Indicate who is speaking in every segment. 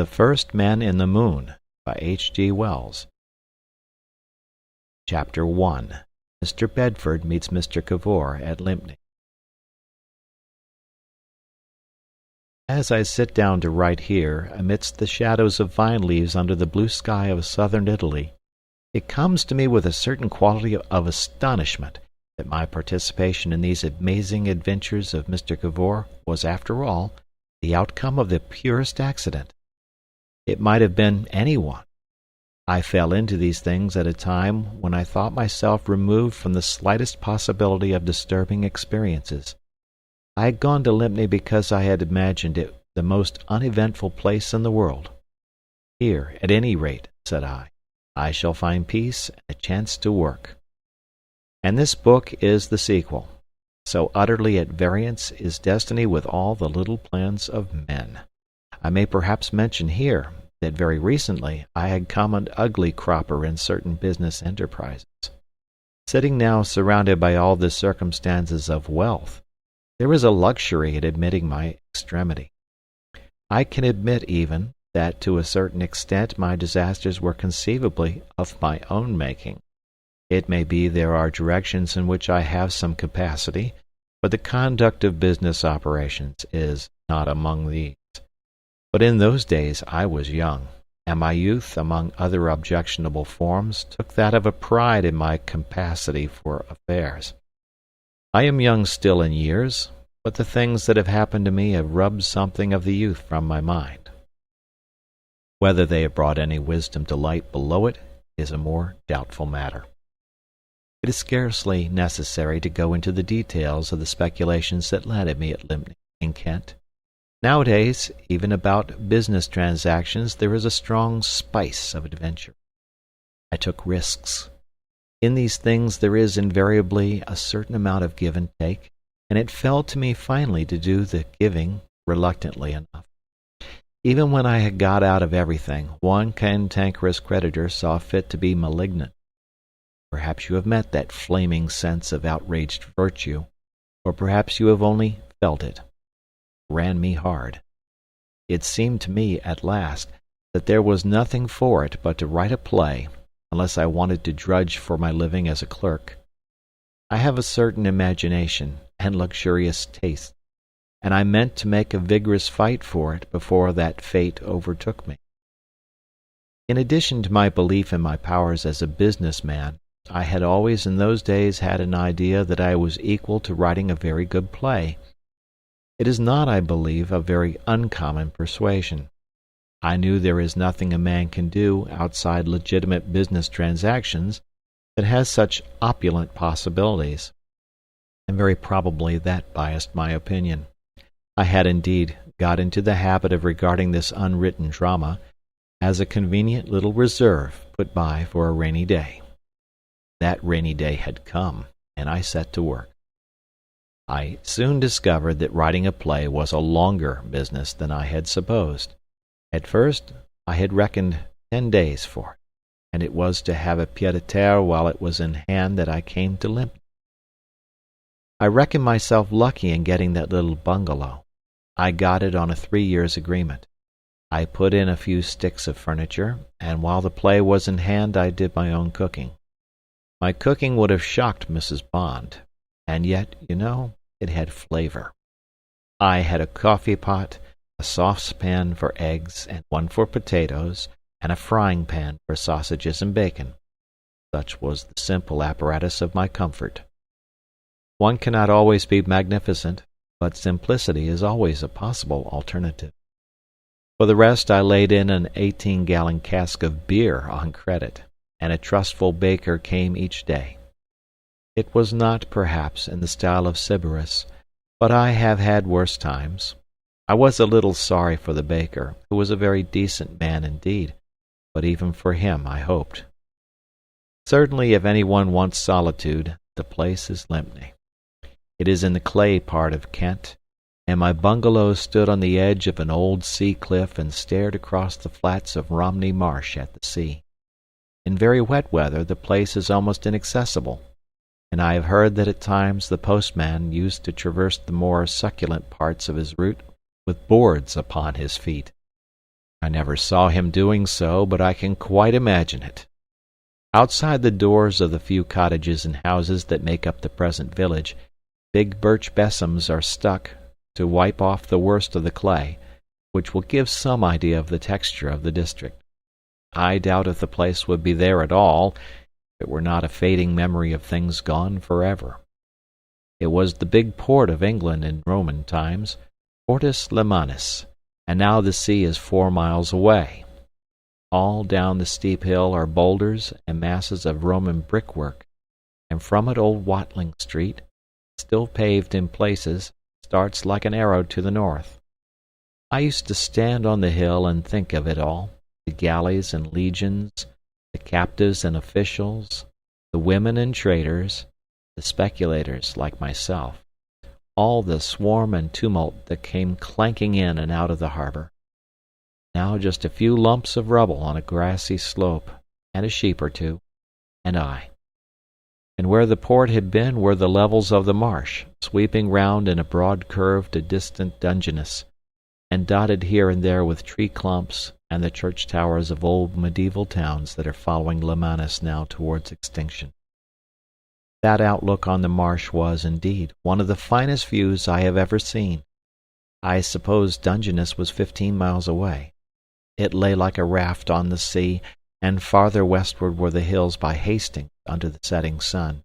Speaker 1: The First Man in the Moon by H.G. Wells. Chapter 1. Mr. Bedford meets Mr. Cavor at Lympne. As I sit down to write here, amidst the shadows of vine leaves under the blue sky of southern Italy, it comes to me with a certain quality of astonishment that my participation in these amazing adventures of Mr. Cavor was, after all, the outcome of the purest accident. It might have been any one. I fell into these things at a time when I thought myself removed from the slightest possibility of disturbing experiences. I had gone to Lympne because I had imagined it the most uneventful place in the world. Here, at any rate, said I shall find peace and a chance to work. And this book is the sequel. So utterly at variance is destiny with all the little plans of men. I may perhaps mention here that very recently I had come an ugly cropper in certain business enterprises. Sitting now surrounded by all the circumstances of wealth, there is a luxury in admitting my extremity. I can admit even that to a certain extent my disasters were conceivably of my own making. It may be there are directions in which I have some capacity, but the conduct of business operations is not among these. But in those days I was young, and my youth, among other objectionable forms, took that of a pride in my capacity for affairs. I am young still in years, but the things that have happened to me have rubbed something of the youth from my mind. Whether they have brought any wisdom to light below it is a more doubtful matter. It is scarcely necessary to go into the details of the speculations that landed me at Lympne, in Kent. Nowadays, even about business transactions, there is a strong spice of adventure. I took risks. In these things there is invariably a certain amount of give and take, and it fell to me finally to do the giving reluctantly enough. Even when I had got out of everything, one cantankerous creditor saw fit to be malignant. Perhaps you have met that flaming sense of outraged virtue, or perhaps you have only felt it. It ran me hard. It seemed to me, at last, that there was nothing for it but to write a play, unless I wanted to drudge for my living as a clerk. I have a certain imagination and luxurious taste, and I meant to make a vigorous fight for it before that fate overtook me. In addition to my belief in my powers as a businessman, I had always in those days had an idea that I was equal to writing a very good play. It is not, I believe, a very uncommon persuasion. I knew there is nothing a man can do outside legitimate business transactions that has such opulent possibilities, and very probably that biased my opinion. I had indeed got into the habit of regarding this unwritten drama as a convenient little reserve put by for a rainy day. That rainy day had come, and I set to work. I soon discovered that writing a play was a longer business than I had supposed. At first I had reckoned 10 days for it, and it was to have a pied-à-terre while it was in hand that I came to Lympne. I reckoned myself lucky in getting that little bungalow. I got it on a 3 years' agreement. I put in a few sticks of furniture, and while the play was in hand I did my own cooking. My cooking would have shocked Mrs. Bond, and yet, you know, it had flavor. I had a coffee pot, a saucepan for eggs, and one for potatoes, and a frying pan for sausages and bacon. Such was the simple apparatus of my comfort. One cannot always be magnificent, but simplicity is always a possible alternative. For the rest, I laid in an 18-gallon cask of beer on credit, and a trustful baker came each day. It was not, perhaps, in the style of Sybaris, but I have had worse times. I was a little sorry for the baker, who was a very decent man indeed, but even for him I hoped. Certainly, if any one wants solitude, the place is Lympne. It is in the clay part of Kent, and my bungalow stood on the edge of an old sea cliff and stared across the flats of Romney Marsh at the sea. In very wet weather the place is almost inaccessible, and I have heard that at times the postman used to traverse the more succulent parts of his route with boards upon his feet. I never saw him doing so, but I can quite imagine it. Outside the doors of the few cottages and houses that make up the present village, big birch besoms are stuck to wipe off the worst of the clay, which will give some idea of the texture of the district. I doubt if the place would be there at all if it were not a fading memory of things gone forever. It was the big port of England in Roman times, Portus Lemanis, and now the sea is 4 miles away. All down the steep hill are boulders and masses of Roman brickwork, and from it old Watling Street, still paved in places, starts like an arrow to the north. I used to stand on the hill and think of it all, the galleys and legions, the captives and officials, the women and traders, the speculators like myself, all the swarm and tumult that came clanking in and out of the harbor. Now just a few lumps of rubble on a grassy slope, and a sheep or two, and I. And where the port had been were the levels of the marsh, sweeping round in a broad curve to distant Dungeness, and dotted here and there with tree clumps and the church towers of old medieval towns that are following Lemanis now towards extinction. That outlook on the marsh was, indeed, one of the finest views I have ever seen. I suppose Dungeness was 15 miles away. It lay like a raft on the sea, and farther westward were the hills by Hastings under the setting sun.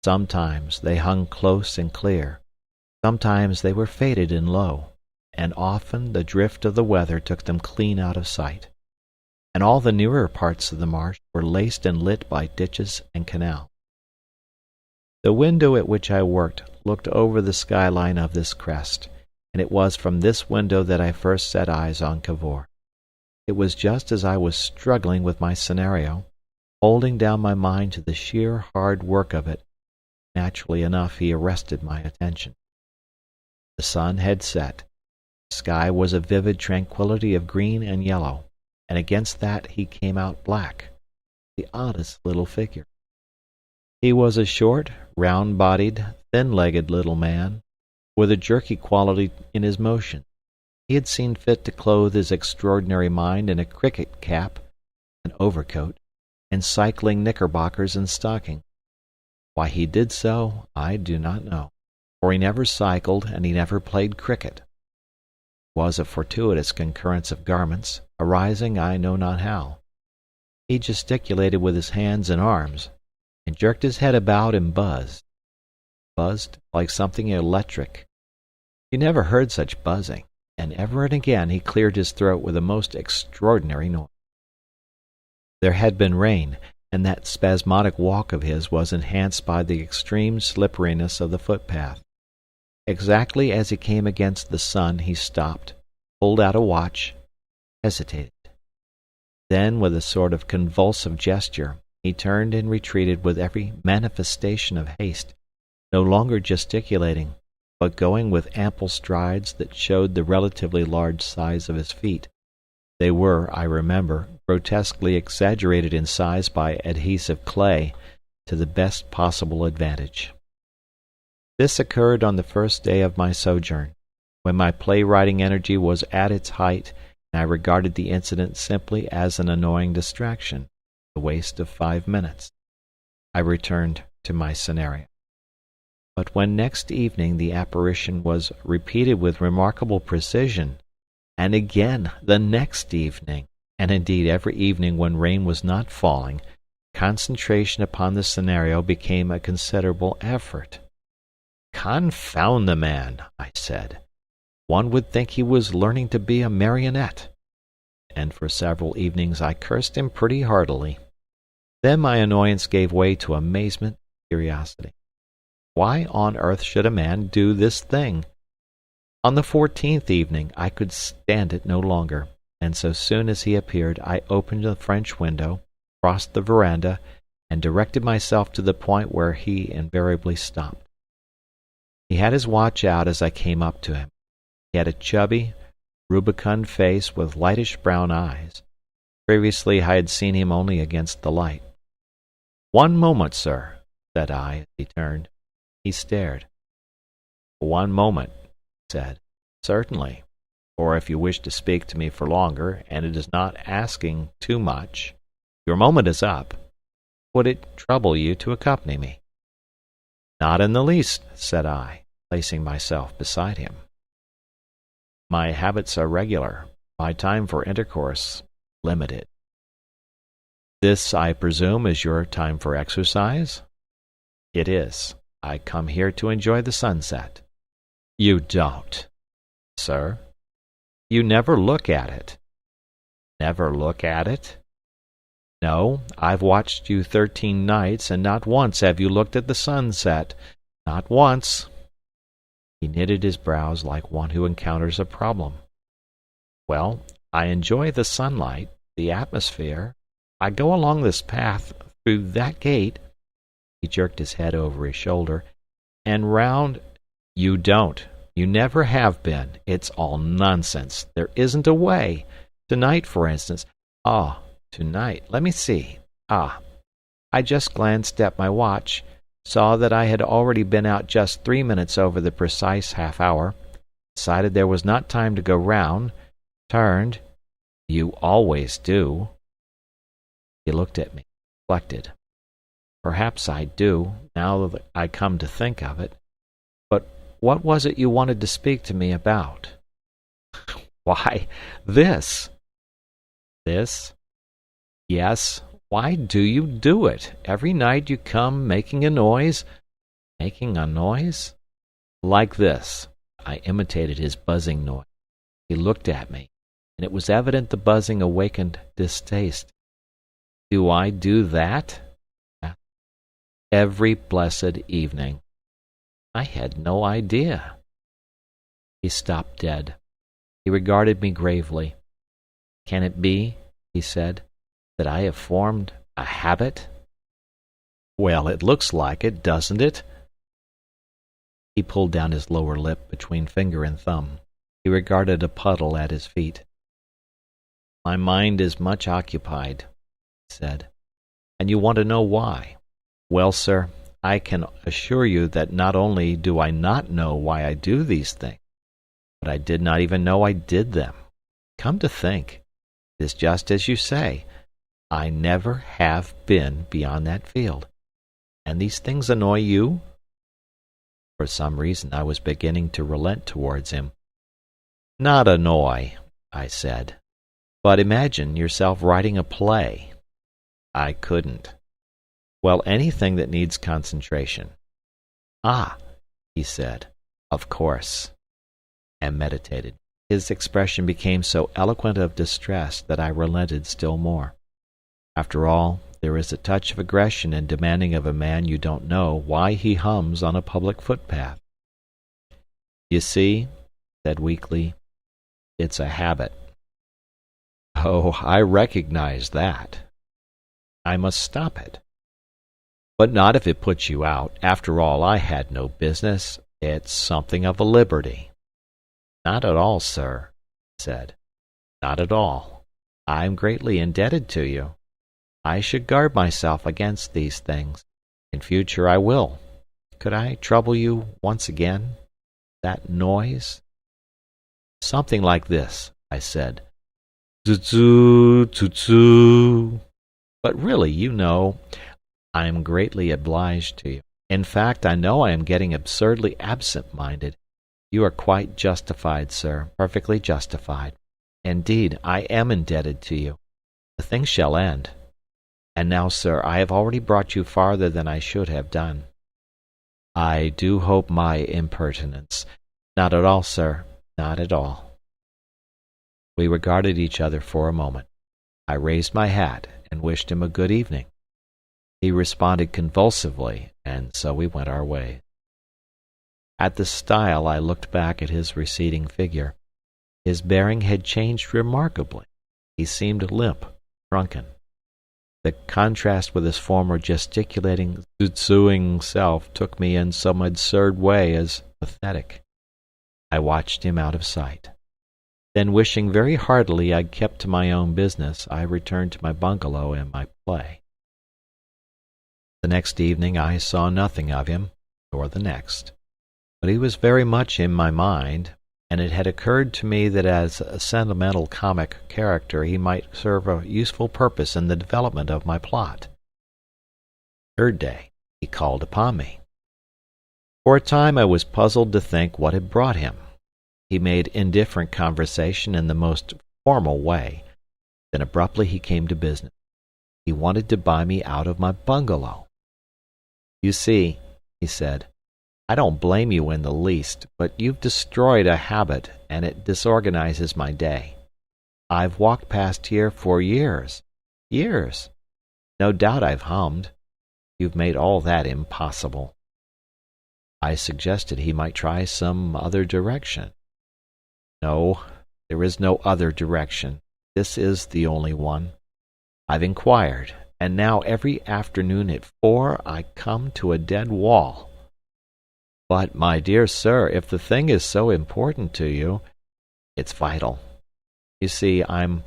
Speaker 1: Sometimes they hung close and clear, sometimes they were faded and low, and often the drift of the weather took them clean out of sight. And all the nearer parts of the marsh were laced and lit by ditches and canal. The window at which I worked looked over the skyline of this crest, and it was from this window that I first set eyes on Cavor. It was just as I was struggling with my scenario, holding down my mind to the sheer hard work of it. Naturally enough, he arrested my attention. The sun had set. The sky was a vivid tranquillity of green and yellow, and against that he came out black, the oddest little figure. He was a short, round-bodied, thin-legged little man, with a jerky quality in his motion. He had seen fit to clothe his extraordinary mind in a cricket cap, an overcoat, and cycling knickerbockers and stocking. Why he did so, I do not know, for he never cycled and he never played cricket. It was a fortuitous concurrence of garments, arising I know not how. He gesticulated with his hands and arms, and jerked his head about and buzzed like something electric. You never heard such buzzing, and ever and again he cleared his throat with a most extraordinary noise. There had been rain, and that spasmodic walk of his was enhanced by the extreme slipperiness of the footpath. Exactly as he came against the sun he stopped, pulled out a watch, hesitated. Then, with a sort of convulsive gesture, he turned and retreated with every manifestation of haste, no longer gesticulating, but going with ample strides that showed the relatively large size of his feet. They were, I remember, grotesquely exaggerated in size by adhesive clay, to the best possible advantage. This occurred on the first day of my sojourn, when my playwriting energy was at its height, and I regarded the incident simply as an annoying distraction, the waste of 5 minutes. I returned to my scenario. But when next evening the apparition was repeated with remarkable precision, and again the next evening, and indeed every evening when rain was not falling, concentration upon the scenario became a considerable effort. "Confound the man," I said. "One would think he was learning to be a marionette." And for several evenings I cursed him pretty heartily. Then my annoyance gave way to amazement and curiosity. Why on earth should a man do this thing? On the 14th evening I could stand it no longer, and so soon as he appeared I opened the French window, crossed the veranda, and directed myself to the point where he invariably stopped. He had his watch out as I came up to him. He had a chubby, rubicund face with lightish brown eyes. Previously I had seen him only against the light. "One moment, sir," said I as he turned. He stared. "One moment," he said. "Certainly." or if you wish to speak to me for longer, and it is not asking too much, your moment is up, would it trouble you to accompany me?" "Not in the least," said I, placing myself beside him. "My habits are regular, my time for intercourse limited." "This, I presume, is your time for exercise?" "It is. I come here to enjoy the sunset." "You don't." "Sir?" "You never look at it." "Never look at it?" "No, I've watched you 13 nights, and not once have you looked at the sunset. Not once." He knitted his brows like one who encounters a problem. "Well, I enjoy the sunlight, the atmosphere. I go along this path, through that gate—" He jerked his head over his shoulder, "and round—" "You don't. You never have been. It's all nonsense. There isn't a way. Tonight, for instance—" "Ah, tonight. Let me see. Ah, I just glanced at my watch, saw that I had already been out just 3 minutes over the precise half hour, decided there was not time to go round, turned—" "You always do." He looked at me, reflected. "Perhaps I do, now that I come to think of it. But what was it you wanted to speak to me about?" "Why, this." "This?" "Yes. Why do you do it? Every night you come making a noise—" "Making a noise?" "Like this." I imitated his buzzing noise. He looked at me, and it was evident the buzzing awakened distaste. "Do I do that?" "Every blessed evening." I had no idea. He stopped dead. He regarded me gravely. "Can it be," he said, "that I have formed a habit?" "Well, it looks like it, doesn't it?" He pulled down his lower lip between finger and thumb. He regarded a puddle at his feet. "My mind is much occupied," he said, "and you want to know why. Well, sir, I can assure you that not only do I not know why I do these things, but I did not even know I did them. Come to think, it is just as you say. I never have been beyond that field. And these things annoy you?" For some reason I was beginning to relent towards him. "Not annoy," I said. "But imagine yourself writing a play." "I couldn't." "Well, anything that needs concentration." "Ah," he said, "of course," and meditated. His expression became so eloquent of distress that I relented still more. After all, there is a touch of aggression in demanding of a man you don't know why he hums on a public footpath. "You see," said weakly, "it's a habit." "Oh, I recognize that." "I must stop it." "But not if it puts you out. After all, I had no business. It's something of a liberty." "Not at all, sir," he said. "Not at all. I'm greatly indebted to you. I should guard myself against these things. In future I will. Could I trouble you once again? That noise?" "Something like this," I said. "Tzu-tzu, tzu-tzu." "But really, you know, I am greatly obliged to you. In fact, I know I am getting absurdly absent-minded. You are quite justified, sir, perfectly justified. Indeed, I am indebted to you. The thing shall end. And now, sir, I have already brought you farther than I should have done." "I do hope my impertinence—" "Not at all, sir, not at all." We regarded each other for a moment. I raised my hat and wished him a good evening. He responded convulsively, and so we went our way. At the stile I looked back at his receding figure. His bearing had changed remarkably. He seemed limp, shrunken. The contrast with his former gesticulating, zooing self took me in some absurd way as pathetic. I watched him out of sight. Then, wishing very heartily I'd kept to my own business, I returned to my bungalow and my play. The next evening I saw nothing of him, nor the next. But he was very much in my mind, and it had occurred to me that as a sentimental comic character he might serve a useful purpose in the development of my plot. Third day, he called upon me. For a time I was puzzled to think what had brought him. He made indifferent conversation in the most formal way. Then abruptly he came to business. He wanted to buy me out of my bungalow. "You see," he said, "I don't blame you in the least, but you've destroyed a habit, and it disorganizes my day. I've walked past here for years. Years. No doubt I've hummed. You've made all that impossible." I suggested he might try some other direction. "No, there is no other direction. This is the only one. I've inquired, and now every afternoon at 4 I come to a dead wall." "But, my dear sir, if the thing is so important to you—" "It's vital. You see, I'm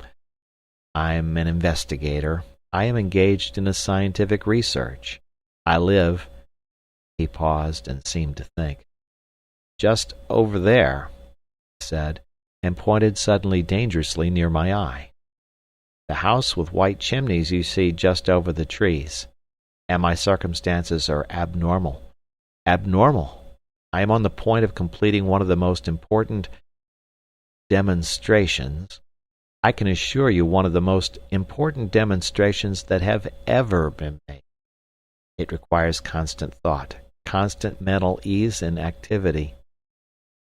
Speaker 1: an investigator. I am engaged in a scientific research. I live—" He paused and seemed to think. "Just over there," he said, and pointed suddenly dangerously near my eye. "The house with white chimneys you see just over the trees. And my circumstances are abnormal. Abnormal! I am on the point of completing one of the most important demonstrations. I can assure you one of the most important demonstrations that have ever been made. It requires constant thought, constant mental ease and activity.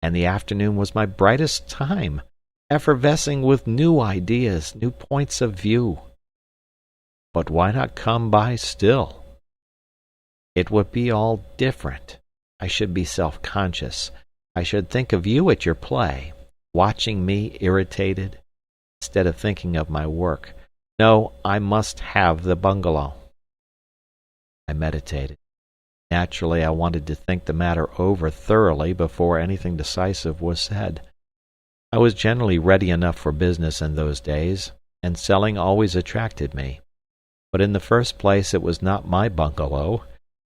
Speaker 1: And the afternoon was my brightest time, effervescing with new ideas, new points of view. But why not come by still? It would be all different. I should be self-conscious. I should think of you at your play, watching me irritated, instead of thinking of my work. No, I must have the bungalow." I meditated. Naturally, I wanted to think the matter over thoroughly before anything decisive was said. I was generally ready enough for business in those days, and selling always attracted me. But in the first place it was not my bungalow,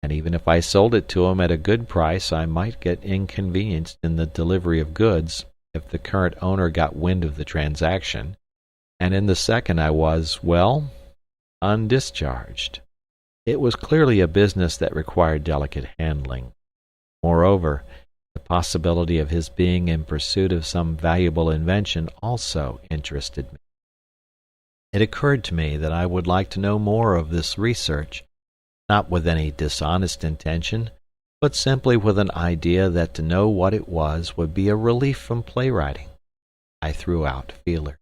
Speaker 1: and even if I sold it to him at a good price I might get inconvenienced in the delivery of goods if the current owner got wind of the transaction, and in the second I was, well, undischarged. It was clearly a business that required delicate handling. Moreover, the possibility of his being in pursuit of some valuable invention also interested me. It occurred to me that I would like to know more of this research, not with any dishonest intention, but simply with an idea that to know what it was would be a relief from playwriting. I threw out feelers.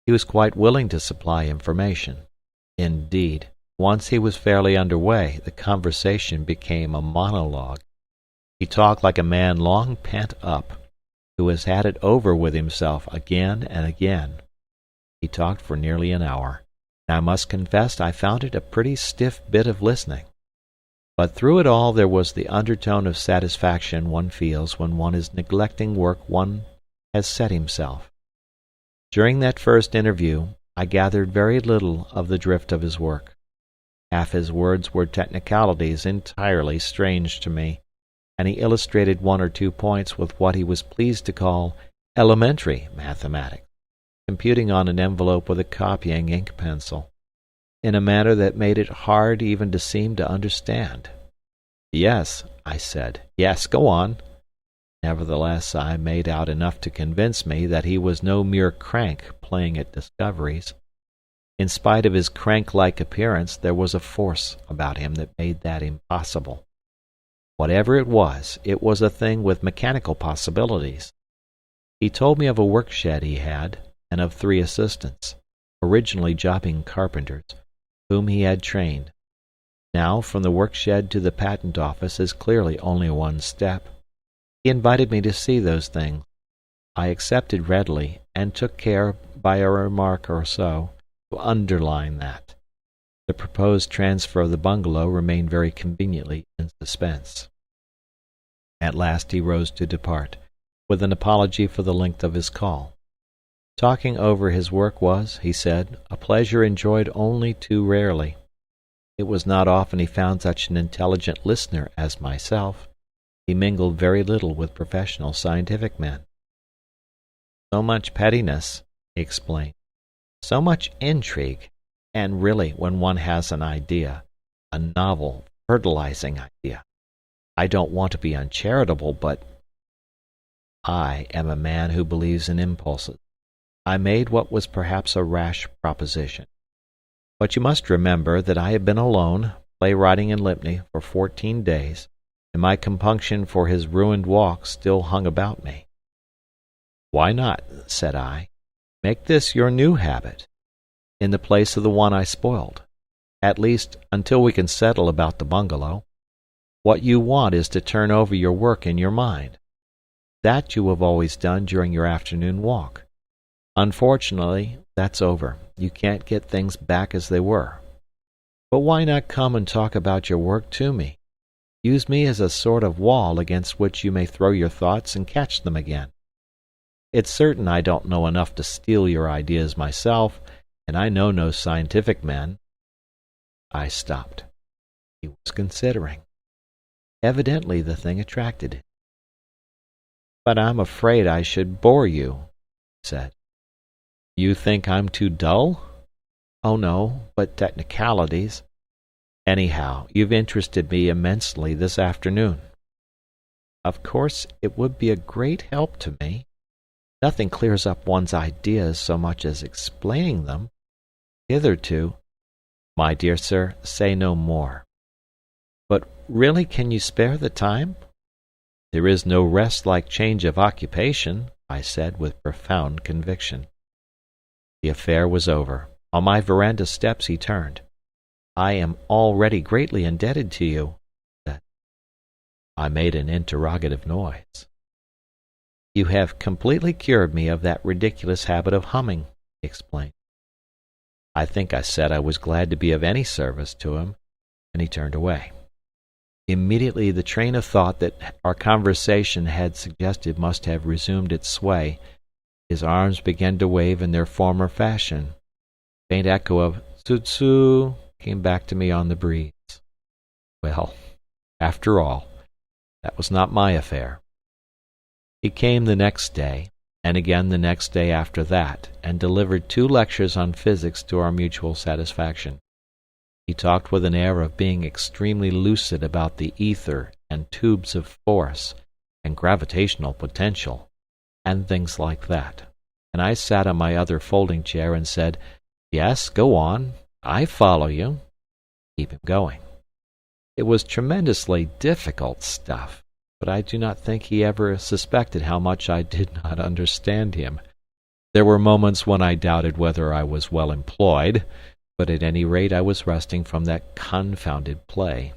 Speaker 1: He was quite willing to supply information. Indeed, once he was fairly under way, the conversation became a monologue. He talked like a man long pent up, who has had it over with himself again and again. He talked for nearly an hour, and I must confess I found it a pretty stiff bit of listening. But through it all there was the undertone of satisfaction one feels when one is neglecting work one has set himself. During that first interview I gathered very little of the drift of his work. Half his words were technicalities entirely strange to me, and he illustrated one or two points with what he was pleased to call elementary mathematics, computing on an envelope with a copying ink pencil, in a manner that made it hard even to seem to understand. "Yes," I said. "Yes, go on." Nevertheless, I made out enough to convince me that he was no mere crank playing at discoveries. In spite of his crank-like appearance, there was a force about him that made that impossible. Whatever it was a thing with mechanical possibilities. He told me of a work-shed he had, and of 3 assistants, originally jobbing carpenters, whom he had trained. Now, from the work-shed to the patent office is clearly only one step. He invited me to see those things. I accepted readily, and took care, by a remark or so, to underline that. The proposed transfer of the bungalow remained very conveniently in suspense. At last he rose to depart, with an apology for the length of his call. Talking over his work was, he said, a pleasure enjoyed only too rarely. It was not often he found such an intelligent listener as myself. He mingled very little with professional scientific men. So much pettiness, he explained. So much intrigue. And really, when one has an idea, a novel, fertilizing idea, I don't want to be uncharitable, but I am a man who believes in impulses. I made what was perhaps a rash proposition. But you must remember that I had been alone, play-writing in Lipney, for 14 days, and my compunction for his ruined walk still hung about me. "Why not," said I, "make this your new habit, in the place of the one I spoiled, at least until we can settle about the bungalow. What you want is to turn over your work in your mind. That you have always done during your afternoon walk. Unfortunately, that's over. You can't get things back as they were. But why not come and talk about your work to me? Use me as a sort of wall against which you may throw your thoughts and catch them again. It's certain I don't know enough to steal your ideas myself, and I know no scientific men." I stopped. He was considering. Evidently the thing attracted him. "But I'm afraid I should bore you," he said. "You think I'm too dull?" "Oh, no, but technicalities. Anyhow, you've interested me immensely this afternoon. Of course, it would be a great help to me. Nothing clears up one's ideas so much as explaining them. Hitherto—" "My dear sir, say no more." "But really, can you spare the time?" "There is no rest like change of occupation," I said with profound conviction. The affair was over. On my veranda steps he turned. "I am already greatly indebted to you," he said. I made an interrogative noise. "You have completely cured me of that ridiculous habit of humming," he explained. I think I said I was glad to be of any service to him, and he turned away. Immediately the train of thought that our conversation had suggested must have resumed its sway. His arms began to wave in their former fashion. Faint echo of "Tsu-tsu" came back to me on the breeze. Well, after all, that was not my affair. He came the next day, and again the next day after that, and delivered 2 lectures on physics to our mutual satisfaction. He talked with an air of being extremely lucid about the ether and tubes of force, and gravitational potential, and things like that, and I sat on my other folding chair and said, "Yes, go on. I follow you." Keep him going. It was tremendously difficult stuff, but I do not think he ever suspected how much I did not understand him. There were moments when I doubted whether I was well employed, but at any rate I was resting from that confounded play.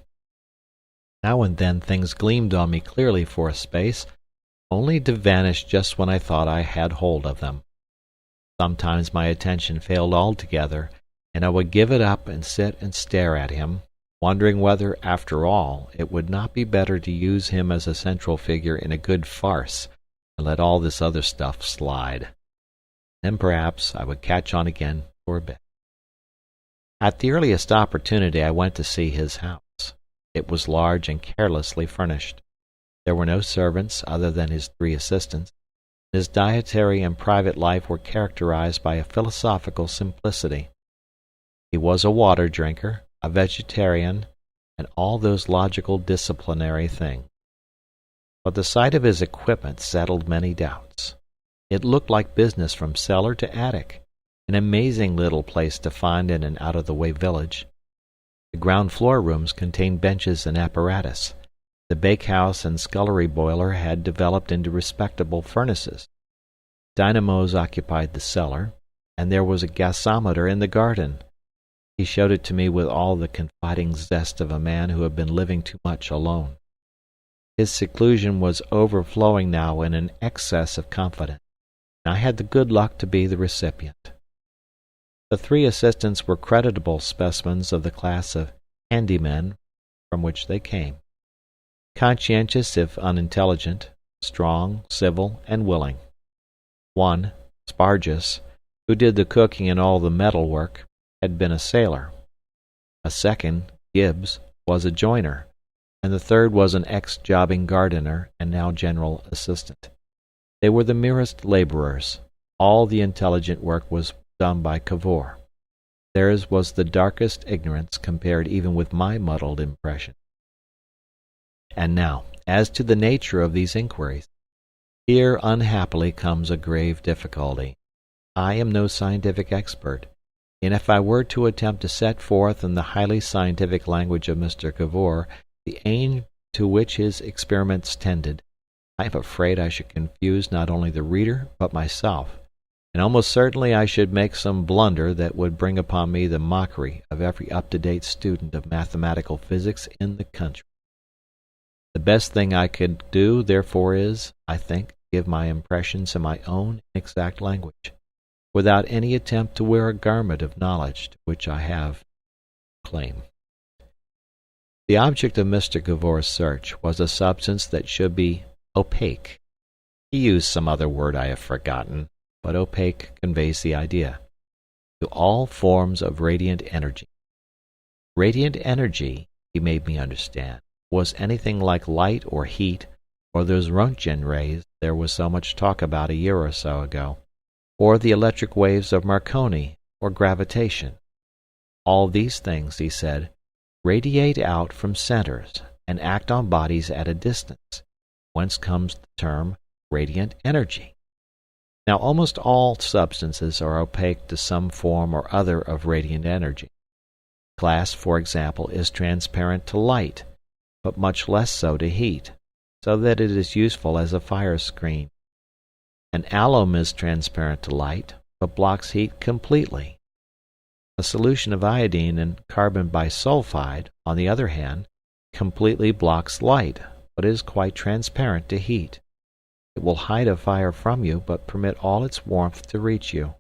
Speaker 1: Now and then things gleamed on me clearly for a space, only to vanish just when I thought I had hold of them. Sometimes my attention failed altogether, and I would give it up and sit and stare at him, wondering whether, after all, it would not be better to use him as a central figure in a good farce, and let all this other stuff slide. Then perhaps I would catch on again for a bit. At the earliest opportunity I went to see his house. It was large and carelessly furnished. There were no servants other than his 3 assistants. His dietary and private life were characterized by a philosophical simplicity. He was a water drinker, a vegetarian, and all those logical disciplinary things. But the sight of his equipment settled many doubts. It looked like business from cellar to attic, an amazing little place to find in an out-of-the-way village. The ground-floor rooms contained benches and apparatus. The bakehouse and scullery boiler had developed into respectable furnaces. Dynamos occupied the cellar, and there was a gasometer in the garden. He showed it to me with all the confiding zest of a man who had been living too much alone. His seclusion was overflowing now in an excess of confidence, and I had the good luck to be the recipient. The 3 assistants were creditable specimens of the class of handymen from which they came. Conscientious if unintelligent, strong, civil, and willing. One, Spargus, who did the cooking and all the metal work, had been a sailor. A second, Gibbs, was a joiner, and the third was an ex-jobbing gardener and now general assistant. They were the merest laborers. All the intelligent work was done by Cavor. Theirs was the darkest ignorance compared even with my muddled impression. And now, as to the nature of these inquiries. Here unhappily comes a grave difficulty. I am no scientific expert, and if I were to attempt to set forth in the highly scientific language of Mr. Cavor the aim to which his experiments tended, I am afraid I should confuse not only the reader but myself, and almost certainly I should make some blunder that would bring upon me the mockery of every up-to-date student of mathematical physics in the country. The best thing I could do, therefore, is, I think, give my impressions in my own exact language, without any attempt to wear a garment of knowledge to which I have claim. The object of Mr. Cavor's search was a substance that should be opaque. He used some other word I have forgotten, but opaque conveys the idea. To all forms of radiant energy. Radiant energy, he made me understand, was anything like light or heat, or those Roentgen rays there was so much talk about a year or so ago, or the electric waves of Marconi, or gravitation. All these things, he said, radiate out from centers and act on bodies at a distance, whence comes the term radiant energy. Now almost all substances are opaque to some form or other of radiant energy. Glass, for example, is transparent to light, but much less so to heat, so that it is useful as a fire screen. An alum is transparent to light, but blocks heat completely. A solution of iodine in carbon bisulfide, on the other hand, completely blocks light, but is quite transparent to heat. It will hide a fire from you, but permit all its warmth to reach you.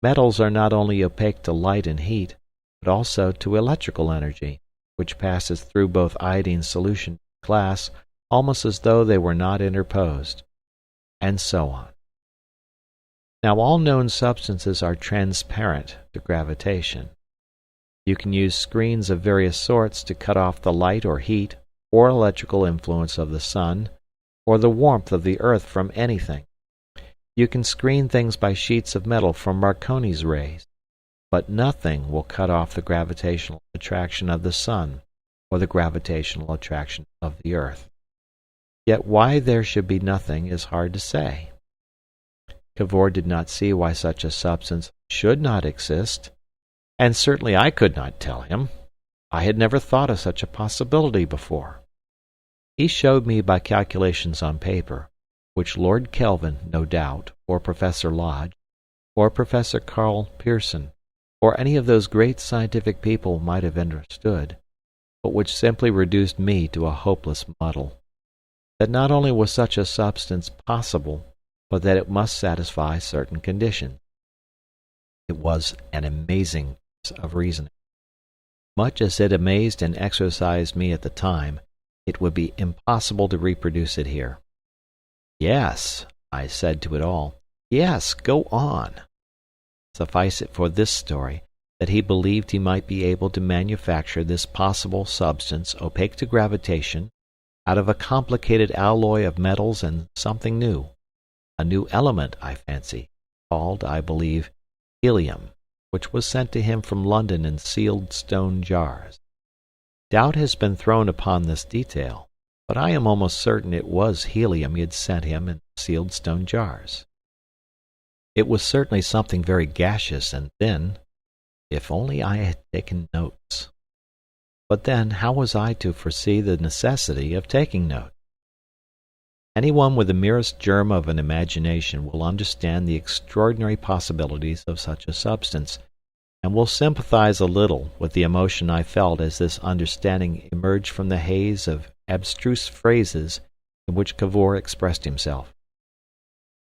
Speaker 1: Metals are not only opaque to light and heat, but also to electrical energy, which passes through both iodine solution and glass almost as though they were not interposed, and so on. Now all known substances are transparent to gravitation. You can use screens of various sorts to cut off the light or heat or electrical influence of the sun or the warmth of the earth from anything. You can screen things by sheets of metal from Marconi's rays, but nothing will cut off the gravitational attraction of the sun or the gravitational attraction of the earth. Yet why there should be nothing is hard to say. Cavor did not see why such a substance should not exist, and certainly I could not tell him. I had never thought of such a possibility before. He showed me by calculations on paper, which Lord Kelvin, no doubt, or Professor Lodge, or Professor Karl Pearson, or any of those great scientific people might have understood, but which simply reduced me to a hopeless muddle. That not only was such a substance possible, but that it must satisfy certain conditions. It was an amazing piece of reasoning. Much as it amazed and exercised me at the time, it would be impossible to reproduce it here. Yes, I said to it all, yes, go on. Suffice it for this story that he believed he might be able to manufacture this possible substance opaque to gravitation out of a complicated alloy of metals and something new, a new element, I fancy, called, I believe, helium, which was sent to him from London in sealed stone jars. Doubt has been thrown upon this detail, but I am almost certain it was helium he had sent him in sealed stone jars. It was certainly something very gaseous and thin. If only I had taken notes. But then, how was I to foresee the necessity of taking notes? Anyone with the merest germ of an imagination will understand the extraordinary possibilities of such a substance, and will sympathize a little with the emotion I felt as this understanding emerged from the haze of abstruse phrases in which Cavor expressed himself.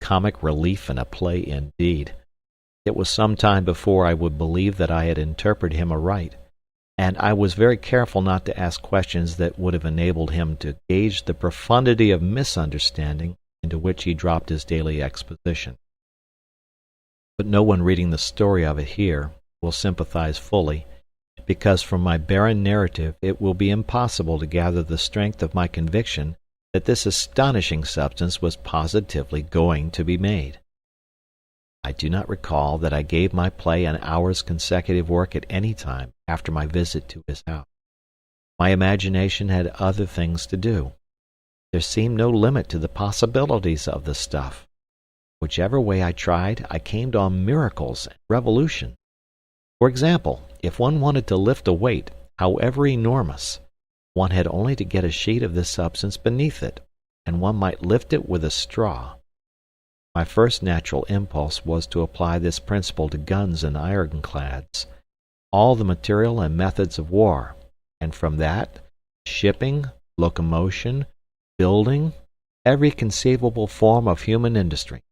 Speaker 1: Comic relief in a play indeed. It was some time before I would believe that I had interpreted him aright, and I was very careful not to ask questions that would have enabled him to gauge the profundity of misunderstanding into which he dropped his daily exposition. But no one reading the story of it here will sympathize fully, because from my barren narrative it will be impossible to gather the strength of my conviction that this astonishing substance was positively going to be made. I do not recall that I gave my play an hour's consecutive work at any time after my visit to his house. My imagination had other things to do. There seemed no limit to the possibilities of the stuff. Whichever way I tried, I came on miracles and revolution. For example, if one wanted to lift a weight, however enormous, one had only to get a sheet of this substance beneath it, and one might lift it with a straw. My first natural impulse was to apply this principle to guns and ironclads, all the material and methods of war, and from that, shipping, locomotion, building, every conceivable form of human industry.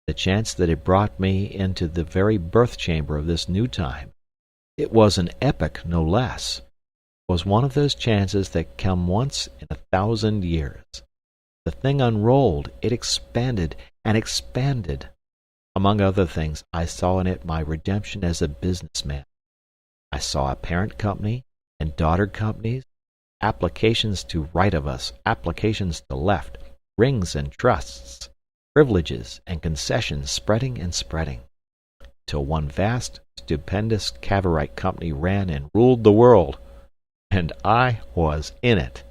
Speaker 1: The chance that it brought me into the very birth chamber of this new time, it was an epoch no less, was one of those chances that come once in 1,000 years. The thing unrolled, it expanded and expanded. Among other things, I saw in it my redemption as a businessman. I saw a parent company and daughter companies, applications to right of us, applications to left, rings and trusts, privileges and concessions spreading and spreading, till one vast, stupendous Cavorite company ran and ruled the world, and I was in it.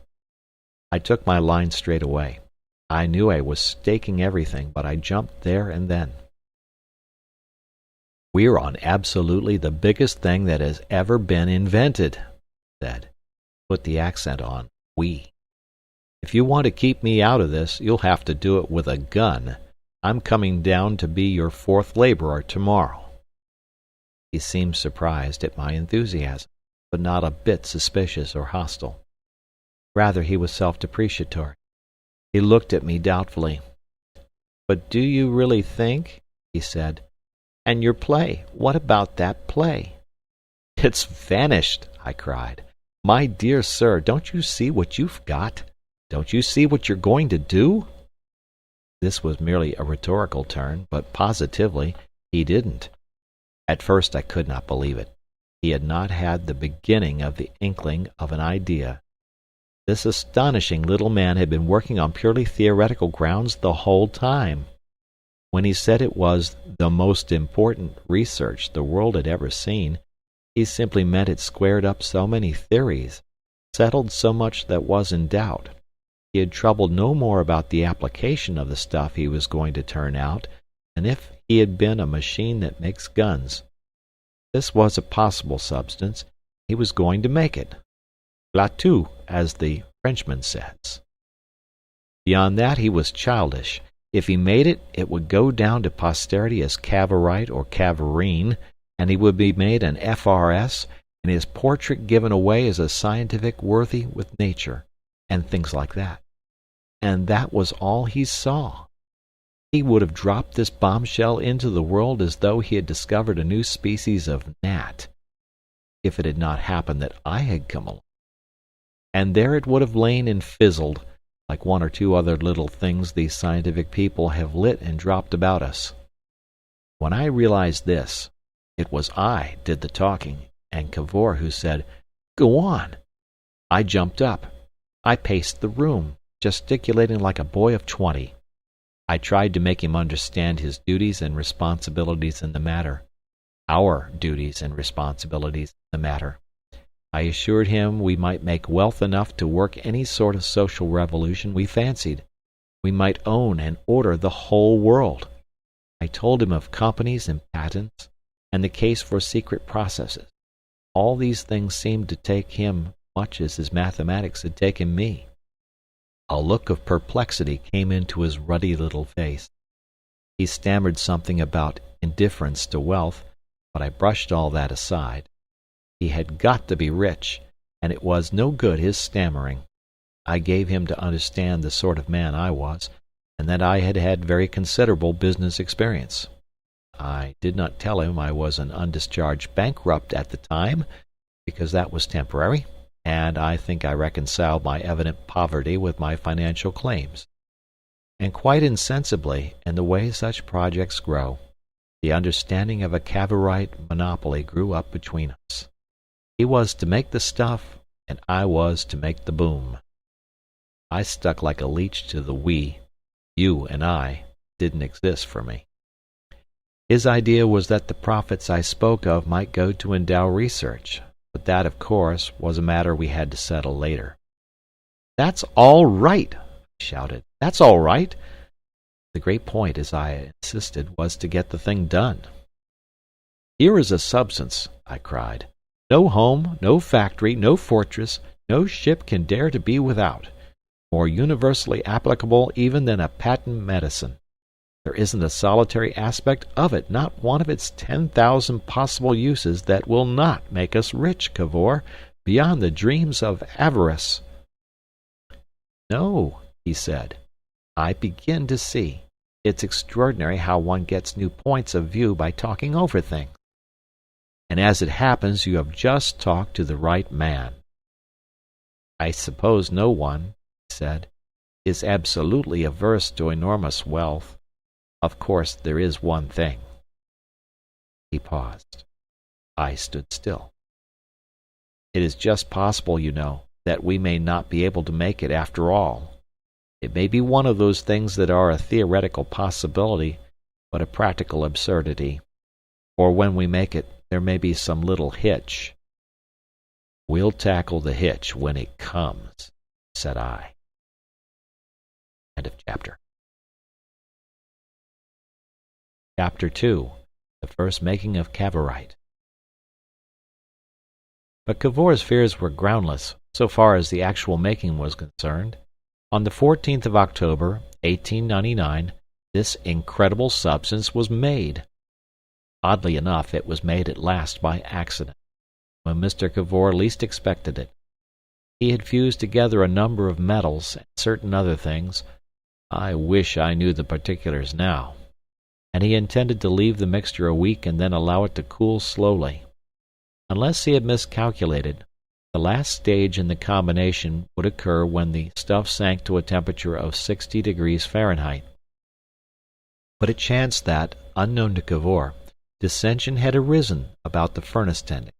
Speaker 1: I took my line straight away. I knew I was staking everything, but I jumped there and then. "We're on absolutely the biggest thing that has ever been invented," he said. Put the accent on "we." "If you want to keep me out of this, you'll have to do it with a gun. I'm coming down to be your fourth laborer tomorrow." He seemed surprised at my enthusiasm, but not a bit suspicious or hostile. Rather, he was self-depreciatory. He looked at me doubtfully. "But do you really think?" he said. "And your play, what about that play?" "It's vanished," I cried. "My dear sir, don't you see what you've got? Don't you see what you're going to do?" This was merely a rhetorical turn, but positively he didn't. At first I could not believe it. He had not had the beginning of the inkling of an idea. This astonishing little man had been working on purely theoretical grounds the whole time. When he said it was the most important research the world had ever seen, he simply meant it squared up so many theories, settled so much that was in doubt. He had troubled no more about the application of the stuff he was going to turn out than if he had been a machine that makes guns. This was a possible substance. He was going to make it. Là-tout, as the Frenchman says. Beyond that he was childish. If he made it, it would go down to posterity as Cavorite or Cavorine, and he would be made an FRS, and his portrait given away as a scientific worthy with nature, and things like that. And that was all he saw. He would have dropped this bombshell into the world as though he had discovered a new species of gnat, if it had not happened that I had come along. And there it would have lain and fizzled, like one or two other little things these scientific people have lit and dropped about us. When I realized this, it was I did the talking, and Cavor who said, "Go on." I jumped up. I paced the room, gesticulating like a boy of 20. I tried to make him understand his duties and responsibilities in the matter. Our duties and responsibilities in the matter. I assured him we might make wealth enough to work any sort of social revolution we fancied. We might own and order the whole world. I told him of companies and patents, and the case for secret processes. All these things seemed to take him much as his mathematics had taken me. A look of perplexity came into his ruddy little face. He stammered something about indifference to wealth, but I brushed all that aside. He had got to be rich, and it was no good his stammering. I gave him to understand the sort of man I was, and that I had had very considerable business experience. I did not tell him I was an undischarged bankrupt at the time, because that was temporary, and I think I reconciled my evident poverty with my financial claims. And quite insensibly, in the way such projects grow, the understanding of a Cavorite monopoly grew up between us. He was to make the stuff, and I was to make the boom. I stuck like a leech to the we. You and I didn't exist for me. His idea was that the profits I spoke of might go to endow research, but that, of course, was a matter we had to settle later. "That's all right!" I shouted. "That's all right!" The great point, as I insisted, was to get the thing done. "Here is a substance," I cried. "No home, no factory, no fortress, no ship can dare to be without. More universally applicable even than a patent medicine. There isn't a solitary aspect of it, not one of its 10,000 possible uses that will not make us rich, Cavor, beyond the dreams of avarice." "No," he said, "I begin to see. It's extraordinary how one gets new points of view by talking over things. And as it happens, you have just talked to the right man. I suppose no one," he said, "is absolutely averse to enormous wealth. Of course, there is one thing." He paused. I stood still. "It is just possible, you know, that we may not be able to make it after all. It may be one of those things that are a theoretical possibility, but a practical absurdity. Or when we make it, there may be some little hitch." "We'll tackle the hitch when it comes," said I. End of chapter. Chapter 2. The First Making of Cavorite. But Cavor's fears were groundless, so far as the actual making was concerned. On the 14th of October, 1899, this incredible substance was made. Oddly enough, it was made at last by accident, when Mr. Cavor least expected it. He had fused together a number of metals and certain other things. I wish I knew the particulars now. And he intended to leave the mixture a week and then allow it to cool slowly. Unless he had miscalculated, the last stage in the combination would occur when the stuff sank to a temperature of 60 degrees Fahrenheit. But it chanced that, unknown to Cavor, dissension had arisen about the furnace tending.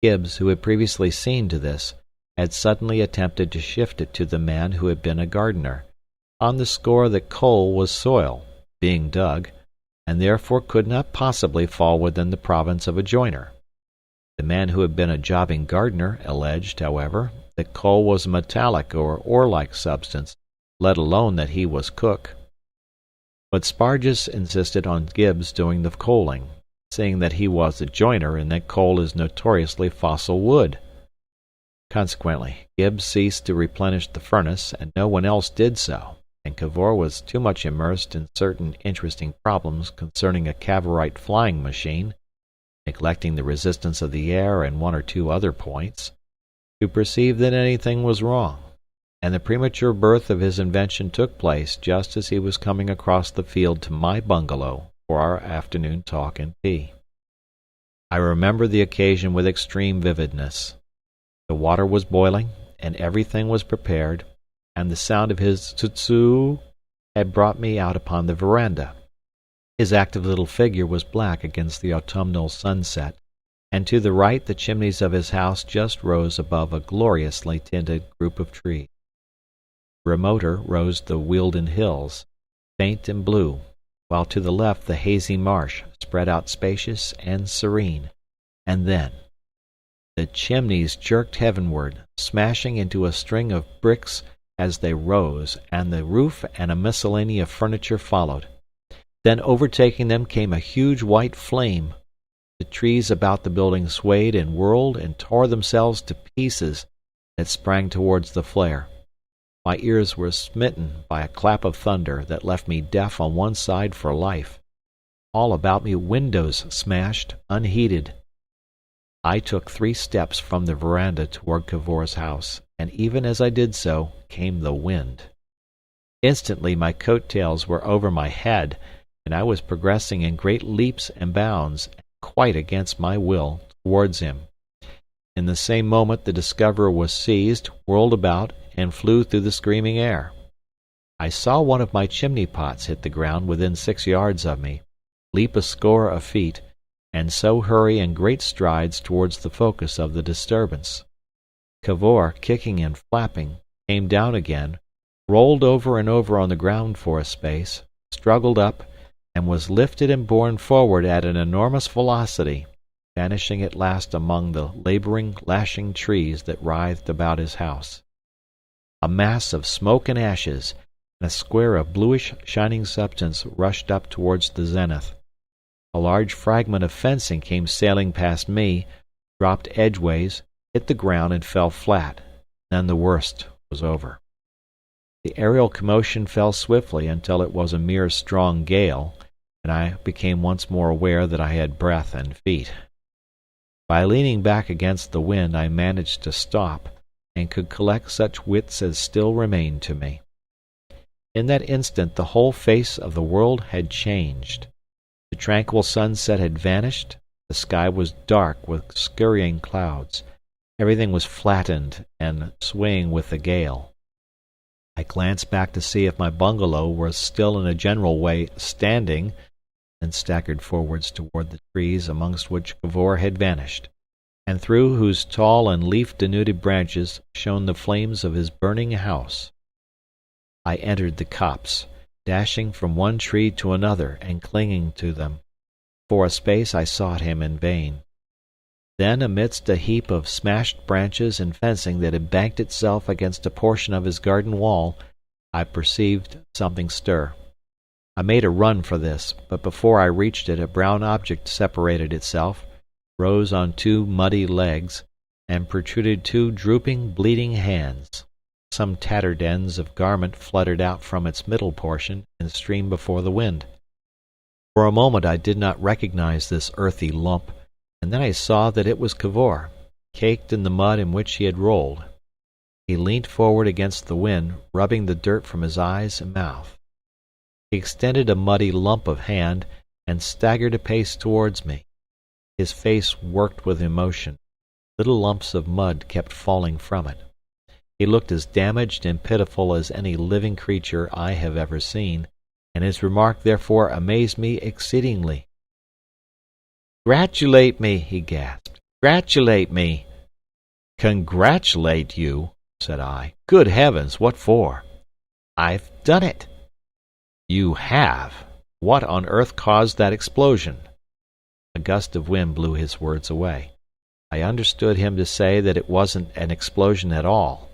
Speaker 1: Gibbs, who had previously seen to this, had suddenly attempted to shift it to the man who had been a gardener, on the score that coal was soil, being dug, and therefore could not possibly fall within the province of a joiner. The man who had been a jobbing gardener alleged, however, that coal was a metallic or ore-like substance, let alone that he was cook. But Spargus insisted on Gibbs doing the coaling, saying that he was a joiner and that coal is notoriously fossil wood. Consequently, Gibbs ceased to replenish the furnace, and no one else did so, and Cavor was too much immersed in certain interesting problems concerning a Cavorite flying machine, neglecting the resistance of the air and one or two other points, to perceive that anything was wrong, and the premature birth of his invention took place just as he was coming across the field to my bungalow for our afternoon talk and tea. I remember the occasion with extreme vividness. The water was boiling, and everything was prepared, and the sound of his tsu-tsu had brought me out upon the veranda. His active little figure was black against the autumnal sunset, and to the right the chimneys of his house just rose above a gloriously tinted group of trees. Remoter rose the Wealden Hills, faint and blue, while to the left the hazy marsh spread out spacious and serene. And then the chimneys jerked heavenward, smashing into a string of bricks as they rose, and the roof and a miscellany of furniture followed. Then overtaking them came a huge white flame. The trees about the building swayed and whirled and tore themselves to pieces that sprang towards the flare. My ears were smitten by a clap of thunder that left me deaf on one side for life. All about me windows smashed, unheeded. I took 3 steps from the veranda toward Cavor's house, and even as I did so came the wind. Instantly my coat-tails were over my head, and I was progressing in great leaps and bounds, quite against my will, towards him. In the same moment the discoverer was seized, whirled about, and flew through the screaming air. I saw one of my chimney pots hit the ground within 6 yards of me, leap a score of feet, and so hurry in great strides towards the focus of the disturbance. Cavor, kicking and flapping, came down again, rolled over and over on the ground for a space, struggled up, and was lifted and borne forward at an enormous velocity, vanishing at last among the laboring, lashing trees that writhed about his house. A mass of smoke and ashes, and a square of bluish shining substance rushed up towards the zenith. A large fragment of fencing came sailing past me, dropped edgeways, hit the ground, and fell flat. Then the worst was over. The aerial commotion fell swiftly until it was a mere strong gale, and I became once more aware that I had breath and feet. By leaning back against the wind I managed to stop, and could collect such wits as still remained to me. In that instant the whole face of the world had changed. The tranquil sunset had vanished, the sky was dark with scurrying clouds, everything was flattened and swaying with the gale. I glanced back to see if my bungalow was still in a general way standing, then staggered forwards toward the trees amongst which Cavor had vanished, and through whose tall and leaf-denuded branches shone the flames of his burning house. I entered the copse, dashing from one tree to another and clinging to them. For a space I sought him in vain. Then, amidst a heap of smashed branches and fencing that had banked itself against a portion of his garden wall, I perceived something stir. I made a run for this, but before I reached it a brown object separated itself, rose on two muddy legs, and protruded two drooping, bleeding hands. Some tattered ends of garment fluttered out from its middle portion and streamed before the wind. For a moment I did not recognize this earthy lump, and then I saw that it was Cavor, caked in the mud in which he had rolled. He leant forward against the wind, rubbing the dirt from his eyes and mouth. He extended a muddy lump of hand and staggered a pace towards me. His face worked with emotion. Little lumps of mud kept falling from it. He looked as damaged and pitiful as any living creature I have ever seen, and his remark therefore amazed me exceedingly. "Gratulate me," he gasped. "Gratulate me." "Congratulate you?" said I. "Good heavens, what for?" "I've done it." "You have? What on earth caused that explosion?" A gust of wind blew his words away. I understood him to say that it wasn't an explosion at all.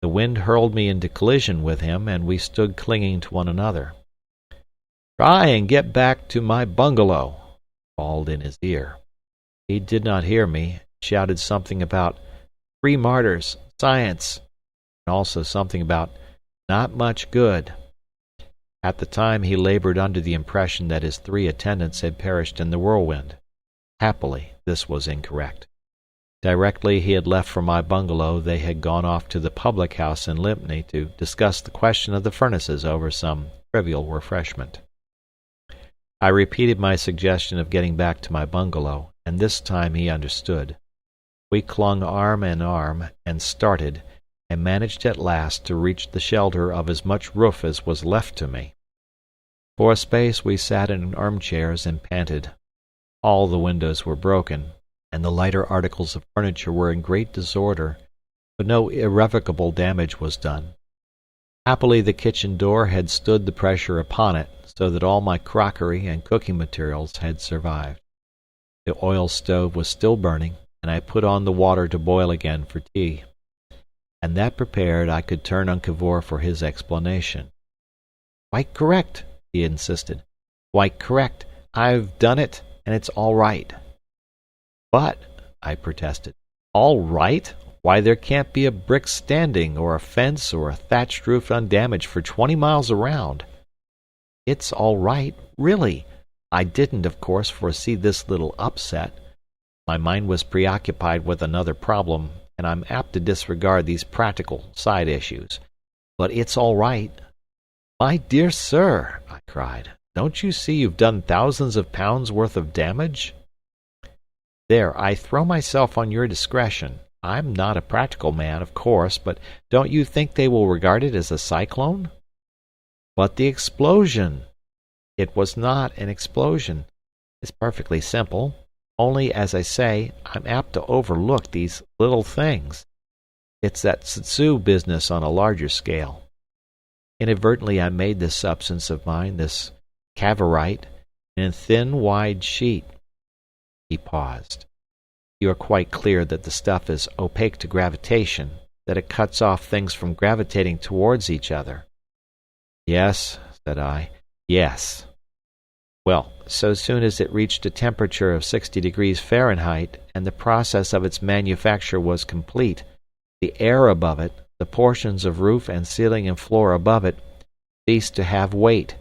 Speaker 1: The wind hurled me into collision with him, and we stood clinging to one another. "Try and get back to my bungalow," bawled in his ear. He did not hear me, shouted something about "free martyrs, science," and also something about "not much good." At the time he labored under the impression that his 3 attendants had perished in the whirlwind. Happily, this was incorrect. Directly he had left for my bungalow they had gone off to the public house in Lympne to discuss the question of the furnaces over some trivial refreshment. I repeated my suggestion of getting back to my bungalow, and this time he understood. We clung arm in arm and started, and managed at last to reach the shelter of as much roof as was left to me. For a space we sat in armchairs and panted. All the windows were broken, and the lighter articles of furniture were in great disorder, but no irrevocable damage was done. Happily the kitchen door had stood the pressure upon it, so that all my crockery and cooking materials had survived. The oil stove was still burning, and I put on the water to boil again for tea. And that prepared, I could turn on Cavor for his explanation. "Quite correct," he insisted. "Quite correct. I've done it, and it's all right." "But," I protested, "all right? Why, there can't be a brick standing, or a fence, or a thatched roof undamaged for 20 miles around." "It's all right, really. I didn't, of course, foresee this little upset. My mind was preoccupied with another problem, and I'm apt to disregard these practical side issues. But it's all right." "My dear sir," I cried, "don't you see you've done thousands of pounds worth of damage?" "There, I throw myself on your discretion. I'm not a practical man, of course, but don't you think they will regard it as a cyclone?" "But the explosion!" "It was not an explosion. It's perfectly simple. Only, as I say, I'm apt to overlook these little things. It's that Tsu business on a larger scale. Inadvertently I made this substance of mine, this Cavorite, in a thin, wide sheet." He paused. "You are quite clear that the stuff is opaque to gravitation, that it cuts off things from gravitating towards each other." "Yes," said I. "Yes." "Well, so soon as it reached a temperature of 60 degrees Fahrenheit, and the process of its manufacture was complete, the air above it, the portions of roof and ceiling and floor above it, ceased to have weight.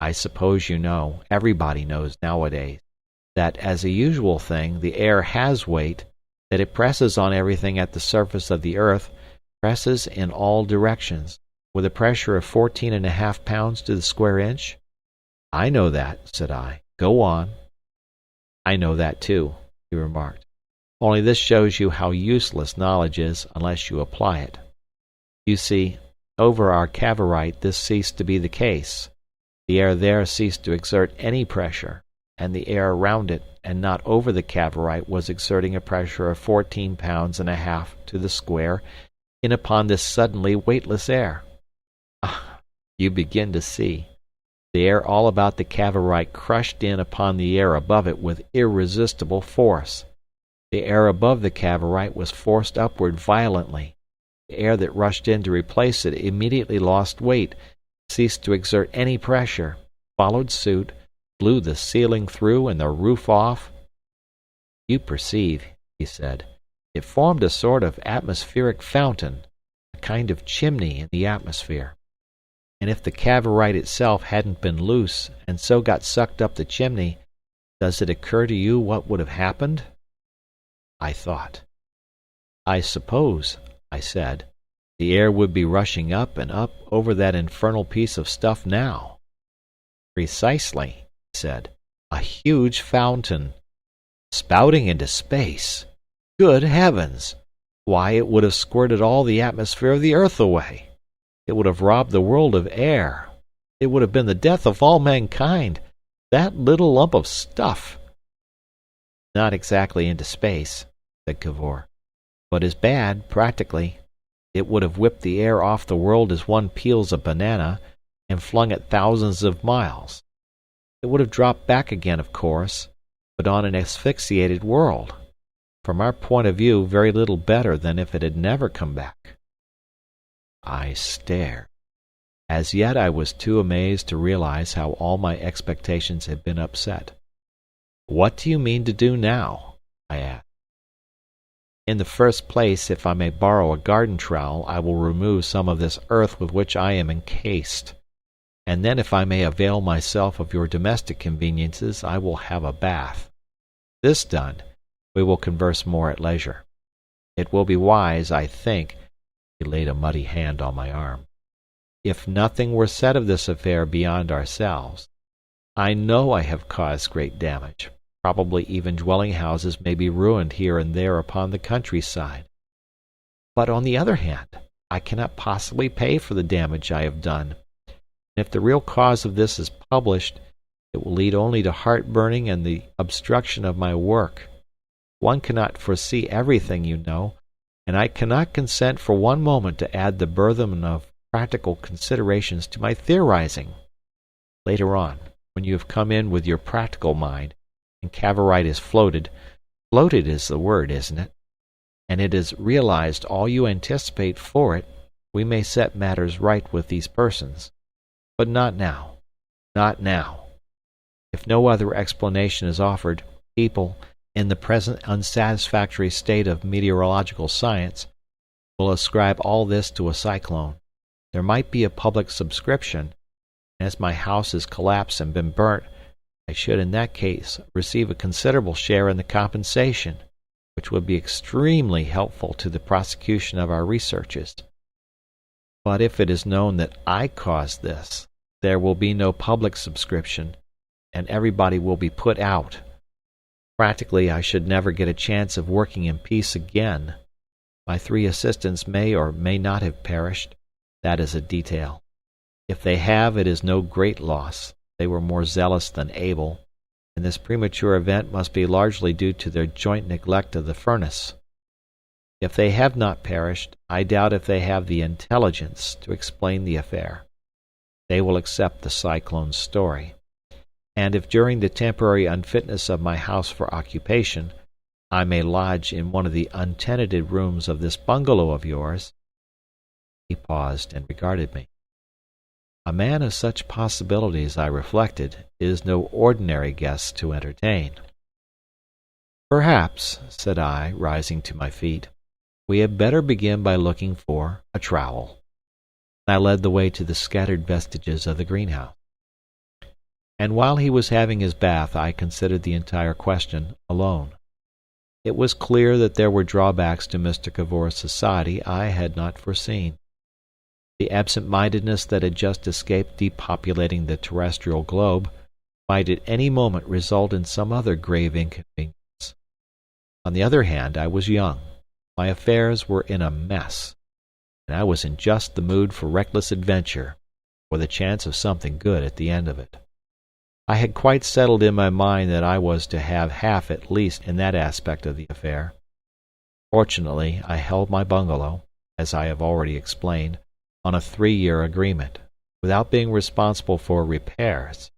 Speaker 1: I suppose you know, everybody knows nowadays, that as a usual thing the air has weight, that it presses on everything at the surface of the earth, presses in all directions, with a pressure of 14.5 pounds to the square inch?" "I know that," said I. "Go on." "I know that too," he remarked. "Only this shows you how useless knowledge is unless you apply it. You see, over our Cavorite this ceased to be the case. The air there ceased to exert any pressure, and the air around it and not over the Cavorite was exerting a pressure of 14.5 pounds to the square in upon this suddenly weightless air. Ah, you begin to see. The air all about the Cavorite crushed in upon the air above it with irresistible force. The air above the Cavorite was forced upward violently. The air that rushed in to replace it immediately lost weight, ceased to exert any pressure, followed suit, blew the ceiling through and the roof off." "You perceive," he said, "it formed a sort of atmospheric fountain, a kind of chimney in the atmosphere. And if the Cavorite itself hadn't been loose, and so got sucked up the chimney, does it occur to you what would have happened?" I thought. "I suppose," I said, "the air would be rushing up and up over that infernal piece of stuff now." "Precisely," he said. "A huge fountain. Spouting into space. Good heavens! Why, it would have squirted all the atmosphere of the earth away. It would have robbed the world of air. It would have been the death of all mankind. That little lump of stuff." "Not exactly into space," said Cavor, "but as bad, practically. It would have whipped the air off the world as one peels a banana, and flung it thousands of miles. It would have dropped back again, of course, but on an asphyxiated world. From our point of view, very little better than if it had never come back." I stared. As yet I was too amazed to realize how all my expectations had been upset. "What do you mean to do now?" I asked. "In the first place, if I may borrow a garden trowel, I will remove some of this earth with which I am encased. And then if I may avail myself of your domestic conveniences, I will have a bath. This done, we will converse more at leisure. It will be wise, I think," he laid a muddy hand on my arm, "if nothing were said of this affair beyond ourselves. I know I have caused great damage. Probably even dwelling houses may be ruined here and there upon the countryside. But on the other hand, I cannot possibly pay for the damage I have done. And if the real cause of this is published, it will lead only to heart-burning and the obstruction of my work. One cannot foresee everything, you know, and I cannot consent for one moment to add the burthen of practical considerations to my theorizing. Later on, when you have come in with your practical mind, and Cavorite is floated is the word, isn't it? And it has realized all you anticipate for it, we may set matters right with these persons. But not now. Not now. If no other explanation is offered, people, in the present unsatisfactory state of meteorological science, will ascribe all this to a cyclone. There might be a public subscription, and as my house has collapsed and been burnt, I should in that case receive a considerable share in the compensation, which would be extremely helpful to the prosecution of our researches. But if it is known that I caused this, there will be no public subscription, and everybody will be put out. Practically, I should never get a chance of working in peace again. My 3 assistants may or may not have perished. That is a detail. If they have, it is no great loss. They were more zealous than able, and this premature event must be largely due to their joint neglect of the furnace. If they have not perished, I doubt if they have the intelligence to explain the affair. They will accept the cyclone's story. And if during the temporary unfitness of my house for occupation, I may lodge in one of the untenanted rooms of this bungalow of yours—" He paused and regarded me. A man of such possibilities, I reflected, is no ordinary guest to entertain. "Perhaps," said I, rising to my feet, "we had better begin by looking for a trowel." And I led the way to the scattered vestiges of the greenhouse. And while he was having his bath, I considered the entire question alone. It was clear that there were drawbacks to Mr. Cavor's society I had not foreseen. The absent-mindedness that had just escaped depopulating the terrestrial globe might at any moment result in some other grave inconvenience. On the other hand, I was young, my affairs were in a mess, and I was in just the mood for reckless adventure, or the chance of something good at the end of it. I had quite settled in my mind that I was to have half at least in that aspect of the affair. Fortunately, I held my bungalow, as I have already explained, on a 3-year agreement, without being responsible for repairs,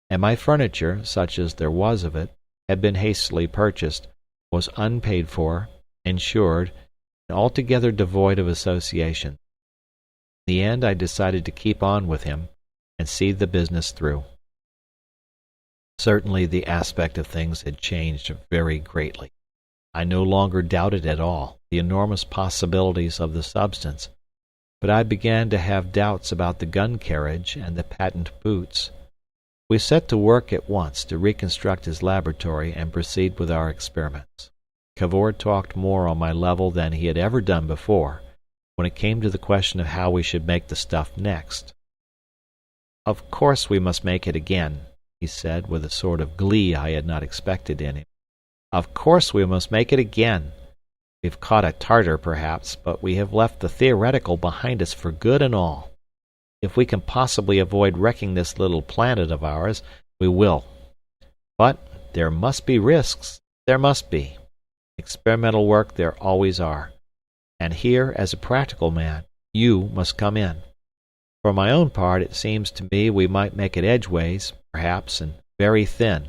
Speaker 1: and my furniture, such as there was of it, had been hastily purchased, was unpaid for, insured, and altogether devoid of association. In the end I decided to keep on with him, and see the business through. Certainly the aspect of things had changed very greatly. I no longer doubted at all the enormous possibilities of the substance, but I began to have doubts about the gun carriage and the patent boots. We set to work at once to reconstruct his laboratory and proceed with our experiments. Cavor talked more on my level than he had ever done before, when it came to the question of how we should make the stuff next. "Of course we must make it again," he said, with a sort of glee I had not expected in him. "Of course we must make it again. We've caught a Tartar, perhaps, but we have left the theoretical behind us for good and all. If we can possibly avoid wrecking this little planet of ours, we will. But there must be risks. There must be. Experimental work there always are. And here, as a practical man, you must come in. For my own part, it seems to me we might make it edgeways, perhaps, and very thin.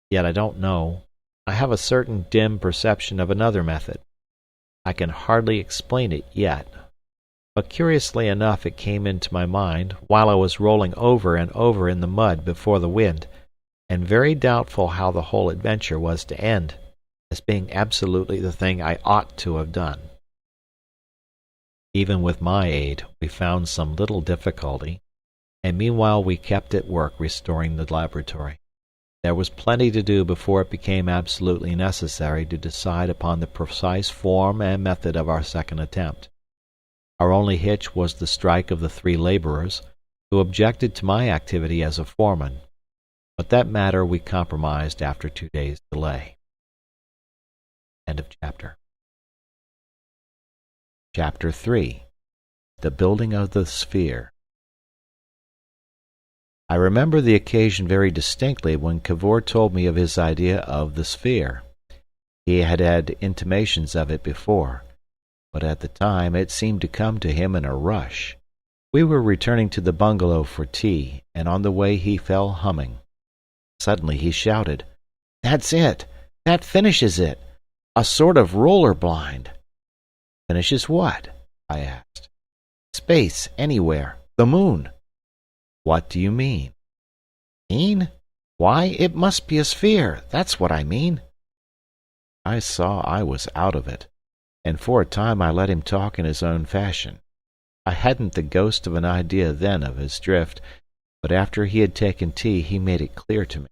Speaker 1: Yet I don't know. I have a certain dim perception of another method. I can hardly explain it yet. But curiously enough it came into my mind while I was rolling over and over in the mud before the wind, and very doubtful how the whole adventure was to end, as being absolutely the thing I ought to have done. Even with my aid we found some little difficulty, and meanwhile we kept at work restoring the laboratory. There was plenty to do before it became absolutely necessary to decide upon the precise form and method of our second attempt. Our only hitch was the strike of the 3 laborers, who objected to my activity as a foreman, but that matter we compromised after 2 days' delay. End of chapter. Chapter 3. The Building of the Sphere. I remember the occasion very distinctly when Cavor told me of his idea of the sphere. He had had intimations of it before, but at the time it seemed to come to him in a rush. We were returning to the bungalow for tea, and on the way he fell humming. Suddenly he shouted, "That's it! That finishes it! A sort of roller blind!" "Finishes what?" I asked. "Space, anywhere. The moon." "What do you mean?" "Mean? Why, it must be a sphere, that's what I mean." I saw I was out of it, and for a time I let him talk in his own fashion. I hadn't the ghost of an idea then of his drift, but after he had taken tea he made it clear to me.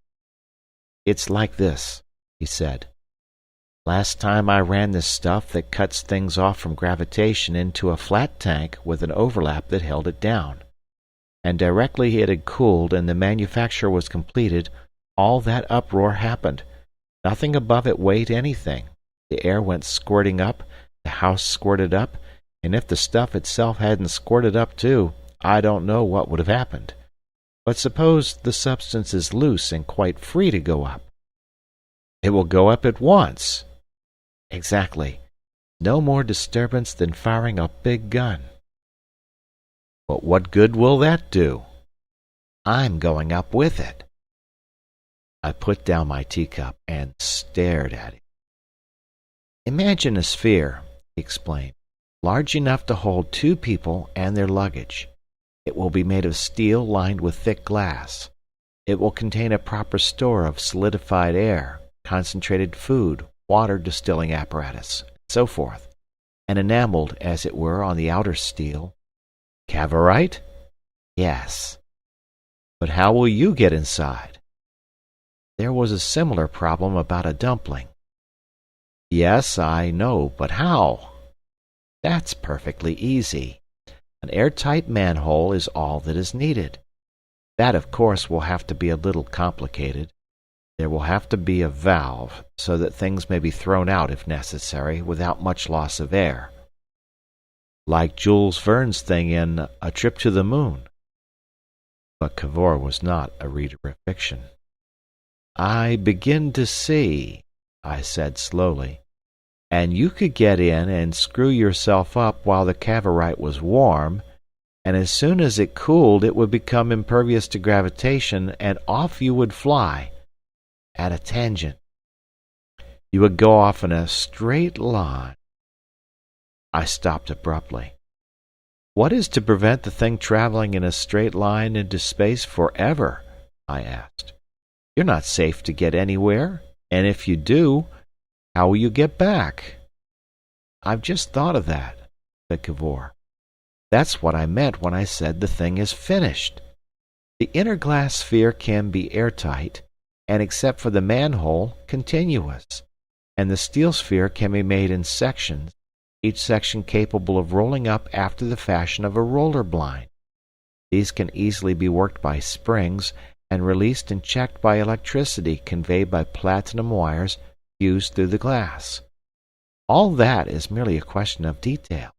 Speaker 1: "It's like this," he said. "Last time I ran this stuff that cuts things off from gravitation into a flat tank with an overlap that held it down. And directly it had cooled and the manufacture was completed, all that uproar happened. Nothing above it weighed anything. The air went squirting up, the house squirted up, and if the stuff itself hadn't squirted up too, I don't know what would have happened. But suppose the substance is loose and quite free to go up." "It will go up at once." "Exactly. No more disturbance than firing a big gun. But what good will that do? I'm going up with it. I put down my teacup and stared at it. Imagine a sphere, he explained, large enough to hold 2 people and their luggage. It will be made of steel lined with thick glass. It will contain a proper store of solidified air, concentrated food, water distilling apparatus, and so forth, and enameled, as it were, on the outer steel. Cavorite? Yes. But how will you get inside? There was a similar problem about a dumpling. Yes, I know, but how? That's perfectly easy. An airtight manhole is all that is needed. That, of course, will have to be a little complicated. There will have to be a valve, so that things may be thrown out if necessary, without much loss of air. Like Jules Verne's thing in A Trip to the Moon. But Cavor was not a reader of fiction. I begin to see, I said slowly. And you could get in and screw yourself up while the Cavorite was warm, and as soon as it cooled it would become impervious to gravitation, and off you would fly, at a tangent. You would go off in a straight line. I stopped abruptly. What is to prevent the thing traveling in a straight line into space forever? I asked. You're not safe to get anywhere, and if you do, how will you get back? I've just thought of that, said Cavor. That's what I meant when I said the thing is finished. The inner glass sphere can be airtight, and except for the manhole, continuous, and the steel sphere can be made in sections, each section capable of rolling up after the fashion of a roller blind. These can easily be worked by springs and released and checked by electricity conveyed by platinum wires fused through the glass. All that is merely a question of detail.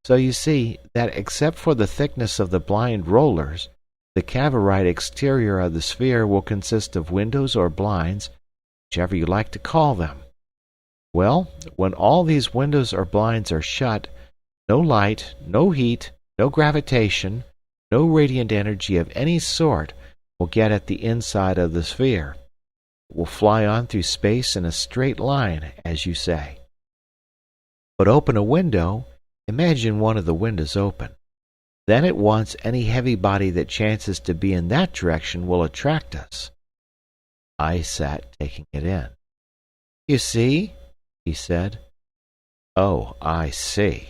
Speaker 1: So you see that except for the thickness of the blind rollers, the Cavorite exterior of the sphere will consist of windows or blinds, whichever you like to call them. Well, when all these windows or blinds are shut, no light, no heat, no gravitation, no radiant energy of any sort will get at the inside of the sphere. It will fly on through space in a straight line, as you say. But open a window, imagine one of the windows open. Then at once any heavy body that chances to be in that direction will attract us. I sat taking it in. You see? He said. Oh, I see.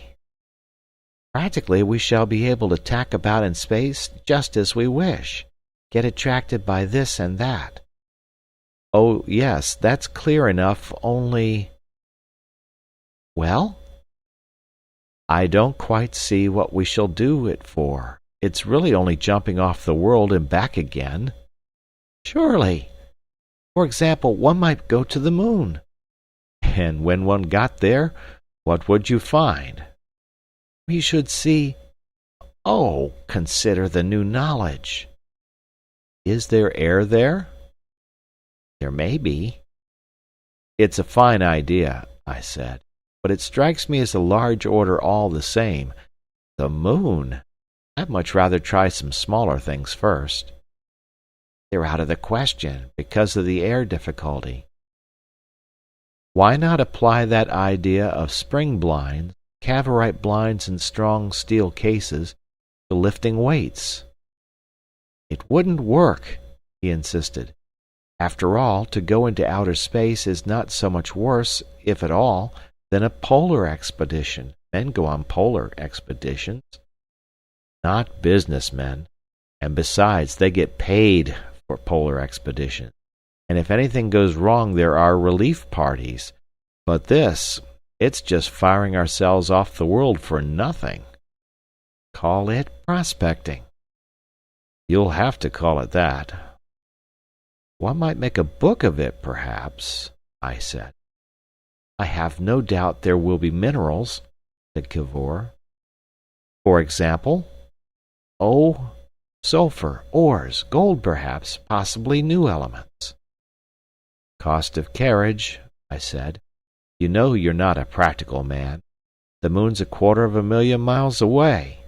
Speaker 1: Practically we shall be able to tack about in space just as we wish, get attracted by this and that. Oh, yes, that's clear enough, only... Well? I don't quite see what we shall do it for. It's really only jumping off the world and back again. Surely. For example, one might go to the moon. And when one got there, what would you find? We should see... Oh, consider the new knowledge. Is there air there? There may be. It's a fine idea, I said, but it strikes me as a large order all the same. The moon? I'd much rather try some smaller things first. They're out of the question because of the air difficulty. Why not apply that idea of spring blinds, Cavorite blinds in strong steel cases, to lifting weights? It wouldn't work, he insisted. After all, to go into outer space is not so much worse, if at all, than a polar expedition. Men go on polar expeditions. Not businessmen. And besides, they get paid for polar expeditions. And if anything goes wrong, there are relief parties. But this, it's just firing ourselves off the world for nothing. Call it prospecting. You'll have to call it that. One might make a book of it, perhaps, I said. I have no doubt there will be minerals, said Cavor. For example? Oh, sulfur, ores, gold perhaps, possibly new elements. Cost of carriage, I said. You know you're not a practical man. The moon's 250,000 miles away.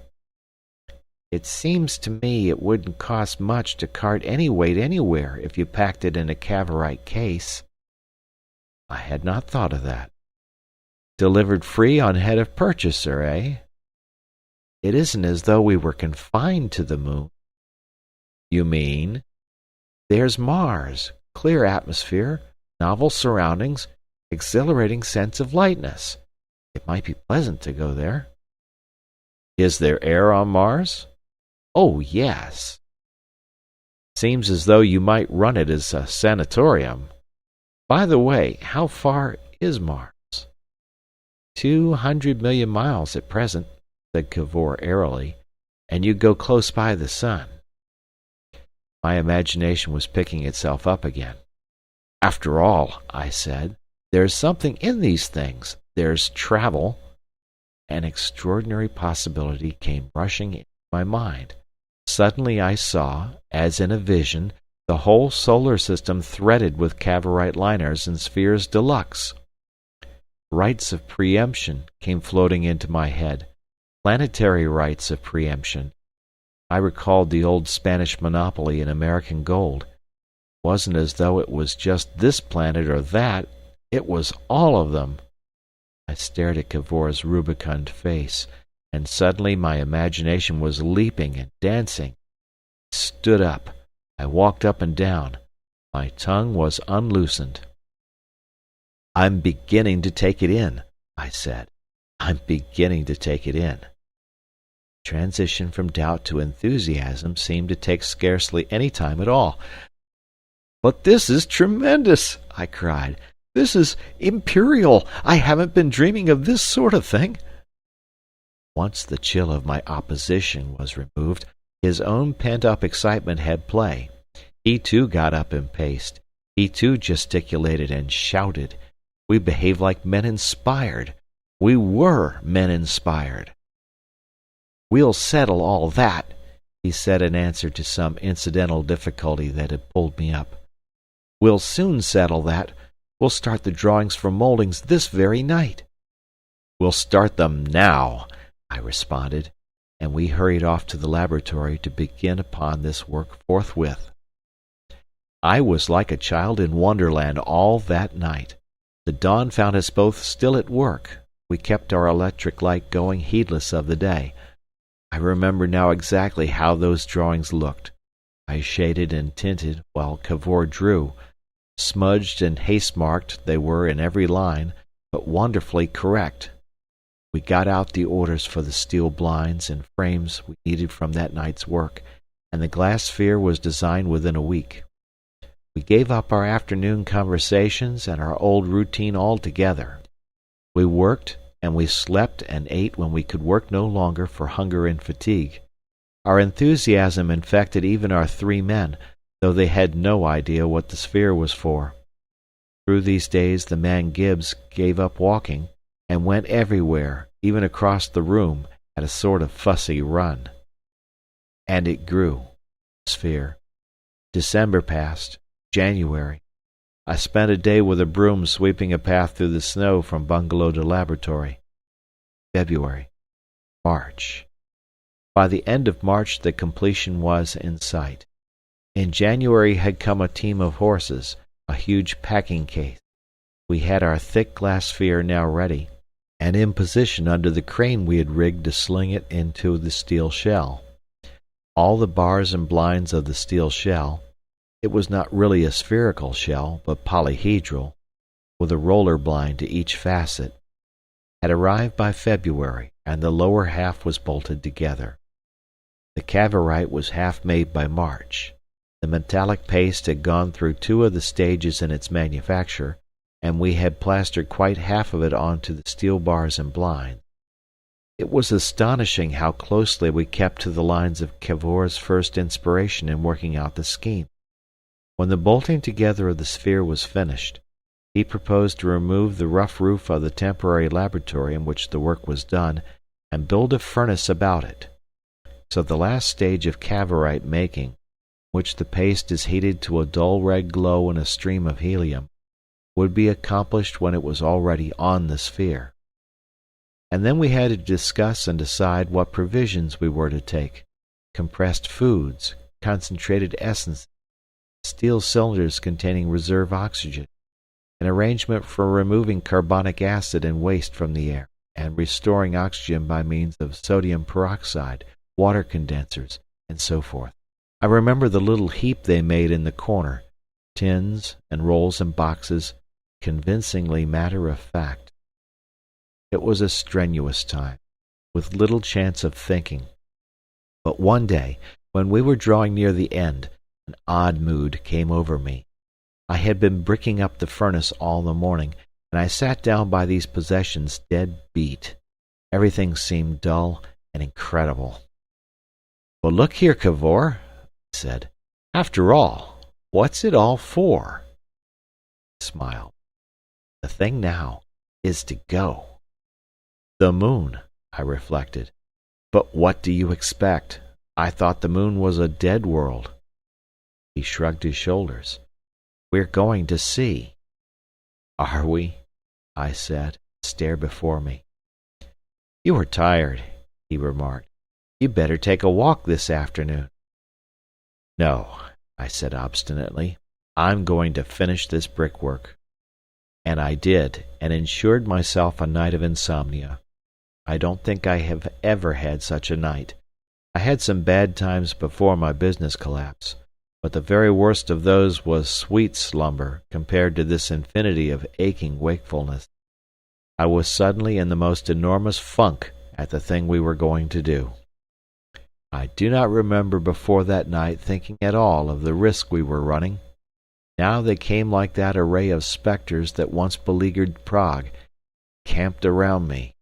Speaker 1: It seems to me it wouldn't cost much to cart any weight anywhere if you packed it in a Cavorite case. I had not thought of that. Delivered free on head of purchaser, eh? It isn't as though we were confined to the moon. You mean? There's Mars, clear atmosphere, novel surroundings, exhilarating sense of lightness. It might be pleasant to go there. Is there air on Mars? Oh, yes. Seems as though you might run it as a sanatorium. By the way, how far is Mars? 200 million miles at present, said Cavor airily, and you go close by the sun. My imagination was picking itself up again. After all, I said, there's something in these things. There's travel. An extraordinary possibility came rushing into my mind. Suddenly I saw, as in a vision, the whole solar system threaded with Cavorite liners and spheres deluxe. Rights of preemption came floating into my head. Planetary rights of preemption. I recalled the old Spanish monopoly in American gold. It wasn't as though it was just this planet or that. It was all of them. I stared at Cavor's rubicund face, and suddenly my imagination was leaping and dancing. I stood up. I walked up and down. My tongue was unloosened. I'm beginning to take it in, I said. I'm beginning to take it in. Transition from doubt to enthusiasm seemed to take scarcely any time at all. But this is tremendous, I cried. This is imperial. I haven't been dreaming of this sort of thing. Once the chill of my opposition was removed, his own pent-up excitement had play. He too got up and paced. He too gesticulated and shouted. We behaved like men inspired. We were men inspired. We'll settle all that, he said in answer to some incidental difficulty that had pulled me up. We'll soon settle that. We'll start the drawings for mouldings this very night. We'll start them now, I responded, and we hurried off to the laboratory to begin upon this work forthwith. I was like a child in Wonderland all that night. The dawn found us both still at work. We kept our electric light going, heedless of the day. I remember now exactly how those drawings looked. I shaded and tinted while Cavor drew. Smudged and haste-marked they were in every line, but wonderfully correct. We got out the orders for the steel blinds and frames we needed from that night's work, and the glass sphere was designed within a week. We gave up our afternoon conversations and our old routine altogether. We worked, and we slept and ate when we could work no longer for hunger and fatigue. Our enthusiasm infected even our 3 men, though they had no idea what the sphere was for. Through these days the man Gibbs gave up walking, and went everywhere, even across the room, at a sort of fussy run. And it grew, the sphere. December passed. January. I spent a day with a broom sweeping a path through the snow from bungalow to laboratory. February. March. By the end of March the completion was in sight. In January had come a team of horses, a huge packing case. We had our thick glass sphere now ready, and in position under the crane we had rigged to sling it into the steel shell. All the bars and blinds of the steel shell, it was not really a spherical shell, but polyhedral, with a roller blind to each facet, had arrived by February, and the lower half was bolted together. The Cavorite was half made by March. The metallic paste had gone through 2 of the stages in its manufacture, and we had plastered quite half of it onto the steel bars and blinds. It was astonishing how closely we kept to the lines of Cavor's first inspiration in working out the scheme. When the bolting together of the sphere was finished, he proposed to remove the rough roof of the temporary laboratory in which the work was done, and build a furnace about it. So the last stage of Cavorite making, which the paste is heated to a dull red glow in a stream of helium, would be accomplished when it was already on the sphere. And then we had to discuss and decide what provisions we were to take: compressed foods, concentrated essence, steel cylinders containing reserve oxygen, an arrangement for removing carbonic acid and waste from the air, and restoring oxygen by means of sodium peroxide, water condensers, and so forth. I remember the little heap they made in the corner, tins and rolls and boxes, convincingly matter-of-fact. It was a strenuous time, with little chance of thinking. But one day, when we were drawing near the end, an odd mood came over me. I had been bricking up the furnace all the morning, and I sat down by these possessions dead beat. Everything seemed dull and incredible. "Well, look here, Cavor," I said. "After all, what's it all for?" He smiled. "The thing now is to go." "The moon," I reflected. "But what do you expect? I thought the moon was a dead world." He shrugged his shoulders. "We're going to see." "Are we?" I said, and stared before me. "You are tired," he remarked. "You'd better take a walk this afternoon." "No," I said obstinately. "I'm going to finish this brickwork." And I did, and ensured myself a night of insomnia. I don't think I have ever had such a night. I had some bad times before my business collapse, but the very worst of those was sweet slumber compared to this infinity of aching wakefulness. I was suddenly in the most enormous funk at the thing we were going to do. I do not remember before that night thinking at all of the risk we were running. Now they came like that array of spectres that once beleaguered Prague, camped around me.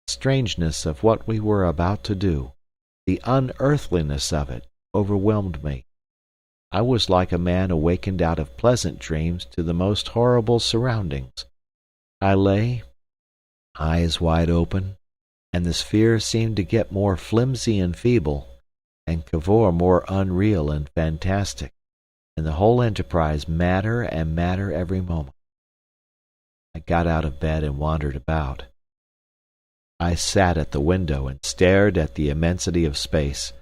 Speaker 1: The strangeness of what we were about to do, the unearthliness of it, overwhelmed me. I was like a man awakened out of pleasant dreams to the most horrible surroundings. I lay, eyes wide open, and the sphere seemed to get more flimsy and feeble, and Cavor more unreal and fantastic, and the whole enterprise madder and madder every moment. I got out of bed and wandered about. I sat at the window and stared at the immensity of space.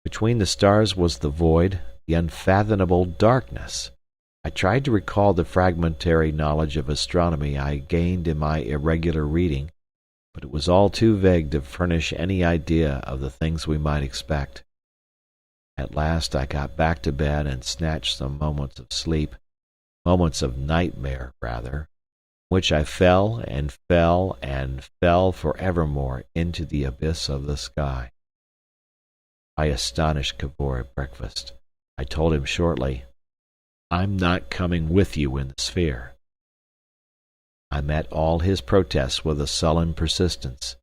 Speaker 1: Between the stars was the void, the unfathomable darkness. I tried to recall the fragmentary knowledge of astronomy I gained in my irregular reading, but it was all too vague to furnish any idea of the things we might expect. At last I got back to bed and snatched some moments of sleep, moments of nightmare, rather, which I fell and fell and fell for evermore into the abyss of the sky. I astonished Cavor at breakfast. I told him shortly, "I'm not coming with you in the sphere." I met all his protests with a sullen persistence.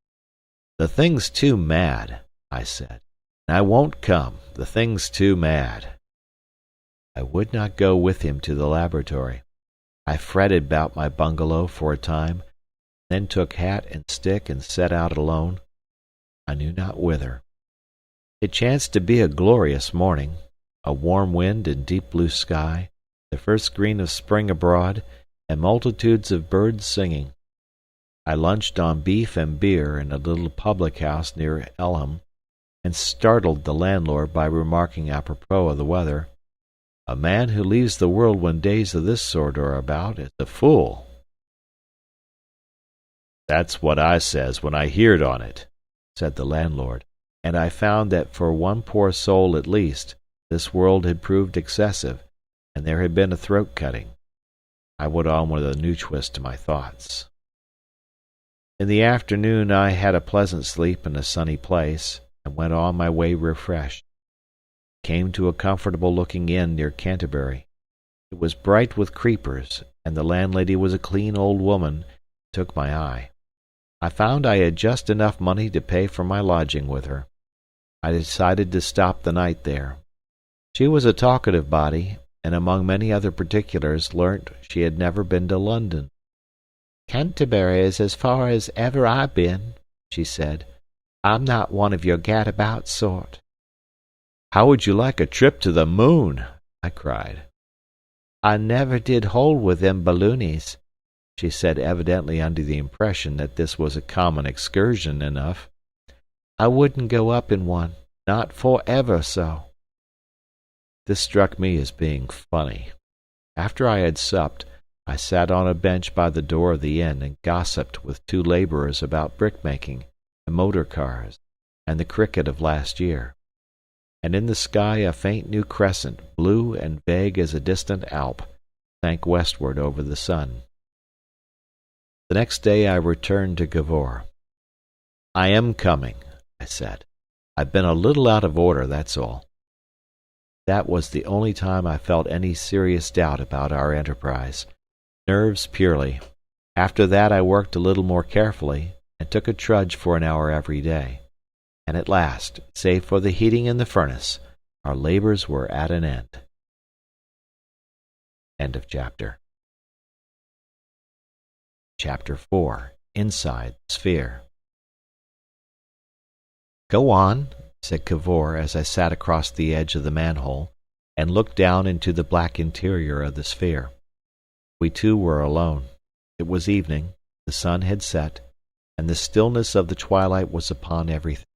Speaker 1: "The thing's too mad," I said. "And I won't come. The thing's too mad." I would not go with him to the laboratory. I fretted about my bungalow for a time, then took hat and stick and set out alone, I knew not whither. It chanced to be a glorious morning, a warm wind and deep blue sky, the first green of spring abroad, and multitudes of birds singing. I lunched on beef and beer in a little public-house near Elham, and startled the landlord by remarking apropos of the weather, "A man who leaves the world when days of this sort are about is a fool." "That's what I says when I heerd on it," said the landlord, and I found that for one poor soul at least, this world had proved excessive, and there had been a throat-cutting. I went on with a new twist to my thoughts. In the afternoon I had a pleasant sleep in a sunny place, and went on my way refreshed. Came to a comfortable-looking inn near Canterbury. It was bright with creepers, and the landlady was a clean old woman, took my eye. I found I had just enough money to pay for my lodging with her. I decided to stop the night there. She was a talkative body, and among many other particulars learnt she had never been to London. "Canterbury is as far as ever I've been," she said. "I'm not one of your gad-about sort." "How would you like a trip to the moon?" I cried. I never did hold with them balloonies," she said, evidently under the impression that this was a common excursion enough. "I wouldn't go up in one, not for ever so." This struck me as being funny. After I had supped, I sat on a bench by the door of the inn and gossiped with two labourers about brickmaking, and motor cars, and the cricket of last year. And in the sky a faint new crescent, blue and vague as a distant Alp, sank westward over the sun. The next day I returned to Cavor. "I am coming," I said. "I've been a little out of order, that's all." That was the only time I felt any serious doubt about our enterprise. Nerves purely. After that I worked a little more carefully, and took a trudge for an hour every day. And at last, save for the heating in the furnace, our labours were at an end. End of chapter. Chapter 4. Inside the Sphere. "Go on," said Cavor as I sat across the edge of the manhole, and looked down into the black interior of the sphere. We two were alone. It was evening, the sun had set, and the stillness of the twilight was upon everything.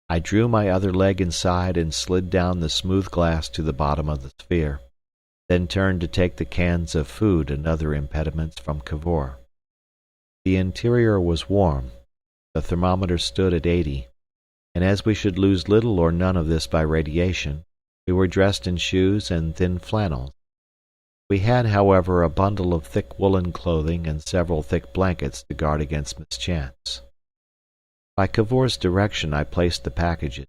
Speaker 1: I drew my other leg inside and slid down the smooth glass to the bottom of the sphere, then turned to take the cans of food and other impediments from Cavor. The interior was warm. The thermometer stood at 80, and as we should lose little or none of this by radiation, we were dressed in shoes and thin flannels. We had, however, a bundle of thick woolen clothing and several thick blankets to guard against mischance. By Cavor's direction I placed the packages,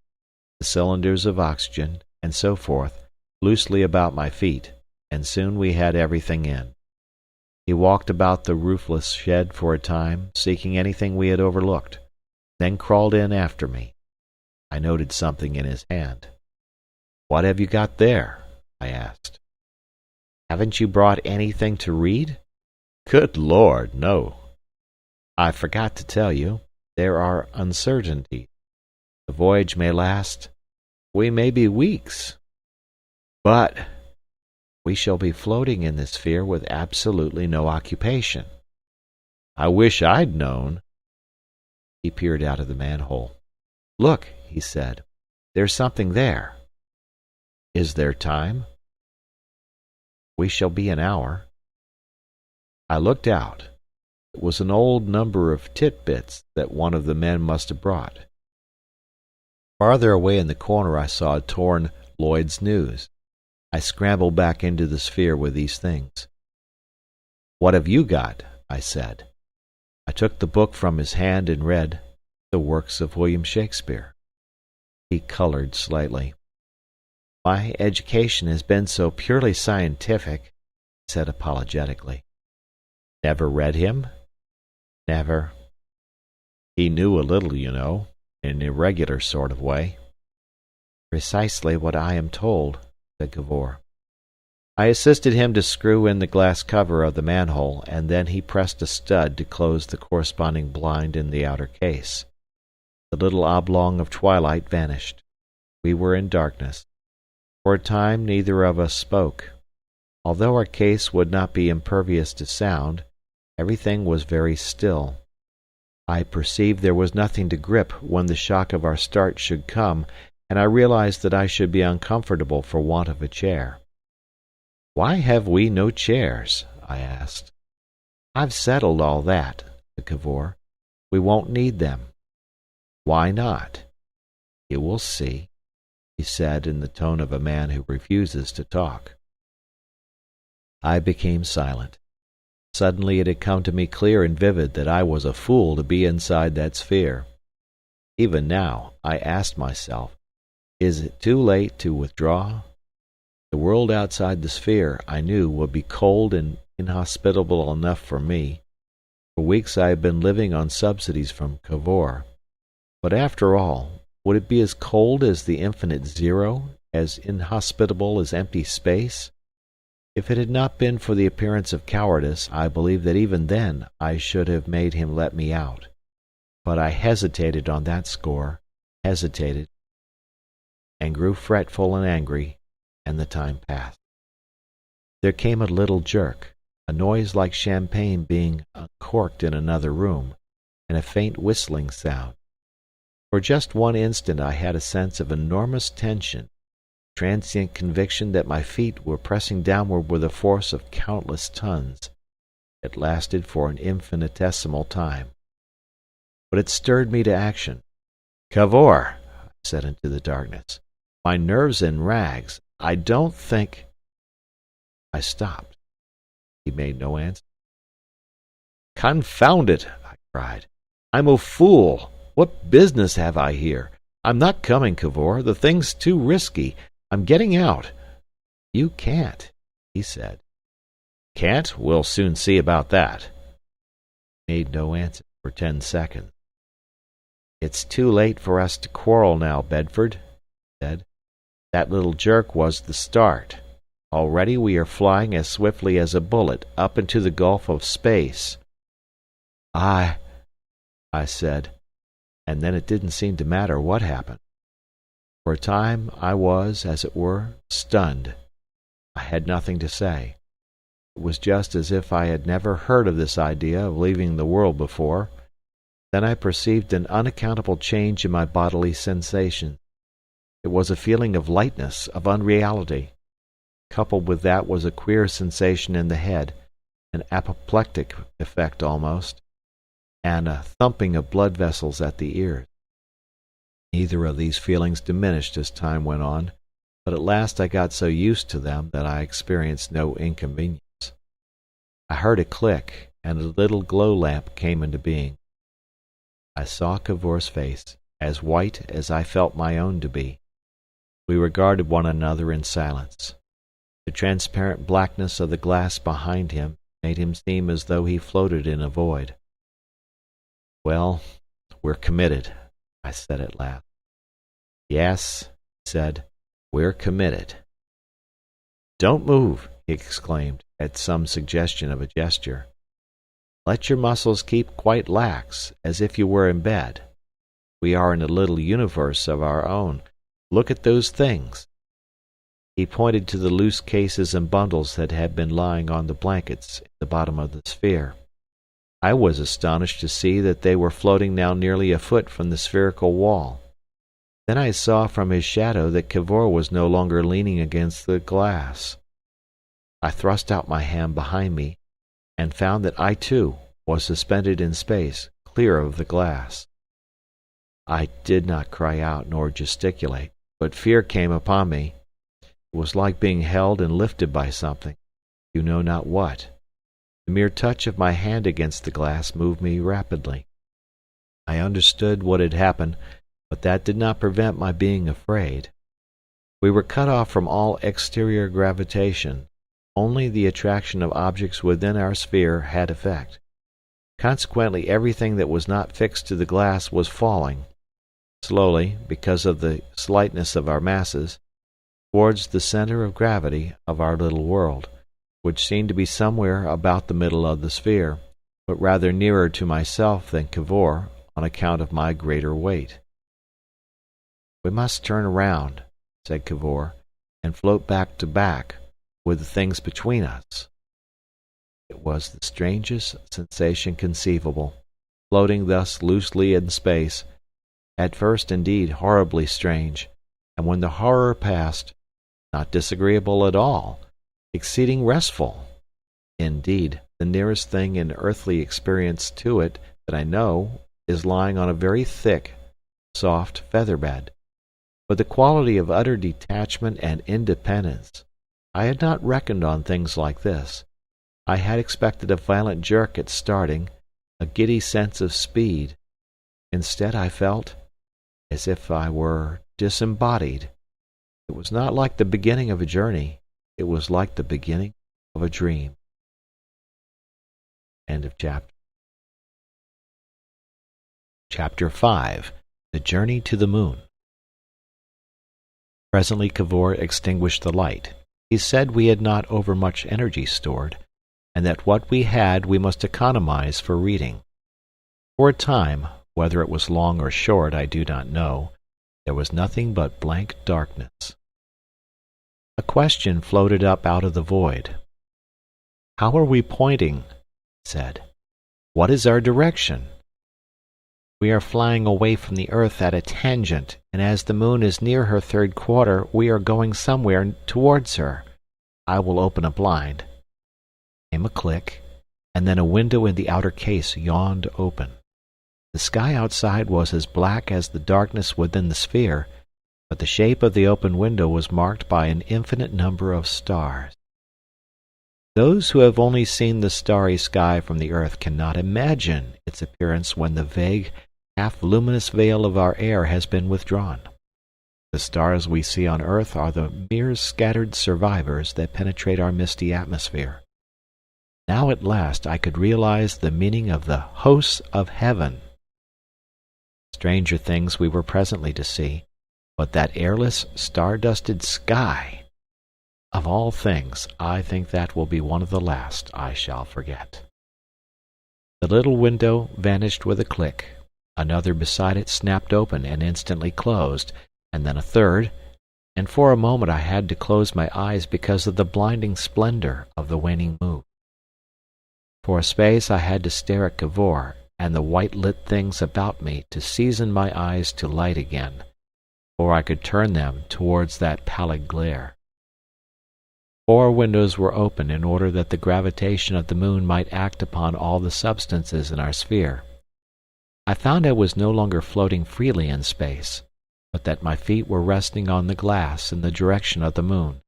Speaker 1: the cylinders of oxygen, and so forth, loosely about my feet, and soon we had everything in. He walked about the roofless shed for a time, seeking anything we had overlooked, then crawled in after me. I noted something in his hand. "What have you got there?" I asked. "Haven't you brought anything to read?" "Good Lord, no." "I forgot to tell you. There are uncertainties. The voyage may last, we may be weeks. But we shall be floating in this sphere with absolutely no occupation." "I wish I'd known." He peered out of the manhole. "Look," he said, "there's something there." "Is there time?" "We shall be an hour." I looked out. It was an old number of Tit-Bits that one of the men must have brought. Farther away in the corner I saw a torn Lloyd's News. I scrambled back into the sphere with these things. "What have you got?" I said. I took the book from his hand and read, "The Works of William Shakespeare." He colored slightly. "My education has been so purely scientific," he said apologetically. "Never read him?" "Never." "He knew a little, you know, in an irregular sort of way." "Precisely what I am told," said Cavor. I assisted him to screw in the glass cover of the manhole, and then he pressed a stud to close the corresponding blind in the outer case. The little oblong of twilight vanished. We were in darkness. For a time neither of us spoke. Although our case would not be impervious to sound, everything was very still. I perceived there was nothing to grip when the shock of our start should come, and I realized that I should be uncomfortable for want of a chair. "Why have we no chairs?" I asked. "I've settled all that," said Cavor. "We won't need them." "Why not?" "You will see," he said in the tone of a man who refuses to talk. I became silent. Suddenly it had come to me clear and vivid that I was a fool to be inside that sphere. Even now, I asked myself, is it too late to withdraw? The world outside the sphere, I knew, would be cold and inhospitable enough for me. For weeks I had been living on subsidies from Cavor. But after all, would it be as cold as the infinite zero, as inhospitable as empty space? If it had not been for the appearance of cowardice, I believe that even then I should have made him let me out. But I hesitated on that score, hesitated, and grew fretful and angry, and the time passed. There came a little jerk, a noise like champagne being uncorked in another room, and a faint whistling sound. For just one instant I had a sense of enormous tension, transient conviction that my feet were pressing downward with a force of countless tons. It lasted for an infinitesimal time. But it stirred me to action. "Cavor," I said into the darkness, "my nerve's in rags. I don't think—" I stopped. He made no answer. "Confound it!" I cried. "I'm a fool! What business have I here? I'm not coming, Cavor. The thing's too risky. I'm getting out." "You can't," he said. "Can't? We'll soon see about that." He made no answer for 10 seconds. "It's too late for us to quarrel now, Bedford," he said. "That little jerk was the start. Already we are flying as swiftly as a bullet up into the gulf of space." I said, and then it didn't seem to matter what happened. For a time I was, as it were, stunned. I had nothing to say. It was just as if I had never heard of this idea of leaving the world before. Then I perceived an unaccountable change in my bodily sensation. It was a feeling of lightness, of unreality. Coupled with that was a queer sensation in the head, an apoplectic effect almost, and a thumping of blood vessels at the ears. Neither of these feelings diminished as time went on, but at last I got so used to them that I experienced no inconvenience. I heard a click, and a little glow lamp came into being. I saw Cavor's face, as white as I felt my own to be. We regarded one another in silence. The transparent blackness of the glass behind him made him seem as though he floated in a void. "Well, we're committed," I said at last. "Yes," he said, "we're committed." "Don't move," he exclaimed, at some suggestion of a gesture. "Let your muscles keep quite lax, as if you were in bed. We are in a little universe of our own. Look at those things." He pointed to the loose cases and bundles that had been lying on the blankets at the bottom of the sphere. I was astonished to see that they were floating now nearly a foot from the spherical wall. Then I saw from his shadow that Cavor was no longer leaning against the glass. I thrust out my hand behind me, and found that I too was suspended in space, clear of the glass. I did not cry out nor gesticulate, but fear came upon me. It was like being held and lifted by something, you know not what. The mere touch of my hand against the glass moved me rapidly. I understood what had happened, but that did not prevent my being afraid. We were cut off from all exterior gravitation. Only the attraction of objects within our sphere had effect. Consequently, everything that was not fixed to the glass was falling, slowly, because of the slightness of our masses, towards the center of gravity of our little world, which seemed to be somewhere about the middle of the sphere, but rather nearer to myself than Cavor on account of my greater weight. "We must turn around," said Cavor, "and float back to back, with the things between us." It was the strangest sensation conceivable, floating thus loosely in space, at first indeed horribly strange, and when the horror passed, not disagreeable at all, exceeding restful. Indeed, the nearest thing in earthly experience to it that I know is lying on a very thick, soft feather bed. But the quality of utter detachment and independence, I had not reckoned on things like this. I had expected a violent jerk at starting, a giddy sense of speed. Instead, I felt as if I were disembodied. It was not like the beginning of a journey. It was like the beginning of a dream. End of chapter. Chapter 5. The Journey to the Moon. Presently Cavor extinguished the light. He said we had not overmuch energy stored, and that what we had we must economize for reading. For a time, whether it was long or short I do not know, there was nothing but blank darkness. A question floated up out of the void. "How are we pointing?" I said. "What is our direction?" "We are flying away from the earth at a tangent, and as the moon is near her third quarter we are going somewhere towards her. I will open a blind." Came a click, and then a window in the outer case yawned open. The sky outside was as black as the darkness within the sphere, but the shape of the open window was marked by an infinite number of stars. Those who have only seen the starry sky from the earth cannot imagine its appearance when the vague, half-luminous veil of our air has been withdrawn. The stars we see on earth are the mere scattered survivors that penetrate our misty atmosphere. Now at last I could realize the meaning of the hosts of heaven. Stranger things we were presently to see, but that airless, star-dusted sky! Of all things, I think that will be one of the last I shall forget. The little window vanished with a click. Another beside it snapped open and instantly closed, and then a third, and for a moment I had to close my eyes because of the blinding splendor of the waning moon. For a space I had to stare at Cavor and the white-lit things about me to season my eyes to light again, or I could turn them towards that pallid glare. 4 windows were open in order that the gravitation of the moon might act upon all the substances in our sphere. I found I was no longer floating freely in space, but that my feet were resting on the glass in the direction of the moon.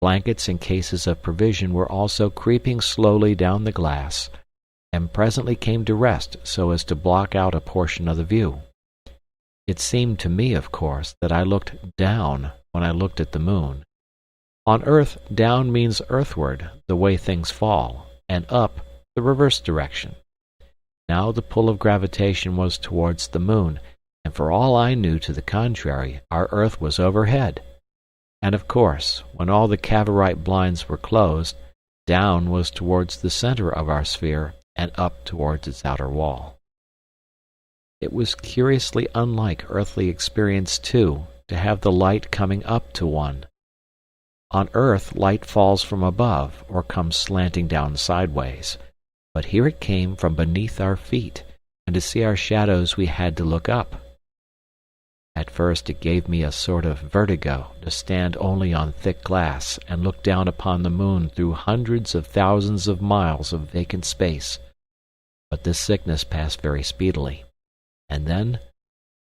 Speaker 1: Blankets and cases of provision were also creeping slowly down the glass, and presently came to rest so as to block out a portion of the view. It seemed to me, of course, that I looked down when I looked at the moon. On earth, down means earthward, the way things fall, and up, the reverse direction. Now the pull of gravitation was towards the moon, and for all I knew to the contrary, our earth was overhead. And of course, when all the Cavorite blinds were closed, down was towards the center of our sphere, and up towards its outer wall. It was curiously unlike earthly experience, too, to have the light coming up to one. On earth light falls from above, or comes slanting down sideways, but here it came from beneath our feet, and to see our shadows we had to look up. At first it gave me a sort of vertigo to stand only on thick glass and look down upon the moon through hundreds of thousands of miles of vacant space, but this sickness passed very speedily. And then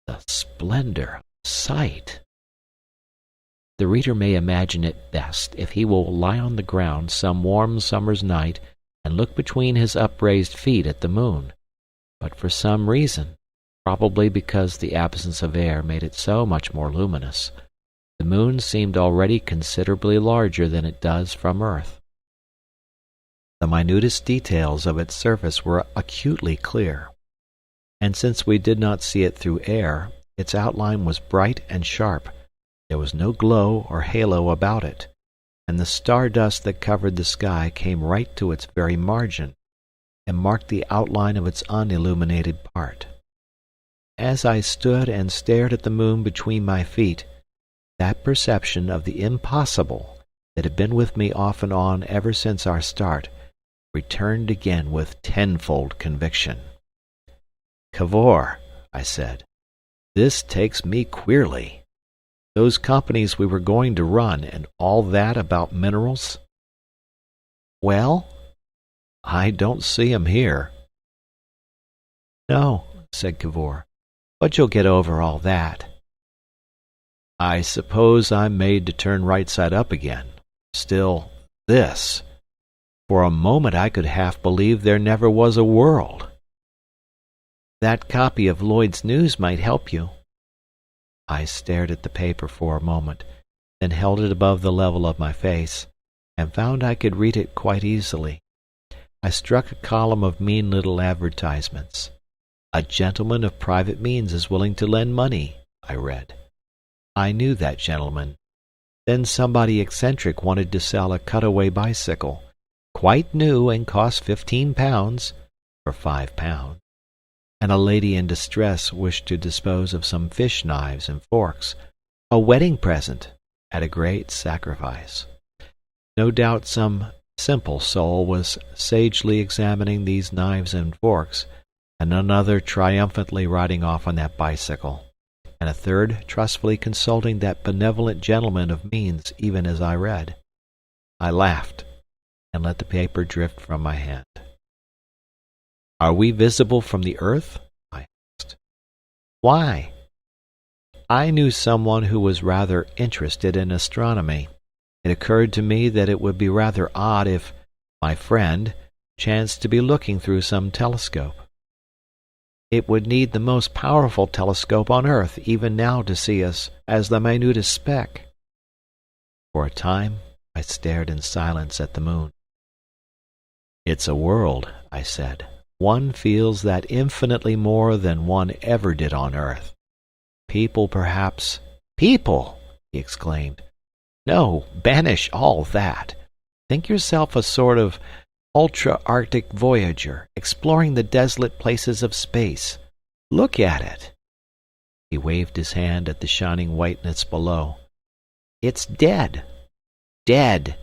Speaker 1: the splendor of sight! The reader may imagine it best if he will lie on the ground some warm summer's night and look between his upraised feet at the moon. But for some reason, probably because the absence of air made it so much more luminous, the moon seemed already considerably larger than it does from earth. The minutest details of its surface were acutely clear, and since we did not see it through air, its outline was bright and sharp. There was no glow or halo about it, and the star-dust that covered the sky came right to its very margin, and marked the outline of its unilluminated part. As I stood and stared at the moon between my feet, that perception of the impossible that had been with me off and on ever since our start returned again with tenfold conviction. "Cavor," I said, "this takes me queerly. Those companies we were going to run, and all that about minerals." "Well?" "I don't see 'em here." "No," said Cavor, "but you'll get over all that." "I suppose I'm made to turn right side up again. Still, this! For a moment I could half believe there never was a world." "That copy of Lloyd's News might help you." I stared at the paper for a moment, then held it above the level of my face, and found I could read it quite easily. I struck a column of mean little advertisements. "A gentleman of private means is willing to lend money," I read. I knew that gentleman. Then somebody eccentric wanted to sell a cutaway bicycle, quite new and cost £15, for £5. And a lady in distress wished to dispose of some fish knives and forks, a wedding present, at a great sacrifice. No doubt some simple soul was sagely examining these knives and forks, and another triumphantly riding off on that bicycle, and a third trustfully consulting that benevolent gentleman of means even as I read. I laughed, and let the paper drift from my hand. "Are we visible from the earth?" I asked. "Why?" I knew someone who was rather interested in astronomy. It occurred to me that it would be rather odd if my friend chanced to be looking through some telescope. It would need the most powerful telescope on earth even now to see us as the minutest speck. For a time I stared in silence at the moon. "It's a world," I said. "One feels that infinitely more than one ever did on earth. People, perhaps—" "People!" he exclaimed. "No, banish all that. Think yourself a sort of ultra-Arctic voyager, exploring the desolate places of space. Look at it." He waved his hand at the shining whiteness below. "It's dead. Dead.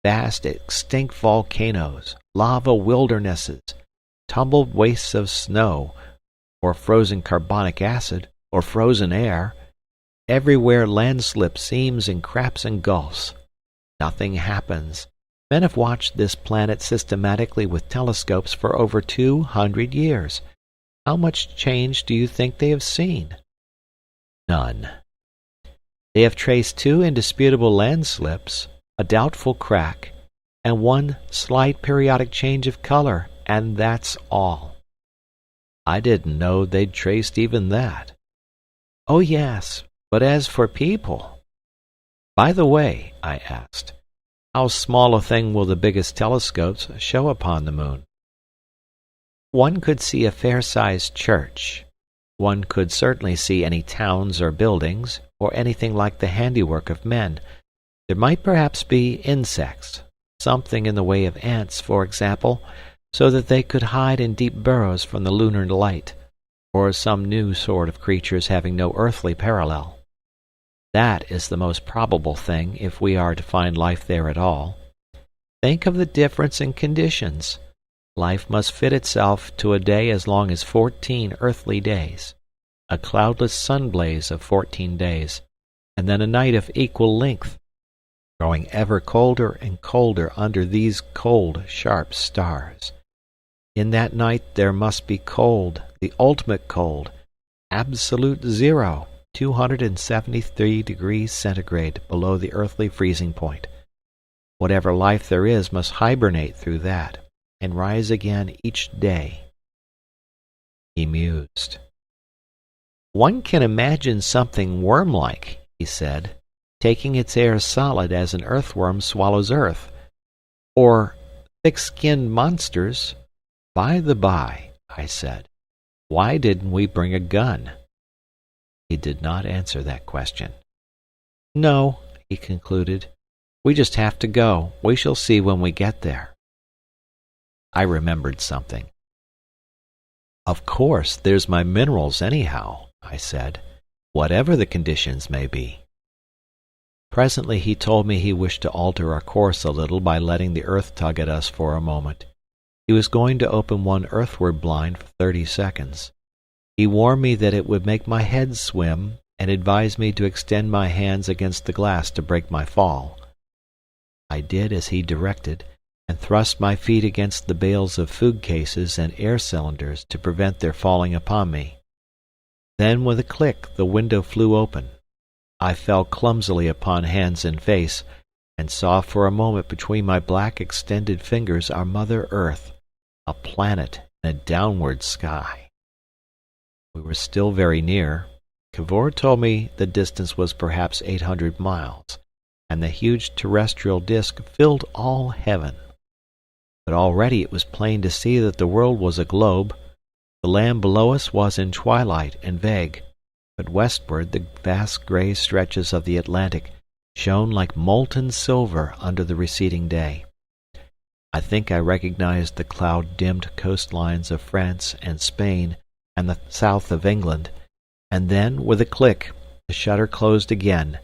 Speaker 1: Vast extinct volcanoes, lava wildernesses, tumbled wastes of snow, or frozen carbonic acid, or frozen air. Everywhere landslip seams and cracks and gulfs. Nothing happens. Men have watched this planet systematically with telescopes for over 200 years. How much change do you think they have seen? None. They have traced 2 indisputable landslips, a doubtful crack, and 1 slight periodic change of color, and that's all. I didn't know they'd traced even that. Oh yes, but as for people— By the way, I asked, how small a thing will the biggest telescopes show upon the moon? One could see a fair-sized church. One could certainly see any towns or buildings, or anything like the handiwork of men. There might perhaps be insects, something in the way of ants, for example, so that they could hide in deep burrows from the lunar light, or some new sort of creatures having no earthly parallel. That is the most probable thing if we are to find life there at all. Think of the difference in conditions. Life must fit itself to a day as long as 14 earthly days, a cloudless sun blaze of 14 days, and then a night of equal length, growing ever colder and colder under these cold, sharp stars. In that night there must be cold, the ultimate cold, absolute zero, 273 degrees centigrade below the earthly freezing point. Whatever life there is must hibernate through that, and rise again each day. He mused. One can imagine something worm-like, he said, taking its air solid as an earthworm swallows earth, or thick-skinned monsters. By the by, I said, why didn't we bring a gun? He did not answer that question. No, he concluded, we just have to go. We shall see when we get there. I remembered something. Of course, there's my minerals anyhow, I said, whatever the conditions may be. Presently he told me he wished to alter our course a little by letting the earth tug at us for a moment. He was going to open one earthward blind for 30 seconds. He warned me that it would make my head swim, and advised me to extend my hands against the glass to break my fall. I did as he directed, and thrust my feet against the bales of food cases and air cylinders to prevent their falling upon me. Then with a click the window flew open. I fell clumsily upon hands and face, and saw for a moment between my black extended fingers our Mother Earth, a planet in a downward sky. We were still very near. Cavor told me the distance was perhaps 800 miles, and the huge terrestrial disk filled all heaven. But already it was plain to see that the world was a globe. The land below us was in twilight and vague, but westward the vast grey stretches of the Atlantic shone like molten silver under the receding day. I think I recognized the cloud-dimmed coastlines of France and Spain and the south of England, and then, with a click, the shutter closed again,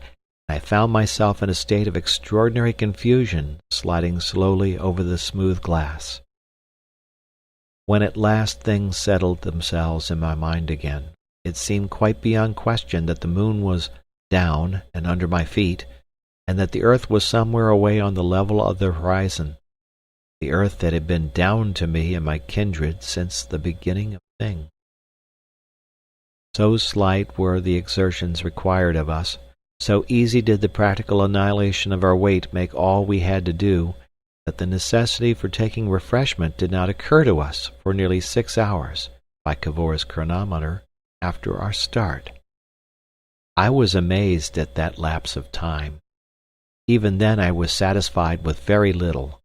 Speaker 1: I found myself in a state of extraordinary confusion, sliding slowly over the smooth glass. When at last things settled themselves in my mind again, it seemed quite beyond question that the moon was down and under my feet, and that the earth was somewhere away on the level of the horizon, the earth that had been down to me and my kindred since the beginning of things. So slight were the exertions required of us, so easy did the practical annihilation of our weight make all we had to do, that the necessity for taking refreshment did not occur to us for nearly 6 hours, by Cavor's chronometer, after our start. I was amazed at that lapse of time. Even then I was satisfied with very little.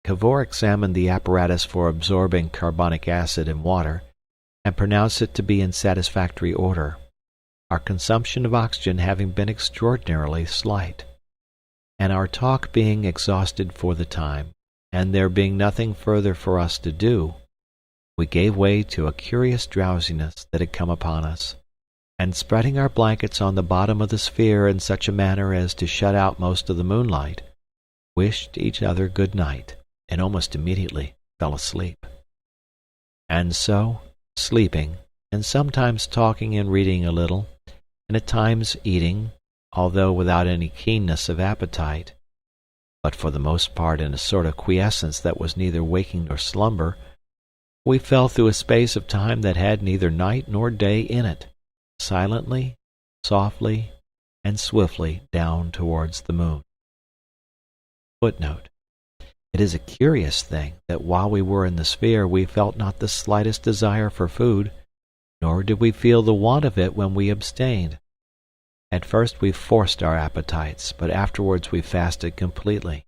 Speaker 1: Cavor examined the apparatus for absorbing carbonic acid and water, and pronounced it to be in satisfactory order, our consumption of oxygen having been extraordinarily slight, and our talk being exhausted for the time, and there being nothing further for us to do, we gave way to a curious drowsiness that had come upon us, and spreading our blankets on the bottom of the sphere in such a manner as to shut out most of the moonlight, wished each other good night, and almost immediately fell asleep. And so, sleeping, and sometimes talking and reading a little, and at times eating, although without any keenness of appetite, but for the most part in a sort of quiescence that was neither waking nor slumber, we fell through a space of time that had neither night nor day in it, silently, softly, and swiftly down towards the moon. Footnote: it is a curious thing that while we were in the sphere we felt not the slightest desire for food, nor did we feel the want of it when we abstained. At first we forced our appetites, but afterwards we fasted completely.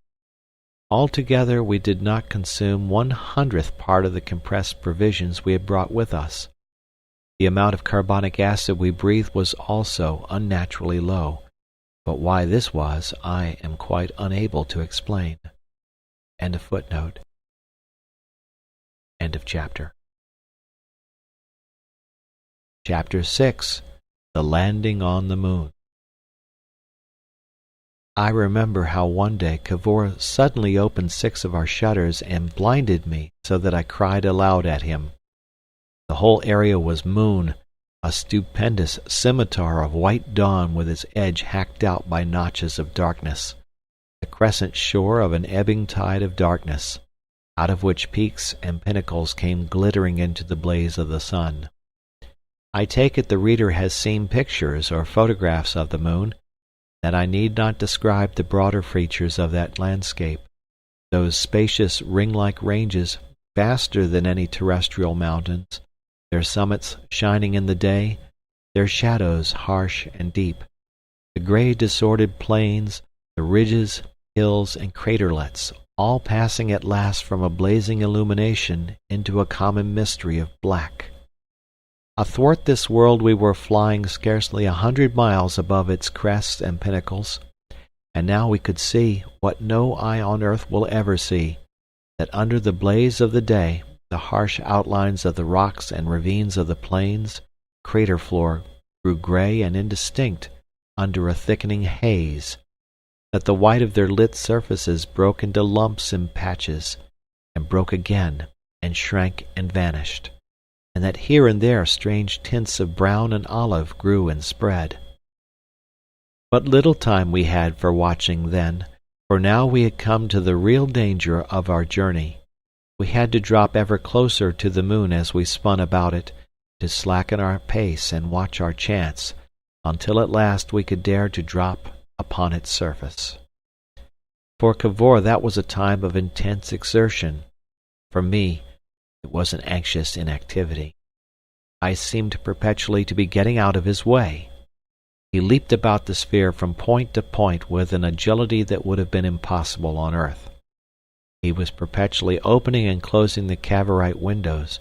Speaker 1: Altogether we did not consume 1/100th part of the compressed provisions we had brought with us. The amount of carbonic acid we breathed was also unnaturally low, but why this was I am quite unable to explain. End of footnote. End of chapter. Chapter 6. The Landing on the Moon. I remember how one day Cavor suddenly opened 6 of our shutters and blinded me so that I cried aloud at him. The whole area was moon, a stupendous scimitar of white dawn with its edge hacked out by notches of darkness, the crescent shore of an ebbing tide of darkness, out of which peaks and pinnacles came glittering into the blaze of the sun. I take it the reader has seen pictures or photographs of the moon, that I need not describe the broader features of that landscape, those spacious ring-like ranges, vaster than any terrestrial mountains, their summits shining in the day, their shadows harsh and deep, the grey disordered plains, the ridges, hills, and craterlets, all passing at last from a blazing illumination into a common mystery of black. Athwart this world we were flying scarcely 100 miles above its crests and pinnacles, and now we could see, what no eye on earth will ever see, that under the blaze of the day the harsh outlines of the rocks and ravines of the plains, crater floor, grew grey and indistinct under a thickening haze, that the white of their lit surfaces broke into lumps and patches, and broke again, and shrank and vanished, and that here and there strange tints of brown and olive grew and spread. But little time we had for watching then, for now we had come to the real danger of our journey. We had to drop ever closer to the moon as we spun about it, to slacken our pace and watch our chance, until at last we could dare to drop upon its surface. For Cavor that was a time of intense exertion. For me, it was an anxious inactivity. I seemed perpetually to be getting out of his way. He leaped about the sphere from point to point with an agility that would have been impossible on earth. He was perpetually opening and closing the Cavorite windows,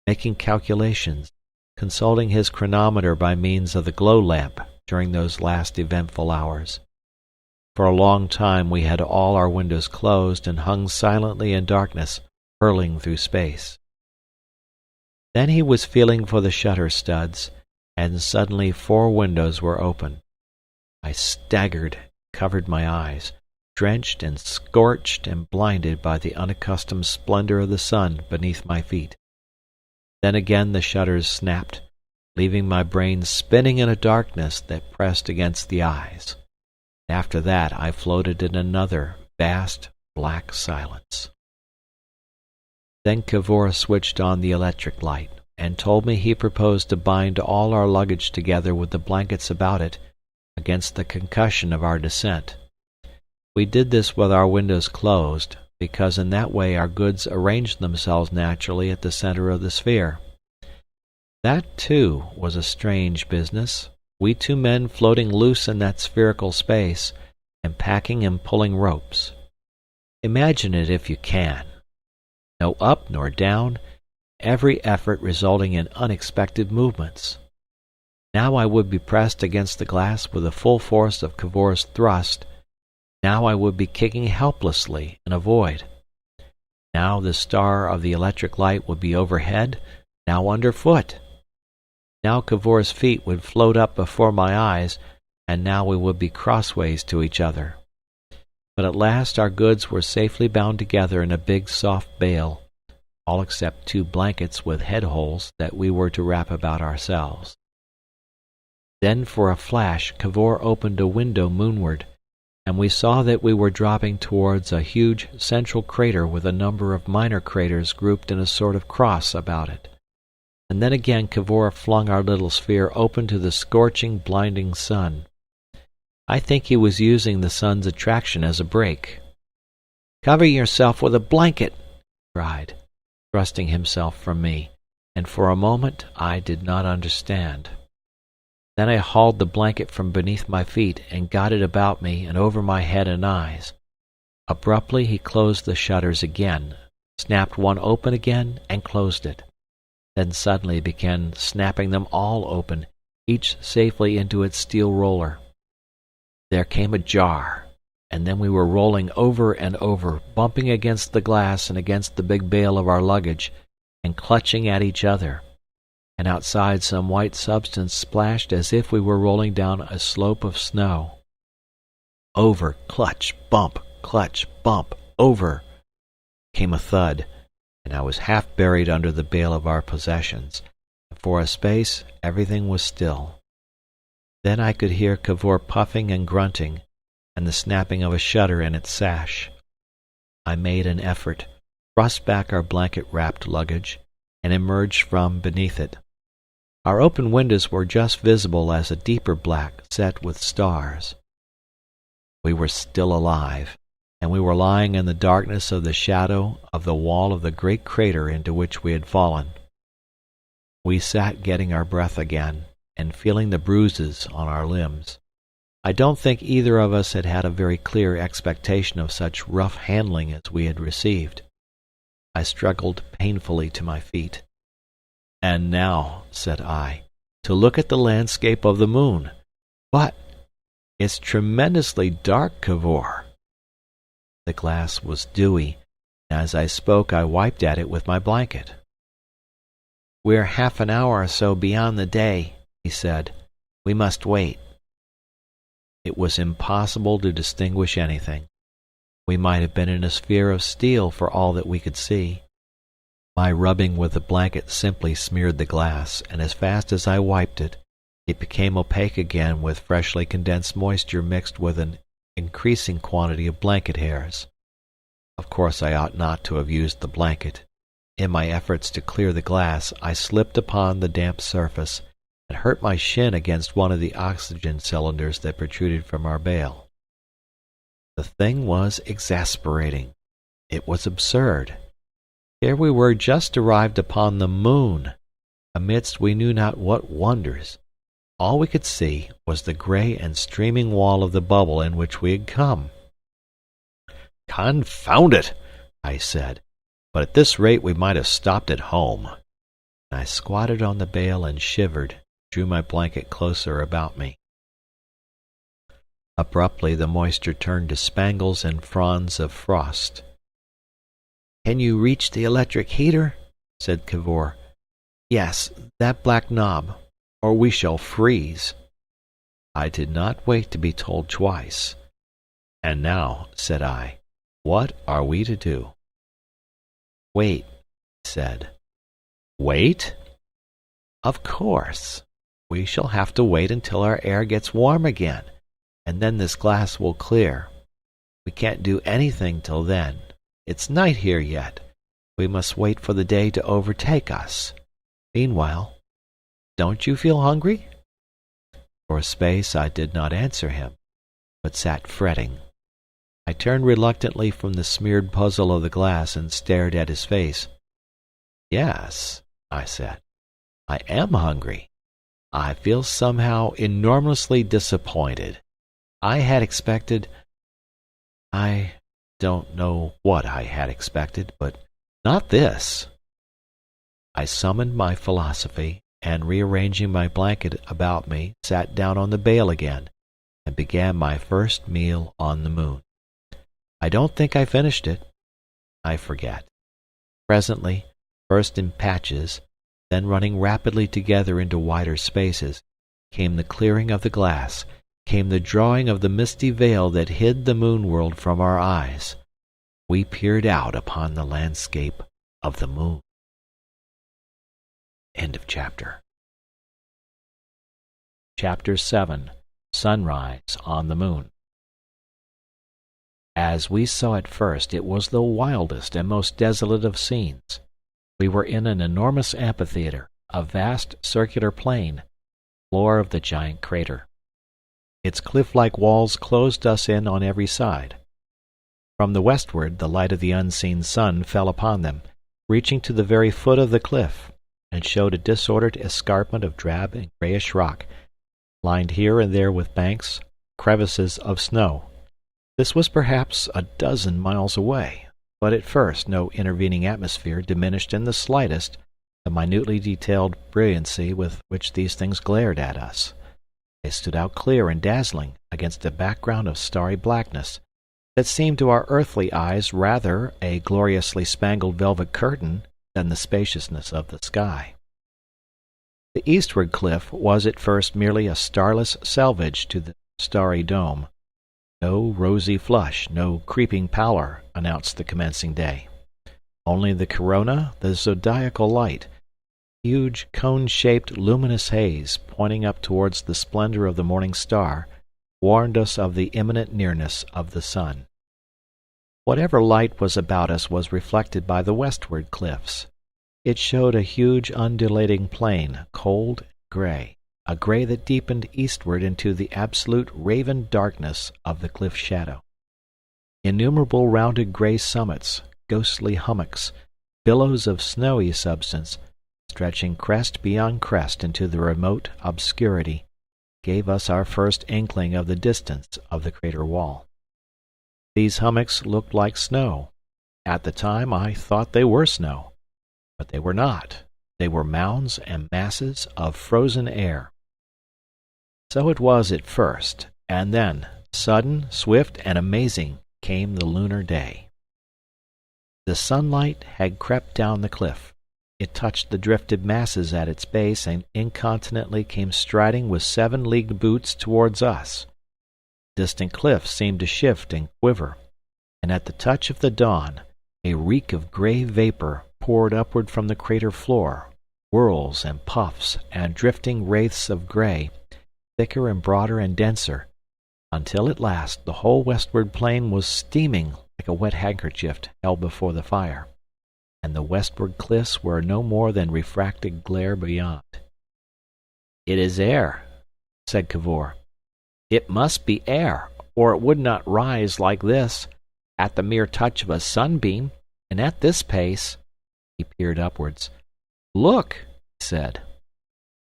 Speaker 1: making calculations, consulting his chronometer by means of the glow lamp during those last eventful hours. For a long time we had all our windows closed and hung silently in darkness, hurling through space. Then he was feeling for the shutter studs, and suddenly 4 windows were open. I staggered, covered my eyes, drenched and scorched and blinded by the unaccustomed splendor of the sun beneath my feet. Then again the shutters snapped, leaving my brain spinning in a darkness that pressed against the eyes. After that I floated in another vast black silence. Then Cavor switched on the electric light, and told me he proposed to bind all our luggage together with the blankets about it, against the concussion of our descent. We did this with our windows closed, because in that way our goods arranged themselves naturally at the center of the sphere. That, too, was a strange business, we two men floating loose in that spherical space, and packing and pulling ropes. Imagine it if you can. No up nor down, every effort resulting in unexpected movements. Now I would be pressed against the glass with the full force of Cavor's thrust. Now I would be kicking helplessly in a void. Now the star of the electric light would be overhead, now underfoot. Now Cavor's feet would float up before my eyes, and now we would be crossways to each other. But at last our goods were safely bound together in a big soft bale, all except 2 blankets with head holes that we were to wrap about ourselves. Then for a flash Cavor opened a window moonward, and we saw that we were dropping towards a huge central crater with a number of minor craters grouped in a sort of cross about it. And then again Cavor flung our little sphere open to the scorching, blinding sun. I think he was using the sun's attraction as a brake. "Cover yourself with a blanket," he cried, thrusting himself from me, and for a moment I did not understand. Then I hauled the blanket from beneath my feet and got it about me and over my head and eyes. Abruptly he closed the shutters again, snapped one open again, and closed it. Then suddenly began snapping them all open, each safely into its steel roller. There came a jar, and then we were rolling over and over, bumping against the glass and against the big bale of our luggage, and clutching at each other. And outside some white substance splashed as if we were rolling down a slope of snow. Over, clutch, bump, over, came a thud, and I was half buried under the bale of our possessions, and for a space everything was still. Then I could hear Cavor puffing and grunting, and the snapping of a shutter in its sash. I made an effort, thrust back our blanket-wrapped luggage, and emerged from beneath it. Our open windows were just visible as a deeper black set with stars. We were still alive, and we were lying in the darkness of the shadow of the wall of the great crater into which we had fallen. We sat getting our breath again, and feeling the bruises on our limbs. I don't think either of us had had a very clear expectation of such rough handling as we had received. I struggled painfully to my feet. "And now," said I, "to look at the landscape of the moon. But it's tremendously dark, Cavor." The glass was dewy, and as I spoke I wiped at it with my blanket. "We're half an hour or so beyond the day," he said. "We must wait." It was impossible to distinguish anything. We might have been in a sphere of steel for all that we could see. My rubbing with the blanket simply smeared the glass, and as fast as I wiped it, it became opaque again with freshly condensed moisture mixed with an increasing quantity of blanket hairs. Of course I ought not to have used the blanket. In my efforts to clear the glass, I slipped upon the damp surface, and hurt my shin against one of the oxygen cylinders that protruded from our bale. The thing was exasperating. It was absurd. Here we were just arrived upon the moon, amidst we knew not what wonders. All we could see was the grey and streaming wall of the bubble in which we had come. "Confound it!" I said. "But at this rate we might have stopped at home." And I squatted on the bale and shivered, drew my blanket closer about me. Abruptly the moisture turned to spangles and fronds of frost. "Can you reach the electric heater?" said Cavor. "Yes, that black knob, or we shall freeze." I did not wait to be told twice. "And now," said I, "what are we to do?" "Wait," he said. "Wait?" "Of course. We shall have to wait until our air gets warm again, and then this glass will clear. We can't do anything till then. It's night here yet. We must wait for the day to overtake us. Meanwhile, don't you feel hungry?" For a space I did not answer him, but sat fretting. I turned reluctantly from the smeared puzzle of the glass and stared at his face. "Yes," I said, "I am hungry. I feel somehow enormously disappointed. I had expected... I don't know what I had expected, but not this." I summoned my philosophy, and rearranging my blanket about me, sat down on the bale again, and began my first meal on the moon. I don't think I finished it. I forget. Presently, first in patches, then running rapidly together into wider spaces, came the clearing of the glass, came the drawing of the misty veil that hid the moon world from our eyes. We peered out upon the landscape of the moon. End of chapter. Chapter 7. Sunrise on the Moon. As we saw it first, it was the wildest and most desolate of scenes. We were in an enormous amphitheater, a vast circular plain, floor of the giant crater. Its cliff-like walls closed us in on every side. From the westward, the light of the unseen sun fell upon them, reaching to the very foot of the cliff, and showed a disordered escarpment of drab and grayish rock, lined here and there with banks, crevices of snow. This was perhaps a dozen miles away, but at first no intervening atmosphere diminished in the slightest the minutely detailed brilliancy with which these things glared at us. They stood out clear and dazzling against a background of starry blackness that seemed to our earthly eyes rather a gloriously spangled velvet curtain than the spaciousness of the sky. The eastward cliff was at first merely a starless selvage to the starry dome. No rosy flush, no creeping pallor announced the commencing day. Only the corona, the zodiacal light, huge cone-shaped luminous haze pointing up towards the splendor of the morning star, warned us of the imminent nearness of the sun. Whatever light was about us was reflected by the westward cliffs. It showed a huge undulating plain, cold, gray, a gray that deepened eastward into the absolute raven darkness of the cliff shadow. Innumerable rounded gray summits, ghostly hummocks, billows of snowy substance, stretching crest beyond crest into the remote obscurity, gave us our first inkling of the distance of the crater wall. These hummocks looked like snow. At the time I thought they were snow, but they were not. They were mounds and masses of frozen air. So it was at first, and then, sudden, swift, and amazing, came the lunar day. The sunlight had crept down the cliff. It touched the drifted masses at its base and incontinently came striding with 7-leagued boots towards us. Distant cliffs seemed to shift and quiver, and at the touch of the dawn, a reek of gray vapor poured upward from the crater floor, whirls and puffs and drifting wraiths of gray, thicker and broader and denser, until at last the whole westward plain was steaming like a wet handkerchief held before the fire, and the westward cliffs were no more than refracted glare beyond. "It is air," said Cavor. "It must be air, or it would not rise like this, at the mere touch of a sunbeam, and at this pace." He peered upwards. "Look," he said.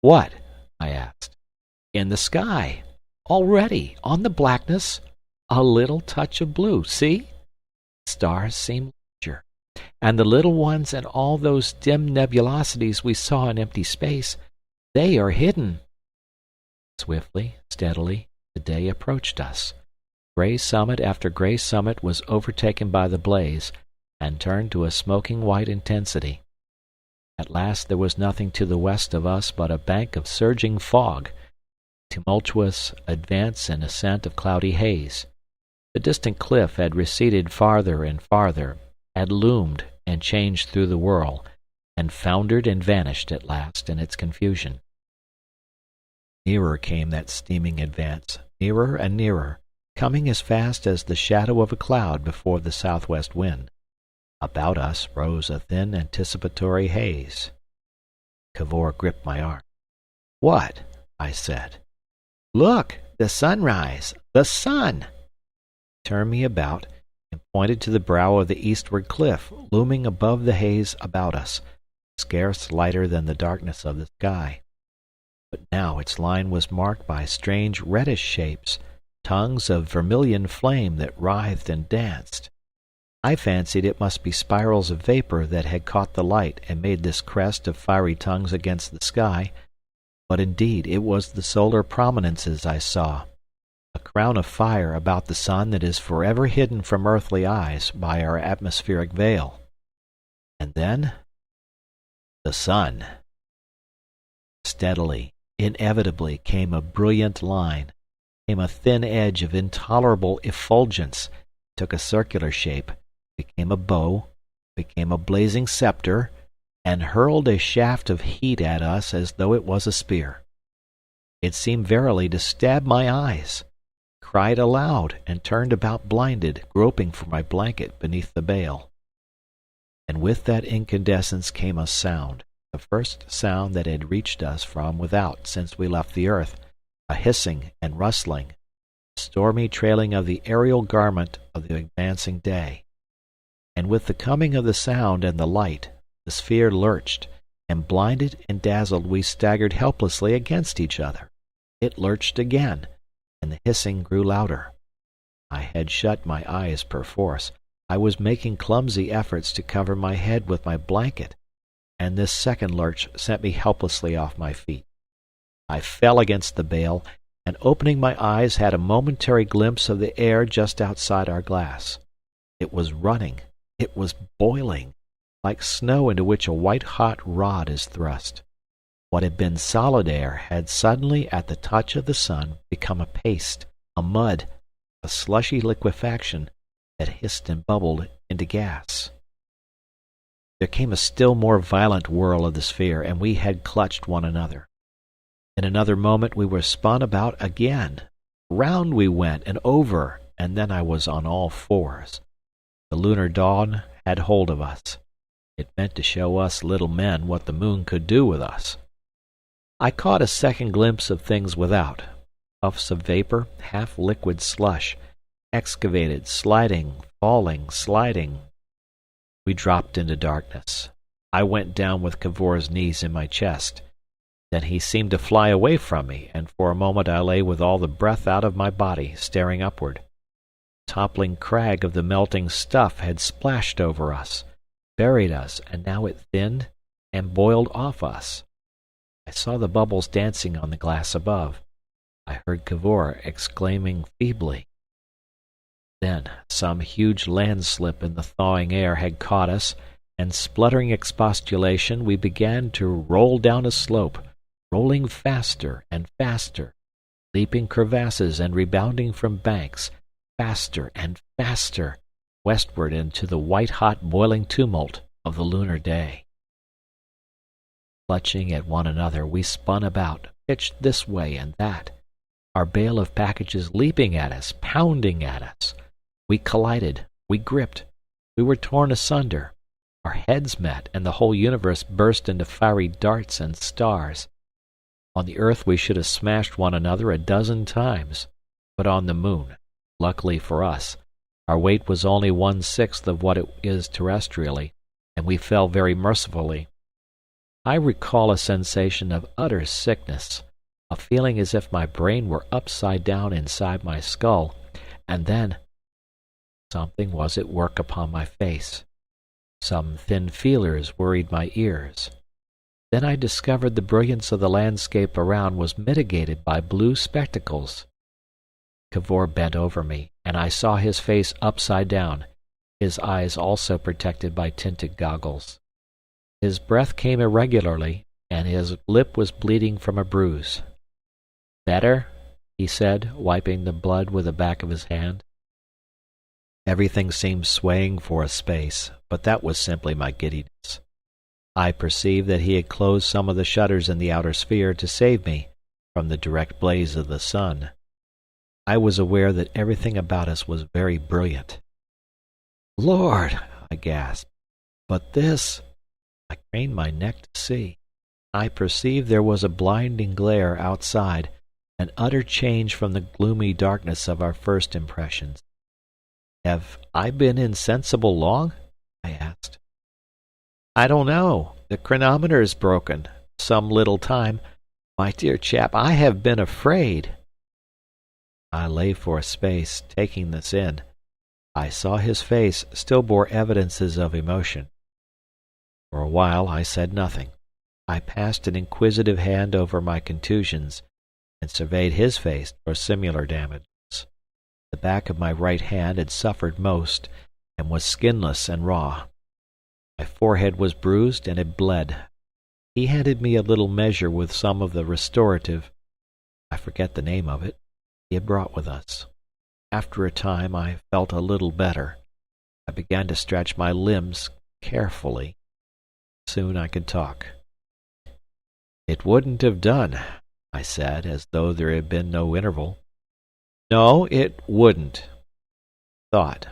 Speaker 1: "What?" I asked. "In the sky. Already, on the blackness, a little touch of blue. See? Stars seem larger, and the little ones and all those dim nebulosities we saw in empty space, they are hidden." Swiftly, steadily, the day approached us. Gray summit after gray summit was overtaken by the blaze, and turned to a smoking white intensity. At last there was nothing to the west of us but a bank of surging fog, tumultuous advance and ascent of cloudy haze. The distant cliff had receded farther and farther, had loomed and changed through the whirl, and foundered and vanished at last in its confusion. Nearer came that steaming advance, nearer and nearer, coming as fast as the shadow of a cloud before the southwest wind. About us rose a thin anticipatory haze. Cavor gripped my arm. "What?" I said. "Look! The sunrise! The sun!" He turned me about and pointed to the brow of the eastward cliff, looming above the haze about us, scarce lighter than the darkness of the sky. But now its line was marked by strange reddish shapes, tongues of vermilion flame that writhed and danced. I fancied it must be spirals of vapor that had caught the light and made this crest of fiery tongues against the sky, but indeed it was the solar prominences I saw, a crown of fire about the sun that is forever hidden from earthly eyes by our atmospheric veil. And then the sun. Steadily, inevitably came a brilliant line, came a thin edge of intolerable effulgence, took a circular shape, became a bow, became a blazing scepter, and hurled a shaft of heat at us as though it was a spear. It seemed verily to stab my eyes. I cried aloud and turned about blinded, groping for my blanket beneath the veil. And with that incandescence came a sound, the first sound that had reached us from without since we left the earth, a hissing and rustling, stormy trailing of the aerial garment of the advancing day. And with the coming of the sound and the light, the sphere lurched, and blinded and dazzled we staggered helplessly against each other. It lurched again, and the hissing grew louder. I had shut my eyes perforce. I was making clumsy efforts to cover my head with my blanket, and this second lurch sent me helplessly off my feet. I fell against the bale, and opening my eyes had a momentary glimpse of the air just outside our glass. It was running. It was boiling, like snow into which a white-hot rod is thrust. What had been solid air had suddenly, at the touch of the sun, become a paste, a mud, a slushy liquefaction that hissed and bubbled into gas. There came a still more violent whirl of the sphere, and we had clutched one another. In another moment we were spun about again. Round we went, and over, and then I was on all fours. The lunar dawn had hold of us. It meant to show us little men what the moon could do with us. I caught a second glimpse of things without, puffs of vapor, half-liquid slush, excavated, sliding, falling, sliding. We dropped into darkness. I went down with Cavor's knees in my chest. Then he seemed to fly away from me, and for a moment I lay with all the breath out of my body, staring upward. Toppling crag of the melting stuff had splashed over us, buried us, and now it thinned and boiled off us. I saw the bubbles dancing on the glass above. I heard Cavor exclaiming feebly. Then some huge landslip in the thawing air had caught us, and spluttering expostulation we began to roll down a slope, rolling faster and faster, leaping crevasses and rebounding from banks, faster and faster, westward into the white-hot boiling tumult of the lunar day. Clutching at one another, we spun about, pitched this way and that, our bale of packages leaping at us, pounding at us. We collided, we gripped, we were torn asunder. Our heads met, and the whole universe burst into fiery darts and stars. On the earth we should have smashed one another a dozen times, but on the moon, luckily for us, our weight was only 1/6 of what it is terrestrially, and we fell very mercifully. I recall a sensation of utter sickness, a feeling as if my brain were upside down inside my skull, and then something was at work upon my face. Some thin feelers worried my ears. Then I discovered the brilliance of the landscape around was mitigated by blue spectacles. Cavor bent over me, and I saw his face upside down, his eyes also protected by tinted goggles. His breath came irregularly, and his lip was bleeding from a bruise. "Better?" he said, wiping the blood with the back of his hand. Everything seemed swaying for a space, but that was simply my giddiness. I perceived that he had closed some of the shutters in the outer sphere to save me from the direct blaze of the sun. I was aware that everything about us was very brilliant. "Lord!" I gasped. "But this—" I craned my neck to see. I perceived there was a blinding glare outside, an utter change from the gloomy darkness of our first impressions. "Have I been insensible long?" I asked. "I don't know. The chronometer's broken. Some little time. My dear chap, I have been afraid." I lay for a space, taking this in. I saw his face still bore evidences of emotion. For a while I said nothing. I passed an inquisitive hand over my contusions, and surveyed his face for similar damages. The back of my right hand had suffered most, and was skinless and raw. My forehead was bruised and had bled. He handed me a little measure with some of the restorative—I forget the name of it—he had brought with us. After a time I felt a little better. I began to stretch my limbs carefully. Soon I could talk. "It wouldn't have done," I said, as though there had been no interval. "No, it wouldn't." Thought.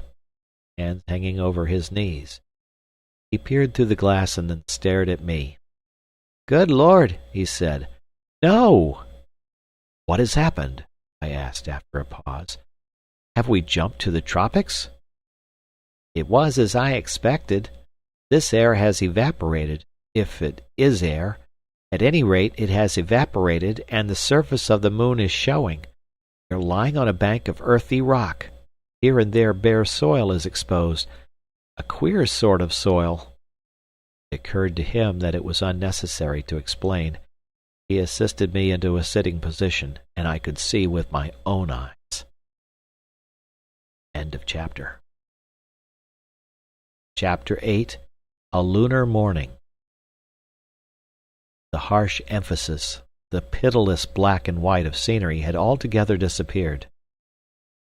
Speaker 1: Hands hanging over his knees. He peered through the glass and then stared at me. "Good Lord," he said. "No!" "What has happened?" I asked after a pause. "Have we jumped to the tropics?" "It was as I expected. This air has evaporated, if it is air. At any rate, it has evaporated, and the surface of the moon is showing. We are lying on a bank of earthy rock. Here and there bare soil is exposed. A queer sort of soil." It occurred to him that it was unnecessary to explain. He assisted me into a sitting position, and I could see with my own eyes. End of chapter. Chapter 8. A Lunar Morning. The harsh emphasis, the pitiless black and white of scenery had altogether disappeared.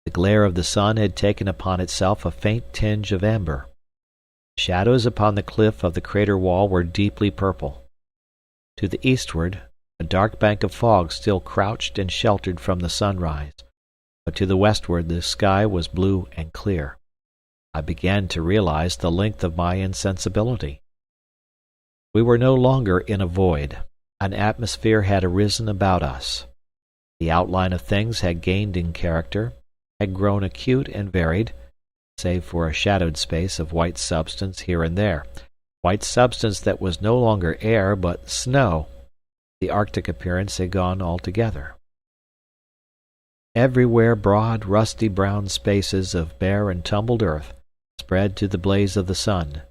Speaker 1: The glare of the sun had taken upon itself a faint tinge of amber. Shadows upon the cliff of the crater wall were deeply purple. To the eastward, a dark bank of fog still crouched and sheltered from the sunrise, but to the westward the sky was blue and clear. I began to realize the length of my insensibility. We were no longer in a void. An atmosphere had arisen about us. The outline of things had gained in character, had grown acute and varied, save for a shadowed space of white substance here and there, white substance that was no longer air but snow. The Arctic appearance had gone altogether. Everywhere broad, rusty brown spaces of bare and tumbled earth spread to the blaze of the sun.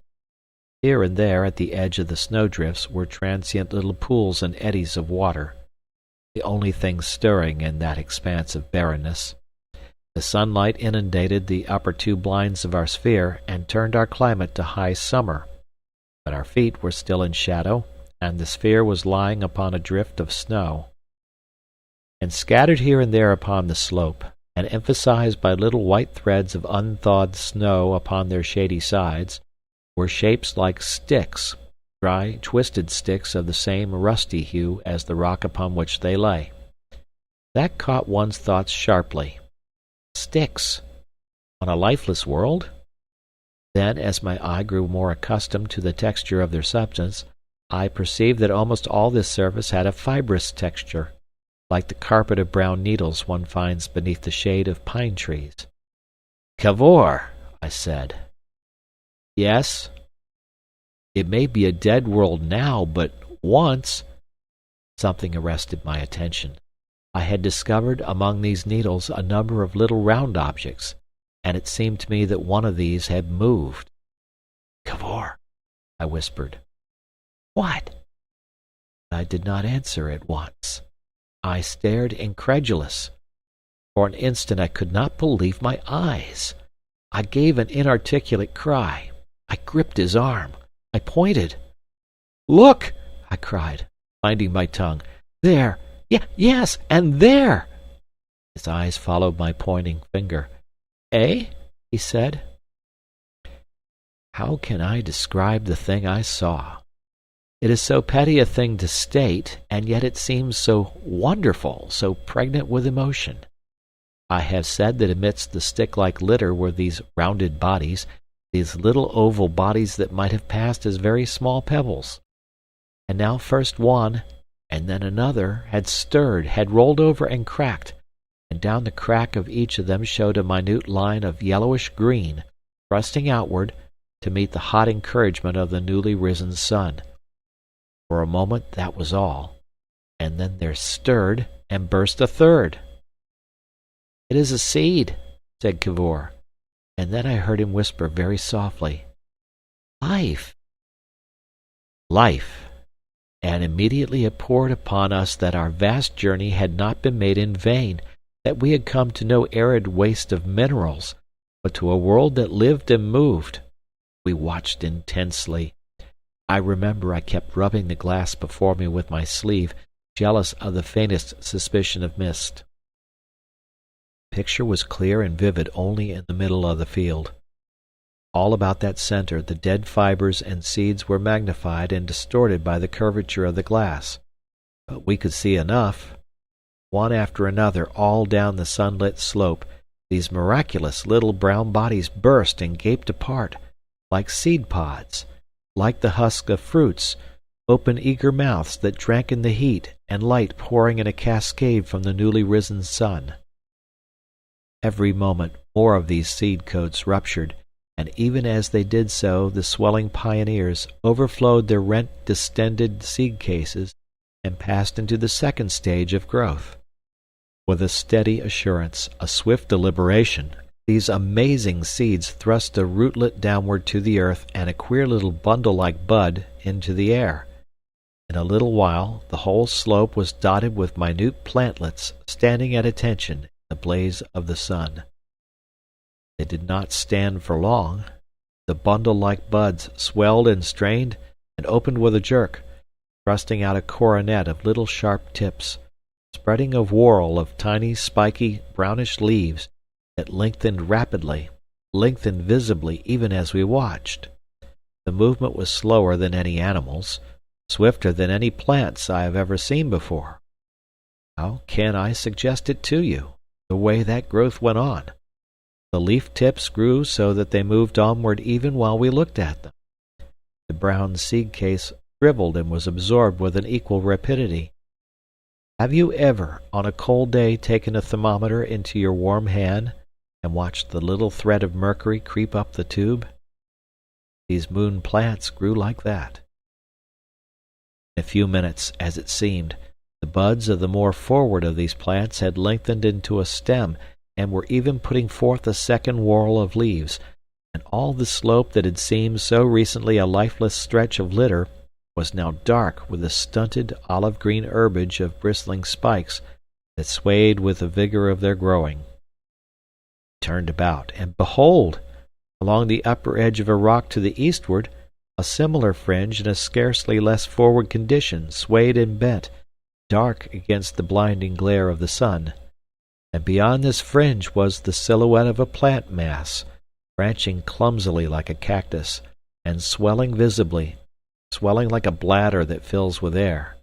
Speaker 1: Here and there at the edge of the snowdrifts were transient little pools and eddies of water, the only things stirring in that expanse of barrenness. The sunlight inundated the upper two blinds of our sphere and turned our climate to high summer, but our feet were still in shadow, and the sphere was lying upon a drift of snow. And scattered here and there upon the slope, and emphasized by little white threads of unthawed snow upon their shady sides, were shapes like sticks, dry, twisted sticks of the same rusty hue as the rock upon which they lay. That caught one's thoughts sharply. Sticks! On a lifeless world? Then, as my eye grew more accustomed to the texture of their substance, I perceived that almost all this surface had a fibrous texture, like the carpet of brown needles one finds beneath the shade of pine trees. "Cavor!" I said. "Yes?" "It may be a dead world now, but once—" Something arrested my attention. I had discovered among these needles a number of little round objects, and it seemed to me that one of these had moved. "Cavor!" I whispered. "What?" I did not answer at once. I stared incredulous. For an instant I could not believe my eyes. I gave an inarticulate cry. I gripped his arm. I pointed. "Look!" I cried, finding my tongue. "There, Yes, and there!" His eyes followed my pointing finger. "Eh?" he said. How can I describe the thing I saw? It is so petty a thing to state, and yet it seems so wonderful, so pregnant with emotion. I have said that amidst the stick-like litter were these rounded bodies, these little oval bodies that might have passed as very small pebbles. And now first one, and then another, had stirred, had rolled over and cracked, and down the crack of each of them showed a minute line of yellowish green, thrusting outward, to meet the hot encouragement of the newly risen sun. For a moment that was all, and then there stirred and burst a third. "It is a seed," said Cavor, and then I heard him whisper very softly, "Life." Life! And immediately it poured upon us that our vast journey had not been made in vain, that we had come to no arid waste of minerals, but to a world that lived and moved. We watched intensely. I remember I kept rubbing the glass before me with my sleeve, jealous of the faintest suspicion of mist. The picture was clear and vivid only in the middle of the field. All about that center the dead fibers and seeds were magnified and distorted by the curvature of the glass. But we could see enough. One after another, all down the sunlit slope, these miraculous little brown bodies burst and gaped apart, like seed pods, like the husk of fruits, open eager mouths that drank in the heat and light pouring in a cascade from the newly risen sun. Every moment more of these seed coats ruptured, and even as they did so the swelling pioneers overflowed their rent distended seed cases and passed into the second stage of growth. With a steady assurance, a swift deliberation, these amazing seeds thrust a rootlet downward to the earth and a queer little bundle-like bud into the air. In a little while the whole slope was dotted with minute plantlets standing at attention in the blaze of the sun. They did not stand for long. The bundle-like buds swelled and strained and opened with a jerk, thrusting out a coronet of little sharp tips, spreading a whorl of tiny spiky brownish leaves that lengthened rapidly, lengthened visibly even as we watched. The movement was slower than any animal's, swifter than any plant's I have ever seen before. How can I suggest it to you, the way that growth went on? The leaf tips grew so that they moved onward even while we looked at them. The brown seed case shriveled and was absorbed with an equal rapidity. Have you ever, on a cold day, taken a thermometer into your warm hand and watched the little thread of mercury creep up the tube? These moon plants grew like that. In a few minutes, as it seemed, the buds of the more forward of these plants had lengthened into a stem and were even putting forth a second whorl of leaves, and all the slope that had seemed so recently a lifeless stretch of litter was now dark with the stunted olive-green herbage of bristling spikes that swayed with the vigor of their growing. I turned about, and behold! Along the upper edge of a rock to the eastward, a similar fringe in a scarcely less forward condition swayed and bent, dark against the blinding glare of the sun. And beyond this fringe was the silhouette of a plant mass, branching clumsily like a cactus, and swelling visibly, swelling like a bladder that fills with air.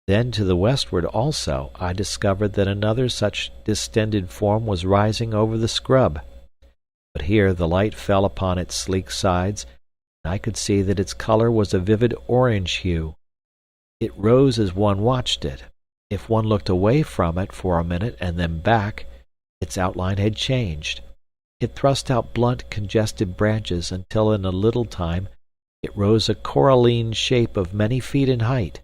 Speaker 1: Then to the westward also I discovered that another such distended form was rising over the scrub. But here the light fell upon its sleek sides, and I could see that its color was a vivid orange hue. It rose as one watched it. If one looked away from it for a minute and then back, its outline had changed. It thrust out blunt, congested branches until in a little time it rose a coralline shape of many feet in height.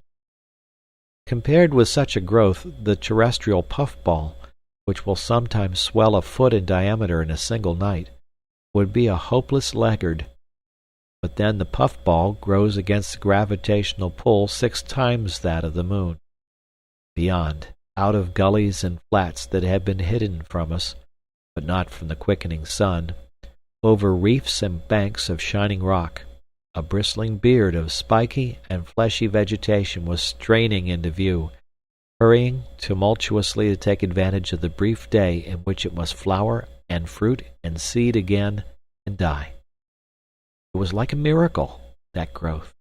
Speaker 1: Compared with such a growth, the terrestrial puffball, which will sometimes swell a foot in diameter in a single night, would be a hopeless laggard. But then the puffball grows against the gravitational pull 6 times that of the moon. Beyond, out of gullies and flats that had been hidden from us, but not from the quickening sun, over reefs and banks of shining rock, a bristling beard of spiky and fleshy vegetation was straining into view, hurrying tumultuously to take advantage of the brief day in which it must flower and fruit and seed again and die. It was like a miracle, that growth.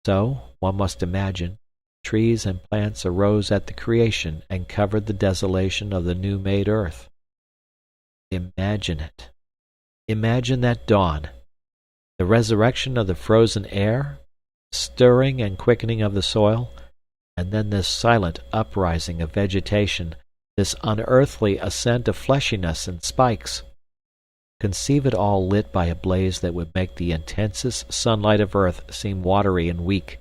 Speaker 1: So, one must imagine, trees and plants arose at the creation and covered the desolation of the new-made earth. Imagine it. Imagine that dawn, the resurrection of the frozen air, stirring and quickening of the soil, and then this silent uprising of vegetation, this unearthly ascent of fleshiness and spikes. Conceive it all lit by a blaze that would make the intensest sunlight of earth seem watery and weak,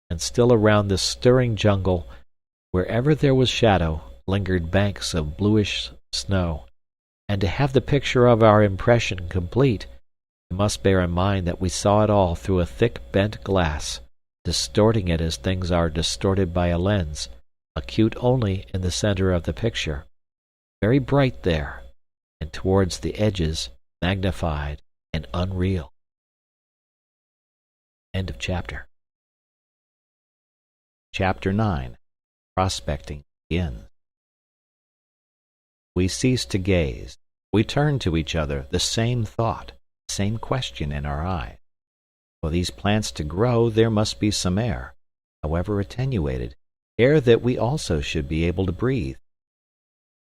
Speaker 1: and still around this stirring jungle, wherever there was shadow, lingered banks of bluish snow. And to have the picture of our impression complete, you must bear in mind that we saw it all through a thick bent glass, distorting it as things are distorted by a lens, acute only in the center of the picture, very bright there, and towards the edges magnified and unreal. End of chapter. Chapter 9. Prospecting begins. We cease to gaze. We turn to each other, the same thought, same question in our eyes. For these plants to grow, there must be some air, however attenuated, air that we also should be able to breathe.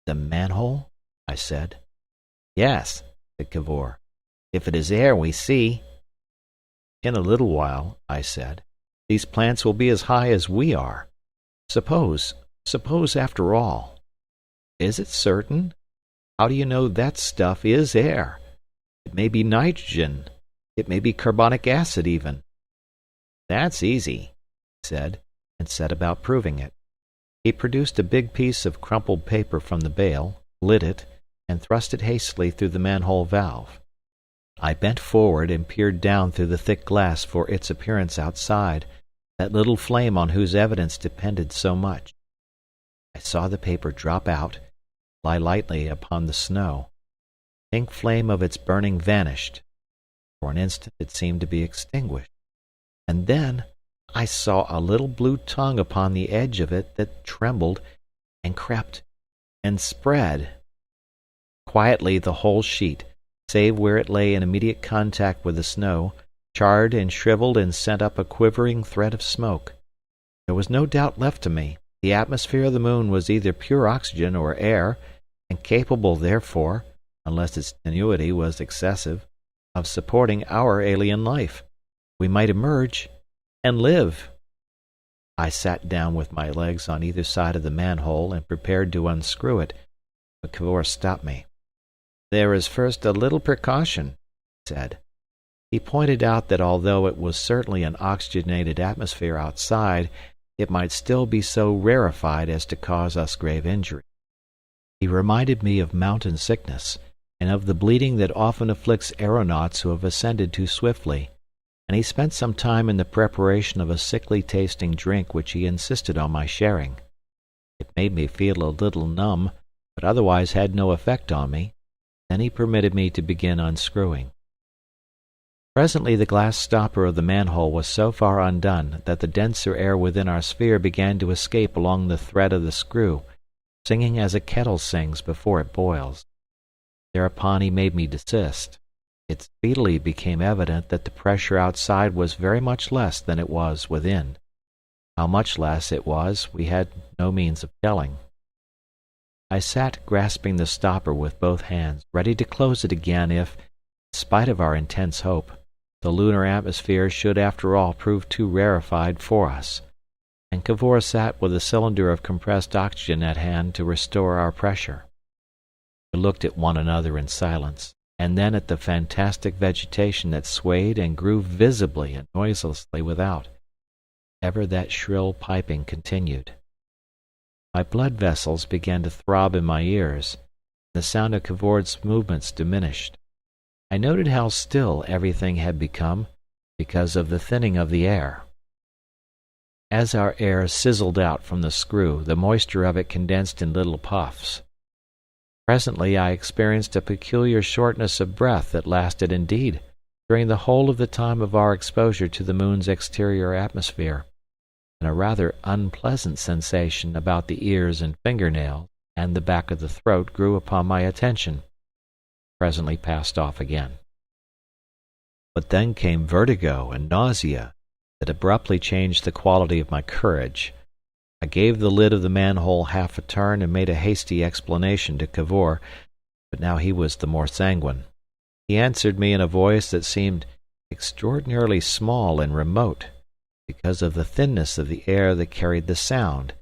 Speaker 1: The manhole? I said. Yes, said Cavor. If it is air we see. In a little while, I said, these plants will be as high as we are. Suppose after all. Is it certain? How do you know that stuff is air? It may be nitrogen. It may be carbonic acid even. That's easy, he said, and set about proving it. He produced a big piece of crumpled paper from the bale, lit it, and thrust it hastily through the manhole valve. I bent forward and peered down through the thick glass for its appearance outside, that little flame on whose evidence depended so much. I saw the paper drop out, lie lightly upon the snow. The pink flame of its burning vanished. For an instant it seemed to be extinguished. And then I saw a little blue tongue upon the edge of it that trembled and crept and spread. Quietly the whole sheet, save where it lay in immediate contact with the snow, charred and shriveled and sent up a quivering thread of smoke. There was no doubt left to me. The atmosphere of the moon was either pure oxygen or air, and capable, therefore, unless its tenuity was excessive, of supporting our alien life. We might emerge and live. I sat down with my legs on either side of the manhole and prepared to unscrew it, but Cavor stopped me. There is first a little precaution, he said. He pointed out that although it was certainly an oxygenated atmosphere outside, it might still be so rarefied as to cause us grave injury. He reminded me of mountain sickness, and of the bleeding that often afflicts aeronauts who have ascended too swiftly, and he spent some time in the preparation of a sickly-tasting drink which he insisted on my sharing. It made me feel a little numb, but otherwise had no effect on me. Then he permitted me to begin unscrewing. Presently the glass stopper of the manhole was so far undone that the denser air within our sphere began to escape along the thread of the screw, singing as a kettle sings before it boils. Thereupon he made me desist. It speedily became evident that the pressure outside was very much less than it was within. How much less it was we had no means of telling. I sat grasping the stopper with both hands, ready to close it again if, in spite of our intense hope, the lunar atmosphere should after all prove too rarefied for us, and Cavor sat with a cylinder of compressed oxygen at hand to restore our pressure. We looked at one another in silence, and then at the fantastic vegetation that swayed and grew visibly and noiselessly without. Ever that shrill piping continued. My blood vessels began to throb in my ears. The sound of Cavor's movements diminished. I noted how still everything had become because of the thinning of the air. As our air sizzled out from the screw, the moisture of it condensed in little puffs. Presently I experienced a peculiar shortness of breath that lasted indeed during the whole of the time of our exposure to the moon's exterior atmosphere, and a rather unpleasant sensation about the ears and fingernails and the back of the throat grew upon my attention, presently passed off again. But then came vertigo and nausea that abruptly changed the quality of my courage. I gave the lid of the manhole half a turn and made a hasty explanation to Cavor, but now he was the more sanguine. He answered me in a voice that seemed extraordinarily small and remote, because of the thinness of the air that carried the sound.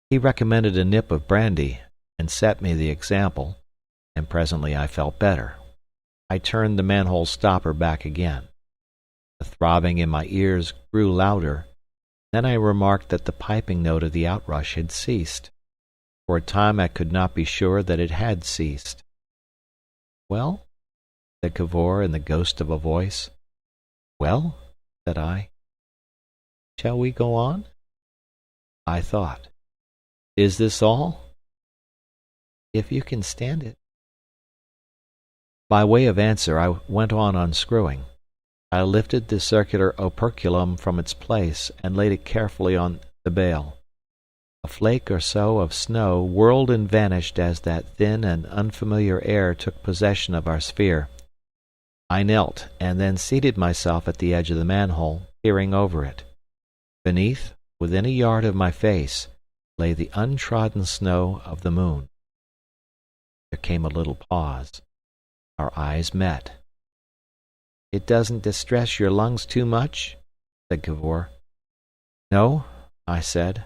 Speaker 1: He recommended a nip of brandy, and set me the example, and presently I felt better. I turned the manhole stopper back again. The throbbing in my ears grew louder. Then I remarked that the piping note of the outrush had ceased. For a time I could not be sure that it had ceased. "Well?" said Cavor in the ghost of a voice. "Well?" said I. "Shall we go on?" I thought. "Is this all?" "If you can stand it." By way of answer I went on unscrewing. I lifted the circular operculum from its place and laid it carefully on the bale. A flake or so of snow whirled and vanished as that thin and unfamiliar air took possession of our sphere. I knelt, and then seated myself at the edge of the manhole, peering over it. Beneath, within a yard of my face, lay the untrodden snow of the moon. There came a little pause. Our eyes met. "It doesn't distress your lungs too much?" said Cavor. "No," I said.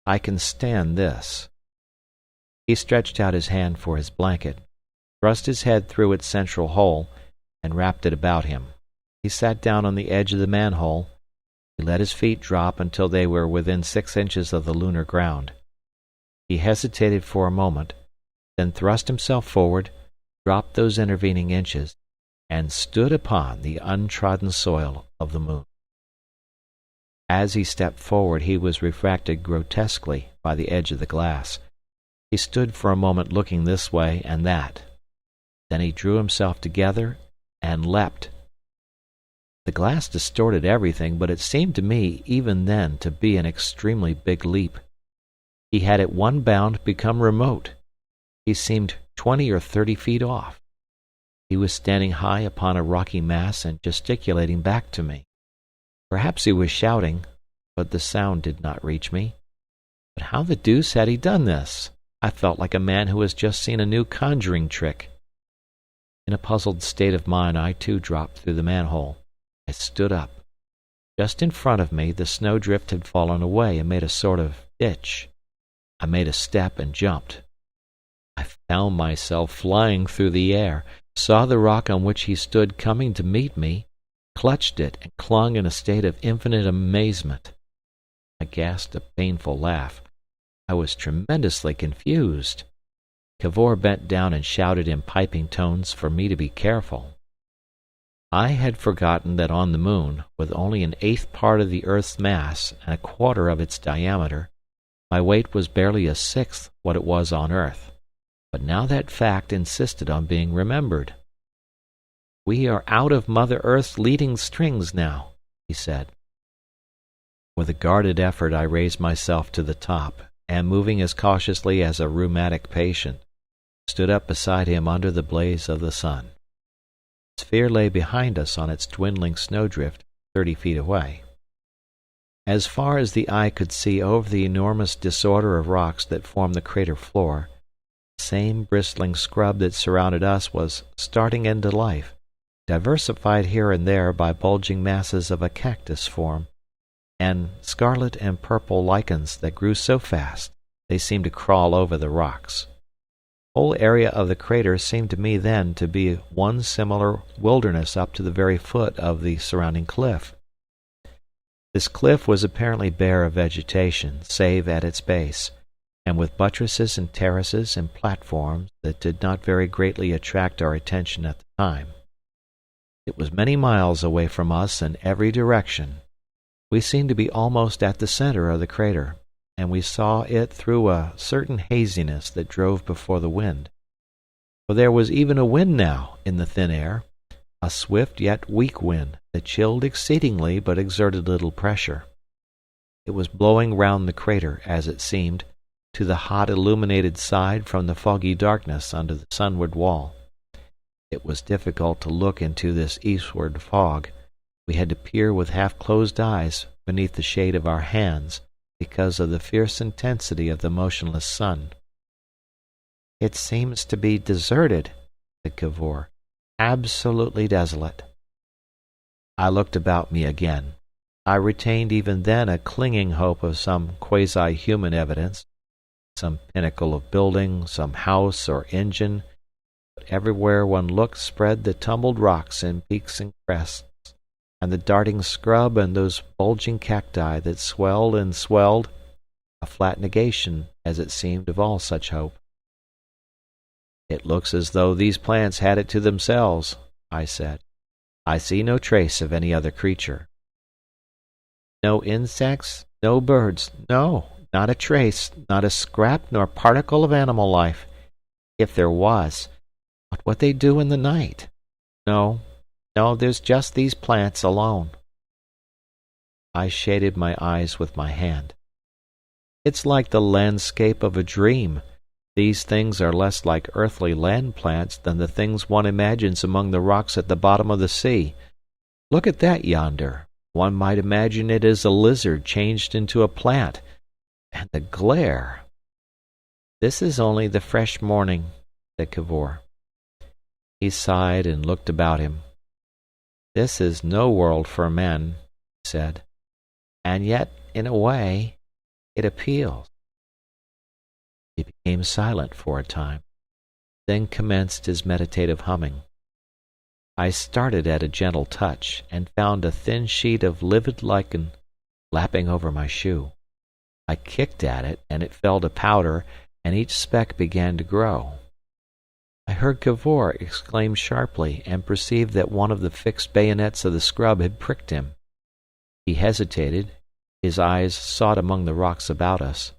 Speaker 1: "I can stand this." He stretched out his hand for his blanket, thrust his head through its central hole, and wrapped it about him. He sat down on the edge of the manhole. He let his feet drop until they were within 6 inches of the lunar ground. He hesitated for a moment, then thrust himself forward, dropped those intervening inches, and stood upon the untrodden soil of the moon. As he stepped forward he was refracted grotesquely by the edge of the glass. He stood for a moment looking this way and that. Then he drew himself together and leapt. The glass distorted everything, but it seemed to me even then to be an extremely big leap. He had at one bound become remote. He seemed 20 or 30 feet off. He was standing high upon a rocky mass and gesticulating back to me. Perhaps he was shouting, but the sound did not reach me. But how the deuce had he done this? I felt like a man who has just seen a new conjuring trick. In a puzzled state of mind I too dropped through the manhole. I stood up. Just in front of me the snowdrift had fallen away and made a sort of ditch. I made a step and jumped. I found myself flying through the air, saw the rock on which he stood coming to meet me, clutched it and clung in a state of infinite amazement. I gasped a painful laugh. I was tremendously confused. Cavor bent down and shouted in piping tones for me to be careful. I had forgotten that on the moon, with only an eighth part of the earth's mass and a quarter of its diameter, my weight was barely a sixth what it was on earth. But now that fact insisted on being remembered. "We are out of Mother Earth's leading strings now," he said. With a guarded effort I raised myself to the top, and moving as cautiously as a rheumatic patient, stood up beside him under the blaze of the sun. The sphere lay behind us on its dwindling snowdrift 30 feet away. As far as the eye could see over the enormous disorder of rocks that formed the crater floor, the same bristling scrub that surrounded us was starting into life, diversified here and there by bulging masses of a cactus form, and scarlet and purple lichens that grew so fast they seemed to crawl over the rocks. The whole area of the crater seemed to me then to be one similar wilderness up to the very foot of the surrounding cliff. This cliff was apparently bare of vegetation, save at its base, and with buttresses and terraces and platforms that did not very greatly attract our attention at the time. It was many miles away from us in every direction. We seemed to be almost at the center of the crater, and we saw it through a certain haziness that drove before the wind. For there was even a wind now in the thin air, a swift yet weak wind that chilled exceedingly but exerted little pressure. It was blowing round the crater, as it seemed, to the hot illuminated side from the foggy darkness under the sunward wall. It was difficult to look into this eastward fog. We had to peer with half-closed eyes beneath the shade of our hands because of the fierce intensity of the motionless sun. "It seems to be deserted," said Cavor. "Absolutely desolate." I looked about me again. I retained even then a clinging hope of some quasi-human evidence, some pinnacle of building, some house or engine, but everywhere one looked spread the tumbled rocks in peaks and crests, and the darting scrub and those bulging cacti that swelled and swelled, a flat negation, as it seemed, of all such hope. "It looks as though these plants had it to themselves," I said. "I see no trace of any other creature." "No insects, no birds, no, not a trace, not a scrap nor particle of animal life. If there was, what would they do in the night? No, there's just these plants alone." I shaded my eyes with my hand. "It's like the landscape of a dream. These things are less like earthly land plants than the things one imagines among the rocks at the bottom of the sea. Look at that yonder. One might imagine it is a lizard changed into a plant. And the glare!" "This is only the fresh morning," said Cavor. He sighed and looked about him. "This is no world for men," he said. "And yet, in a way, it appeals." He became silent for a time, then commenced his meditative humming. I started at a gentle touch, and found a thin sheet of livid lichen lapping over my shoe. I kicked at it, and it fell to powder, and each speck began to grow. I heard Cavor exclaim sharply, and perceived that one of the fixed bayonets of the scrub had pricked him. He hesitated, his eyes sought among the rocks about us.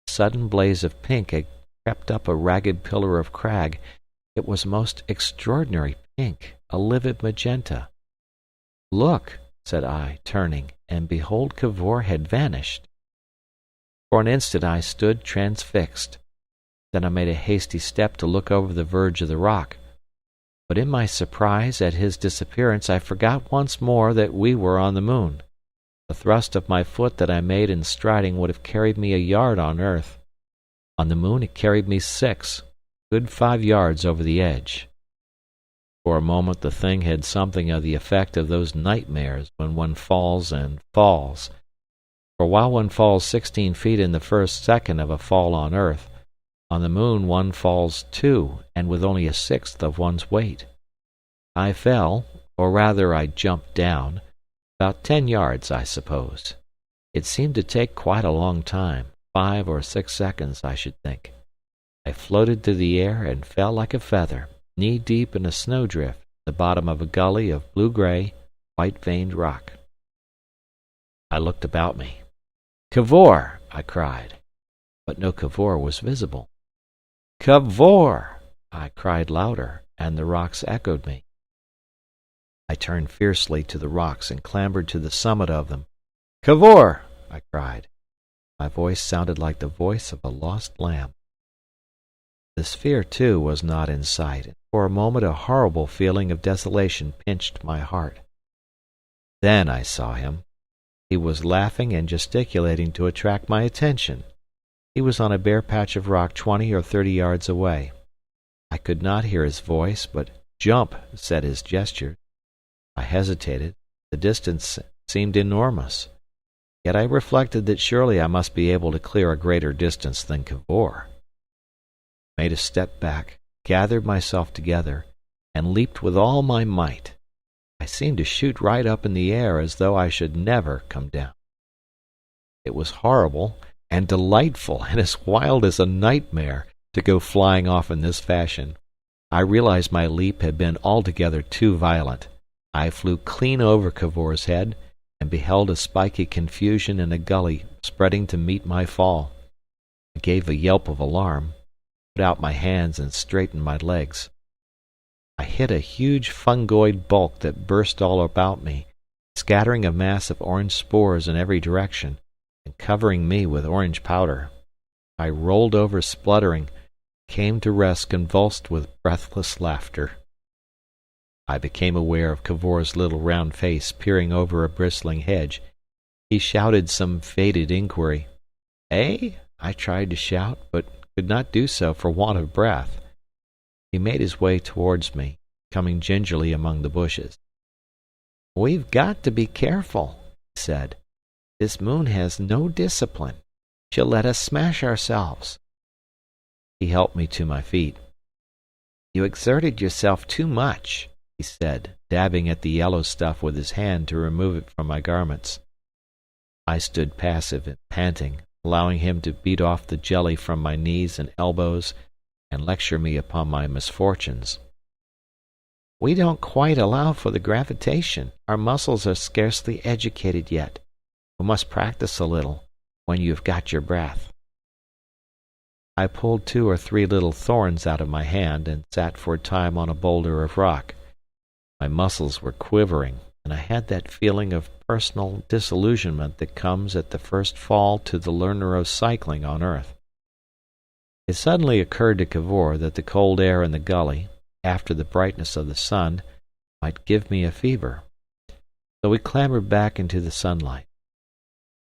Speaker 1: A sudden blaze of pink had crept up a ragged pillar of crag. It was most extraordinary pink, a livid magenta. "Look," said I, turning, and behold, Cavor had vanished. For an instant I stood transfixed. Then I made a hasty step to look over the verge of the rock. But in my surprise at his disappearance I forgot once more that we were on the moon. The thrust of my foot that I made in striding would have carried me a yard on earth. On the moon it carried me 6, good 5 yards over the edge. For a moment the thing had something of the effect of those nightmares when one falls and falls. For while one falls 16 feet in the first second of a fall on earth, on the moon one falls 2, and with only a sixth of one's weight. I fell, or rather I jumped down, about 10 yards, I suppose. It seemed to take quite a long time, 5 or 6 seconds, I should think. I floated through the air and fell like a feather, knee-deep in a snowdrift at the bottom of a gully of blue-grey, white-veined rock. I looked about me. "Cavor!" I cried. But no Cavor was visible. "Cavor!" I cried louder, and the rocks echoed me. I turned fiercely to the rocks and clambered to the summit of them. "Cavor!" I cried. My voice sounded like the voice of a lost lamb. The sphere, too, was not in sight, and for a moment a horrible feeling of desolation pinched my heart. Then I saw him. He was laughing and gesticulating to attract my attention. He was on a bare patch of rock 20 or 30 yards away. I could not hear his voice, but "jump" said his gesture. I hesitated. The distance seemed enormous. Yet I reflected that surely I must be able to clear a greater distance than Cavor. I made a step back, gathered myself together, and leaped with all my might. I seemed to shoot right up in the air as though I should never come down. It was horrible and delightful and as wild as a nightmare to go flying off in this fashion. I realized my leap had been altogether too violent. I flew clean over Cavor's head, and beheld a spiky confusion in a gully spreading to meet my fall. I gave a yelp of alarm, put out my hands and straightened my legs. I hit a huge fungoid bulk that burst all about me, scattering a mass of orange spores in every direction, covering me with orange powder. I rolled over spluttering, came to rest convulsed with breathless laughter. I became aware of Cavor's little round face peering over a bristling hedge. He shouted some faded inquiry. "Eh?" I tried to shout, but could not do so for want of breath. He made his way towards me, coming gingerly among the bushes. "We've got to be careful," he said. "This moon has no discipline. She'll let us smash ourselves." He helped me to my feet. "You exerted yourself too much," he said, dabbing at the yellow stuff with his hand to remove it from my garments. I stood passive and panting, allowing him to beat off the jelly from my knees and elbows and lecture me upon my misfortunes. "We don't quite allow for the gravitation. Our muscles are scarcely educated yet. We must practice a little, when you have got your breath." I pulled 2 or 3 little thorns out of my hand and sat for a time on a boulder of rock. My muscles were quivering, and I had that feeling of personal disillusionment that comes at the first fall to the learner of cycling on earth. It suddenly occurred to Cavor that the cold air in the gully, after the brightness of the sun, might give me a fever. So we clambered back into the sunlight.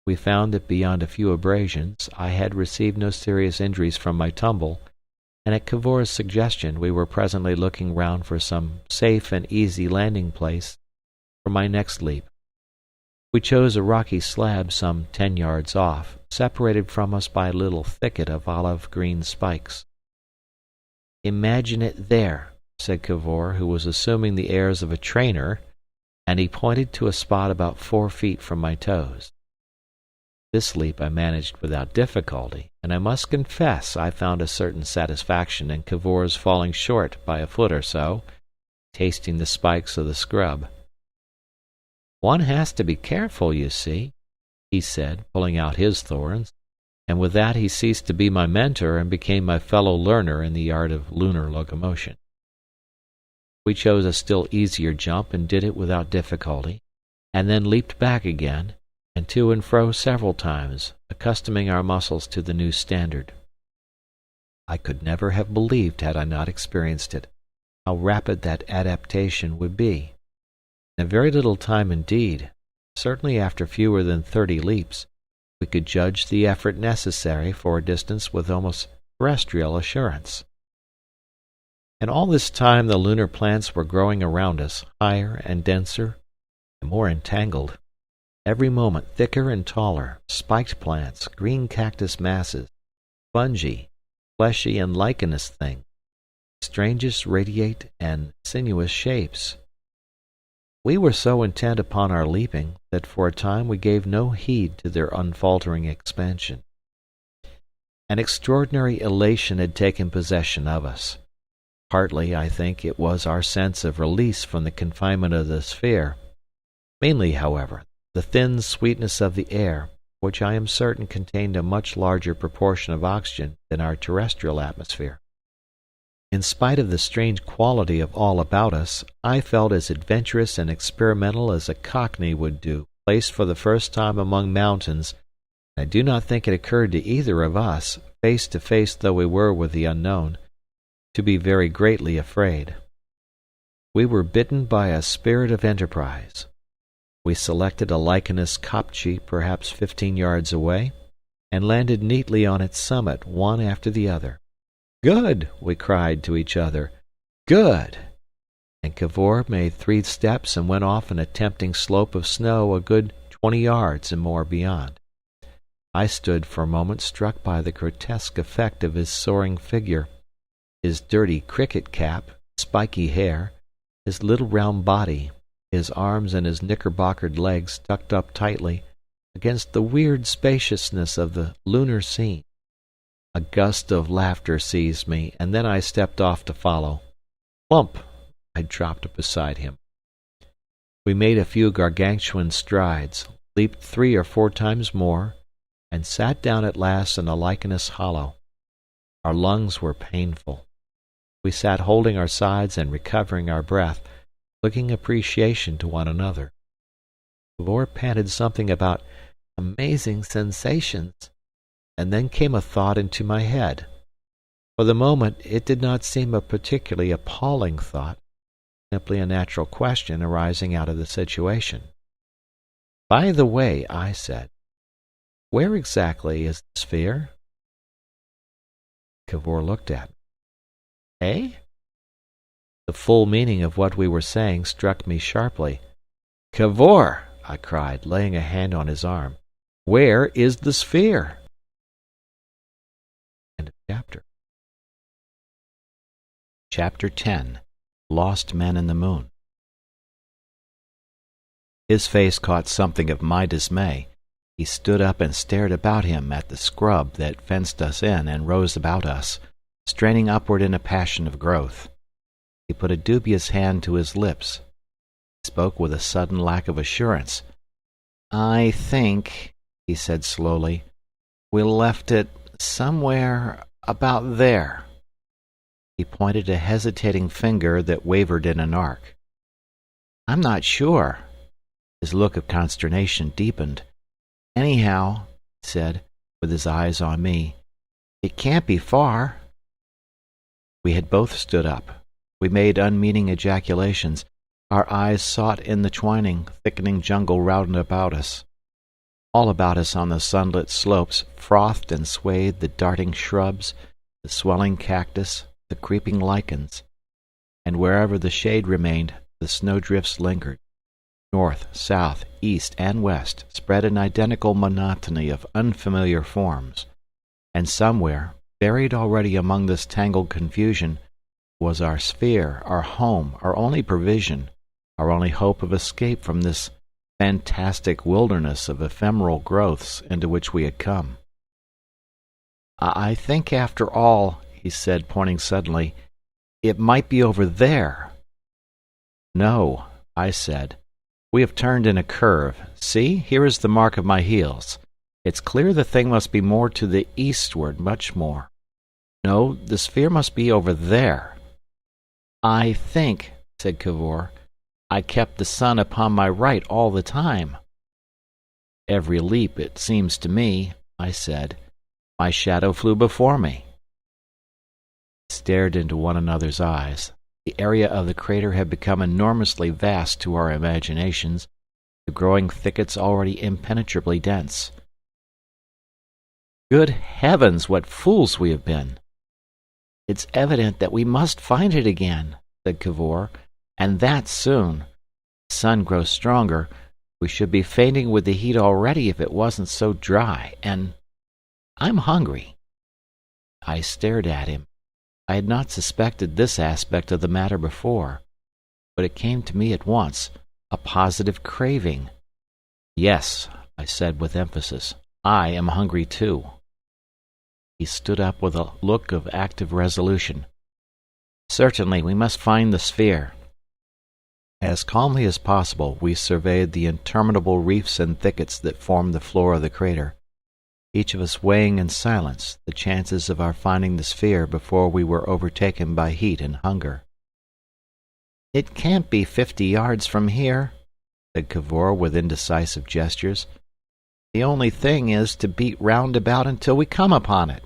Speaker 1: We found that beyond a few abrasions I had received no serious injuries from my tumble, and at Cavor's suggestion we were presently looking round for some safe and easy landing place for my next leap. We chose a rocky slab some 10 yards off, separated from us by a little thicket of olive-green spikes. "Imagine it there," said Cavor, who was assuming the airs of a trainer, and he pointed to a spot about 4 feet from my toes. This leap I managed without difficulty, and I must confess I found a certain satisfaction in Cavor's falling short by a foot or so, tasting the spikes of the scrub. "One has to be careful, you see," he said, pulling out his thorns, and with that he ceased to be my mentor and became my fellow learner in the art of lunar locomotion. We chose a still easier jump and did it without difficulty, and then leaped back again, and to and fro several times, accustoming our muscles to the new standard. I could never have believed, had I not experienced it, how rapid that adaptation would be. In a very little time indeed, certainly after fewer than 30 leaps, we could judge the effort necessary for a distance with almost terrestrial assurance. And all this time the lunar plants were growing around us, higher and denser and more entangled. Every moment thicker and taller, spiked plants, green cactus masses, fungi, fleshy and lichenous things, strangest radiate and sinuous shapes. We were so intent upon our leaping that for a time we gave no heed to their unfaltering expansion. An extraordinary elation had taken possession of us. Partly, I think, it was our sense of release from the confinement of the sphere. Mainly, however, the thin sweetness of the air, which I am certain contained a much larger proportion of oxygen than our terrestrial atmosphere. In spite of the strange quality of all about us, I felt as adventurous and experimental as a cockney would do, placed for the first time among mountains, and I do not think it occurred to either of us, face to face though we were with the unknown, to be very greatly afraid. We were bitten by a spirit of enterprise. We selected a lichenous kopje perhaps 15 yards away, and landed neatly on its summit, one after the other. "Good!" we cried to each other. "Good!" And Cavor made 3 steps and went off an tempting slope of snow a good 20 yards and more beyond. I stood for a moment struck by the grotesque effect of his soaring figure, his dirty cricket cap, spiky hair, his little round body, his arms and his knickerbockered legs tucked up tightly against the weird spaciousness of the lunar scene. A gust of laughter seized me, and then I stepped off to follow. Plump! I dropped beside him. We made a few gargantuan strides, leaped 3 or 4 times more, and sat down at last in a lichenous hollow. Our lungs were painful. We sat holding our sides and recovering our breath, looking appreciation to one another. Cavor panted something about Amazing sensations. And then came a thought into my head. For the moment it did not seem a particularly appalling thought, simply a natural question arising out of the situation. "By the way," I said, "where exactly is the sphere?" Cavor looked at me. "Eh?" The full meaning of what we were saying struck me sharply. "Cavor!" I cried, laying a hand on his arm. "Where is the sphere?" End of chapter. Chapter 10. Lost Men in the Moon. His face caught something of my dismay. He stood up and stared about him at the scrub that fenced us in and rose about us, straining upward in a passion of growth. He put a dubious hand to his lips. He spoke with a sudden lack of assurance. "I think," he said slowly, "we left it somewhere about there." He pointed a hesitating finger that wavered in an arc. "I'm not sure." His look of consternation deepened. "Anyhow," he said, with his eyes on me, "it can't be far." We had both stood up. We made unmeaning ejaculations. Our eyes sought in the twining, thickening jungle round about us. All about us on the sunlit slopes frothed and swayed the darting shrubs, the swelling cactus, the creeping lichens, and wherever the shade remained, the snowdrifts lingered. North, south, east, and west spread an identical monotony of unfamiliar forms, and somewhere, buried already among this tangled confusion, was our sphere, our home, our only provision, our only hope of escape from this fantastic wilderness of ephemeral growths into which we had come. "I think, after all," he said, pointing suddenly, "it might be over there." "No," I said. "We have turned in a curve. See, here is the mark of my heels. It's clear the thing must be more to the eastward, much more. No, the sphere must be over there." "I think," said Cavor, "I kept the sun upon my right all the time." "Every leap, it seems to me," I said. "My shadow flew before me." We stared into one another's eyes. The area of the crater had become enormously vast to our imaginations, the growing thickets already impenetrably dense. "Good heavens, what fools we have been!" "It's evident that we must find it again," said Cavor, "and that soon. The sun grows stronger. We should be fainting with the heat already if it wasn't so dry, and I'm hungry." I stared at him. I had not suspected this aspect of the matter before, but it came to me at once, a positive craving. "Yes," I said with emphasis, "I am hungry too." He stood up with a look of active resolution. "Certainly, we must find the sphere." As calmly as possible we surveyed the interminable reefs and thickets that formed the floor of the crater, each of us weighing in silence the chances of our finding the sphere before we were overtaken by heat and hunger. "It can't be 50 yards from here," said Cavor with indecisive gestures. "The only thing is to beat round about until we come upon it."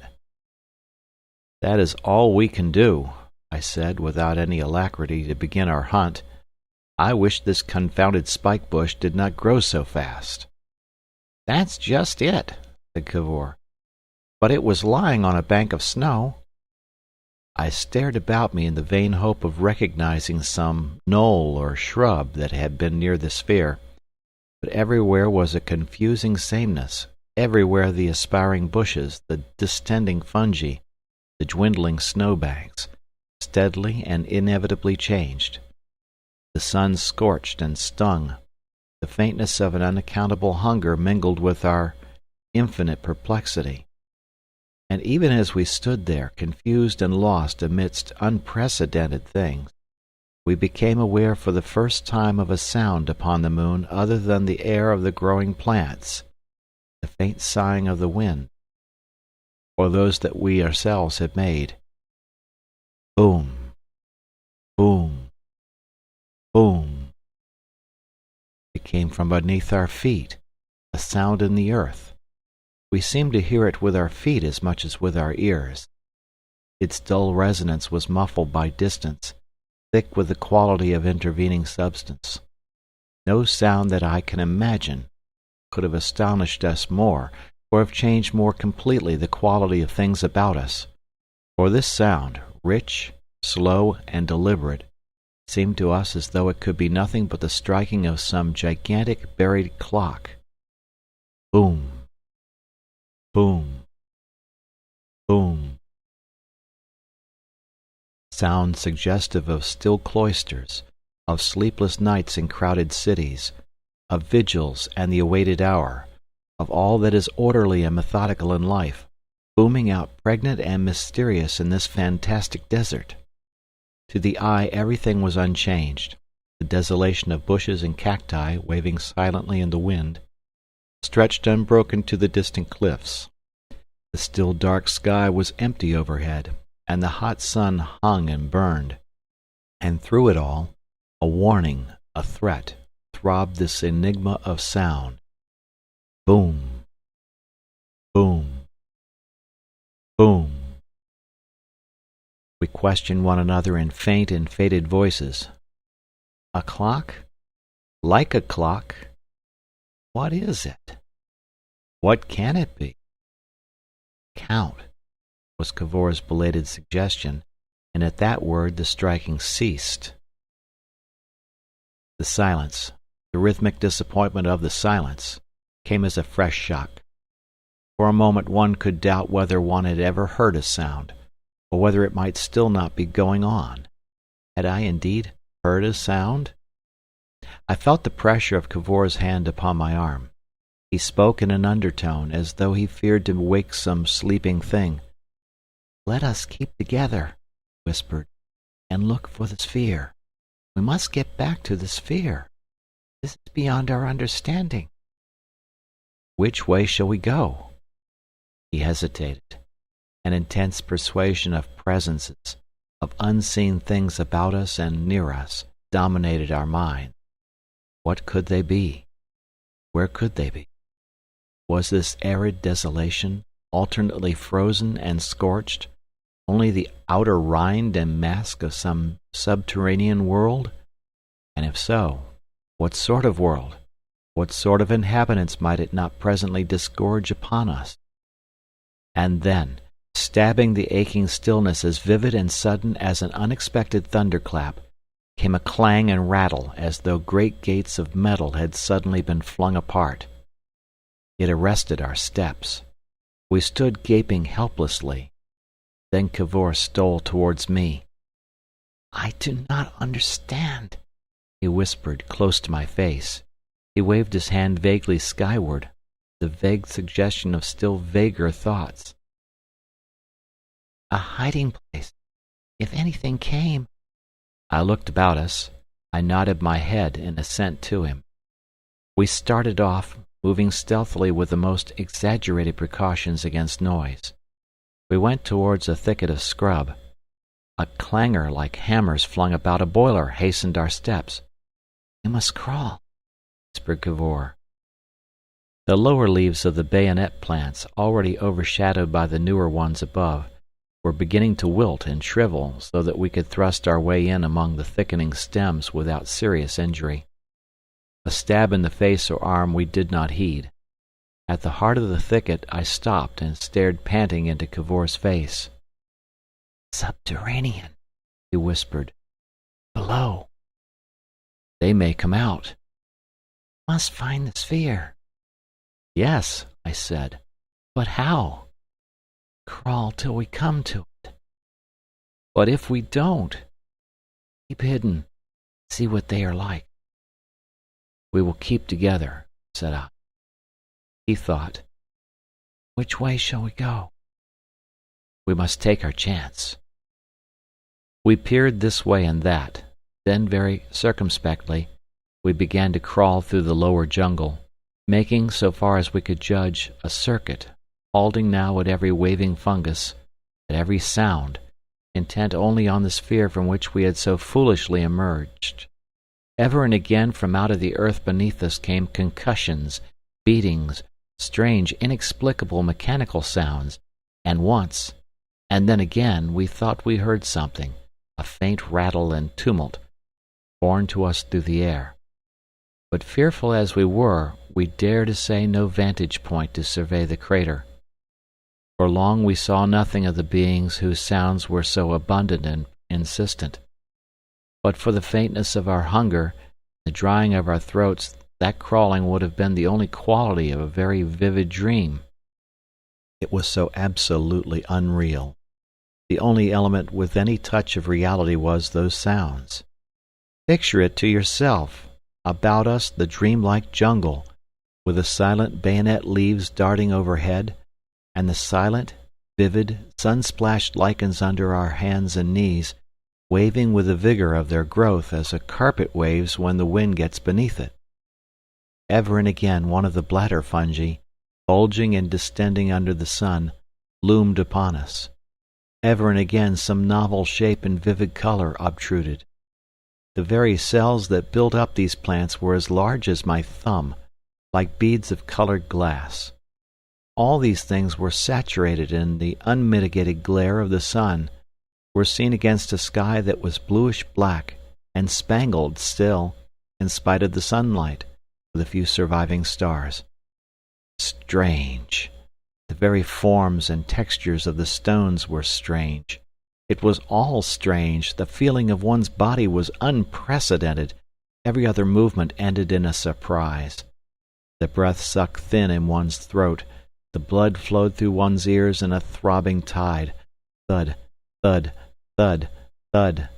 Speaker 1: "That is all we can do," I said, without any alacrity to begin our hunt. "I wish this confounded spike bush did not grow so fast." "That's just it," said Cavor. "But it was lying on a bank of snow." I stared about me in the vain hope of recognizing some knoll or shrub that had been near the sphere, but everywhere was a confusing sameness, everywhere the aspiring bushes, the distending fungi, the dwindling snowbanks, steadily and inevitably changed. The sun scorched and stung. The faintness of an unaccountable hunger mingled with our infinite perplexity. And even as we stood there, confused and lost amidst unprecedented things, we became aware for the first time of a sound upon the moon other than the air of the growing plants, the faint sighing of the wind, or those that we ourselves had made. Boom! Boom! Boom! It came from beneath our feet, a sound in the earth. We seemed to hear it with our feet as much as with our ears. Its dull resonance was muffled by distance, thick with the quality of intervening substance. No sound that I can imagine could have astonished us more, or have changed more completely the quality of things about us. For this sound, rich, slow, and deliberate, seemed to us as though it could be nothing but the striking of some gigantic buried clock. Boom, boom, boom. Sound suggestive of still cloisters, of sleepless nights in crowded cities, of vigils and the awaited hour, of all that is orderly and methodical in life, booming out pregnant and mysterious in this fantastic desert. To the eye everything was unchanged. The desolation of bushes and cacti waving silently in the wind stretched unbroken to the distant cliffs. The still dark sky was empty overhead, and the hot sun hung and burned. And through it all, a warning, a threat, throbbed this enigma of sound. Boom, boom, boom. We questioned one another in faint and faded voices. A clock? Like a clock? What is it? What can it be? Count, was Cavor's belated suggestion, and at that word the striking ceased. The silence, the rhythmic disappointment of the silence, came as a fresh shock. For a moment one could doubt whether one had ever heard a sound, or whether it might still not be going on. Had I indeed heard a sound? I felt the pressure of Cavor's hand upon my arm. He spoke in an undertone, as though he feared to wake some sleeping thing. "Let us keep together," he whispered, "and look for the sphere. We must get back to the sphere. This is beyond our understanding." "Which way shall we go?" He hesitated. An intense persuasion of presences, of unseen things about us and near us, dominated our mind. What could they be? Where could they be? Was this arid desolation, alternately frozen and scorched, only the outer rind and mask of some subterranean world? And if so, what sort of world? What sort of inhabitants might it not presently disgorge upon us? And then, stabbing the aching stillness as vivid and sudden as an unexpected thunderclap, came a clang and rattle as though great gates of metal had suddenly been flung apart. It arrested our steps. We stood gaping helplessly. Then Cavor stole towards me. "I do not understand," he whispered close to my face. He waved his hand vaguely skyward, the vague suggestion of still vaguer thoughts. "A hiding place, if anything came." I looked about us. I nodded my head in assent to him. We started off, moving stealthily with the most exaggerated precautions against noise. We went towards a thicket of scrub. A clangor like hammers flung about a boiler hastened our steps. "We must crawl," whispered Cavor. The lower leaves of the bayonet plants, already overshadowed by the newer ones above, were beginning to wilt and shrivel so that we could thrust our way in among the thickening stems without serious injury. A stab in the face or arm we did not heed. At the heart of the thicket I stopped and stared panting into Cavor's face. "Subterranean," he whispered. "Below." "They may come out." "Must find the sphere." "Yes," I said. "But how?" "Crawl till we come to it." "But if we don't?" "Keep hidden. See what they are like." "We will keep together," said I. He thought. "Which way shall we go?" "We must take our chance." We peered this way and that. Then very circumspectly we began to crawl through the lower jungle, making, so far as we could judge, a circuit, halting now at every waving fungus, at every sound, intent only on the sphere from which we had so foolishly emerged. Ever and again from out of the earth beneath us came concussions beatings, strange, inexplicable mechanical sounds, and once, and then again, we thought we heard something, a faint rattle and tumult, borne to us through the air. But fearful as we were, we dared essay no vantage point to survey the crater. For long we saw nothing of the beings whose sounds were so abundant and insistent. But for the faintness of our hunger, the drying of our throats, that crawling would have been the only quality of a very vivid dream. It was so absolutely unreal. The only element with any touch of reality was those sounds. Picture it to yourself. About us the dreamlike jungle, with the silent bayonet leaves darting overhead, and the silent, vivid, sun-splashed lichens under our hands and knees, waving with the vigor of their growth as a carpet waves when the wind gets beneath it. Ever and again one of the bladder fungi, bulging and distending under the sun, loomed upon us. Ever and again some novel shape and vivid color obtruded. The very cells that built up these plants were as large as my thumb, like beads of colored glass. All these things were saturated in the unmitigated glare of the sun, were seen against a sky that was bluish-black and spangled still, in spite of the sunlight, with a few surviving stars. Strange! The very forms and textures of the stones were strange. It was all strange. The feeling of one's body was unprecedented. Every other movement ended in a surprise. The breath sucked thin in one's throat. The blood flowed through one's ears in a throbbing tide. Thud, thud, thud, thud.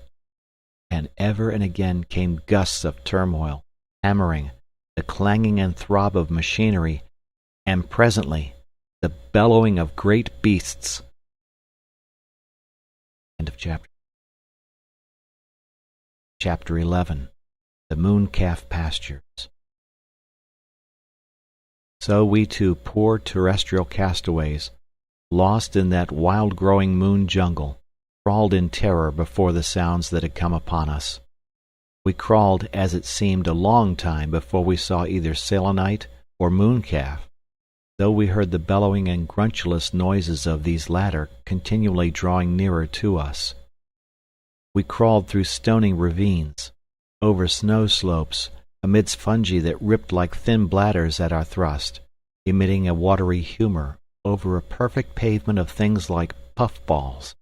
Speaker 1: And ever and again came gusts of turmoil, hammering, the clanging and throb of machinery, and presently the bellowing of great beasts. End of chapter. Chapter 11. The Mooncalf Pastures. So we two poor terrestrial castaways, lost in that wild-growing moon jungle, crawled in terror before the sounds that had come upon us. We crawled, as it seemed, a long time before we saw either Selenite or mooncalf, though we heard the bellowing and gruntulous noises of these latter continually drawing nearer to us. We crawled through stony ravines, over snow slopes, amidst fungi that ripped like thin bladders at our thrust, emitting a watery humor, over a perfect pavement of things like puff-balls,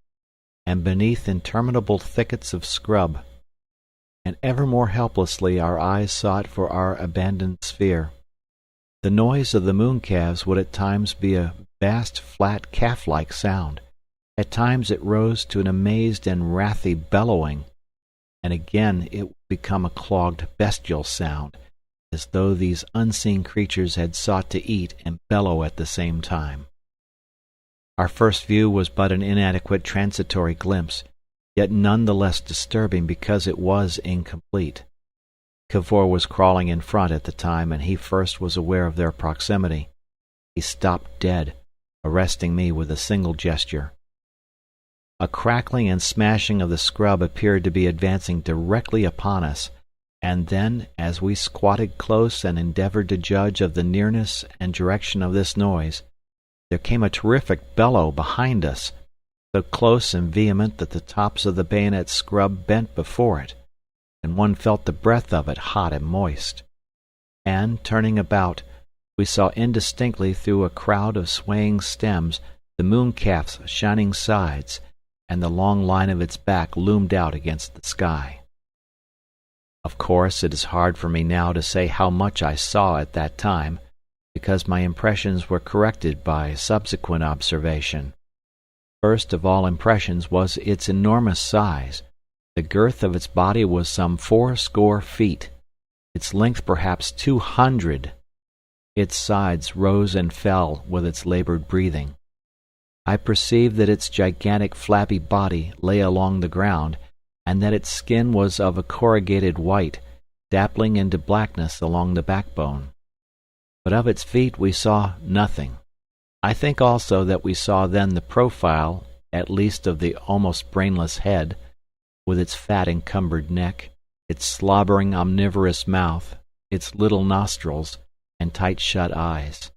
Speaker 1: and beneath interminable thickets of scrub. And ever more helplessly our eyes sought for our abandoned sphere. The noise of the mooncalves would at times be a vast, flat, calf-like sound. At times it rose to an amazed and wrathy bellowing, and again it would become a clogged, bestial sound, as though these unseen creatures had sought to eat and bellow at the same time. Our first view was but an inadequate transitory glimpse, yet none the less disturbing because it was incomplete. Cavor was crawling in front at the time, and he first was aware of their proximity. He stopped dead, arresting me with a single gesture. A crackling and smashing of the scrub appeared to be advancing directly upon us, and then, as we squatted close and endeavored to judge of the nearness and direction of this noise, there came a terrific bellow behind us, so close and vehement that the tops of the bayonet scrub bent before it, and one felt the breath of it hot and moist. And, turning about, we saw indistinctly through a crowd of swaying stems the mooncalf's shining sides, and the long line of its back loomed out against the sky. Of course, it is hard for me now to say how much I saw at that time, because my impressions were corrected by subsequent observation. First of all impressions was its enormous size. The girth of its body was some 80 feet, its length perhaps 200. Its sides rose and fell with its labored breathing. I perceived that its gigantic flabby body lay along the ground, and that its skin was of a corrugated white, dappling into blackness along the backbone. But of its feet we saw nothing. I think also that we saw then the profile, at least of the almost brainless head, with its fat encumbered neck, its slobbering omnivorous mouth, its little nostrils, and tight-shut eyes.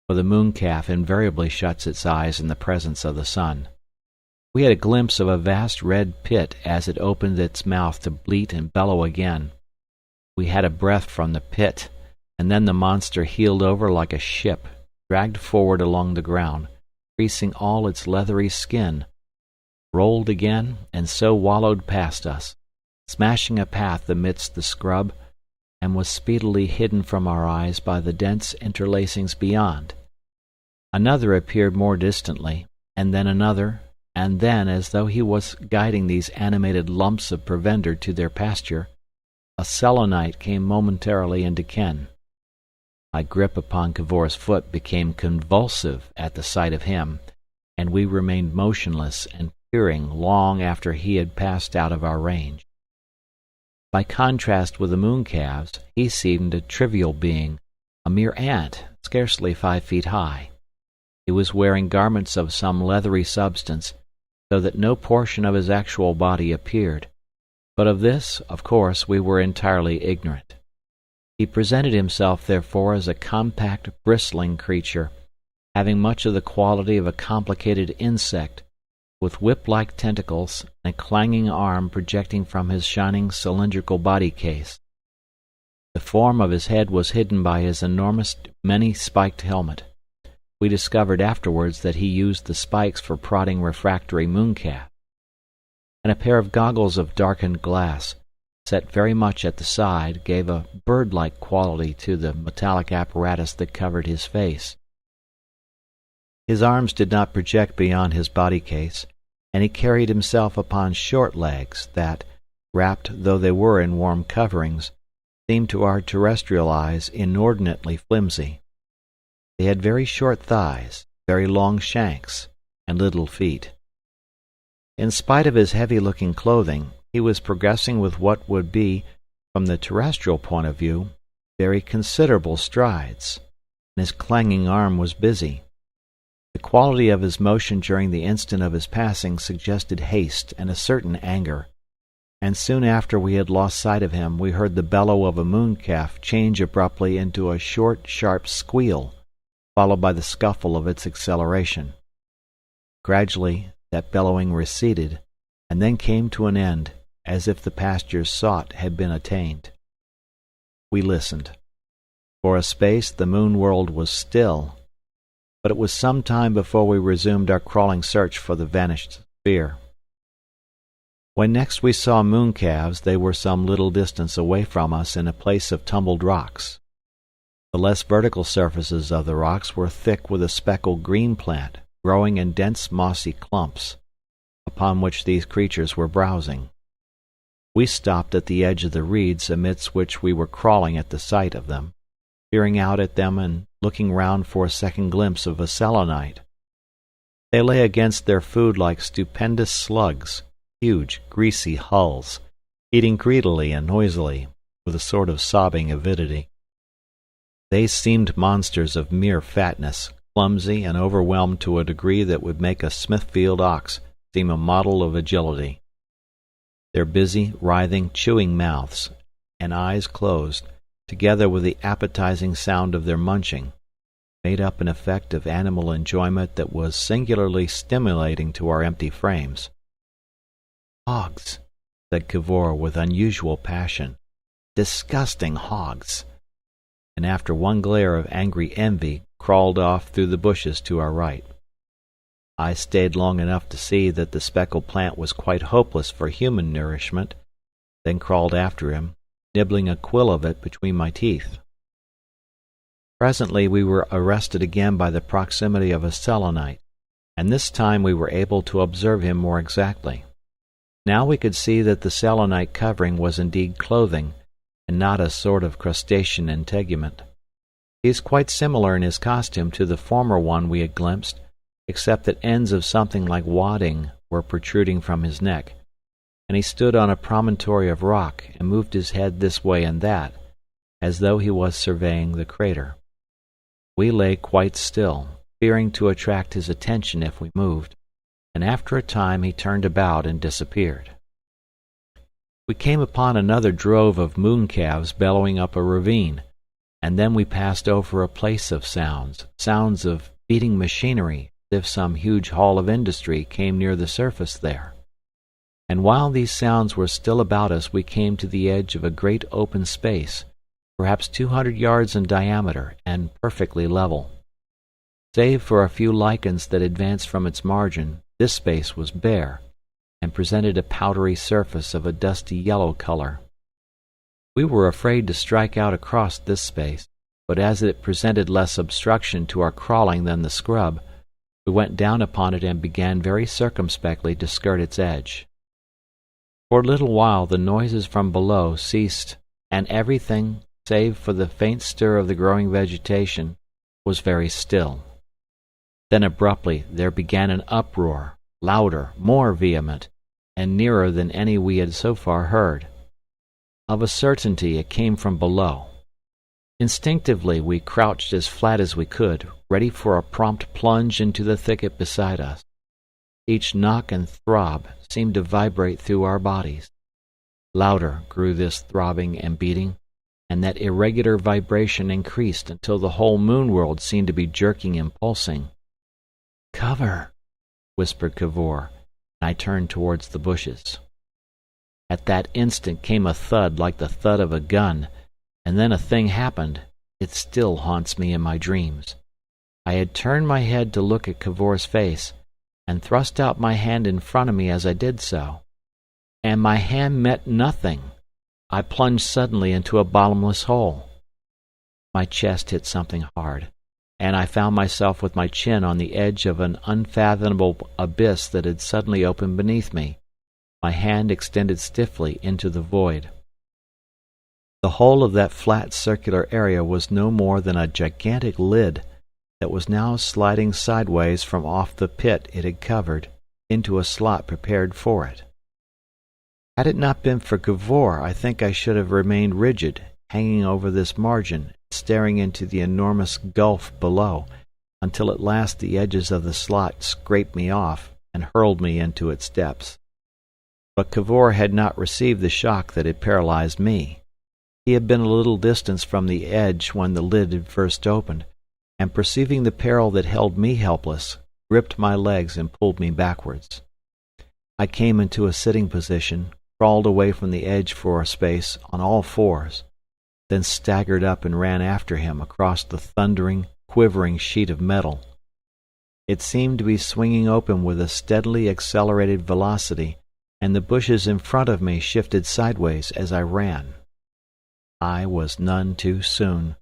Speaker 1: For the mooncalf invariably shuts its eyes in the presence of the sun. We had a glimpse of a vast red pit as it opened its mouth to bleat and bellow again. We had a breath from the pit, and then the monster heeled over like a ship, dragged forward along the ground, creasing all its leathery skin, rolled again, and so wallowed past us, smashing a path amidst the scrub, and was speedily hidden from our eyes by the dense interlacings beyond. Another appeared more distantly, and then another, and then, as though he was guiding these animated lumps of provender to their pasture, a Selenite came momentarily into ken. My grip upon Cavor's foot became convulsive at the sight of him, and we remained motionless and peering long after he had passed out of our range. By contrast with the mooncalves, he seemed a trivial being, a mere ant, scarcely 5 feet high. He was wearing garments of some leathery substance, so that no portion of his actual body appeared, but of this, of course, we were entirely ignorant. He presented himself, therefore, as a compact, bristling creature, having much of the quality of a complicated insect, with whip-like tentacles and a clanging arm projecting from his shining cylindrical body case. The form of his head was hidden by his enormous, many-spiked helmet. We discovered afterwards that he used the spikes for prodding refractory mooncalf. And a pair of goggles of darkened glass, set very much at the side, gave a bird-like quality to the metallic apparatus that covered his face. His arms did not project beyond his body case, and he carried himself upon short legs that, wrapped though they were in warm coverings, seemed to our terrestrial eyes inordinately flimsy. They had very short thighs, very long shanks, and little feet. In spite of his heavy-looking clothing, he was progressing with what would be, from the terrestrial point of view, very considerable strides, and his clanging arm was busy. The quality of his motion during the instant of his passing suggested haste and a certain anger, and soon after we had lost sight of him we heard the bellow of a mooncalf change abruptly into a short, sharp squeal, followed by the scuffle of its acceleration. Gradually that bellowing receded, and then came to an end, as if the pastures sought had been attained. We listened. For a space the moon world was still, but it was some time before we resumed our crawling search for the vanished sphere. When next we saw mooncalves, they were some little distance away from us in a place of tumbled rocks. The less vertical surfaces of the rocks were thick with a speckled green plant, growing in dense mossy clumps, upon which these creatures were browsing. We stopped at the edge of the reeds amidst which we were crawling at the sight of them, peering out at them and looking round for a second glimpse of a Selenite. They lay against their food like stupendous slugs, huge, greasy hulls, eating greedily and noisily, with a sort of sobbing avidity. They seemed monsters of mere fatness, clumsy and overwhelmed to a degree that would make a Smithfield ox seem a model of agility. Their busy, writhing, chewing mouths and eyes closed, together with the appetizing sound of their munching, made up an effect of animal enjoyment that was singularly stimulating to our empty frames. "Hogs," said Cavor with unusual passion. "Disgusting hogs!" And after one glare of angry envy, crawled off through the bushes to our right. I stayed long enough to see that the speckled plant was quite hopeless for human nourishment, then crawled after him, nibbling a quill of it between my teeth. Presently we were arrested again by the proximity of a Selenite, and this time we were able to observe him more exactly. Now we could see that the Selenite covering was indeed clothing, and not a sort of crustacean integument. He is quite similar in his costume to the former one we had glimpsed, except that ends of something like wadding were protruding from his neck, and he stood on a promontory of rock and moved his head this way and that, as though he was surveying the crater. We lay quite still, fearing to attract his attention if we moved, and after a time he turned about and disappeared. We came upon another drove of mooncalves bellowing up a ravine, and then we passed over a place of sounds of beating machinery, as if some huge hall of industry came near the surface there. And while these sounds were still about us, we came to the edge of a great open space, perhaps 200 yards in diameter and perfectly level. Save for a few lichens that advanced from its margin, this space was bare, and presented a powdery surface of a dusty yellow color. We were afraid to strike out across this space, but as it presented less obstruction to our crawling than the scrub, we went down upon it and began very circumspectly to skirt its edge. For a little while the noises from below ceased, and everything, save for the faint stir of the growing vegetation, was very still. Then abruptly there began an uproar, louder, more vehement, and nearer than any we had so far heard. Of a certainty it came from below. Instinctively we crouched as flat as we could, ready for a prompt plunge into the thicket beside us. Each knock and throb seemed to vibrate through our bodies. Louder grew this throbbing and beating, and that irregular vibration increased until the whole moon world seemed to be jerking and pulsing. "Cover," whispered Cavor, and I turned towards the bushes. At that instant came a thud like the thud of a gun, and then a thing happened. It still haunts me in my dreams. I had turned my head to look at Cavor's face, and thrust out my hand in front of me as I did so. And my hand met nothing. I plunged suddenly into a bottomless hole. My chest hit something hard, and I found myself with my chin on the edge of an unfathomable abyss that had suddenly opened beneath me, my hand extended stiffly into the void. The whole of that flat circular area was no more than a gigantic lid that was now sliding sideways from off the pit it had covered into a slot prepared for it. Had it not been for Cavor, I think I should have remained rigid, hanging over this margin, staring into the enormous gulf below, until at last the edges of the slot scraped me off and hurled me into its depths. But Cavor had not received the shock that had paralyzed me. He had been a little distance from the edge when the lid had first opened, and perceiving the peril that held me helpless, gripped my legs and pulled me backwards. I came into a sitting position, crawled away from the edge for a space on all fours, then staggered up and ran after him across the thundering, quivering sheet of metal. It seemed to be swinging open with a steadily accelerated velocity, and the bushes in front of me shifted sideways as I ran. I was none too soon.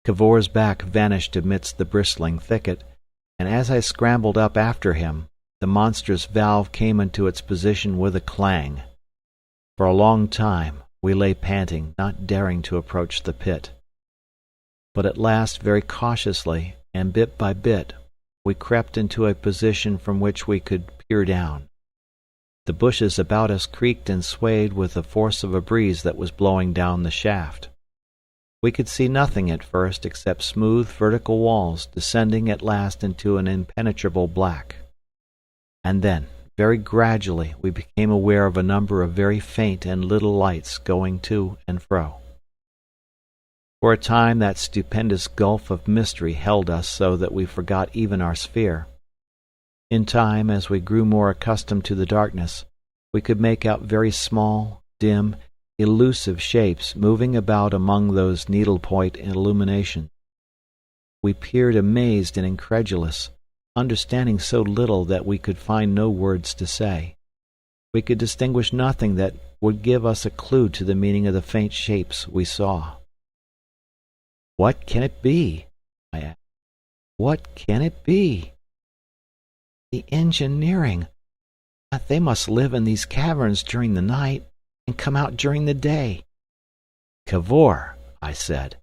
Speaker 1: Cavor's back vanished amidst the bristling thicket, and as I scrambled up after him, the monstrous valve came into its position with a clang. For a long time we lay panting, not daring to approach the pit. But at last, very cautiously, and bit by bit, we crept into a position from which we could peer down. The bushes about us creaked and swayed with the force of a breeze that was blowing down the shaft. We could see nothing at first except smooth vertical walls descending at last into an impenetrable black. And then, very gradually, we became aware of a number of very faint and little lights going to and fro. For a time that stupendous gulf of mystery held us so that we forgot even our sphere. In time, as we grew more accustomed to the darkness, we could make out very small, dim, elusive shapes moving about among those needlepoint illuminations. We peered amazed and incredulous, understanding so little that we could find no words to say. We could distinguish nothing that would give us a clue to the meaning of the faint shapes we saw. "What can it be?" I asked. "What can it be?" "The engineering. They must live in these caverns during the night and come out during the day." "Cavor," I said,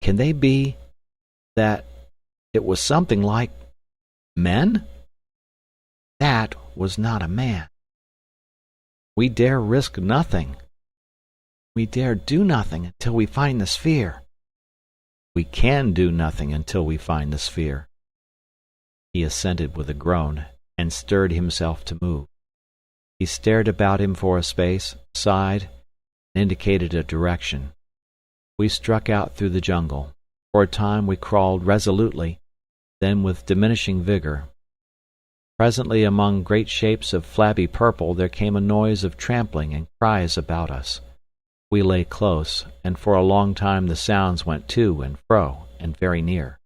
Speaker 1: "can they be that it was something like men?" "That was not a man." "We dare risk nothing." "We dare do nothing until we find the sphere." "We can do nothing until we find the sphere." He assented with a groan, and stirred himself to move. He stared about him for a space, sighed, and indicated a direction. We struck out through the jungle. For a time we crawled resolutely, then with diminishing vigor. Presently among great shapes of flabby purple there came a noise of trampling and cries about us. We lay close, and for a long time the sounds went to and fro, and very near.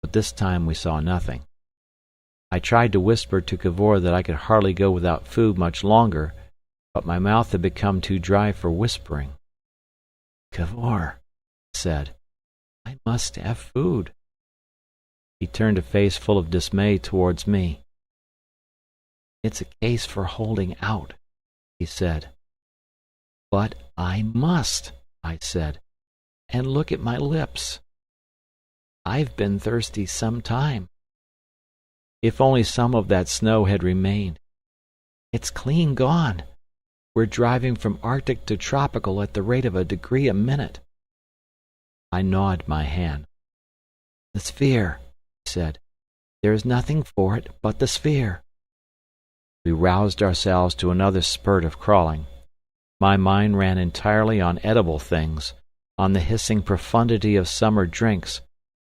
Speaker 1: But this time we saw nothing. I tried to whisper to Cavor that I could hardly go without food much longer, but my mouth had become too dry for whispering. "Cavor," I said, "I must have food." He turned a face full of dismay towards me. "It's a case for holding out," he said. "But I must," I said, "and look at my lips. I've been thirsty some time. If only some of that snow had remained. It's clean gone. We're driving from Arctic to tropical at the rate of a degree a minute." I gnawed my hand. "The sphere," he said. "There is nothing for it but the sphere." We roused ourselves to another spurt of crawling. My mind ran entirely on edible things, on the hissing profundity of summer drinks.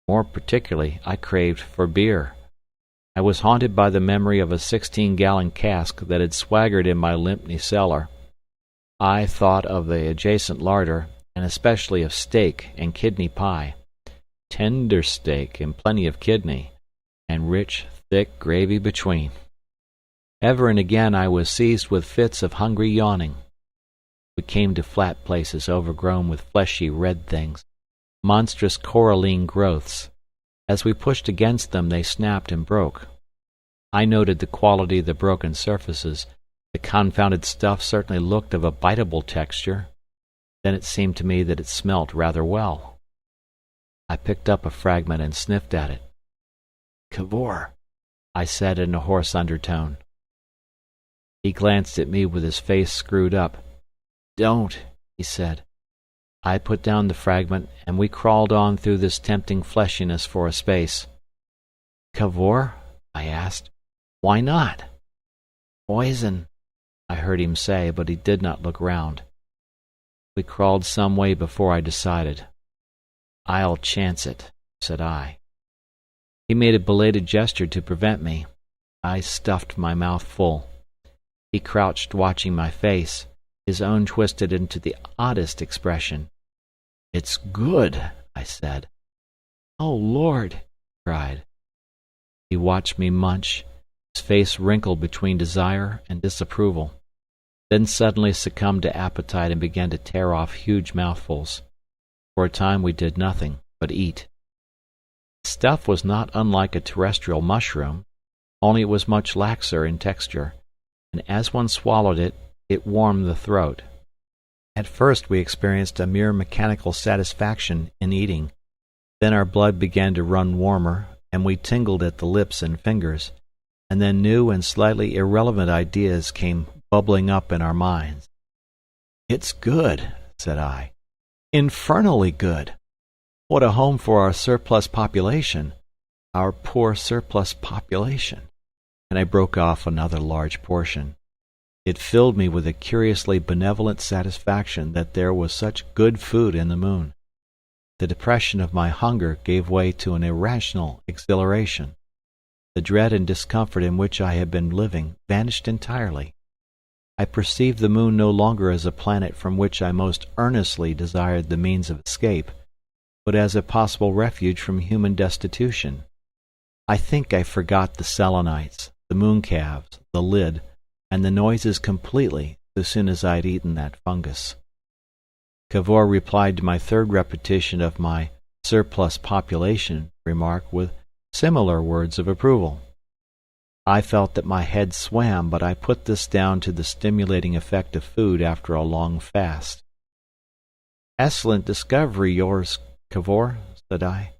Speaker 1: More particularly, I craved for beer. I was haunted by the memory of a 16-gallon cask that had swaggered in my Lympne cellar. I thought of the adjacent larder, and especially of steak and kidney pie. Tender steak and plenty of kidney, and rich, thick gravy between. Ever and again I was seized with fits of hungry yawning. We came to flat places overgrown with fleshy red things, monstrous coralline growths. As we pushed against them they snapped and broke. I noted the quality of the broken surfaces. The confounded stuff certainly looked of a biteable texture. Then it seemed to me that it smelt rather well. I picked up a fragment and sniffed at it. "Cavor," I said in a hoarse undertone. He glanced at me with his face screwed up. "Don't," he said. I put down the fragment, and we crawled on through this tempting fleshiness for a space. "Cavor?" I asked. "Why not?" "Poison," I heard him say, but he did not look round. We crawled some way before I decided. "I'll chance it," said I. He made a belated gesture to prevent me. I stuffed my mouth full. He crouched watching my face, his own twisted into the oddest expression. "It's good," I said. "Oh, Lord!" he cried. He watched me munch, his face wrinkled between desire and disapproval, then suddenly succumbed to appetite and began to tear off huge mouthfuls. For a time we did nothing but eat. The stuff was not unlike a terrestrial mushroom, only it was much laxer in texture, and as one swallowed it, it warmed the throat. At first we experienced a mere mechanical satisfaction in eating. Then our blood began to run warmer, and we tingled at the lips and fingers, and then new and slightly irrelevant ideas came bubbling up in our minds. "It's good," said I. "Infernally good. What a home for our surplus population, our poor surplus population." And I broke off another large portion. It filled me with a curiously benevolent satisfaction that there was such good food in the moon. The depression of my hunger gave way to an irrational exhilaration. The dread and discomfort in which I had been living vanished entirely. I perceived the moon no longer as a planet from which I most earnestly desired the means of escape, but as a possible refuge from human destitution. I think I forgot the Selenites, the mooncalves, the lid, and the noises completely so soon as I had eaten that fungus. Cavor replied to my third repetition of my surplus population remark with similar words of approval. I felt that my head swam, but I put this down to the stimulating effect of food after a long fast. "Excellent discovery, yours, Cavor," said I.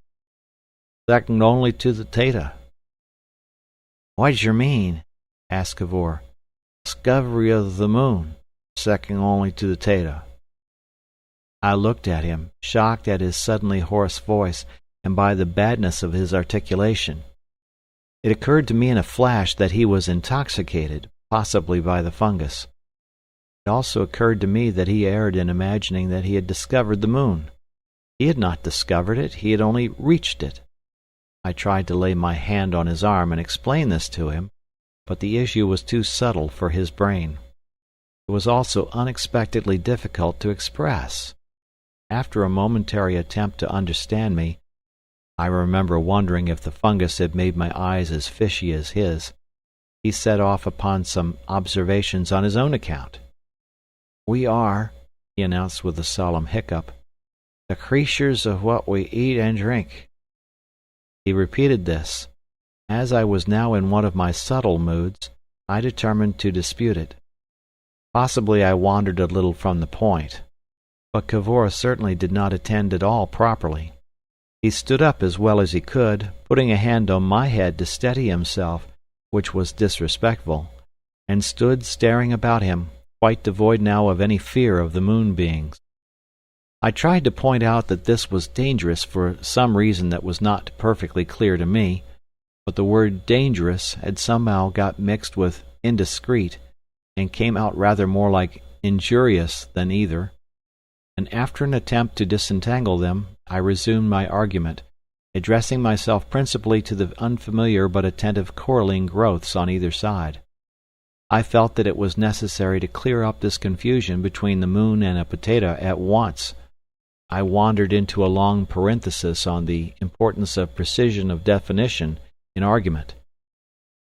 Speaker 1: "Second only to the Theta." "What d'yer mean?" asked Cavor. "Discovery of the moon, second only to the Theta." I looked at him, shocked at his suddenly hoarse voice and by the badness of his articulation. It occurred to me in a flash that he was intoxicated, possibly by the fungus. It also occurred to me that he erred in imagining that he had discovered the moon. He had not discovered it, he had only reached it. I tried to lay my hand on his arm and explain this to him, but the issue was too subtle for his brain. It was also unexpectedly difficult to express. After a momentary attempt to understand me, I remember wondering if the fungus had made my eyes as fishy as his. He set off upon some observations on his own account. "We are," he announced with a solemn hiccup, "the creatures of what we eat and drink." He repeated this. As I was now in one of my subtle moods, I determined to dispute it. Possibly I wandered a little from the point, but Cavor certainly did not attend at all properly. He stood up as well as he could, putting a hand on my head to steady himself, which was disrespectful, and stood staring about him, quite devoid now of any fear of the moon beings. I tried to point out that this was dangerous for some reason that was not perfectly clear to me, but the word dangerous had somehow got mixed with indiscreet, and came out rather more like injurious than either, and after an attempt to disentangle them, I resumed my argument, addressing myself principally to the unfamiliar but attentive coralline growths on either side. I felt that it was necessary to clear up this confusion between the moon and a potato at once. I wandered into a long parenthesis on the importance of precision of definition in argument.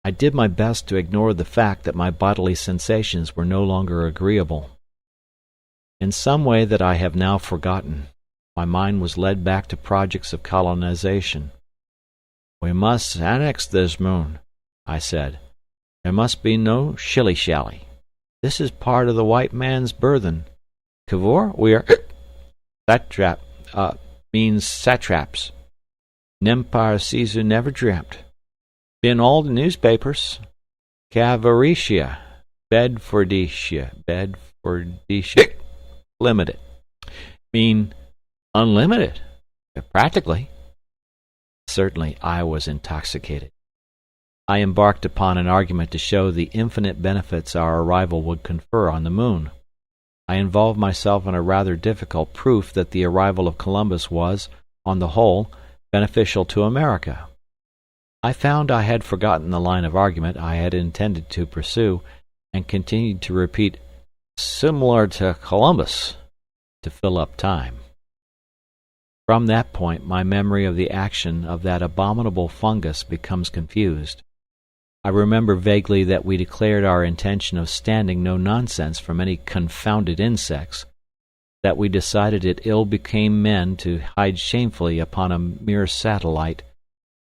Speaker 1: I did my best to ignore the fact that my bodily sensations were no longer agreeable. In some way that I have now forgotten, my mind was led back to projects of colonization. "We must annex this moon," I said. "There must be no shilly-shally. This is part of the white man's burthen. Cavor, we are satraps. N'Empire Caesar never dreamt. Been all the newspapers. Cavoritia, Bedforditia, limited. Mean unlimited, practically." Certainly I was intoxicated. I embarked upon an argument to show the infinite benefits our arrival would confer on the moon. I involved myself in a rather difficult proof that the arrival of Columbus was, on the whole, beneficial to America. I found I had forgotten the line of argument I had intended to pursue, and continued to repeat "similar to Columbus" to fill up time. From that point my memory of the action of that abominable fungus becomes confused. I remember vaguely that we declared our intention of standing no nonsense from any confounded insects, that we decided it ill became men to hide shamefully upon a mere satellite,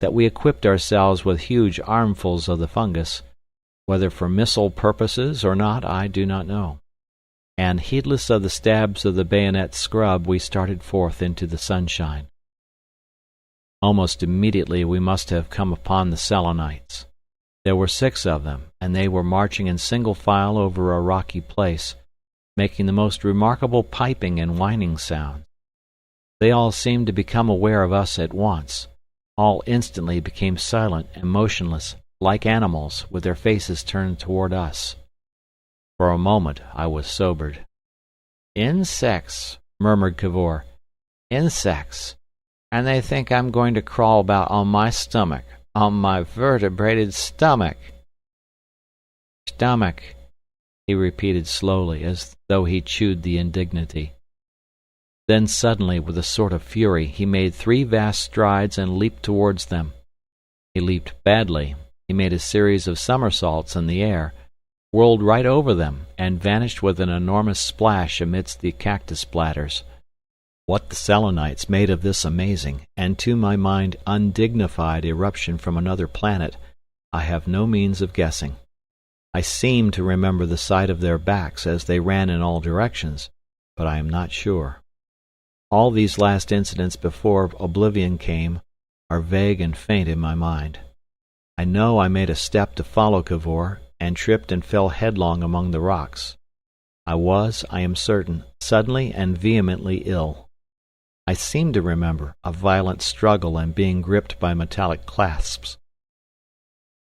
Speaker 1: that we equipped ourselves with huge armfuls of the fungus, whether for missile purposes or not I do not know, and heedless of the stabs of the bayonet scrub we started forth into the sunshine. Almost immediately we must have come upon the Selenites. There were 6 of them, and they were marching in single file over a rocky place, making the most remarkable piping and whining sounds. They all seemed to become aware of us at once. All instantly became silent and motionless, like animals, with their faces turned toward us. For a moment I was sobered. "Insects," murmured Cavor. "Insects. And they think I'm going to crawl about on my stomach, on my vertebrated stomach." "Stomach," he repeated slowly, as though he chewed the indignity. Then suddenly, with a sort of fury, he made 3 vast strides and leaped towards them. He leaped badly. He made a series of somersaults in the air, whirled right over them, and vanished with an enormous splash amidst the cactus bladders. What the Selenites made of this amazing, and to my mind undignified eruption from another planet, I have no means of guessing. I seem to remember the sight of their backs as they ran in all directions, but I am not sure. All these last incidents before oblivion came are vague and faint in my mind. I know I made a step to follow Cavor, and tripped and fell headlong among the rocks. I was, I am certain, suddenly and vehemently ill. I seem to remember a violent struggle and being gripped by metallic clasps.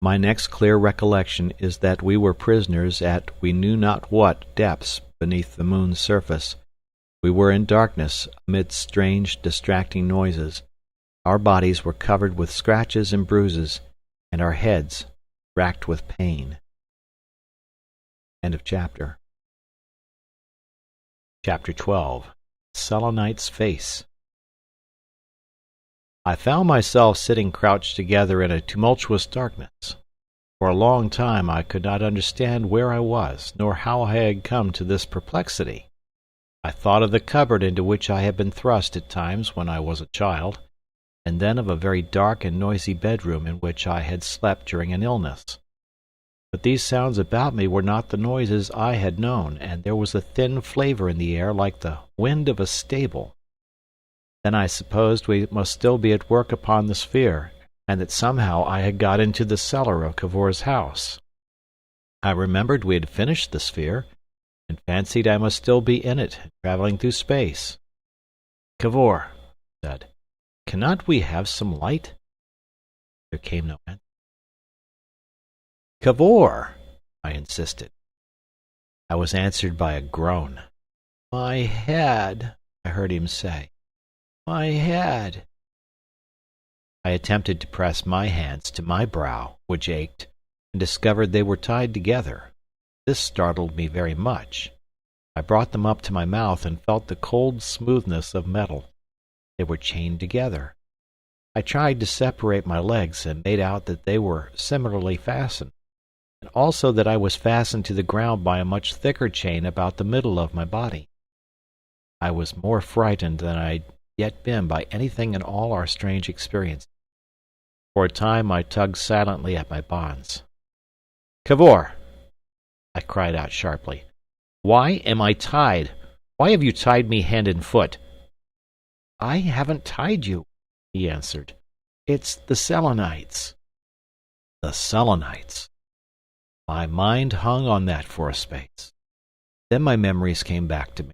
Speaker 1: My next clear recollection is that we were prisoners at we knew not what depths beneath the moon's surface, We were in darkness, amidst strange, distracting noises. Our bodies were covered with scratches and bruises, and our heads racked with pain. End of chapter. Chapter 12. Selenites' Face. I found myself sitting crouched together in a tumultuous darkness. For a long time I could not understand where I was, nor how I had come to this perplexity. I thought of the cupboard into which I had been thrust at times when I was a child, and then of a very dark and noisy bedroom in which I had slept during an illness. But these sounds about me were not the noises I had known, and there was a thin flavour in the air like the wind of a stable. Then I supposed we must still be at work upon the sphere, and that somehow I had got into the cellar of Cavor's house. I remembered we had finished the sphere, and fancied I must still be in it, travelling through space. "Cavor," I said, "cannot we have some light?" There came no answer. "Cavor!" I insisted. I was answered by a groan. "My head," I heard him say. "My head." I attempted to press my hands to my brow, which ached, and discovered they were tied together. This startled me very much. I brought them up to my mouth and felt the cold smoothness of metal. They were chained together. I tried to separate my legs and made out that they were similarly fastened, and also that I was fastened to the ground by a much thicker chain about the middle of my body. I was more frightened than I had yet been by anything in all our strange experience. For a time I tugged silently at my bonds. "Cavor!" I cried out sharply. "Why am I tied? Why have you tied me hand and foot?" "I haven't tied you," he answered. "It's the Selenites." The Selenites! My mind hung on that for a space. Then my memories came back to me.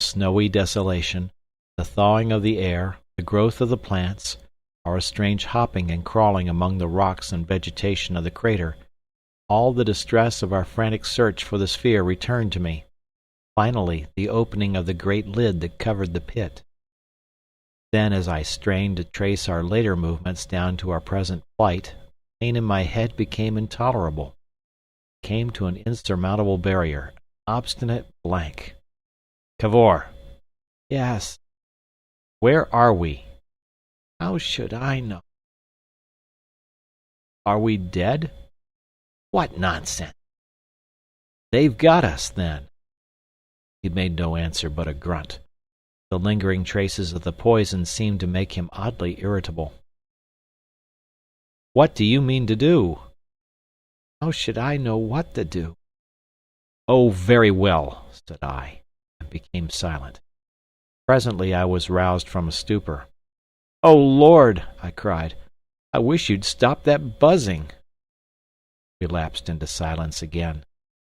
Speaker 1: Snowy desolation, the thawing of the air, the growth of the plants, our strange hopping and crawling among the rocks and vegetation of the crater, all the distress of our frantic search for the sphere returned to me. Finally, the opening of the great lid that covered the pit. Then, as I strained to trace our later movements down to our present plight, pain in my head became intolerable. It came to an insurmountable barrier, obstinate blank. "Cavor!" "Yes." "Where are we?" "How should I know?" "Are we dead?" "What nonsense!" "They've got us, then." He made no answer but a grunt. The lingering traces of the poison seemed to make him oddly irritable. "What do you mean to do?" "How should I know what to do?" "Oh, very well," said I, and became silent. Presently I was roused from a stupor. "Oh, Lord!" I cried. "I wish you'd stop that buzzing." We lapsed into silence again,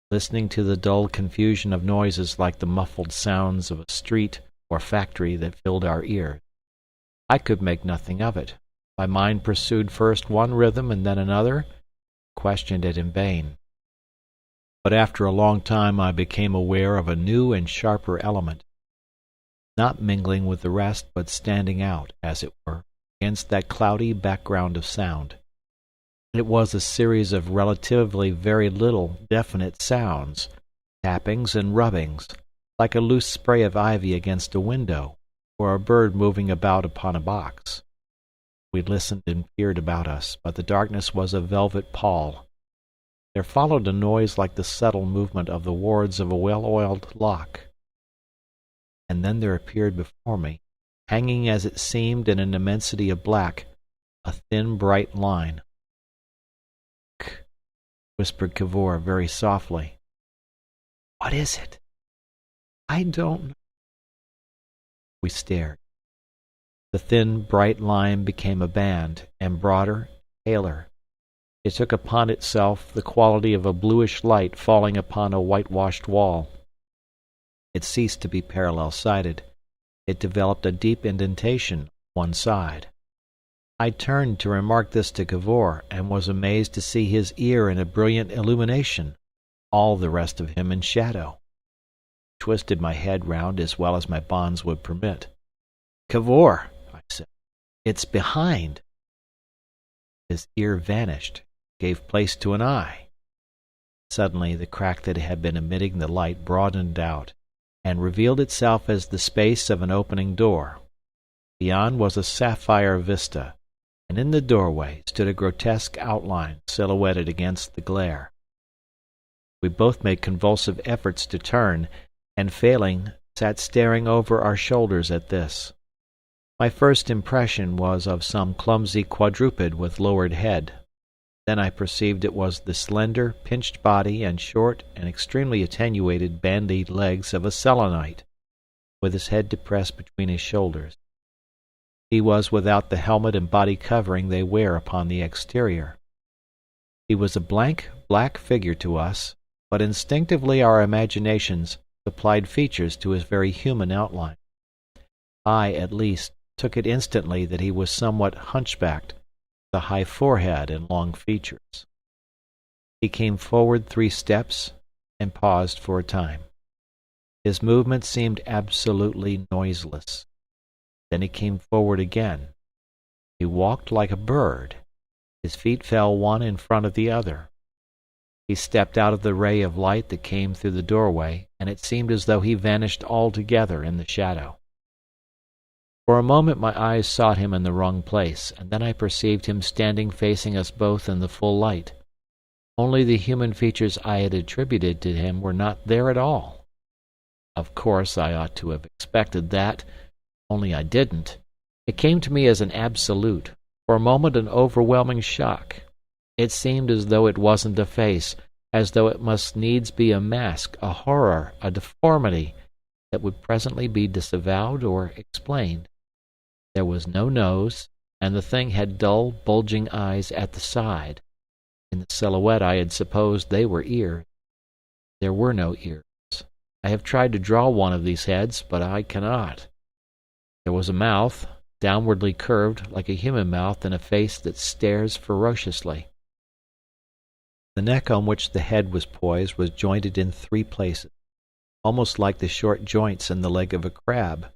Speaker 1: listening to the dull confusion of noises like the muffled sounds of a street or factory that filled our ears. I could make nothing of it. My mind pursued first one rhythm and then another, questioned it in vain. But after a long time I became aware of a new and sharper element, not mingling with the rest but standing out, as it were, against that cloudy background of sound. It was a series of relatively very little definite sounds, tappings and rubbings, like a loose spray of ivy against a window, or a bird moving about upon a box. We listened and peered about us, but the darkness was a velvet pall. There followed a noise like the subtle movement of the wards of a well-oiled lock. And then there appeared before me, hanging as it seemed in an immensity of black, a thin bright line. "K," whispered Cavor very softly. "What is it?" "I don't know." We stared. The thin bright line became a band, and broader, paler. It took upon itself the quality of a bluish light falling upon a whitewashed wall. It ceased to be parallel-sided. It developed a deep indentation on one side. I turned to remark this to Cavor, and was amazed to see his ear in a brilliant illumination, all the rest of him in shadow. twisted my head round as well as my bonds would permit. "Cavor," I said, "it's behind." His ear vanished, gave place to an eye. Suddenly the crack that had been emitting the light broadened out, and revealed itself as the space of an opening door. Beyond was a sapphire vista, and in the doorway stood a grotesque outline silhouetted against the glare. We both made convulsive efforts to turn, and failing, sat staring over our shoulders at this. My first impression was of some clumsy quadruped with lowered head. Then I perceived it was the slender, pinched body and short and extremely attenuated bandied legs of a Selenite, with his head depressed between his shoulders. He was without the helmet and body covering they wear upon the exterior. He was a blank, black figure to us, but instinctively our imaginations supplied features to his very human outline. I, at least, took it instantly that he was somewhat hunchbacked, with a high forehead and long features. He came forward 3 steps and paused for a time. His movement seemed absolutely noiseless. Then he came forward again. He walked like a bird. His feet fell one in front of the other. He stepped out of the ray of light that came through the doorway, and it seemed as though he vanished altogether in the shadow. For a moment my eyes sought him in the wrong place, and then I perceived him standing facing us both in the full light. Only the human features I had attributed to him were not there at all. Of course I ought to have expected that, only I didn't. It came to me as an absolute, for a moment an overwhelming shock. It seemed as though it wasn't a face, as though it must needs be a mask, a horror, a deformity, that would presently be disavowed or explained. There was no nose, and the thing had dull, bulging eyes at the side. In the silhouette I had supposed they were ears. There were no ears. I have tried to draw one of these heads, but I cannot. There was a mouth, downwardly curved, like a human mouth, and a face that stares ferociously. The neck on which the head was poised was jointed in 3 places, almost like the short joints in the leg of a crab.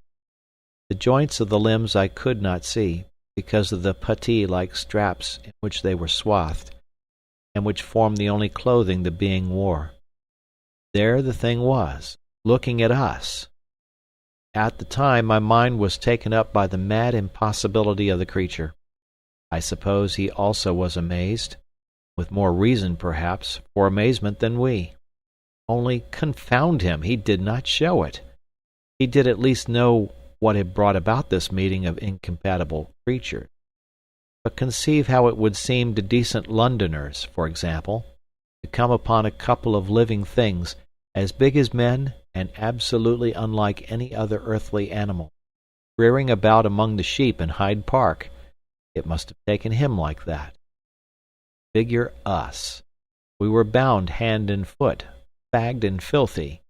Speaker 1: The joints of the limbs I could not see, because of the puttee-like straps in which they were swathed, and which formed the only clothing the being wore. There the thing was, looking at us. At the time my mind was taken up by the mad impossibility of the creature. I suppose he also was amazed, with more reason, perhaps, for amazement than we. Only, confound him, he did not show it. He did at least know what had brought about this meeting of incompatible creatures. But conceive how it would seem to decent Londoners, for example, to come upon a couple of living things as big as men and absolutely unlike any other earthly animal, rearing about among the sheep in Hyde Park. It must have taken him like that. Figure us. We were bound hand and foot, fagged and filthy,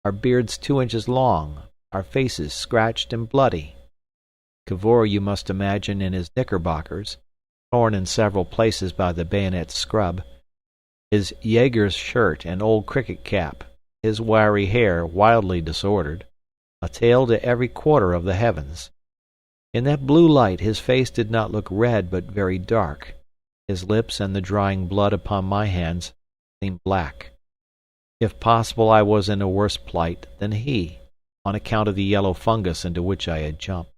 Speaker 1: our beards 2 inches long, our faces scratched and bloody. Cavor you must imagine in his knickerbockers, torn in several places by the bayonet scrub, his Jaeger's shirt and old cricket cap, his wiry hair wildly disordered, a tail to every quarter of the heavens. In that blue light his face did not look red but very dark. His lips and the drying blood upon my hands seemed black. If possible I was in a worse plight than he, on account of the yellow fungus into which I had jumped.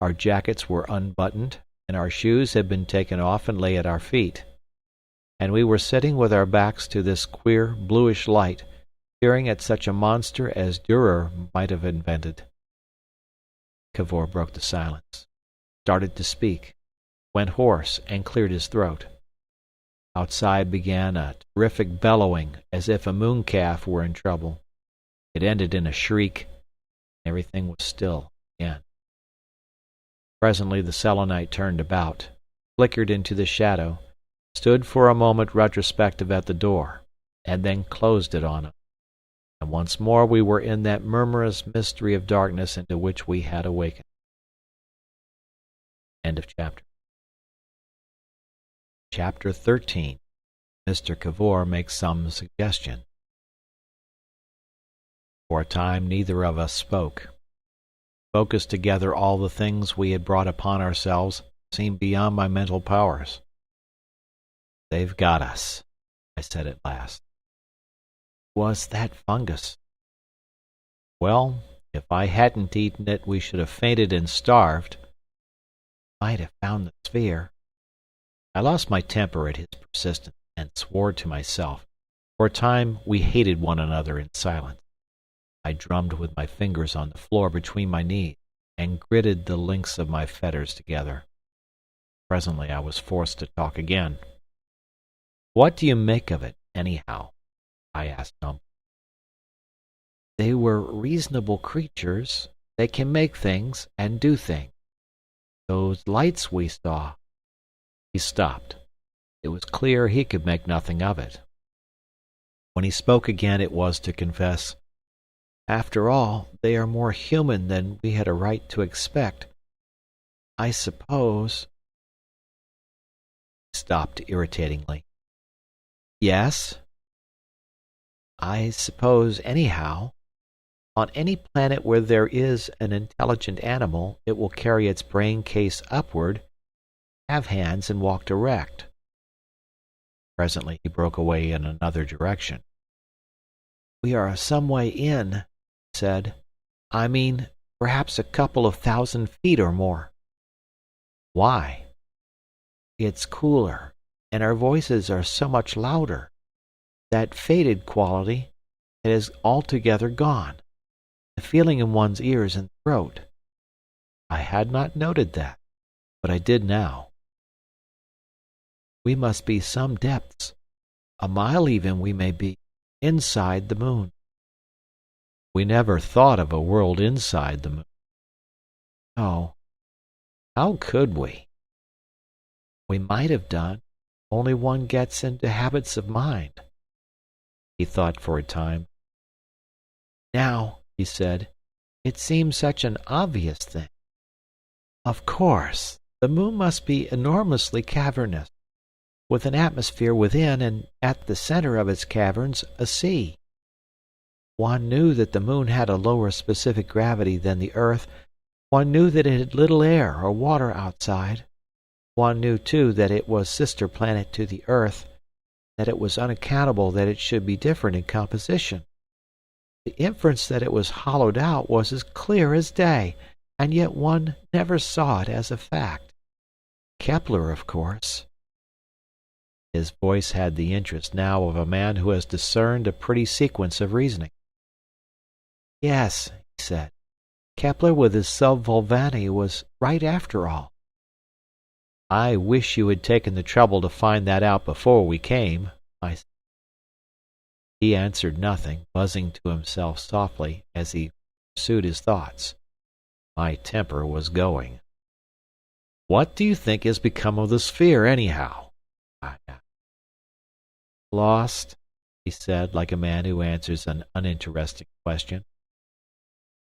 Speaker 1: Our jackets were unbuttoned, and our shoes had been taken off and lay at our feet. And we were sitting with our backs to this queer, bluish light, peering at such a monster as Dürer might have invented. Cavor broke the silence, started to speak, went hoarse, and cleared his throat. Outside began a terrific bellowing, as if a mooncalf were in trouble. It ended in a shriek. Everything was still again. Presently the Selenite turned about, flickered into the shadow, stood for a moment retrospective at the door, and then closed it on us. And once more we were in that murmurous mystery of darkness into which we had awakened. End of chapter. Chapter 13. Mr. Cavor makes some suggestion. For a time neither of us spoke. Focused together, all the things we had brought upon ourselves seemed beyond my mental powers. "They've got us," I said at last. "Was that fungus?" "Well, if I hadn't eaten it we should have fainted and starved." "Might have found the sphere." I lost my temper at his persistence, and swore to myself. For a time we hated one another in silence. I drummed with my fingers on the floor between my knees, and gritted the links of my fetters together. Presently I was forced to talk again. "What do you make of it, anyhow?" I asked humbly. "They were reasonable creatures. They can make things and do things. Those lights we saw—" He stopped. It was clear he could make nothing of it. When he spoke again it was to confess, "After all, they are more human than we had a right to expect. I suppose—" He stopped irritatingly. "Yes?" "I suppose, anyhow, on any planet where there is an intelligent animal, it will carry its brain case upward, have hands, and walk erect." Presently he broke away in another direction. "We are some way in," he said. "I mean, perhaps a couple of 1,000 feet or more." "Why?" "It's cooler, and our voices are so much louder. That faded quality, it is altogether gone. The feeling in one's ears and throat." I had not noted that, but I did now. "We must be some depths. A mile even we may be, inside the moon." "We never thought of a world inside the moon." "Oh, how could we?" "We might have done, only one gets into habits of mind." He thought for a time. "Now," he said, "it seems such an obvious thing. Of course, the moon must be enormously cavernous, with an atmosphere within, and at the center of its caverns a sea. One knew that the moon had a lower specific gravity than the earth. One knew that it had little air or water outside. One knew, too, that it was sister planet to the earth, that it was unaccountable that it should be different in composition. The inference that it was hollowed out was as clear as day, and yet one never saw it as a fact. Kepler, of course." His voice had the interest now of a man who has discerned a pretty sequence of reasoning. "Yes," he said, "Kepler with his subvulvani was right after all." "I wish you had taken the trouble to find that out before we came," I said. He answered nothing, buzzing to himself softly as he pursued his thoughts. My temper was going. "What do you think has become of the sphere, anyhow?" I asked. "Lost," he said, like a man who answers an uninteresting question.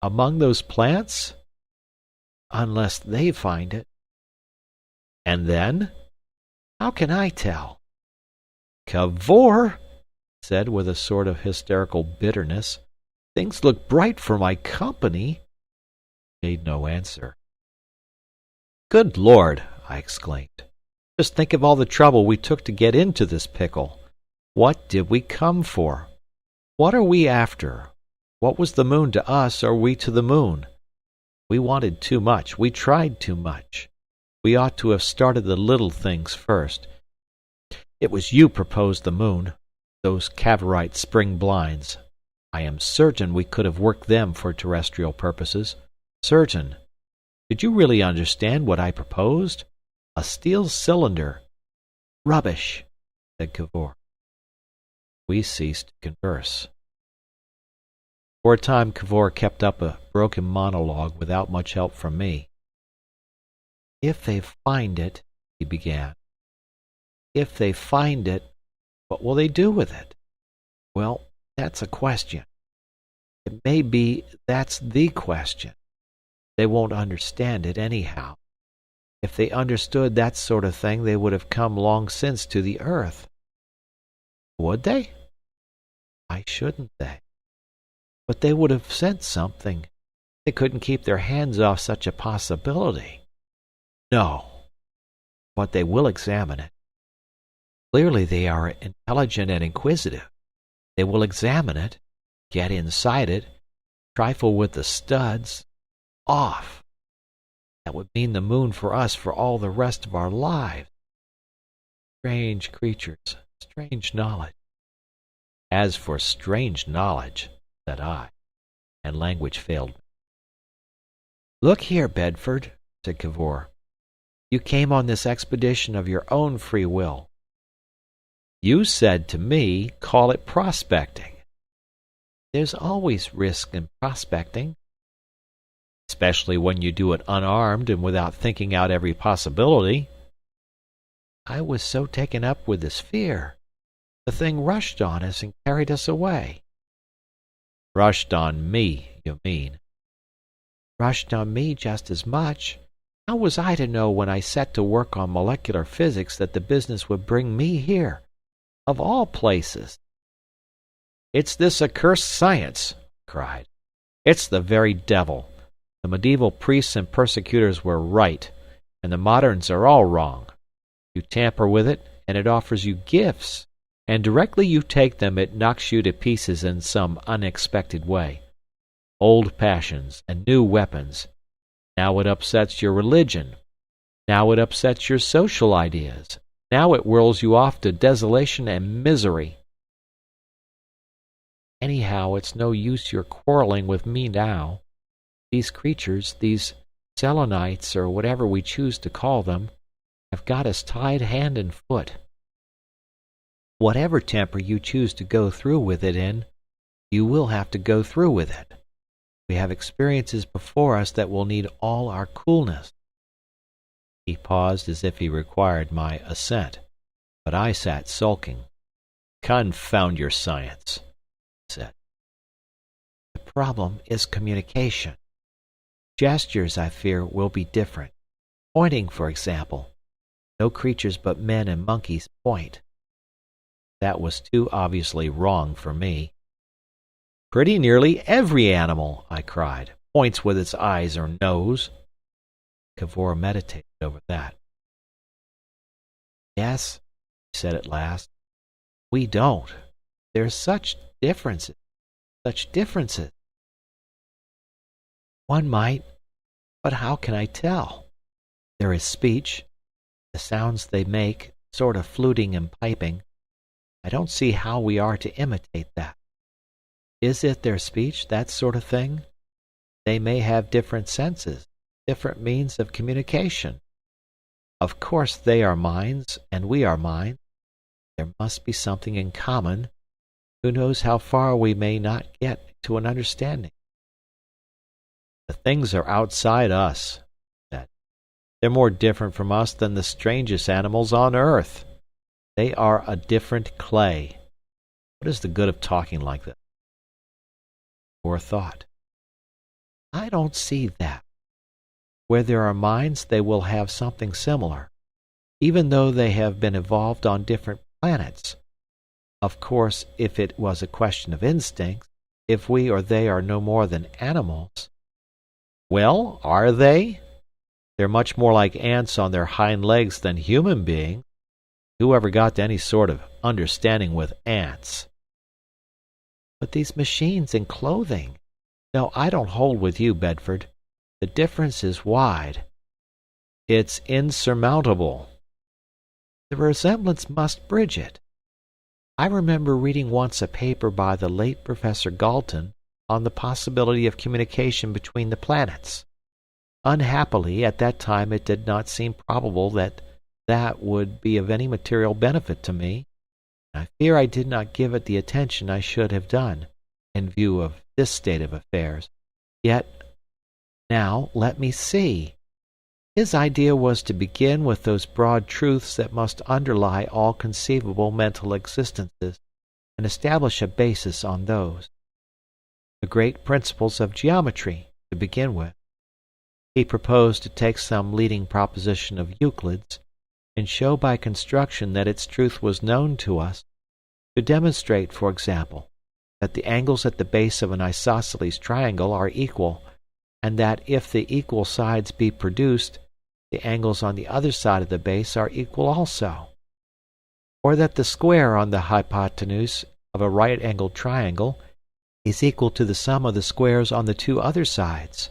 Speaker 1: "Among those plants?" "Unless they find it." "And then?" "How can I tell?" "Cavor!" he said with a sort of hysterical bitterness. "Things look bright for my company." He made no answer. "Good Lord!" I exclaimed. "Just think of all the trouble we took to get into this pickle. What did we come for? What are we after? What was the moon to us, or we to the moon? We wanted too much. We tried too much. We ought to have started the little things first. It was you proposed the moon, those Cavorite spring blinds. I am certain we could have worked them for terrestrial purposes. Certain. Did you really understand what I proposed? A steel cylinder—" "Rubbish," said Cavor. We ceased to converse. For a time Cavor kept up a broken monologue without much help from me. "If they find it," he began. "If they find it, what will they do with it? Well, that's a question. It may be that's the question. They won't understand it, anyhow. If they understood that sort of thing they would have come long since to the earth." "Would they?" "Why shouldn't they?" But they would have sent something. They couldn't keep their hands off such a possibility. No, but they will examine it. Clearly they are intelligent and inquisitive. They will examine it, get inside it, trifle with the studs. Off. That would mean the moon for us for all the rest of our lives. Strange creatures, strange knowledge. As for strange knowledge, said I, and language failed me. Look here, Bedford, said Cavor. You came on this expedition of your own free will. You said to me, call it prospecting. There's always risk in prospecting. Especially when you do it unarmed and without thinking out every possibility. I was so taken up with this fear. The thing rushed on us and carried us away. Rushed on me, you mean? Rushed on me just as much. How was I to know when I set to work on molecular physics that the business would bring me here, of all places? It's this accursed science, I cried. It's the very devil. The medieval priests and persecutors were right, and the moderns are all wrong. You tamper with it, and it offers you gifts, and directly you take them it knocks you to pieces in some unexpected way. Old passions and new weapons. Now it upsets your religion. Now it upsets your social ideas. Now it whirls you off to desolation and misery. Anyhow, it's no use your quarreling with me now. These creatures, these Selenites, or whatever we choose to call them, have got us tied hand and foot. Whatever temper you choose to go through with it in, you will have to go through with it. We have experiences before us that will need all our coolness. He paused as if he required my assent, but I sat sulking. Confound your science, he said. The problem is communication. Gestures, I fear, will be different. Pointing, for example. No creatures but men and monkeys point. That was too obviously wrong for me. Pretty nearly every animal, I cried, points with its eyes or nose. Cavor meditated over that. Yes, he said at last, we don't. There's such differences, such differences. One might, but how can I tell? There is speech, the sounds they make, sort of fluting and piping. I don't see how we are to imitate that. Is it their speech, that sort of thing? They may have different senses, different means of communication. Of course they are minds, and we are minds. There must be something in common. Who knows how far we may not get to an understanding? The things are outside us, he said. They're more different from us than the strangest animals on earth. They are a different clay. What is the good of talking like this? Or thought. I don't see that. Where there are minds, they will have something similar, even though they have been evolved on different planets. Of course, if it was a question of instincts, if we or they are no more than animals. Well, are they? They're much more like ants on their hind legs than human beings. Who ever got to any sort of understanding with ants? But these machines and clothing. No, I don't hold with you, Bedford. The difference is wide. It's insurmountable. The resemblance must bridge it. I remember reading once a paper by the late Professor Galton on the possibility of communication between the planets. Unhappily, at that time it did not seem probable that that would be of any material benefit to me. I fear I did not give it the attention I should have done, in view of this state of affairs. Yet, now, let me see. His idea was to begin with those broad truths that must underlie all conceivable mental existences, and establish a basis on those. The great principles of geometry, to begin with. He proposed to take some leading proposition of Euclid's, and show by construction that its truth was known to us, to demonstrate, for example, that the angles at the base of an isosceles triangle are equal, and that if the equal sides be produced, the angles on the other side of the base are equal also. Or that the square on the hypotenuse of a right-angled triangle is equal to the sum of the squares on the two other sides.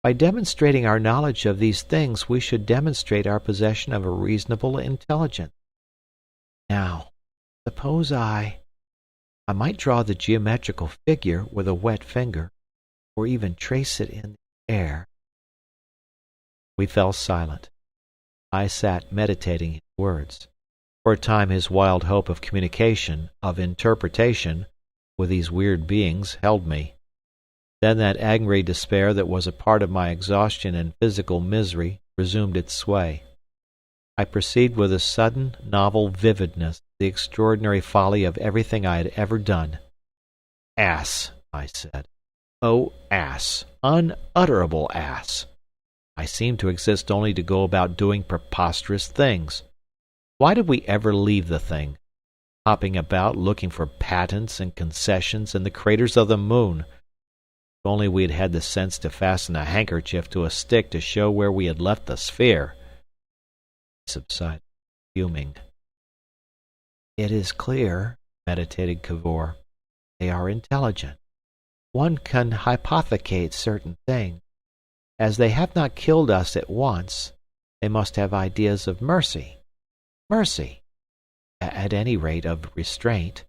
Speaker 1: By demonstrating our knowledge of these things, we should demonstrate our possession of a reasonable intelligence. Now, suppose I might draw the geometrical figure with a wet finger, or even trace it in the air. We fell silent. I sat meditating his words. For a time his wild hope of communication, of interpretation, with these weird beings held me. Then that angry despair that was a part of my exhaustion and physical misery resumed its sway. I perceived with a sudden, novel vividness the extraordinary folly of everything I had ever done. Ass, I said. Oh, ass! Unutterable ass! I seemed to exist only to go about doing preposterous things. Why did we ever leave the thing? Hopping about looking for patents and concessions in the craters of the moon. If only we had had the sense to fasten a handkerchief to a stick to show where we had left the sphere. He subsided, fuming. It is clear, meditated Cavor. They are intelligent. One can hypothecate certain things. As they have not killed us at once, they must have ideas of mercy. Mercy, at any rate of restraint,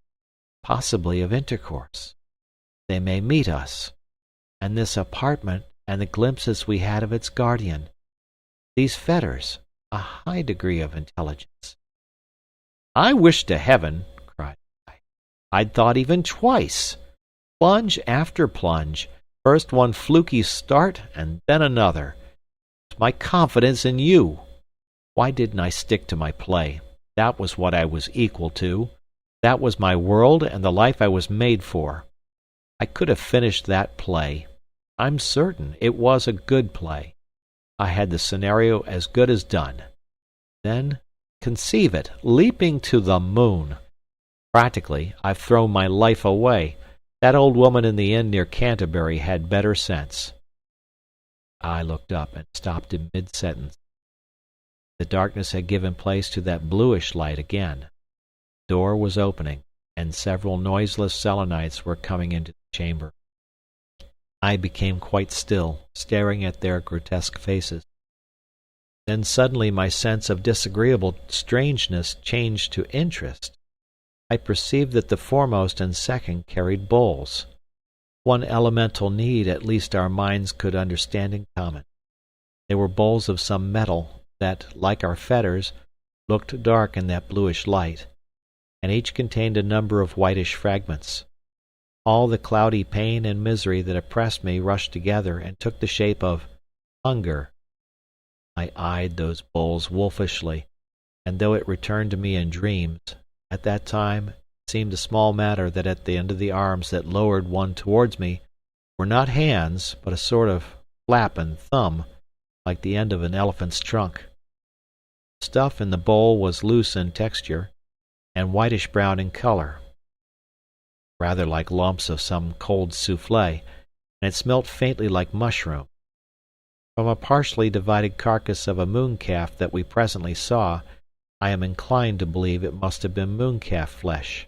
Speaker 1: possibly of intercourse. They may meet us, and this apartment and the glimpses we had of its guardian, these fetters, a high degree of intelligence. I wish to heaven, cried I, I'd thought even twice. Plunge after plunge, first one fluky start and then another. It's my confidence in you. Why didn't I stick to my play? That was what I was equal to. That was my world and the life I was made for. I could have finished that play. I'm certain it was a good play. I had the scenario as good as done. Then, conceive it, leaping to the moon. Practically, I've thrown my life away. That old woman in the inn near Canterbury had better sense. I looked up and stopped in mid-sentence. The darkness had given place to that bluish light again. The door was opening, and several noiseless Selenites were coming into the chamber. I became quite still, staring at their grotesque faces. Then suddenly my sense of disagreeable strangeness changed to interest. I perceived that the foremost and second carried bowls. One elemental need at least our minds could understand in common. They were bowls of some metal that, like our fetters, looked dark in that bluish light, and each contained a number of whitish fragments. All the cloudy pain and misery that oppressed me rushed together and took the shape of hunger. I eyed those bowls wolfishly, and though it returned to me in dreams, at that time it seemed a small matter that at the end of the arms that lowered one towards me were not hands, but a sort of flap and thumb, like the end of an elephant's trunk. The stuff in the bowl was loose in texture, and whitish-brown in color, rather like lumps of some cold souffle, and it smelt faintly like mushroom. From a partially divided carcass of a mooncalf that we presently saw, I am inclined to believe it must have been mooncalf flesh.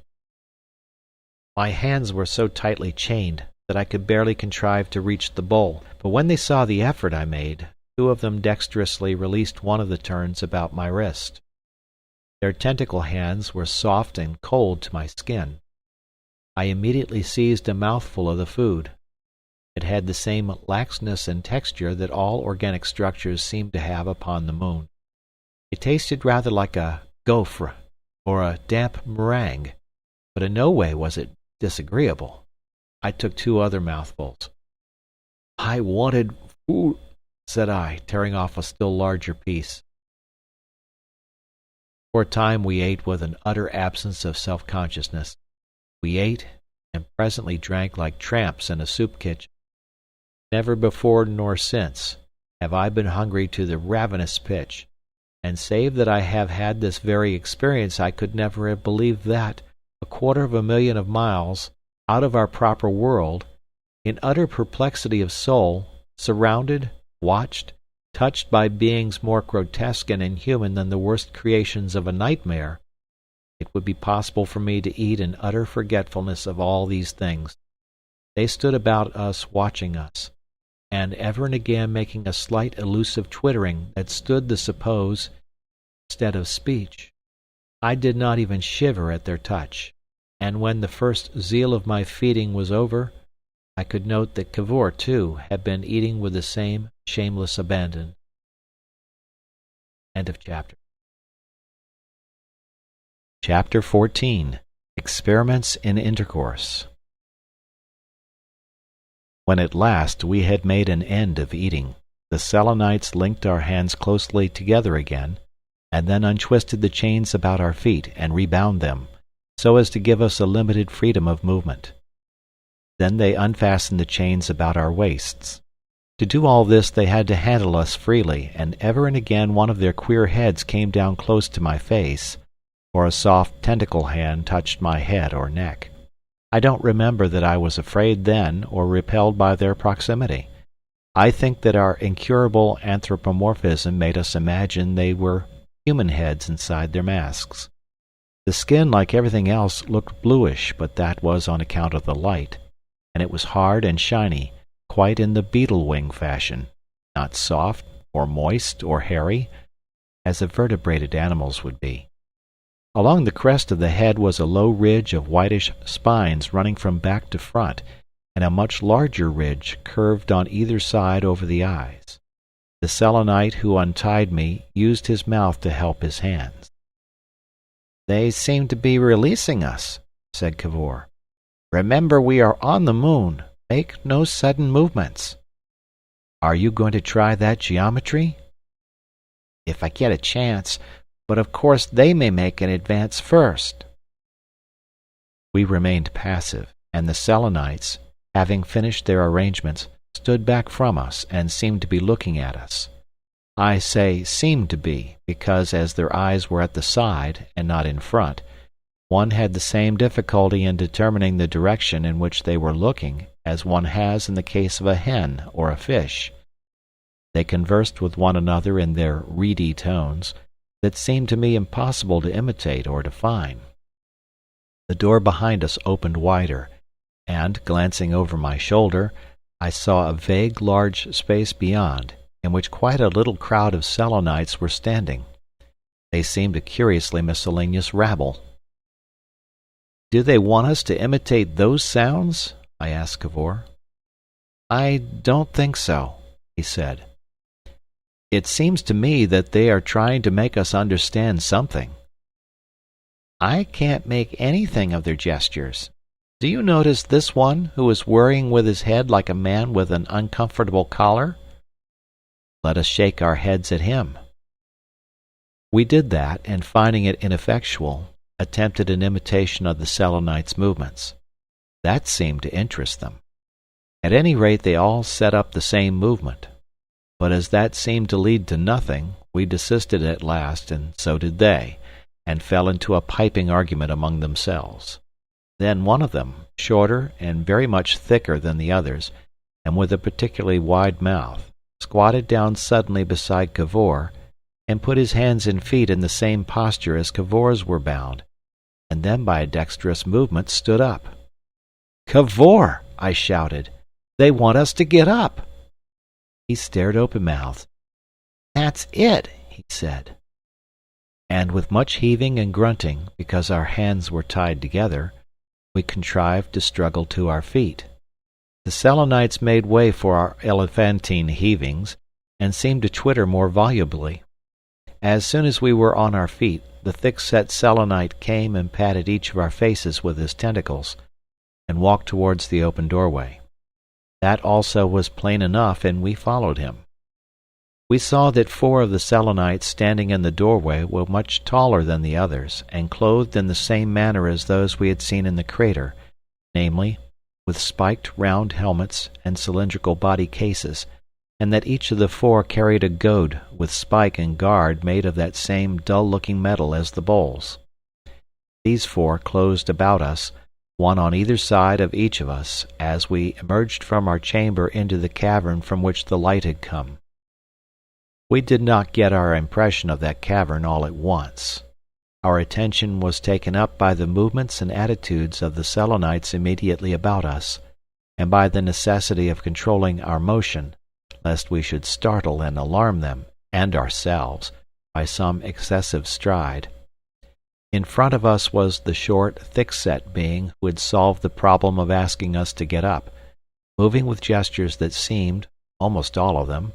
Speaker 1: My hands were so tightly chained that I could barely contrive to reach the bowl, but when they saw the effort I made, two of them dexterously released one of the turns about my wrist. Their tentacle hands were soft and cold to my skin. I immediately seized a mouthful of the food. It had the same laxness and texture that all organic structures seem to have upon the moon. It tasted rather like a gaufre or a damp meringue, but in no way was it disagreeable. I took two other mouthfuls. I wanted food, said I, tearing off a still larger piece. For a time we ate with an utter absence of self-consciousness. We ate, and presently drank like tramps in a soup kitchen. Never before nor since have I been hungry to the ravenous pitch, and save that I have had this very experience, I could never have believed that, 250,000 of miles, out of our proper world, in utter perplexity of soul, surrounded, watched, touched by beings more grotesque and inhuman than the worst creations of a nightmare, it would be possible for me to eat in utter forgetfulness of all these things. They stood about us watching us, and ever and again making a slight elusive twittering that stood to suppose, instead of speech. I did not even shiver at their touch, and when the first zeal of my feeding was over, I could note that Cavor, too, had been eating with the same shameless abandon. End of chapter. Chapter 14. Experiments in Intercourse. When at last we had made an end of eating, the Selenites linked our hands closely together again, and then untwisted the chains about our feet and rebound them, so as to give us a limited freedom of movement. Then they unfastened the chains about our waists. To do all this they had to handle us freely, and ever and again one of their queer heads came down close to my face, or a soft tentacle hand touched my head or neck. I don't remember that I was afraid then or repelled by their proximity. I think that our incurable anthropomorphism made us imagine they were human heads inside their masks. The skin, like everything else, looked bluish, but that was on account of the light, and it was hard and shiny, quite in the beetle wing fashion, not soft or moist or hairy, as a vertebrated animal's would be. Along the crest of the head was a low ridge of whitish spines running from back to front, and a much larger ridge curved on either side over the eyes. The Selenite who untied me used his mouth to help his hands. "They seem to be releasing us," said Cavor. "Remember, we are on the moon. Make no sudden movements." "Are you going to try that geometry?" "If I get a chance. But of course they may make an advance first." We remained passive, and the Selenites, having finished their arrangements, stood back from us and seemed to be looking at us. I say seemed to be, because as their eyes were at the side and not in front, one had the same difficulty in determining the direction in which they were looking as one has in the case of a hen or a fish. They conversed with one another in their reedy tones, that seemed to me impossible to imitate or define. The door behind us opened wider, and, glancing over my shoulder, I saw a vague large space beyond, in which quite a little crowd of Selenites were standing. They seemed a curiously miscellaneous rabble. "Do they want us to imitate those sounds?" I asked Cavor. "I don't think so," he said. "It seems to me that they are trying to make us understand something." "I can't make anything of their gestures. Do you notice this one who is worrying with his head like a man with an uncomfortable collar?" "Let us shake our heads at him." We did that, and finding it ineffectual, attempted an imitation of the Selenites' movements. That seemed to interest them. At any rate, they all set up the same movement. But as that seemed to lead to nothing, we desisted at last, and so did they, and fell into a piping argument among themselves. Then one of them, shorter and very much thicker than the others, and with a particularly wide mouth, squatted down suddenly beside Cavor, and put his hands and feet in the same posture as Cavor's were bound, and then by a dexterous movement stood up. "Cavor!" I shouted. "They want us to get up!" He stared open-mouthed. "That's it," he said. And with much heaving and grunting, because our hands were tied together, we contrived to struggle to our feet. The Selenites made way for our elephantine heavings, and seemed to twitter more volubly. As soon as we were on our feet, the thick-set Selenite came and patted each of our faces with his tentacles, and walked towards the open doorway. That also was plain enough, and we followed him. We saw that 4 of the Selenites standing in the doorway were much taller than the others, and clothed in the same manner as those we had seen in the crater, namely, with spiked round helmets and cylindrical body cases, and that each of the 4 carried a goad with spike and guard made of that same dull-looking metal as the bowls. These 4 closed about us, one on either side of each of us, as we emerged from our chamber into the cavern from which the light had come. We did not get our impression of that cavern all at once. Our attention was taken up by the movements and attitudes of the Selenites immediately about us, and by the necessity of controlling our motion, lest we should startle and alarm them, and ourselves, by some excessive stride. In front of us was the short, thick-set being who had solved the problem of asking us to get up, moving with gestures that seemed, almost all of them,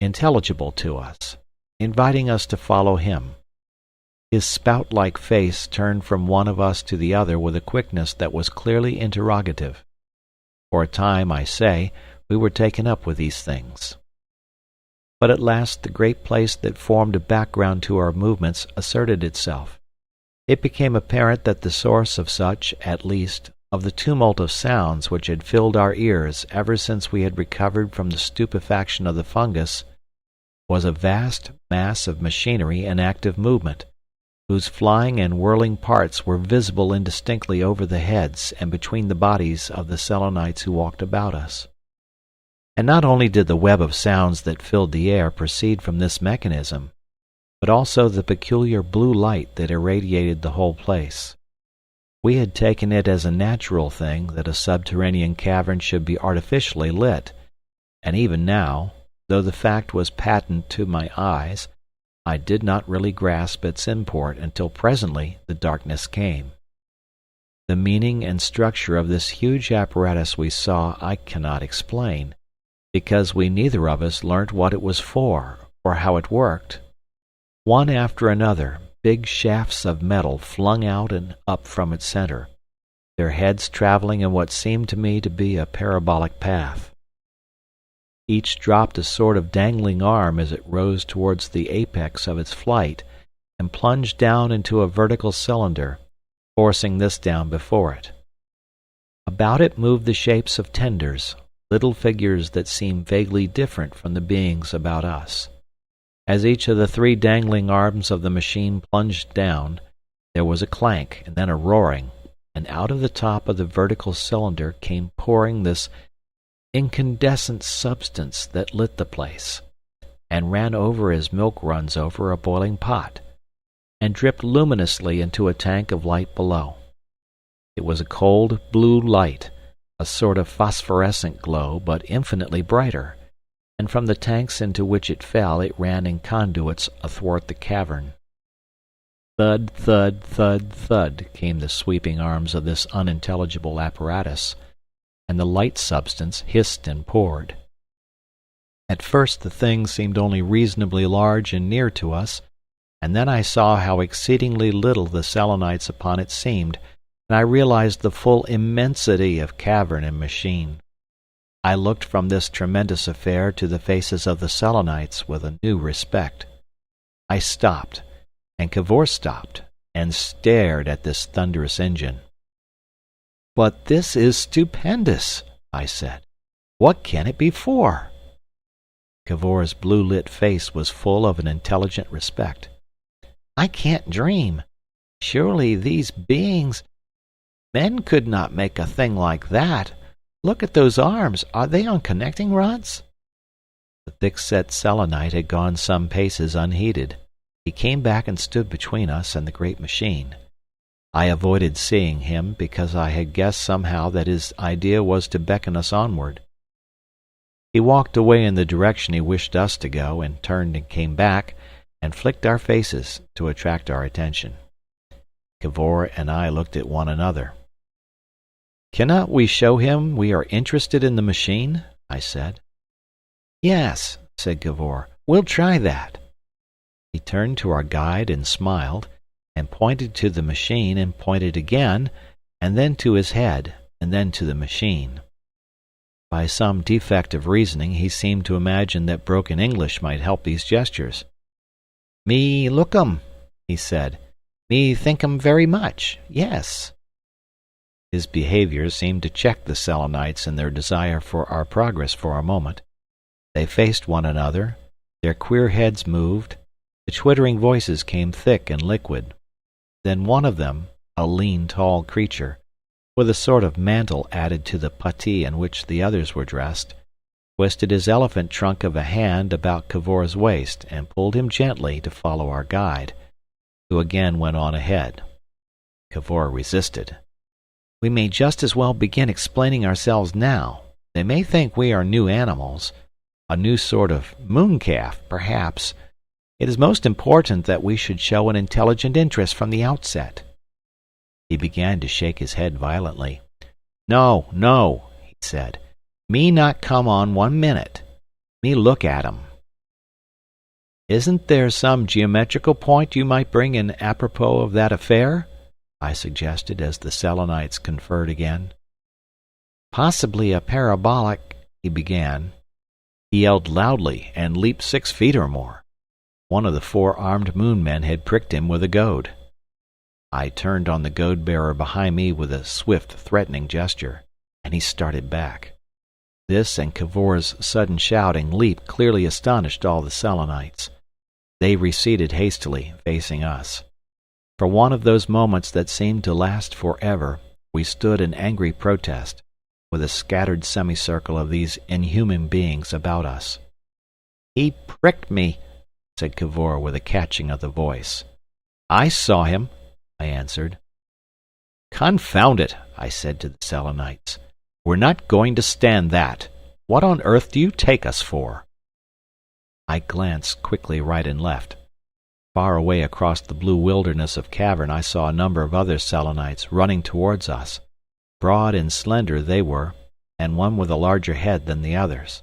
Speaker 1: intelligible to us, inviting us to follow him. His spout-like face turned from one of us to the other with a quickness that was clearly interrogative. For a time, I say, we were taken up with these things. But at last the great place that formed a background to our movements asserted itself. It became apparent that the source of such, at least, of the tumult of sounds which had filled our ears ever since we had recovered from the stupefaction of the fungus, was a vast mass of machinery in active movement, whose flying and whirling parts were visible indistinctly over the heads and between the bodies of the Selenites who walked about us. And not only did the web of sounds that filled the air proceed from this mechanism, but also the peculiar blue light that irradiated the whole place. We had taken it as a natural thing that a subterranean cavern should be artificially lit, and even now, though the fact was patent to my eyes, I did not really grasp its import until presently the darkness came. The meaning and structure of this huge apparatus we saw I cannot explain, because we neither of us learnt what it was for, or how it worked. One after another, big shafts of metal flung out and up from its center, their heads traveling in what seemed to me to be a parabolic path. Each dropped a sort of dangling arm as it rose towards the apex of its flight and plunged down into a vertical cylinder, forcing this down before it. About it moved the shapes of tenders, little figures that seemed vaguely different from the beings about us. As each of the three dangling arms of the machine plunged down, there was a clank and then a roaring, and out of the top of the vertical cylinder came pouring this incandescent substance that lit the place, and ran over as milk runs over a boiling pot, and dripped luminously into a tank of light below. It was a cold blue light, a sort of phosphorescent glow, but infinitely brighter, and from the tanks into which it fell it ran in conduits athwart the cavern. Thud, thud, thud, thud came the sweeping arms of this unintelligible apparatus, and the light substance hissed and poured. At first the thing seemed only reasonably large and near to us, and then I saw how exceedingly little the Selenites upon it seemed, and I realized the full immensity of cavern and machine. I looked from this tremendous affair to the faces of the Selenites with a new respect. I stopped, and Cavor stopped, and stared at this thunderous engine. "But this is stupendous," I said. "What can it be for?" Cavor's blue-lit face was full of an intelligent respect. "I can't dream. Surely these beings... Men could not make a thing like that. Look at those arms. Are they on connecting rods?" The thick-set Selenite had gone some paces unheeded. He came back and stood between us and the great machine. I avoided seeing him because I had guessed somehow that his idea was to beckon us onward. He walked away in the direction he wished us to go, and turned and came back, and flicked our faces to attract our attention. Cavor and I looked at one another. "Cannot we show him we are interested in the machine?" I said. "Yes," said Cavor, "we'll try that." He turned to our guide and smiled, and pointed to the machine, and pointed again, and then to his head, and then to the machine. By some defect of reasoning he seemed to imagine that broken English might help these gestures. "Me look 'em," he said. "Me think 'em very much, yes." His behavior seemed to check the Selenites in their desire for our progress for a moment. They faced one another, their queer heads moved, the twittering voices came thick and liquid. Then one of them, a lean, tall creature, with a sort of mantle added to the puttee in which the others were dressed, twisted his elephant trunk of a hand about Cavor's waist and pulled him gently to follow our guide, who again went on ahead. Cavor resisted. "We may just as well begin explaining ourselves now. They may think we are new animals, a new sort of mooncalf, perhaps. It is most important that we should show an intelligent interest from the outset." He began to shake his head violently. "No, no," he said. "Me not come on 1 minute. Me look at 'em." "Isn't there some geometrical point you might bring in apropos of that affair?" I suggested as the Selenites conferred again. "Possibly a parabolic," he began. He yelled loudly and leaped 6 feet or more. One of the 4 armed moon men had pricked him with a goad. I turned on the goad-bearer behind me with a swift, threatening gesture, and he started back. This and Cavor's sudden shouting leap clearly astonished all the Selenites. They receded hastily, facing us. For one of those moments that seemed to last forever, we stood in angry protest, with a scattered semicircle of these inhuman beings about us. "He pricked me," said Cavor with a catching of the voice. "I saw him," I answered. "Confound it," I said to the Selenites. "We're not going to stand that. What on earth do you take us for?" I glanced quickly right and left. Far away across the blue wilderness of cavern I saw a number of other Selenites running towards us. Broad and slender they were, and one with a larger head than the others.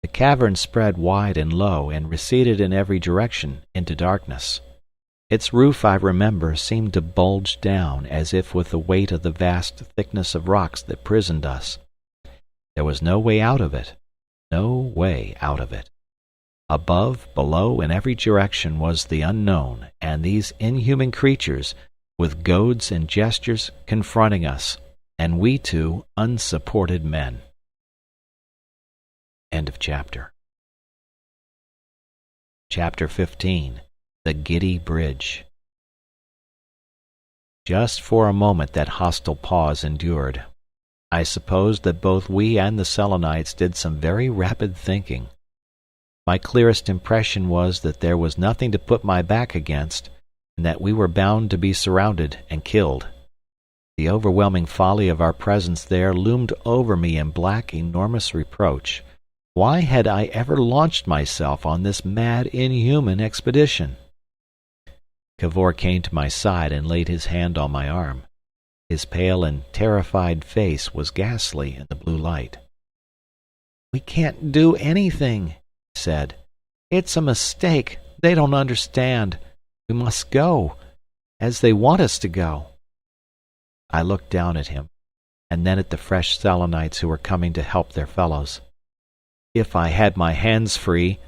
Speaker 1: The cavern spread wide and low and receded in every direction into darkness. Its roof, I remember, seemed to bulge down as if with the weight of the vast thickness of rocks that prisoned us. There was no way out of it. No way out of it. Above, below, in every direction was the unknown, and these inhuman creatures, with goads and gestures, confronting us, and we 2 unsupported men. End of chapter. Chapter 15. The Giddy Bridge. Just for a moment that hostile pause endured. I suppose that both we and the Selenites did some very rapid thinking. My clearest impression was that there was nothing to put my back against, and that we were bound to be surrounded and killed. The overwhelming folly of our presence there loomed over me in black, enormous reproach. Why had I ever launched myself on this mad, inhuman expedition? Cavor came to my side and laid his hand on my arm. His pale and terrified face was ghastly in the blue light. "We can't do anything," he said. "It's a mistake. They don't understand. We must go, as they want us to go." I looked down at him, and then at the fresh Selenites who were coming to help their fellows. "If I had my hands free—"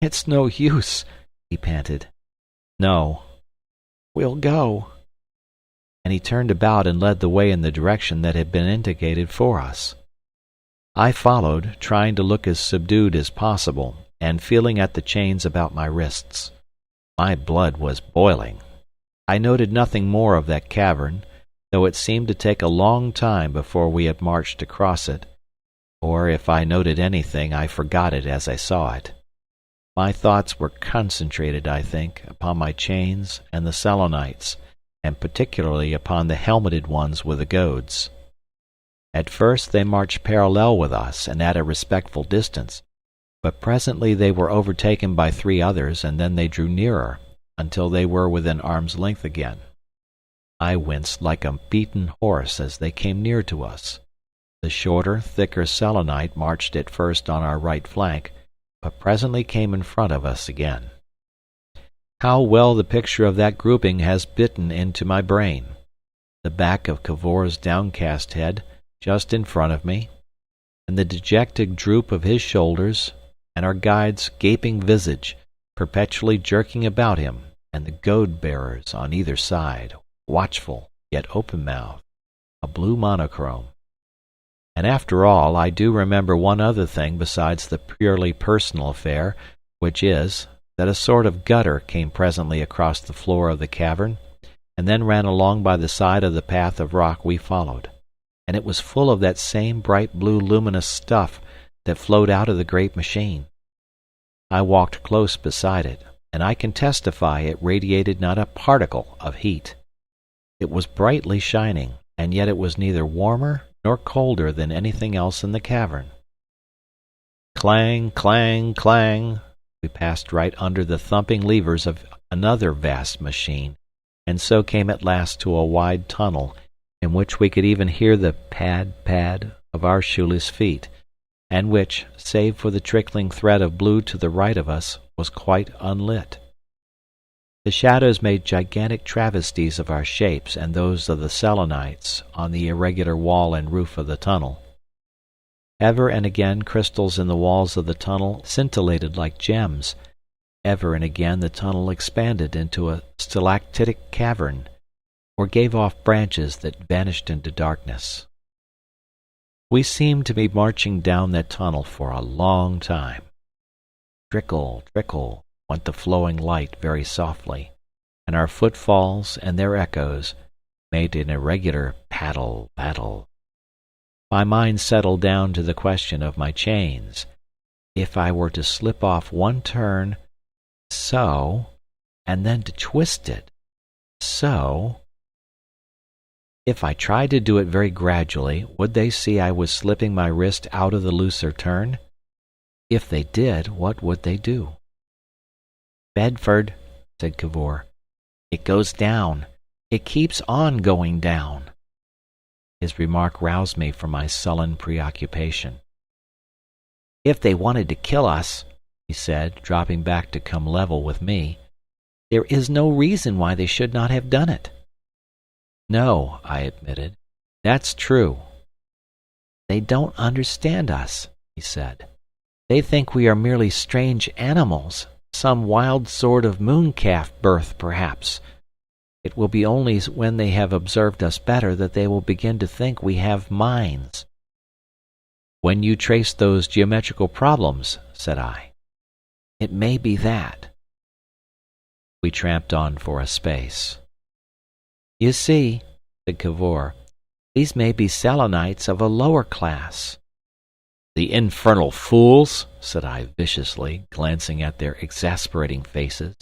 Speaker 1: "It's no use," he panted. "No. We'll go." And he turned about and led the way in the direction that had been indicated for us. I followed, trying to look as subdued as possible, and feeling at the chains about my wrists. My blood was boiling. I noted nothing more of that cavern, though it seemed to take a long time before we had marched across it, or if I noted anything I forgot it as I saw it. My thoughts were concentrated, I think, upon my chains and the Selenites, and particularly upon the helmeted ones with the goads. At first they marched parallel with us and at a respectful distance, but presently they were overtaken by 3 others, and then they drew nearer, until they were within arm's length again. I winced like a beaten horse as they came near to us. The shorter, thicker Selenite marched at first on our right flank, but presently came in front of us again. How well the picture of that grouping has bitten into my brain! The back of Cavor's downcast head, just in front of me, and the dejected droop of his shoulders, and our guide's gaping visage, perpetually jerking about him, and the goad-bearers on either side, watchful, yet open-mouthed, a blue monochrome. And after all, I do remember one other thing besides the purely personal affair, which is, that a sort of gutter came presently across the floor of the cavern, and then ran along by the side of the path of rock we followed. and it was full of that same bright blue luminous stuff that flowed out of the great machine. I walked close beside it, and I can testify it radiated not a particle of heat. It was brightly shining, and yet it was neither warmer nor colder than anything else in the cavern. Clang, clang, clang! We passed right under the thumping levers of another vast machine, and so came at last to a wide tunnel, in which we could even hear the pad, pad of our shoeless feet, and which, save for the trickling thread of blue to the right of us, was quite unlit. The shadows made gigantic travesties of our shapes and those of the Selenites on the irregular wall and roof of the tunnel. Ever and again crystals in the walls of the tunnel scintillated like gems. Ever and again the tunnel expanded into a stalactitic cavern, or gave off branches that vanished into darkness. We seemed to be marching down that tunnel for a long time. Trickle, trickle, went the flowing light very softly, and our footfalls and their echoes made an irregular paddle, paddle. My mind settled down to the question of my chains. If I were to slip off one turn, so, and then to twist it, so. If I tried to do it very gradually, would they see I was slipping my wrist out of the looser turn? If they did, what would they do? "Bedford," said Cavor, "it goes down. It keeps on going down." His remark roused me from my sullen preoccupation. "If they wanted to kill us," he said, dropping back to come level with me, "there is no reason why they should not have done it." "No," I admitted. "That's true." "They don't understand us," he said. "They think we are merely strange animals, some wild sort of mooncalf birth, perhaps. It will be only when they have observed us better that they will begin to think we have minds." "When you trace those geometrical problems," said I. "It may be that." We tramped on for a space. "You see," said Cavor, "these may be Selenites of a lower class." "The infernal fools!" said I viciously, glancing at their exasperating faces.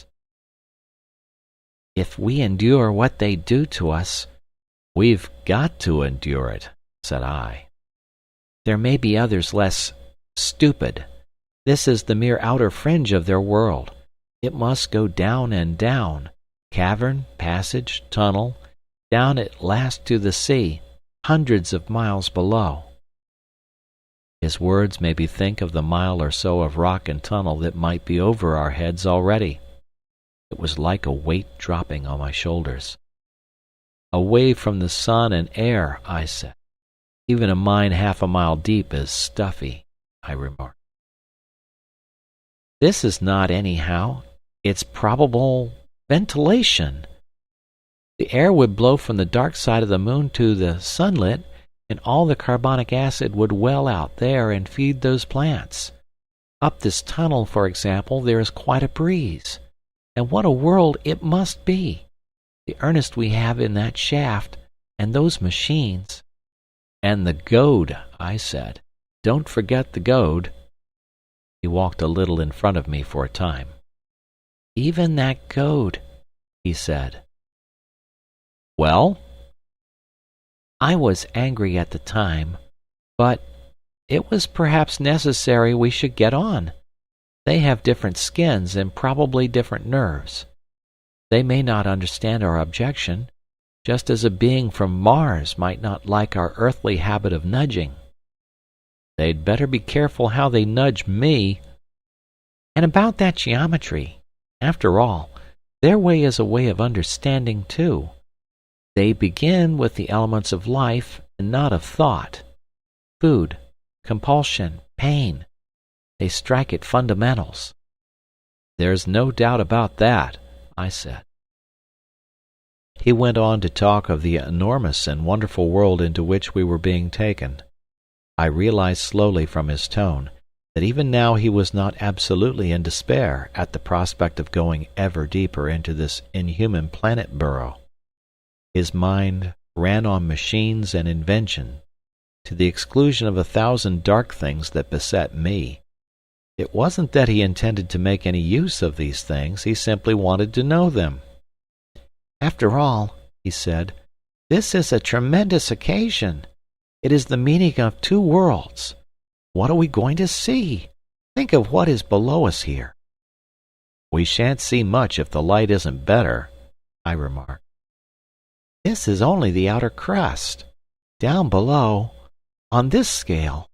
Speaker 1: "If we endure what they do to us—" "We've got to endure it," said I. "There may be others less stupid. This is the mere outer fringe of their world. It must go down and down, cavern, passage, tunnel, down at last to the sea, hundreds of miles below." His words made me think of the mile or so of rock and tunnel that might be over our heads already. It was like a weight dropping on my shoulders. "Away from the sun and air," I said. "Even a mine half a mile deep is stuffy," I remarked. "This is not anyhow. It's probable ventilation. The air would blow from the dark side of the moon to the sunlit, and all the carbonic acid would well out there and feed those plants. Up this tunnel, for example, there is quite a breeze. And what a world it must be! The earnest we have in that shaft, and those machines." "And the goad," I said. "Don't forget the goad." He walked a little in front of me for a time. "Even that goad," he said. "Well?" "I was angry at the time, but it was perhaps necessary we should get on. They have different skins and probably different nerves. They may not understand our objection, just as a being from Mars might not like our earthly habit of nudging." "They'd better be careful how they nudge me." "And about that geometry. After all, their way is a way of understanding, too. They begin with the elements of life and not of thought. Food, compulsion, pain. They strike at fundamentals." "There's no doubt about that," I said. He went on to talk of the enormous and wonderful world into which we were being taken. I realized slowly from his tone that even now he was not absolutely in despair at the prospect of going ever deeper into this inhuman planet burrow. His mind ran on machines and invention, to the exclusion of 1,000 dark things that beset me. It wasn't that he intended to make any use of these things, he simply wanted to know them. "After all," he said, "this is a tremendous occasion. It is the meeting of two worlds. What are we going to see? Think of what is below us here." "We shan't see much if the light isn't better," I remarked. "This is only the outer crust. Down below, on this scale,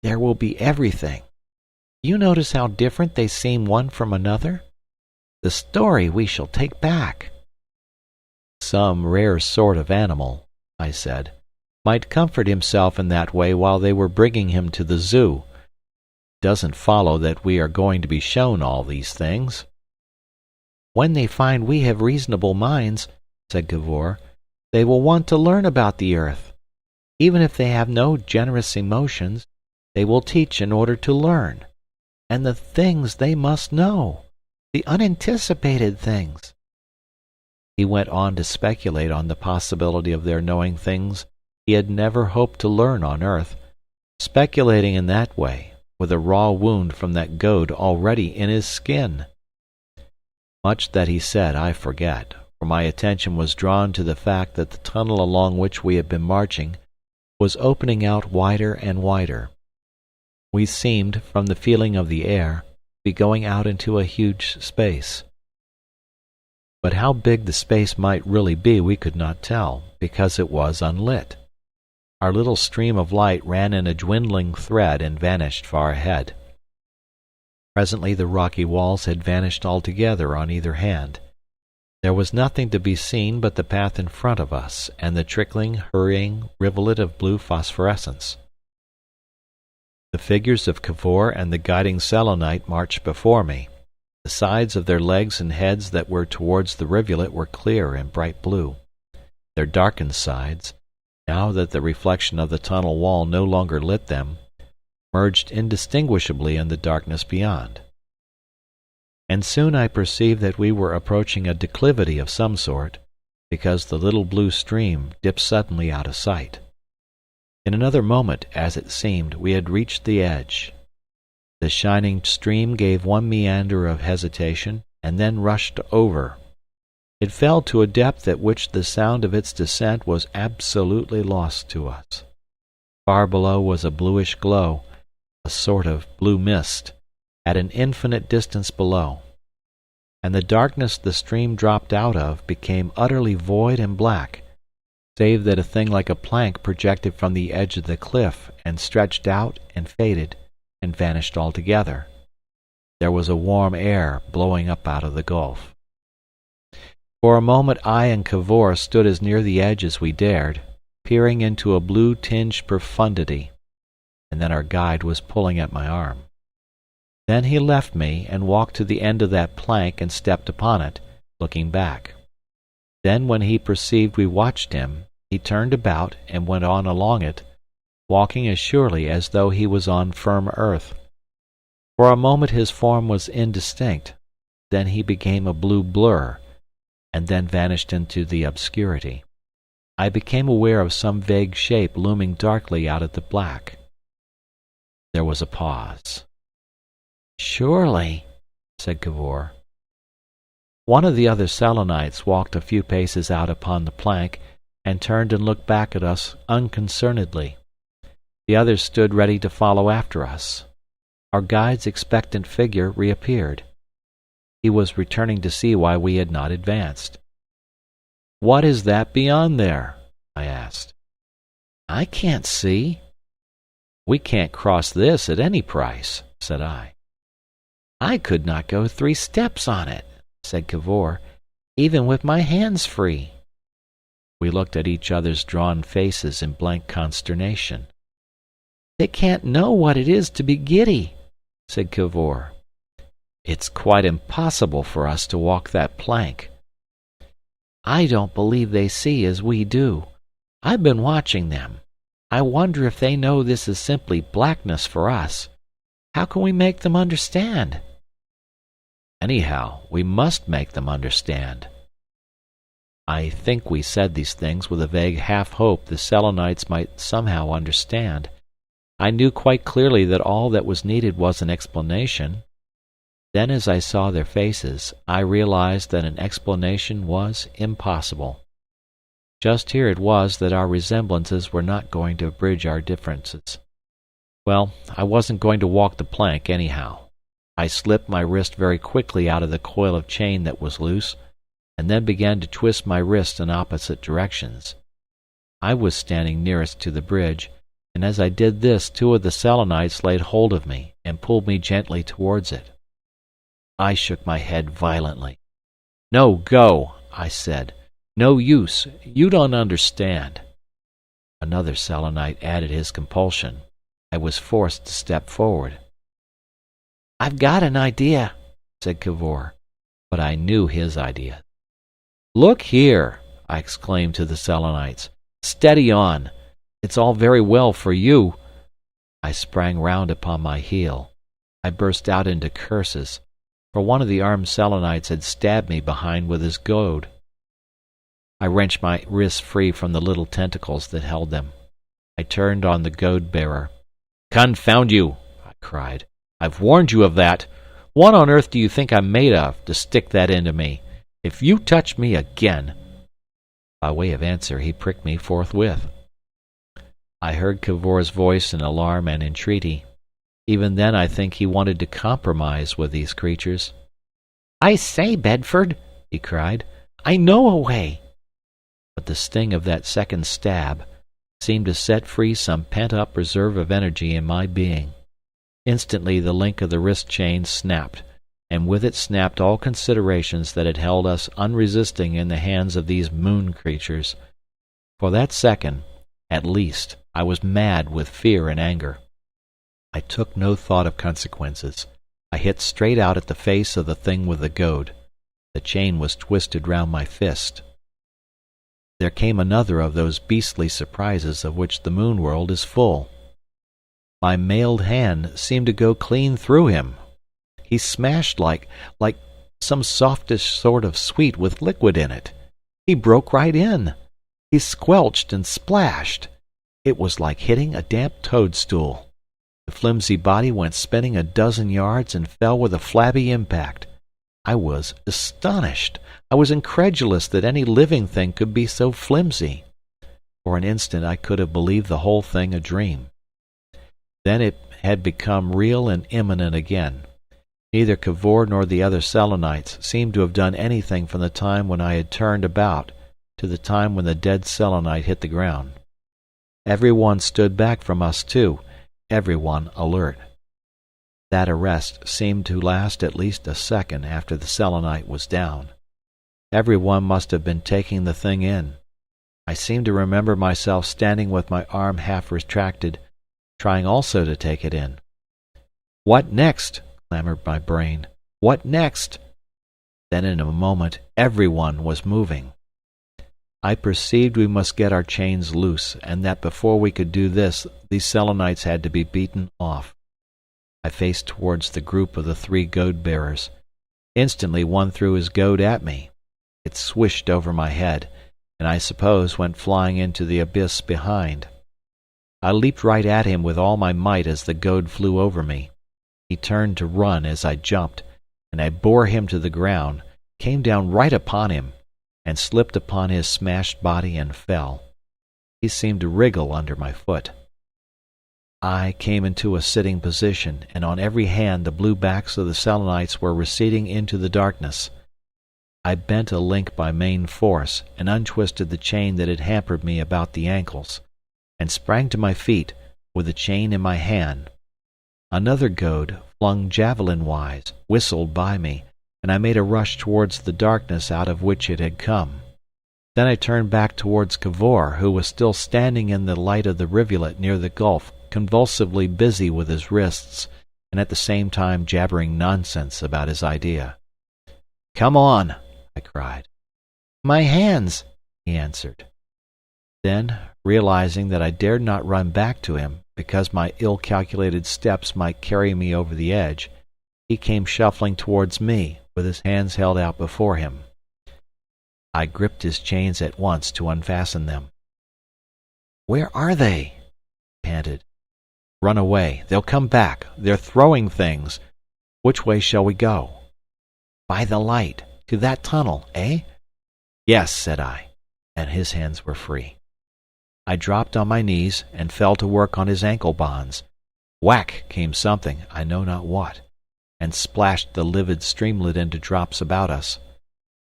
Speaker 1: there will be everything. You notice how different they seem one from another? The story we shall take back." "Some rare sort of animal," I said, "might comfort himself in that way while they were bringing him to the zoo. Doesn't follow that we are going to be shown all these things." "When they find we have reasonable minds," said Cavor, "they will want to learn about the earth. Even if they have no generous emotions, they will teach in order to learn. And the things they must know, the unanticipated things." He went on to speculate on the possibility of their knowing things he had never hoped to learn on earth, speculating in that way, with a raw wound from that goad already in his skin. Much that he said I forget, for my attention was drawn to the fact that the tunnel along which we had been marching was opening out wider and wider. We seemed, from the feeling of the air, to be going out into a huge space. But how big the space might really be we could not tell, because it was unlit. Our little stream of light ran in a dwindling thread and vanished far ahead. Presently the rocky walls had vanished altogether on either hand. There was nothing to be seen but the path in front of us and the trickling, hurrying rivulet of blue phosphorescence. The figures of Cavor and the guiding Selenite marched before me. The sides of their legs and heads that were towards the rivulet were clear and bright blue. Their darkened sides, now that the reflection of the tunnel wall no longer lit them, merged indistinguishably in the darkness beyond. And soon I perceived that we were approaching a declivity of some sort, because the little blue stream dipped suddenly out of sight. In another moment, as it seemed, we had reached the edge. The shining stream gave one meander of hesitation, and then rushed over. It fell to a depth at which the sound of its descent was absolutely lost to us. Far below was a bluish glow, a sort of blue mist, at an infinite distance below, and the darkness the stream dropped out of became utterly void and black, save that a thing like a plank projected from the edge of the cliff and stretched out and faded and vanished altogether. There was a warm air blowing up out of the gulf. For a moment I and Cavor stood as near the edge as we dared, peering into a blue-tinged profundity, and then our guide was pulling at my arm. Then he left me and walked to the end of that plank and stepped upon it, looking back. Then when he perceived we watched him, he turned about and went on along it, walking as surely as though he was on firm earth. For a moment his form was indistinct, then he became a blue blur, and then vanished into the obscurity. I became aware of some vague shape looming darkly out of the black. There was a pause. "Surely," said Cavor. One of the other Selenites walked a few paces out upon the plank and turned and looked back at us unconcernedly. The others stood ready to follow after us. Our guide's expectant figure reappeared. He was returning to see why we had not advanced. "What is that beyond there?" I asked. "I can't see." "We can't cross this at any price," said I. "I could not go 3 steps on it," said Cavor, "even with my hands free." We looked at each other's drawn faces in blank consternation. "They can't know what it is to be giddy," said Cavor. "It's quite impossible for us to walk that plank." "I don't believe they see as we do. I've been watching them. I wonder if they know this is simply blackness for us. How can we make them understand?" "Anyhow, we must make them understand." I think we said these things with a vague half-hope the Selenites might somehow understand. I knew quite clearly that all that was needed was an explanation. Then as I saw their faces, I realized that an explanation was impossible. Just here it was that our resemblances were not going to bridge our differences. Well, I wasn't going to walk the plank anyhow. I slipped my wrist very quickly out of the coil of chain that was loose, and then began to twist my wrist in opposite directions. I was standing nearest to the bridge, and as I did this 2 of the Selenites laid hold of me and pulled me gently towards it. I shook my head violently. "No go," I said. "No use. You don't understand." Another Selenite added his compulsion. I was forced to step forward. "I've got an idea," said Cavor, but I knew his idea. "Look here," I exclaimed to the Selenites. "Steady on. It's all very well for you." I sprang round upon my heel. I burst out into curses, for one of the armed Selenites had stabbed me behind with his goad. I wrenched my wrists free from the little tentacles that held them. I turned on the goad-bearer. "Confound you!" I cried. "I've warned you of that. What on earth do you think I'm made of, to stick that into me? If you touch me again—" By way of answer he pricked me forthwith. I heard Cavor's voice in alarm and entreaty. Even then I think he wanted to compromise with these creatures. "I say, Bedford," he cried, "I know a way." But the sting of that second stab seemed to set free some pent-up reserve of energy in my being. Instantly the link of the wrist chain snapped, and with it snapped all considerations that had held us unresisting in the hands of these moon creatures. For that second, at least, I was mad with fear and anger. I took no thought of consequences. I hit straight out at the face of the thing with the goad. The chain was twisted round my fist. There came another of those beastly surprises of which the moon world is full. My mailed hand seemed to go clean through him. He smashed like some softish sort of sweet with liquid in it. He broke right in. He squelched and splashed. It was like hitting a damp toadstool. The flimsy body went spinning a dozen yards and fell with a flabby impact. I was astonished. I was incredulous that any living thing could be so flimsy. For an instant I could have believed the whole thing a dream. Then it had become real and imminent again. Neither Cavor nor the other Selenites seemed to have done anything from the time when I had turned about to the time when the dead Selenite hit the ground. Every one stood back from us too, every one alert. That arrest seemed to last at least a second after the Selenite was down. Every one must have been taking the thing in. I seemed to remember myself standing with my arm half retracted, trying also to take it in. "What next?" clamored my brain. "What next?" Then in a moment every one was moving. I perceived we must get our chains loose, and that before we could do this these Selenites had to be beaten off. I faced towards the group of the 3 goad-bearers. Instantly one threw his goad at me. It swished over my head, and I suppose went flying into the abyss behind. I leaped right at him with all my might as the goad flew over me. He turned to run as I jumped, and I bore him to the ground, came down right upon him, and slipped upon his smashed body and fell. He seemed to wriggle under my foot. I came into a sitting position, and on every hand the blue backs of the Selenites were receding into the darkness. I bent a link by main force, and untwisted the chain that had hampered me about the ankles, and sprang to my feet, with the chain in my hand. Another goad, flung javelin-wise, whistled by me, and I made a rush towards the darkness out of which it had come. Then I turned back towards Cavor, who was still standing in the light of the rivulet near the gulf, convulsively busy with his wrists, and at the same time jabbering nonsense about his idea. "Come on!" I cried. "My hands!" he answered. Then, realizing that I dared not run back to him, because my ill-calculated steps might carry me over the edge, he came shuffling towards me, with his hands held out before him. I gripped his chains at once to unfasten them. "Where are they?" I panted. "Run away. They'll come back. They're throwing things. Which way shall we go?" "By the light. To that tunnel, eh?" "Yes," said I, and his hands were free. I dropped on my knees and fell to work on his ankle bonds. Whack came something, I know not what, and splashed the livid streamlet into drops about us.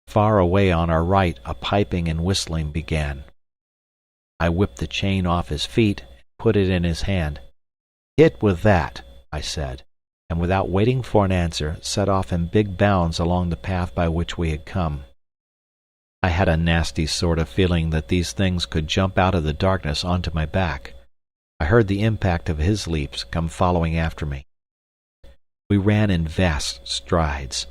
Speaker 1: Far away on our right a piping and whistling began. I whipped the chain off his feet and put it in his hand. "Hit with that," I said, and without waiting for an answer set off in big bounds along the path by which we had come. I had a nasty sort of feeling that these things could jump out of the darkness onto my back. I heard the impact of his leaps come following after me. We ran in vast strides,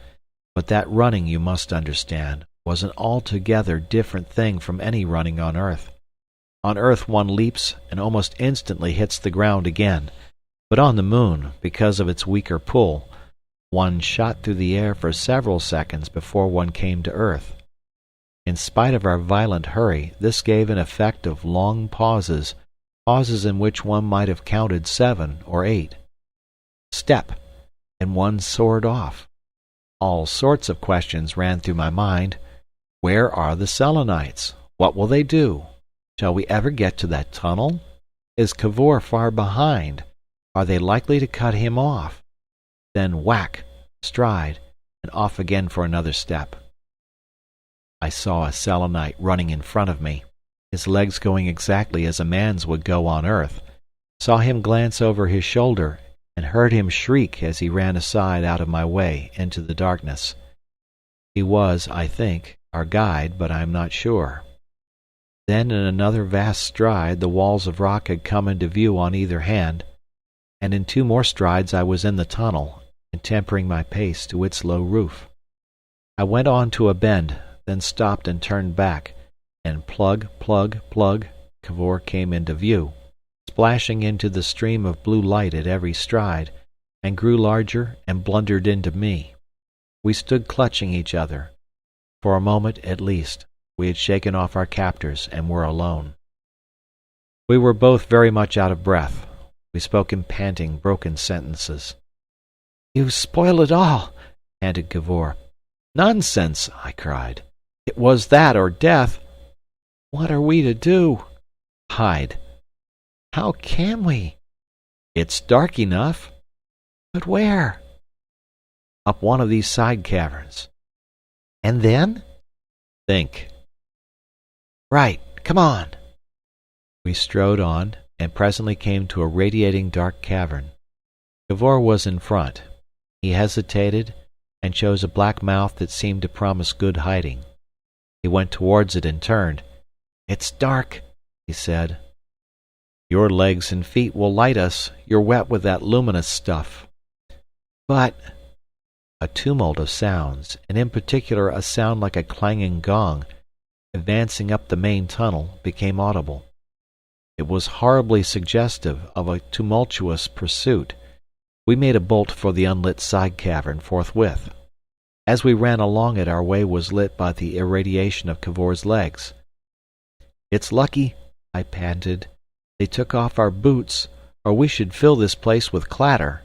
Speaker 1: but that running, you must understand, was an altogether different thing from any running on earth. On earth one leaps and almost instantly hits the ground again, but on the moon, because of its weaker pull, one shot through the air for several seconds before one came to earth. In spite of our violent hurry, this gave an effect of long pauses, pauses in which one might have counted 7 or 8. Step, and one soared off. All sorts of questions ran through my mind. Where are the Selenites? What will they do? Shall we ever get to that tunnel? Is Cavor far behind? Are they likely to cut him off? Then whack, stride, and off again for another step. I saw a Selenite running in front of me, his legs going exactly as a man's would go on earth, saw him glance over his shoulder, and heard him shriek as he ran aside out of my way into the darkness. He was, I think, our guide, but I am not sure. Then in another vast stride the walls of rock had come into view on either hand, and in 2 more strides I was in the tunnel, and tempering my pace to its low roof. I went on to a bend, then stopped and turned back, and plug, plug, plug, Cavor came into view, splashing into the stream of blue light at every stride, and grew larger and blundered into me. We stood clutching each other. For a moment, at least, we had shaken off our captors and were alone. We were both very much out of breath. We spoke in panting, broken sentences. "You spoil it all," panted Cavor. "Nonsense!" I cried. "It was that or death." "What are we to do?" "Hide." "How can we?" "It's dark enough." "But where?" "Up one of these side caverns." "And then?" "Think." "Right. Come on." We strode on, and presently came to a radiating dark cavern. Cavor was in front. He hesitated, and chose a black mouth that seemed to promise good hiding. He went towards it and turned. "It's dark," he said. "Your legs and feet will light us. You're wet with that luminous stuff." "But—" A tumult of sounds, and in particular a sound like a clanging gong, advancing up the main tunnel, became audible. It was horribly suggestive of a tumultuous pursuit. We made a bolt for the unlit side cavern forthwith. As we ran along it our way was lit by the irradiation of Cavor's legs. "It's lucky," I panted, "they took off our boots, or we should fill this place with clatter."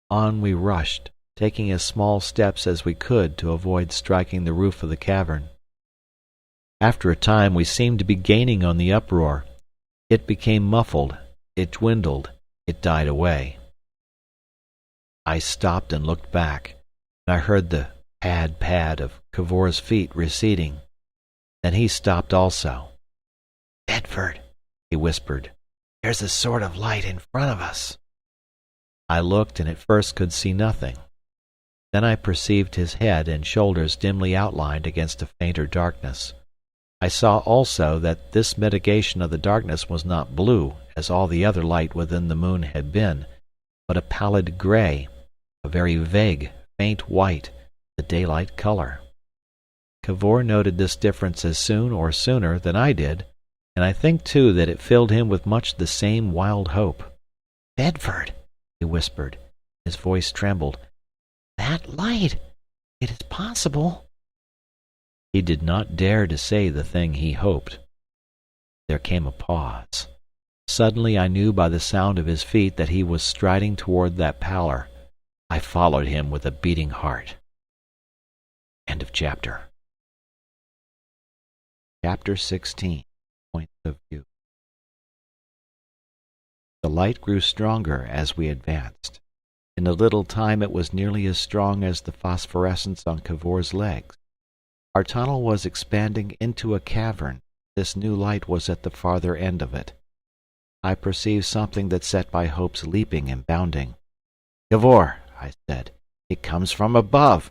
Speaker 1: On we rushed, taking as small steps as we could to avoid striking the roof of the cavern. After a time we seemed to be gaining on the uproar. It became muffled, it dwindled, it died away. I stopped and looked back, and I heard the pad of Cavor's feet receding. Then he stopped also. "Bedford," he whispered, "there's a sort of light in front of us." I looked and at first could see nothing. Then I perceived his head and shoulders dimly outlined against a fainter darkness. I saw also that this mitigation of the darkness was not blue, as all the other light within the moon had been, but a pallid grey, a very vague, faint white, the daylight color. Cavor noted this difference as soon or sooner than I did, and I think too that it filled him with much the same wild hope. "Bedford," he whispered. His voice trembled. "That light! It is possible." He did not dare to say the thing he hoped. There came a pause. Suddenly I knew by the sound of his feet that he was striding toward that pallor. I followed him with a beating heart. End of chapter. Chapter 16. Point of View. The light grew stronger as we advanced. In a little time it was nearly as strong as the phosphorescence on Cavor's legs. Our tunnel was expanding into a cavern. This new light was at the farther end of it. I perceived something that set my hopes leaping and bounding. "Cavor," I said, "it comes from above.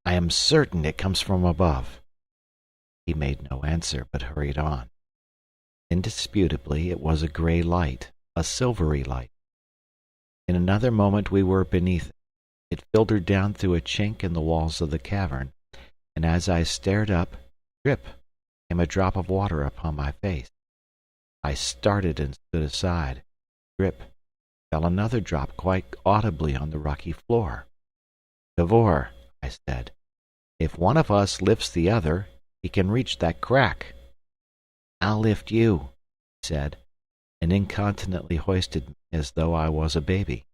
Speaker 1: I am certain it comes from above." He made no answer, but hurried on. Indisputably it was a grey light, a silvery light. In another moment we were beneath it. It filtered down through a chink in the walls of the cavern, and as I stared up, drip, came a drop of water upon my face. I started and stood aside. Drip, fell another drop quite audibly on the rocky floor. "Cavor," I said, "if one of us lifts the other, he can reach that crack." "I'll lift you," he said, and incontinently hoisted me as though I was a baby.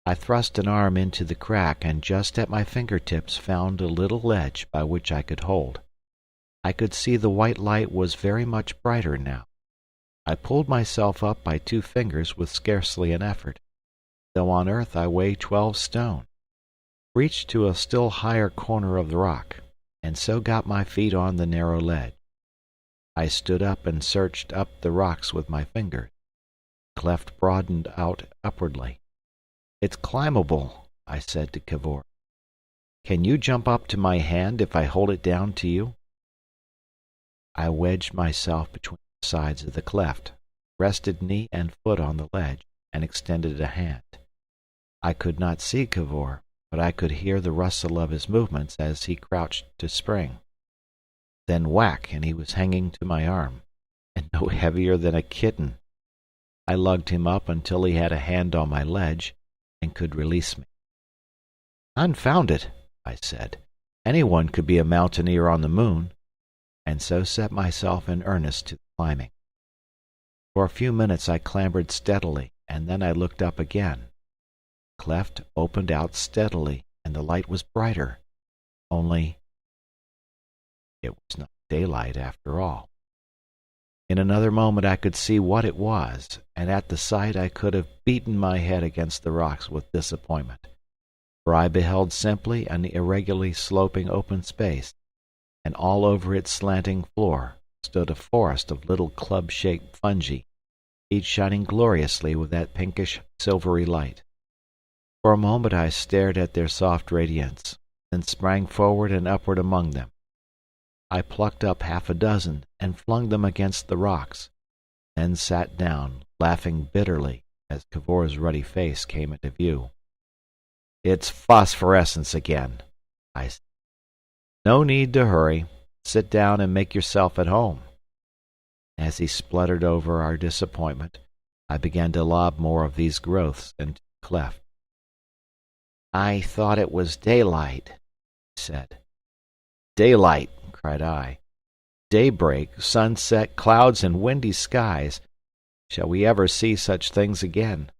Speaker 1: I thrust an arm into the crack, and just at my fingertips found a little ledge by which I could hold. I could see the white light was very much brighter now. I pulled myself up by 2 fingers with scarcely an effort, though on earth I weigh 12 stone, reached to a still higher corner of the rock, and so got my feet on the narrow ledge. I stood up and searched up the rocks with my fingers. The cleft broadened out upwardly. "It's climbable," I said to Cavor. "Can you jump up to my hand if I hold it down to you?" I wedged myself between the sides of the cleft, rested knee and foot on the ledge, and extended a hand. I could not see Cavor, but I could hear the rustle of his movements as he crouched to spring. Then whack, and he was hanging to my arm, and no heavier than a kitten. I lugged him up until he had a hand on my ledge, and could release me. "Confound it," I said. "Anyone could be a mountaineer on the moon," and so set myself in earnest to the climbing. For a few minutes I clambered steadily, and then I looked up again. The cleft opened out steadily, and the light was brighter. Only it was not daylight after all. In another moment I could see what it was, and at the sight I could have beaten my head against the rocks with disappointment. For I beheld simply an irregularly sloping open space, and all over its slanting floor stood a forest of little club-shaped fungi, each shining gloriously with that pinkish silvery light. For a moment I stared at their soft radiance, then sprang forward and upward among them. I plucked up 6 and flung them against the rocks, then sat down, laughing bitterly as Cavor's ruddy face came into view. "It's phosphorescence again," I said. "No need to hurry. Sit down and make yourself at home." As he spluttered over our disappointment, I began to lob more of these growths into the cleft. "I thought it was daylight," he said. "Daylight!" cried I. "Daybreak, sunset, clouds, and windy skies. Shall we ever see such things again?"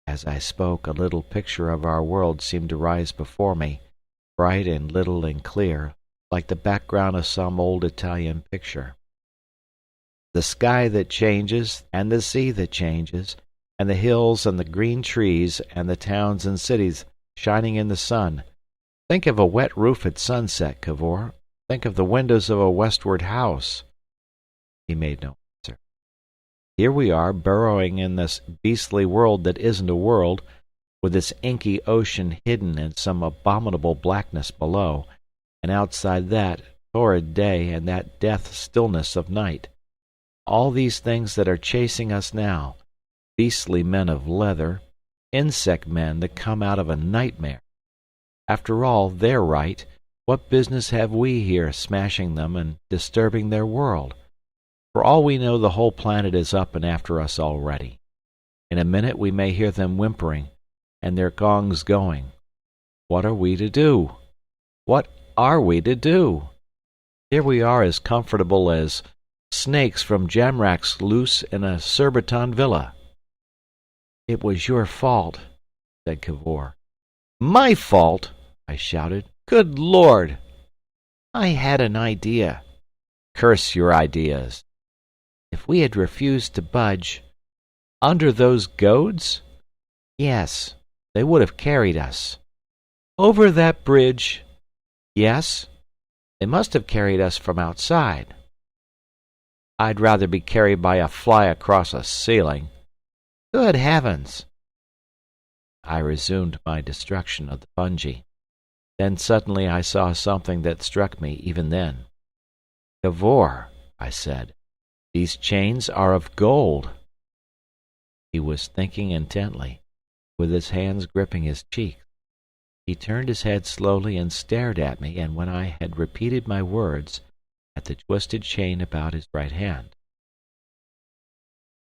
Speaker 1: As I spoke, a little picture of our world seemed to rise before me, bright and little and clear, like the background of some old Italian picture. The sky that changes, and the sea that changes, and the hills and the green trees and the towns and cities shining in the sun. Think of a wet roof at sunset, Cavor. Think of the windows of a westward house." He made no answer. "Here we are burrowing in this beastly world that isn't a world, with this inky ocean hidden in some abominable blackness below, and outside that, torrid day and that death stillness of night. All these things that are chasing us now, beastly men of leather, insect men that come out of a nightmare. After all, they're right. What business have we here smashing them and disturbing their world? For all we know, the whole planet is up and after us already. In a minute we may hear them whimpering, and their gongs going. What are we to do? What are we to do? Here we are as comfortable as snakes from Jamrach's loose in a Surbiton villa." "It was your fault," said Cavor. "My fault!" I shouted. "Good Lord!" "I had an idea." "Curse your ideas." "If we had refused to budge—" "Under those goads?" "Yes. They would have carried us." "Over that bridge?" "Yes. They must have carried us from outside." "I'd rather be carried by a fly across a ceiling." "Good heavens!" I resumed my destruction of the fungi. Then suddenly I saw something that struck me even then. "Cavor," I said, "these chains are of gold." He was thinking intently, with his hands gripping his cheeks. He turned his head slowly and stared at me, and when I had repeated my words, at the twisted chain about his right hand.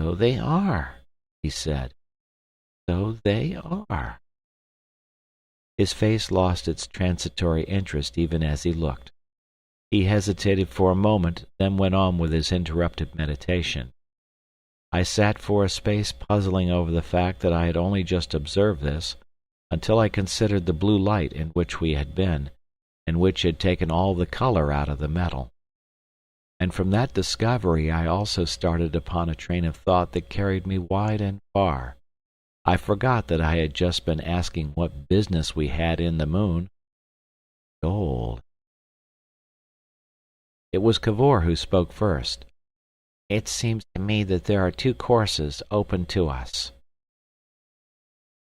Speaker 1: "So they are," he said. "So they are." His face lost its transitory interest even as he looked. He hesitated for a moment, then went on with his interrupted meditation. I sat for a space puzzling over the fact that I had only just observed this, until I considered the blue light in which we had been, and which had taken all the colour out of the metal. And from that discovery I also started upon a train of thought that carried me wide and far. I forgot that I had just been asking what business we had in the moon. Gold. It was Cavor who spoke first. "It seems to me that there are two courses open to us."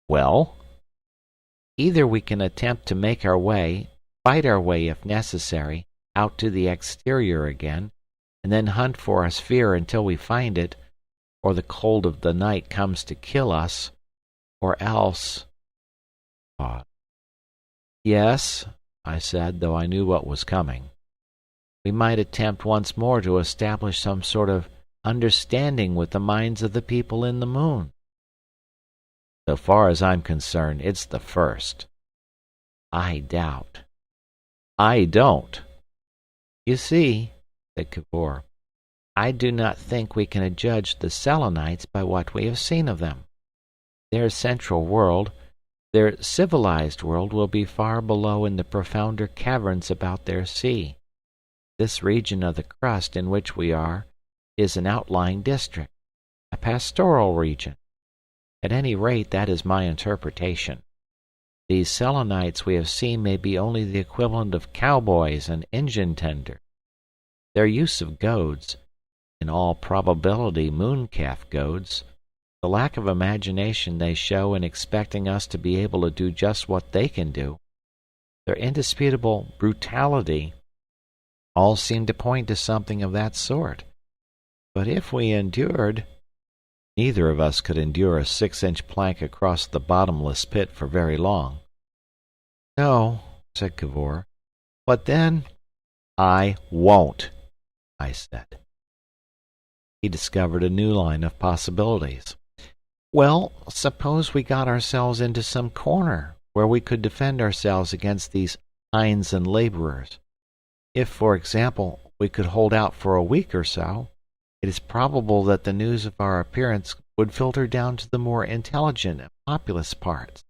Speaker 1: "Well?" "Either we can attempt to make our way, fight our way if necessary, out to the exterior again, and then hunt for a sphere until we find it, or the cold of the night comes to kill us, or else—" "Yes," I said, though I knew what was coming. "We might attempt once more to establish some sort of understanding with the minds of the people in the moon." "So far as I'm concerned, it's the first." "I doubt." "I don't." "You see," said Cavor, "I do not think we can adjudge the Selenites by what we have seen of them. Their central world, their civilized world, will be far below in the profounder caverns about their sea. This region of the crust in which we are is an outlying district, a pastoral region. At any rate, that is my interpretation. These Selenites we have seen may be only the equivalent of cowboys and engine tenders. Their use of goads, in all probability mooncalf goads, the lack of imagination they show in expecting us to be able to do just what they can do, their indisputable brutality, all seem to point to something of that sort. But if we endured—" Neither of us could endure a 6-inch plank across the bottomless pit for very long. "No," said Cavor. "But then—" "I won't," I said. He discovered a new line of possibilities. "Well, suppose we got ourselves into some corner where we could defend ourselves against these hinds and labourers. If, for example, we could hold out for a week or so, it is probable that the news of our appearance would filter down to the more intelligent and populous parts."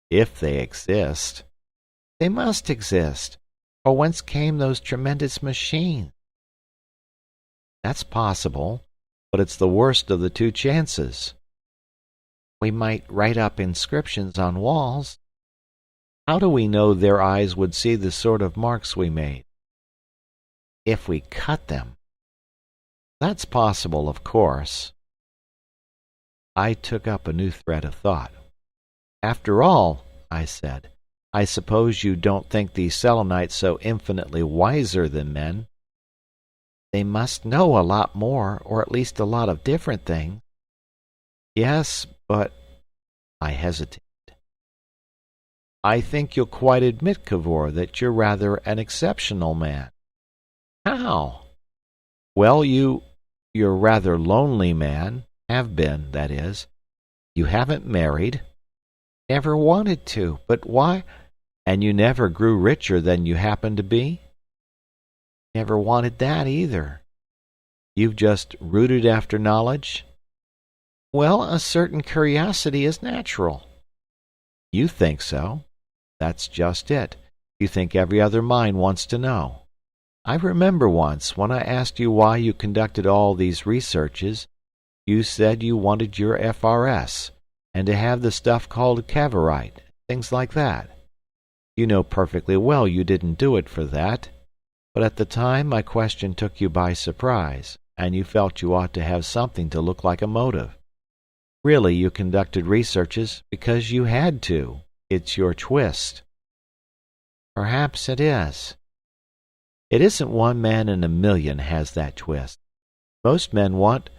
Speaker 1: "If they exist." "They must exist, or whence came those tremendous machines?" "That's possible, but it's the worst of the two chances." "We might write up inscriptions on walls." "How do we know their eyes would see the sort of marks we made?" "If we cut them." "That's possible, of course." I took up a new thread of thought. "After all," I said, "I suppose you don't think these Selenites so infinitely wiser than men?" "They must know a lot more, or at least a lot of different things." "Yes, but—" I hesitated. "I think you'll quite admit, Cavor, that you're rather an exceptional man." "How?" "Well, you're a rather lonely man. Have been, that is. You haven't married." "Never wanted to. But why—" "And you never grew richer than you happened to be?" Never wanted that either. You've just rooted after knowledge? Well, a certain curiosity is natural. You think so. That's just it. You think every other mind wants to know. I remember once, when I asked you why you conducted all these researches, you said you wanted your FRS, and to have the stuff called Cavorite, things like that. You know perfectly well you didn't do it for that, but at the time my question took you by surprise, and you felt you ought to have something to look like a motive. Really, you conducted researches because you had to. It's your twist. Perhaps it is. It isn't 1 man in a million has that twist. Most men want,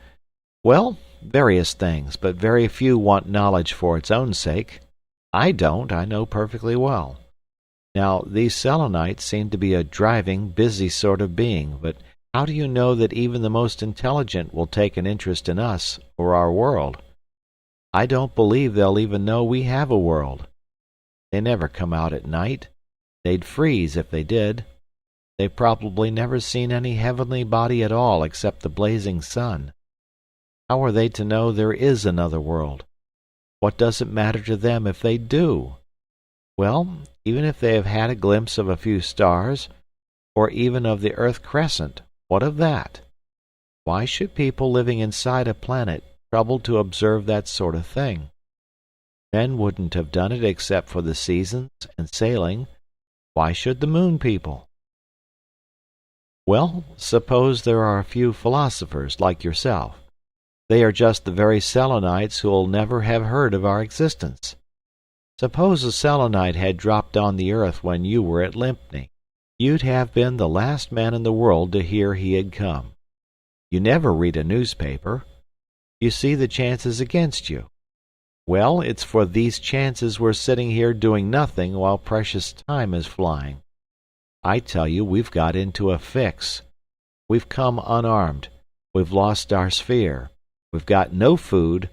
Speaker 1: well, various things, but very few want knowledge for its own sake. I don't, I know perfectly well. Now, these Selenites seem to be a driving, busy sort of being, but how do you know that even the most intelligent will take an interest in us or our world? I don't believe they'll even know we have a world. They never come out at night. They'd freeze if they did. They've probably never seen any heavenly body at all except the blazing sun. How are they to know there is another world? What does it matter to them if they do? Well, even if they have had a glimpse of a few stars, or even of the Earth crescent, what of that? Why should people living inside a planet trouble to observe that sort of thing? Men wouldn't have done it except for the seasons and sailing. Why should the moon people? Well, suppose there are a few philosophers like yourself. They are just the very Selenites who'll never have heard of our existence. Suppose a Selenite had dropped on the earth when you were at Lympne. You'd have been the last man in the world to hear he had come. You never read a newspaper. You see the chances against you. Well, it's for these chances we're sitting here doing nothing while precious time is flying. I tell you, we've got into a fix. We've come unarmed. We've lost our sphere. We've got no food.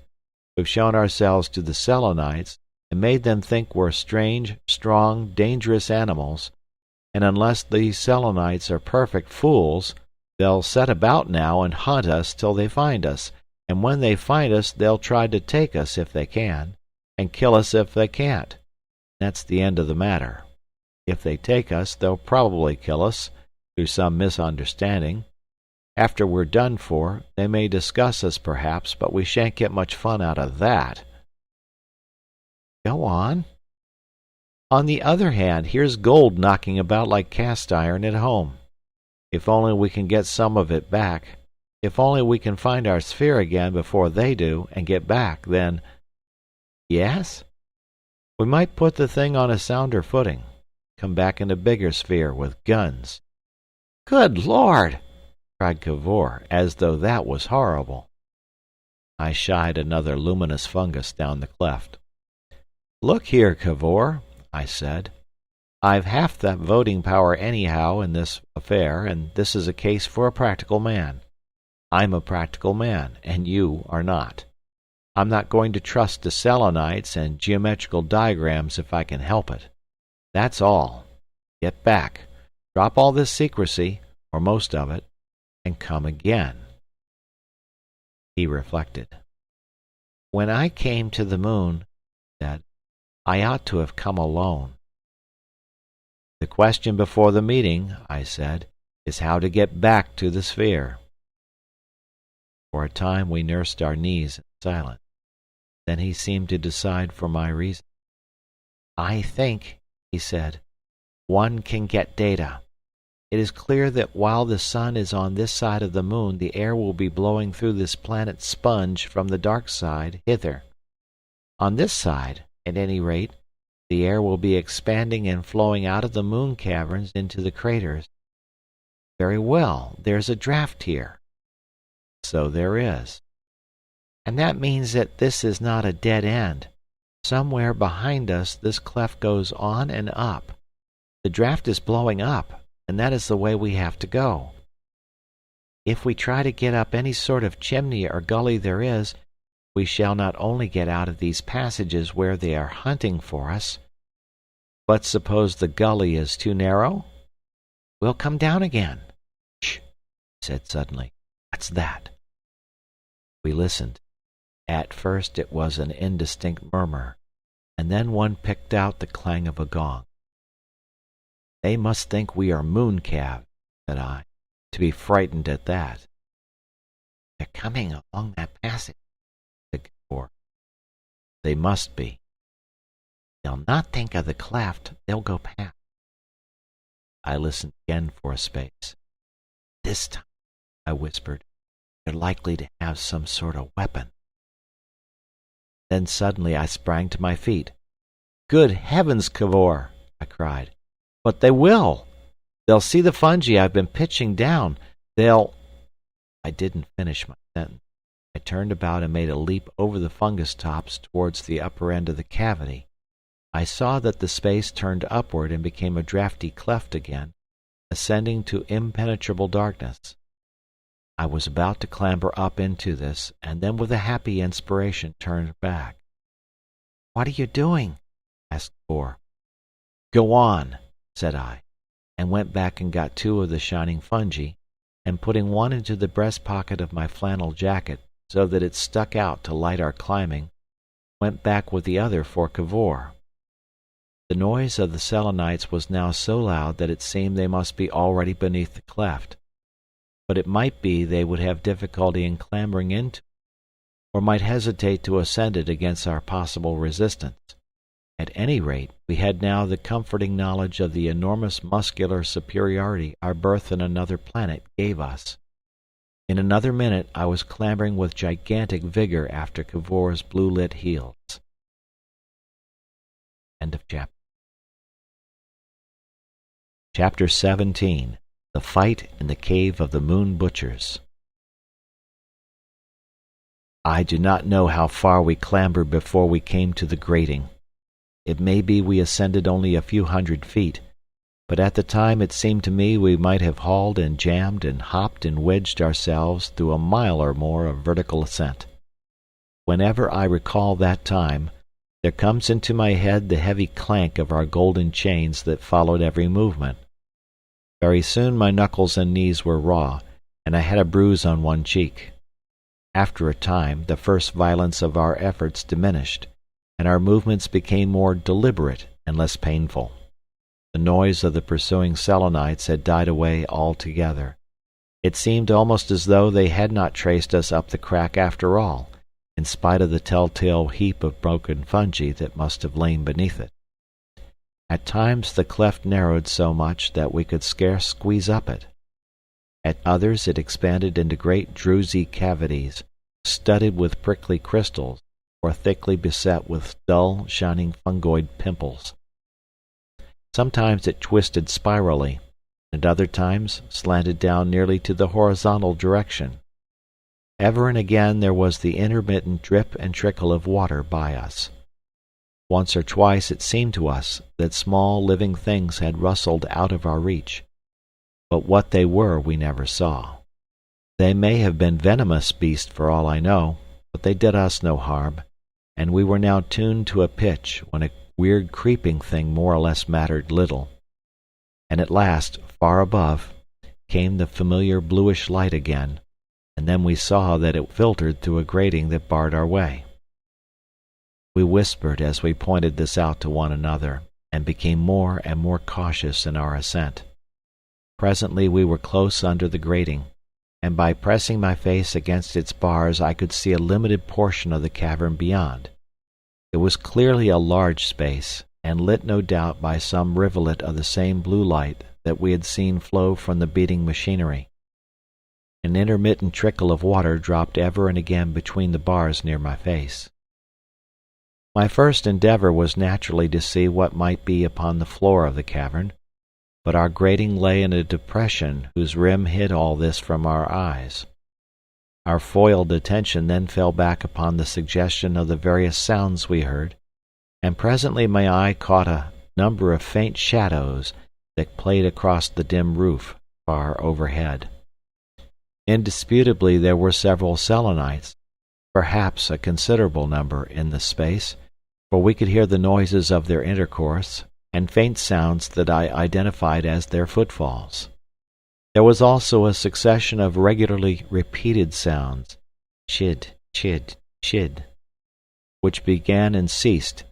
Speaker 1: We've shown ourselves to the Selenites and made them think we're strange, strong, dangerous animals, and unless these Selenites are perfect fools, they'll set about now and hunt us till they find us, and when they find us they'll try to take us if they can, and kill us if they can't. That's the end of the matter. If they take us, they'll probably kill us, through some misunderstanding. After we're done for, they may discuss us perhaps, but we shan't get much fun out of that. Go on. On the other hand, here's gold knocking about like cast iron at home. If only we can get some of it back, if only we can find our sphere again before they do, and get back, then... Yes? We might put the thing on a sounder footing. Come back in a bigger sphere with guns. Good Lord! Cried Cavor, as though that was horrible. I shied another luminous fungus down the cleft. Look here, Cavor, I said. I've half that voting power anyhow in this affair, and this is a case for a practical man. I'm a practical man, and you are not. I'm not going to trust to Selenites and geometrical diagrams if I can help it. That's all. Get back. Drop all this secrecy, or most of it, and come again. He reflected. When I came to the moon, he said, I ought to have come alone. The question before the meeting, I said, is how to get back to the sphere. For a time we nursed our knees in silence. Then he seemed to decide for my reason. I think, he said, one can get data. It is clear that while the sun is on this side of the moon, the air will be blowing through this planet's sponge from the dark side hither. On this side, at any rate, the air will be expanding and flowing out of the moon caverns into the craters. Very well, there's a draft here. So there is. And that means that this is not a dead end. Somewhere behind us this cleft goes on and up. The draft is blowing up, and that is the way we have to go. If we try to get up any sort of chimney or gully there is, we shall not only get out of these passages where they are hunting for us, but suppose the gully is too narrow? We'll come down again. said suddenly. "What's that?" We listened. At first it was an indistinct murmur, and then one picked out the clang of a gong. "They must think we are moon-calves," said I, "to be frightened at that." "They're coming along that passage," said Cavor. "They must be." "They'll not think of the cleft. They'll go past." I listened again for a space. "This time," I whispered, "they're likely to have some sort of weapon." Then suddenly I sprang to my feet. "Good heavens, Cavor!" I cried. "But they will! They'll see the fungi I've been pitching down. They'll—" I didn't finish my sentence. I turned about and made a leap over the fungus tops towards the upper end of the cavity. I saw that the space turned upward and became a draughty cleft again, ascending to impenetrable darkness. I was about to clamber up into this, and then with a happy inspiration turned back. "What are you doing?" asked Cavor. "Go on," said I, and went back and got two of the shining fungi, and putting one into the breast pocket of my flannel jacket so that it stuck out to light our climbing, went back with the other for Cavor. The noise of the Selenites was now so loud that it seemed they must be already beneath the cleft, but it might be they would have difficulty in clambering into it, or might hesitate to ascend it against our possible resistance. At any rate, we had now the comforting knowledge of the enormous muscular superiority our birth in another planet gave us. In another minute I was clambering with gigantic vigor after Cavor's blue-lit heels. End of chapter. Chapter 17. The Fight in the Cave of the Moon Butchers. I do not know how far we clambered before we came to the grating. It may be we ascended only a few hundred feet, but at the time it seemed to me we might have hauled and jammed and hopped and wedged ourselves through a mile or more of vertical ascent. Whenever I recall that time, there comes into my head the heavy clank of our golden chains that followed every movement. Very soon my knuckles and knees were raw, and I had a bruise on one cheek. After a time, the first violence of our efforts diminished, and our movements became more deliberate and less painful. The noise of the pursuing Selenites had died away altogether. It seemed almost as though they had not traced us up the crack after all, in spite of the telltale heap of broken fungi that must have lain beneath it. At times the cleft narrowed so much that we could scarce squeeze up it. At others it expanded into great drusy cavities, studded with prickly crystals, or thickly beset with dull, shining fungoid pimples. Sometimes it twisted spirally, and at other times slanted down nearly to the horizontal direction. Ever and again there was the intermittent drip and trickle of water by us. Once or twice it seemed to us that small living things had rustled out of our reach, but what they were we never saw. They may have been venomous beasts for all I know, but they did us no harm, and we were now tuned to a pitch when a weird creeping thing more or less mattered little. And at last, far above, came the familiar bluish light again, and then we saw that it filtered through a grating that barred our way. We whispered as we pointed this out to one another, and became more and more cautious in our ascent. Presently we were close under the grating, and by pressing my face against its bars I could see a limited portion of the cavern beyond. It was clearly a large space, and lit no doubt by some rivulet of the same blue light that we had seen flow from the beating machinery. An intermittent trickle of water dropped ever and again between the bars near my face. My first endeavour was naturally to see what might be upon the floor of the cavern, but our grating lay in a depression whose rim hid all this from our eyes. Our foiled attention then fell back upon the suggestion of the various sounds we heard, and presently my eye caught a number of faint shadows that played across the dim roof far overhead. Indisputably there were several Selenites, perhaps a considerable number in the space, for we could hear the noises of their intercourse, and faint sounds that I identified as their footfalls. There was also a succession of regularly repeated sounds, chid, chid, chid, which began and ceased,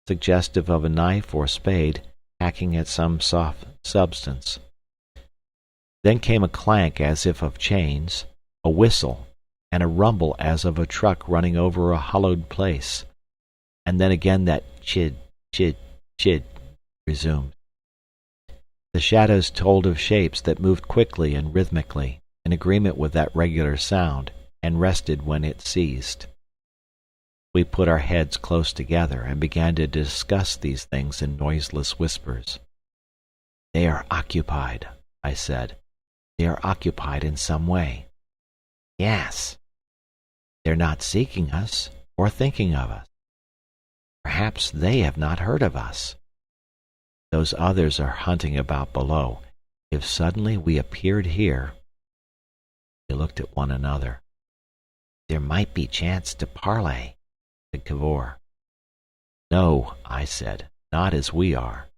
Speaker 1: suggestive of a knife or spade hacking at some soft substance. Then came a clank as if of chains, a whistle, and a rumble as of a truck running over a hollowed place, and then again that chid, chid, chid resumed. The shadows told of shapes that moved quickly and rhythmically, in agreement with that regular sound, and rested when it ceased. We put our heads close together and began to discuss these things in noiseless whispers. "They are occupied," I said. "They are occupied in some way." "Yes." "They're not seeking us, or thinking of us. Perhaps they have not heard of us. Those others are hunting about below. If suddenly we appeared here—" We looked at one another. "There might be chance to parley," said Cavor. "No," I said, "not as we are."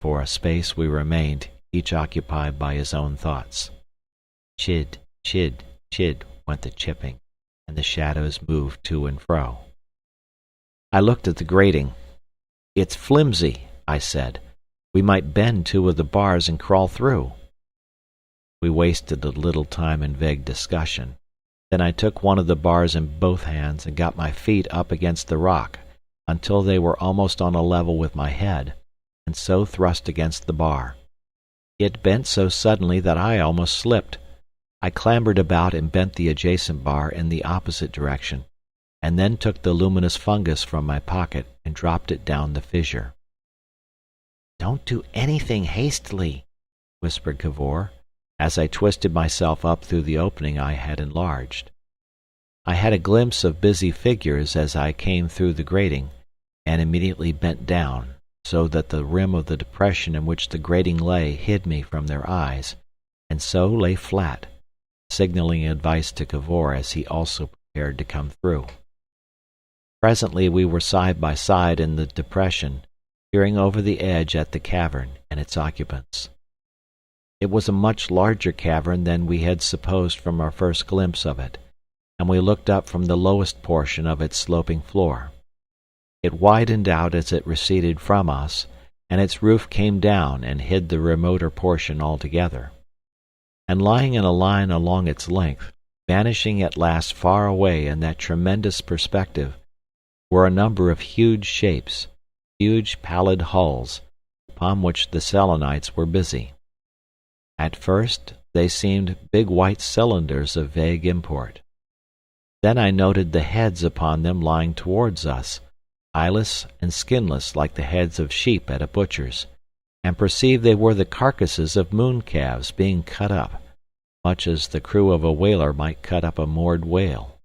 Speaker 1: For a space we remained, each occupied by his own thoughts. Chid, chid, chid went the chipping, and the shadows moved to and fro. I looked at the grating. "It's flimsy," I said. "We might bend 2 of the bars and crawl through." We wasted a little time in vague discussion. Then I took one of the bars in both hands and got my feet up against the rock until they were almost on a level with my head, and so thrust against the bar. It bent so suddenly that I almost slipped. I clambered about and bent the adjacent bar in the opposite direction, and then took the luminous fungus from my pocket and dropped it down the fissure. "Don't do anything hastily," whispered Cavor, as I twisted myself up through the opening I had enlarged. I had a glimpse of busy figures as I came through the grating, and immediately bent down, so that the rim of the depression in which the grating lay hid me from their eyes, and so lay flat, signaling advice to Cavor as he also prepared to come through. Presently we were side by side in the depression, peering over the edge at the cavern and its occupants. It was a much larger cavern than we had supposed from our first glimpse of it, and we looked up from the lowest portion of its sloping floor. It widened out as it receded from us, and its roof came down and hid the remoter portion altogether. And lying in a line along its length, vanishing at last far away in that tremendous perspective, were a number of huge shapes, huge pallid hulls, upon which the Selenites were busy. At first they seemed big white cylinders of vague import. Then I noted the heads upon them lying towards us, eyeless and skinless like the heads of sheep at a butcher's, and perceived they were the carcasses of moon calves being cut up, much as the crew of a whaler might cut up a moored whale.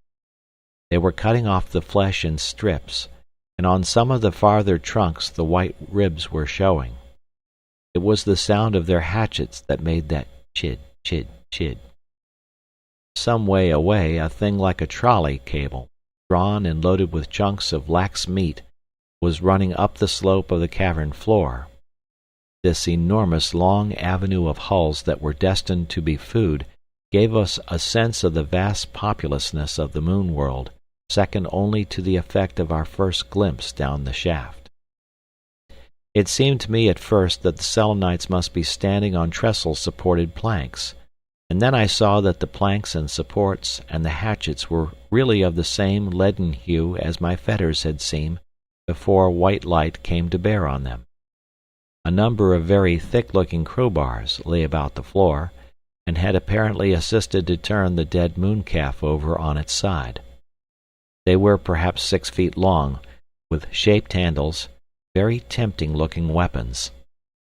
Speaker 1: They were cutting off the flesh in strips, and on some of the farther trunks the white ribs were showing. It was the sound of their hatchets that made that chid, chid, chid. Some way away a thing like a trolley cable, drawn and loaded with chunks of lax meat, was running up the slope of the cavern floor. This enormous long avenue of hulls that were destined to be food gave us a sense of the vast populousness of the moon world, second only to the effect of our first glimpse down the shaft. It seemed to me at first that the Selenites must be standing on trestle-supported planks, and then I saw that the planks and supports and the hatchets were really of the same leaden hue as my fetters had seemed before white light came to bear on them. A number of very thick-looking crowbars lay about the floor, and had apparently assisted to turn the dead mooncalf over on its side. They were perhaps 6 feet long, with shaped handles, very tempting-looking weapons.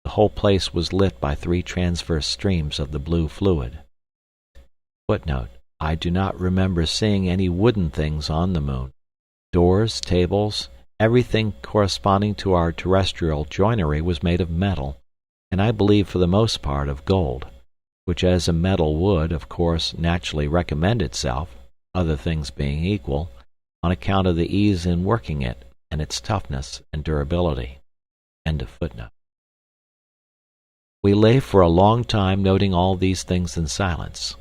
Speaker 1: The whole place was lit by 3 transverse streams of the blue fluid. Footnote: I do not remember seeing any wooden things on the moon. Doors, tables, everything corresponding to our terrestrial joinery was made of metal, and I believe for the most part of gold, which as a metal would, of course, naturally recommend itself, other things being equal, on account of the ease in working it, and its toughness and durability. End of footnote. We lay for a long time noting all these things in silence.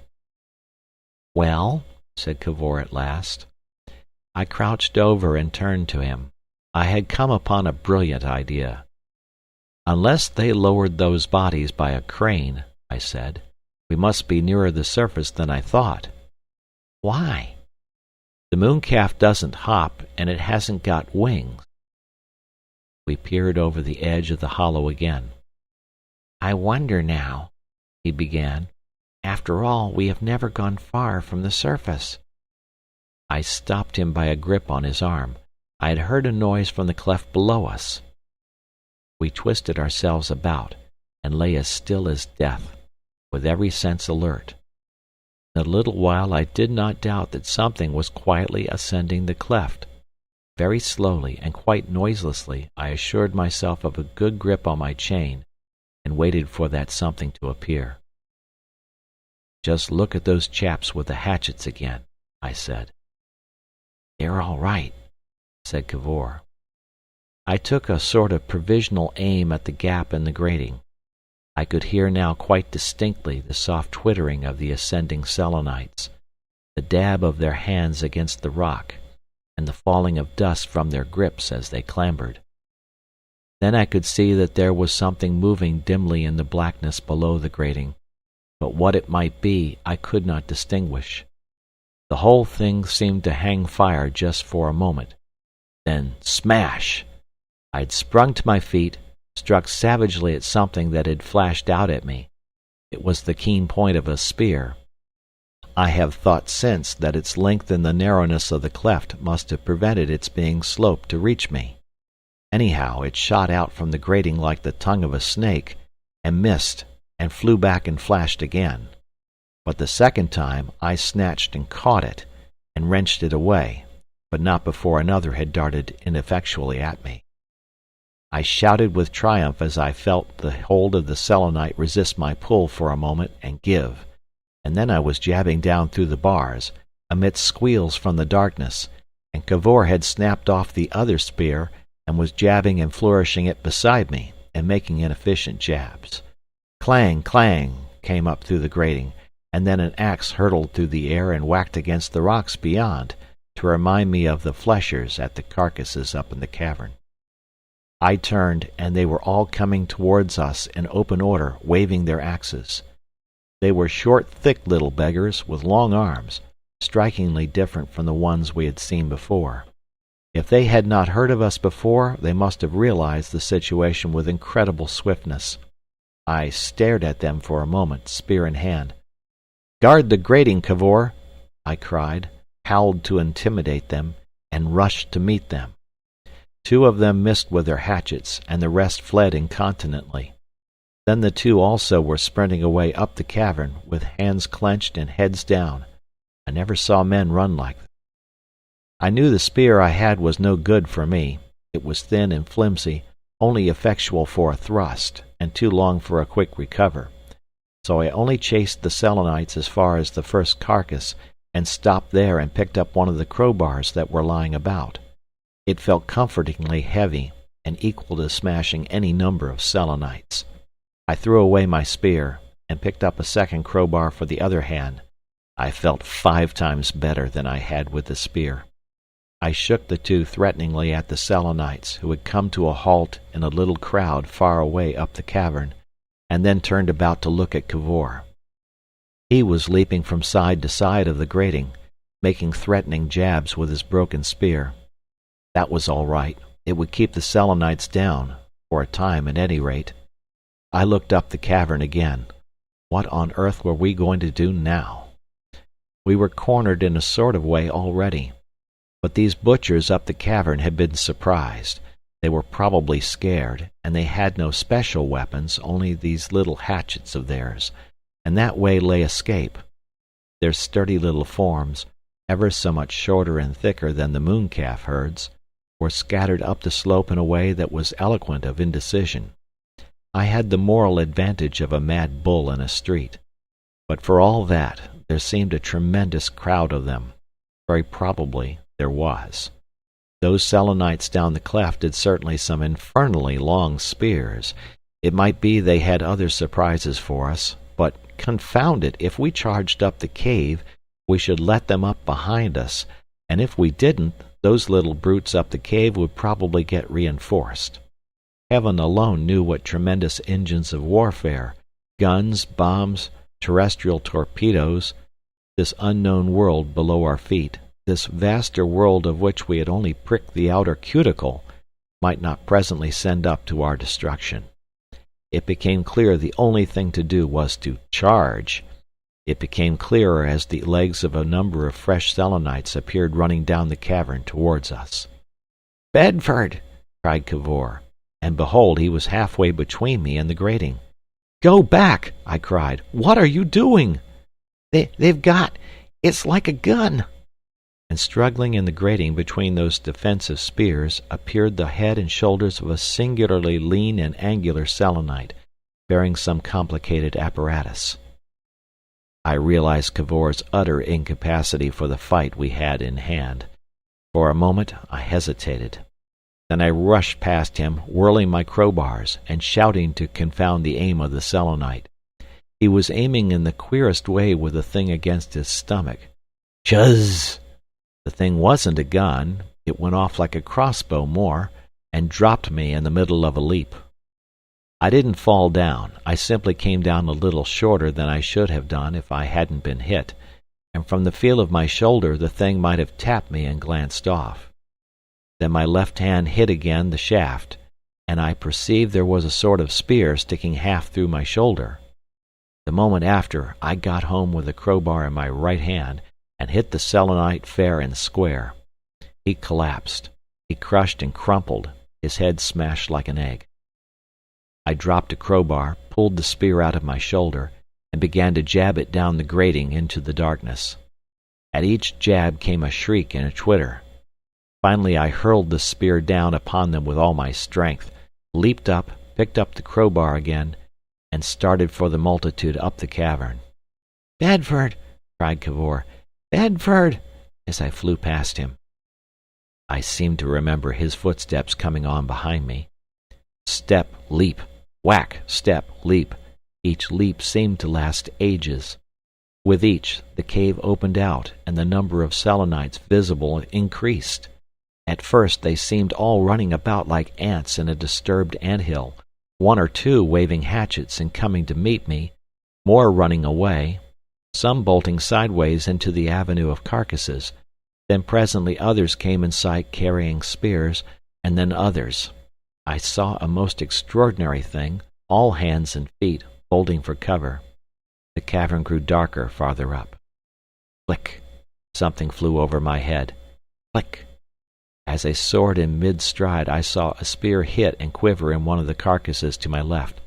Speaker 1: "Well?" said Cavor at last. I crouched over and turned to him. I had come upon a brilliant idea. "Unless they lowered those bodies by a crane," I said, "we must be nearer the surface than I thought." "Why?" "The mooncalf doesn't hop, and it hasn't got wings." We peered over the edge of the hollow again. "I wonder now," he began. "After all, we have never gone far from the surface." I stopped him by a grip on his arm. I had heard a noise from the cleft below us. We twisted ourselves about, and lay as still as death, with every sense alert. In a little while I did not doubt that something was quietly ascending the cleft. Very slowly and quite noiselessly I assured myself of a good grip on my chain, and waited for that something to appear. "Just look at those chaps with the hatchets again," I said. "They're all right," said Cavor. I took a sort of provisional aim at the gap in the grating. I could hear now quite distinctly the soft twittering of the ascending Selenites, the dab of their hands against the rock, and the falling of dust from their grips as they clambered. Then I could see that there was something moving dimly in the blackness below the grating, but what it might be I could not distinguish. The whole thing seemed to hang fire just for a moment. Then smash! I had sprung to my feet, struck savagely at something that had flashed out at me. It was the keen point of a spear. I have thought since that its length and the narrowness of the cleft must have prevented its being sloped to reach me. Anyhow, it shot out from the grating like the tongue of a snake, and missed, and flew back and flashed again. But the second time I snatched and caught it, and wrenched it away, but not before another had darted ineffectually at me. I shouted with triumph as I felt the hold of the Selenite resist my pull for a moment and give, and then I was jabbing down through the bars, amidst squeals from the darkness, and Cavor had snapped off the other spear and was jabbing and flourishing it beside me, and making inefficient jabs. Clang, clang came up through the grating, and then an axe hurtled through the air and whacked against the rocks beyond, to remind me of the fleshers at the carcasses up in the cavern. I turned, and they were all coming towards us in open order, waving their axes. They were short, thick little beggars with long arms, strikingly different from the ones we had seen before. If they had not heard of us before, they must have realized the situation with incredible swiftness. I stared at them for a moment, spear in hand. "Guard the grating, Cavor!" I cried, howled to intimidate them, and rushed to meet them. Two of them missed with their hatchets, and the rest fled incontinently. Then the two also were sprinting away up the cavern, with hands clenched and heads down. I never saw men run like them. I knew the spear I had was no good for me. It was thin and flimsy, only effectual for a thrust, and too long for a quick recover. So I only chased the Selenites as far as the first carcass, and stopped there and picked up one of the crowbars that were lying about. It felt comfortingly heavy, and equal to smashing any number of Selenites. I threw away my spear, and picked up a second crowbar for the other hand. I felt 5 times better than I had with the spear. I shook the two threateningly at the Selenites, who had come to a halt in a little crowd far away up the cavern, and then turned about to look at Cavor. He was leaping from side to side of the grating, making threatening jabs with his broken spear. That was all right. It would keep the Selenites down, for a time at any rate. I looked up the cavern again. What on earth were we going to do now? We were cornered in a sort of way already. But these butchers up the cavern had been surprised. They were probably scared, and they had no special weapons, only these little hatchets of theirs, and that way lay escape. Their sturdy little forms, ever so much shorter and thicker than the mooncalf herds, were scattered up the slope in a way that was eloquent of indecision. I had the moral advantage of a mad bull in a street. But for all that, there seemed a tremendous crowd of them. Very probably there was. Those Selenites down the cleft had certainly some infernally long spears. It might be they had other surprises for us, but confound it, if we charged up the cave, we should let them up behind us, and if we didn't, those little brutes up the cave would probably get reinforced. Heaven alone knew what tremendous engines of warfare, guns, bombs, terrestrial torpedoes, this unknown world below our feet, this vaster world of which we had only pricked the outer cuticle, might not presently send up to our destruction. It became clear the only thing to do was to charge. It became clearer as the legs of a number of fresh Selenites appeared running down the cavern towards us. "Bedford!" cried Cavor, and behold, he was halfway between me and the grating. "Go back!" I cried. "What are you doing?" They've got... It's like a gun!" And struggling in the grating between those defensive spears appeared the head and shoulders of a singularly lean and angular Selenite, bearing some complicated apparatus. I realized Cavor's utter incapacity for the fight we had in hand. For a moment I hesitated. Then I rushed past him, whirling my crowbars, and shouting to confound the aim of the Selenite. He was aiming in the queerest way with the thing against his stomach. Chuzz! The thing wasn't a gun. It went off like a crossbow more, and dropped me in the middle of a leap. I didn't fall down. I simply came down a little shorter than I should have done if I hadn't been hit, and from the feel of my shoulder the thing might have tapped me and glanced off. Then my left hand hit again the shaft, and I perceived there was a sort of spear sticking half through my shoulder. The moment after, I got home with the crowbar in my right hand, and hit the Selenite fair and square. He collapsed. He crushed and crumpled, his head smashed like an egg. I dropped a crowbar, pulled the spear out of my shoulder, and began to jab it down the grating into the darkness. At each jab came a shriek and a twitter. Finally I hurled the spear down upon them with all my strength, leaped up, picked up the crowbar again, and started for the multitude up the cavern. "Bedford!" cried Cavor. "Bedford!" as I flew past him. I seemed to remember his footsteps coming on behind me. Step, leap, whack, step, leap. Each leap seemed to last ages. With each, the cave opened out, and the number of Selenites visible increased. At first they seemed all running about like ants in a disturbed ant-hill, one or two waving hatchets and coming to meet me, more running away, some bolting sideways into the avenue of carcasses. Then presently others came in sight carrying spears, and then others. I saw a most extraordinary thing, all hands and feet, holding for cover. The cavern grew darker farther up. Click! Something flew over my head. Click! As I soared in mid-stride, I saw a spear hit and quiver in one of the carcasses to my left.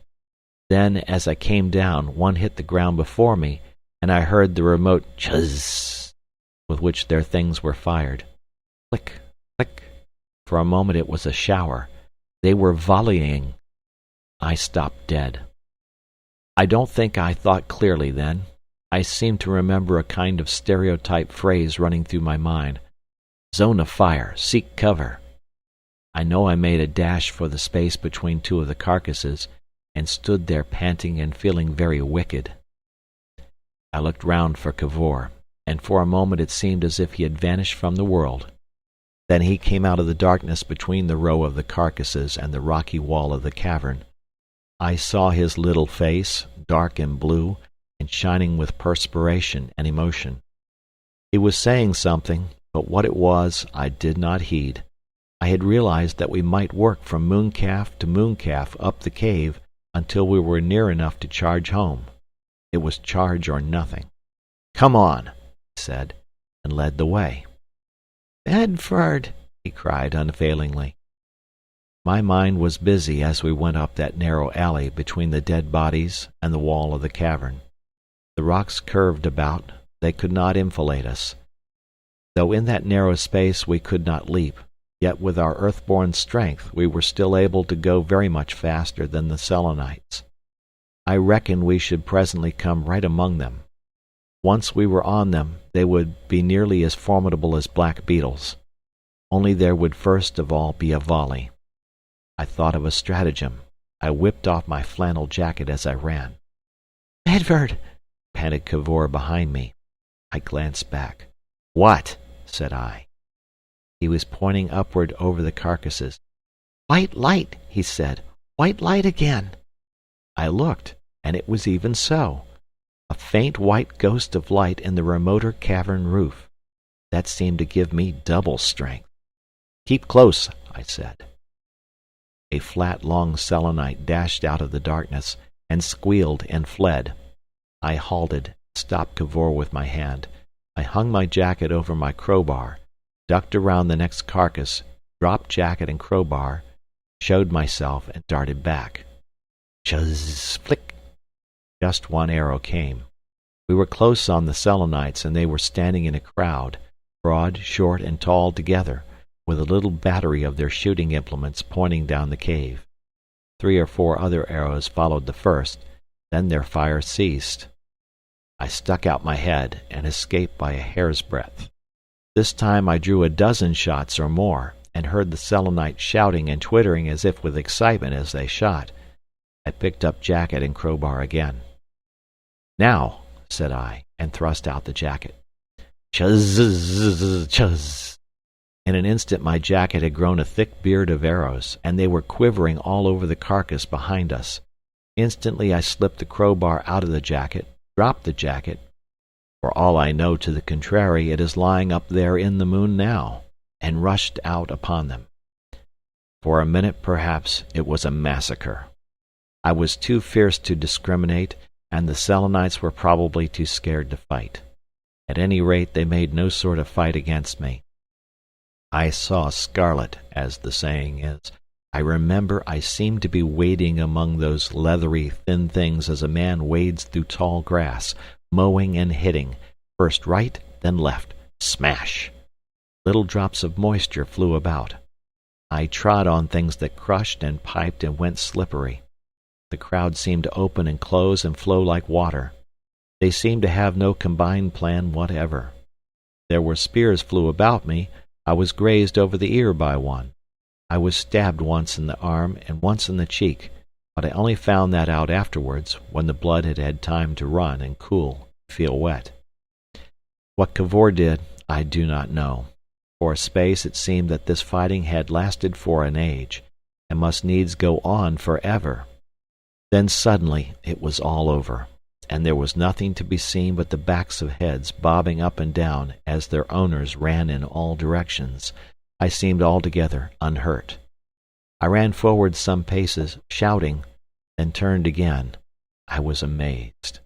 Speaker 1: Then, as I came down, one hit the ground before me, and I heard the remote chuzz with which their things were fired. Click! Click! For a moment it was a shower. They were volleying. I stopped dead. I don't think I thought clearly then. I seemed to remember a kind of stereotype phrase running through my mind. Zone of fire, seek cover. I know I made a dash for the space between two of the carcasses, and stood there panting and feeling very wicked. I looked round for Cavor, and for a moment it seemed as if he had vanished from the world. Then he came out of the darkness between the row of the carcasses and the rocky wall of the cavern. I saw his little face, dark and blue, and shining with perspiration and emotion. He was saying something, but what it was I did not heed. I had realized that we might work from mooncalf to mooncalf up the cave until we were near enough to charge home. It was charge or nothing. "Come on," he said, and led the way. "Bedford!" he cried unfailingly. My mind was busy as we went up that narrow alley between the dead bodies and the wall of the cavern. The rocks curved about. They could not enfilade us. Though in that narrow space we could not leap, yet with our earth-born strength we were still able to go very much faster than the Selenites. I reckoned we should presently come right among them. Once we were on them, they would be nearly as formidable as black beetles. Only there would first of all be a volley. I thought of a stratagem. I whipped off my flannel jacket as I ran.
Speaker 2: "Bedford!"
Speaker 1: panted Cavor behind me. I glanced back. "What?" said I. He was pointing upward over the carcasses.
Speaker 2: "White light," he said. "White light again."
Speaker 1: I looked, and it was even so. A faint white ghost of light in the remoter cavern roof. That seemed to give me double strength. "Keep close," I said. A flat, long Selenite dashed out of the darkness, and squealed and fled. I halted, stopped Cavor with my hand. I hung my jacket over my crowbar, ducked around the next carcass, dropped jacket and crowbar, showed myself, and darted back. Chuzz, flick! Just one arrow came. We were close on the Selenites, and they were standing in a crowd, broad, short, and tall together, with a little battery of their shooting implements pointing down the cave. 3 or 4 other arrows followed the first, then their fire ceased. I stuck out my head, and escaped by a hair's breadth. This time I drew a dozen shots or more, and heard the Selenites shouting and twittering as if with excitement as they shot. I picked up jacket and crowbar again. "Now," said I, and thrust out the jacket. Chuzz, chuzz. In an instant my jacket had grown a thick beard of arrows, and they were quivering all over the carcass behind us. Instantly I slipped the crowbar out of the jacket, dropped the jacket. For all I know to the contrary, it is lying up there in the moon now, and rushed out upon them. For a minute, perhaps, it was a massacre. I was too fierce to discriminate, and the Selenites were probably too scared to fight. At any rate, they made no sort of fight against me. I saw scarlet, as the saying is. I remember I seemed to be wading among those leathery, thin things as a man wades through tall grass, mowing and hitting, first right, then left, smash. Little drops of moisture flew about. I trod on things that crushed and piped and went slippery. The crowd seemed to open and close and flow like water. They seemed to have no combined plan whatever. There were spears flew about me. I was grazed over the ear by one. I was stabbed once in the arm and once in the cheek, but I only found that out afterwards, when the blood had had time to run and cool, feel wet. What Cavor did, I do not know. For a space it seemed that this fighting had lasted for an age, and must needs go on for ever. Then suddenly it was all over, and there was nothing to be seen but the backs of heads bobbing up and down as their owners ran in all directions. I seemed altogether unhurt. I ran forward some paces, shouting, then turned again. I was amazed.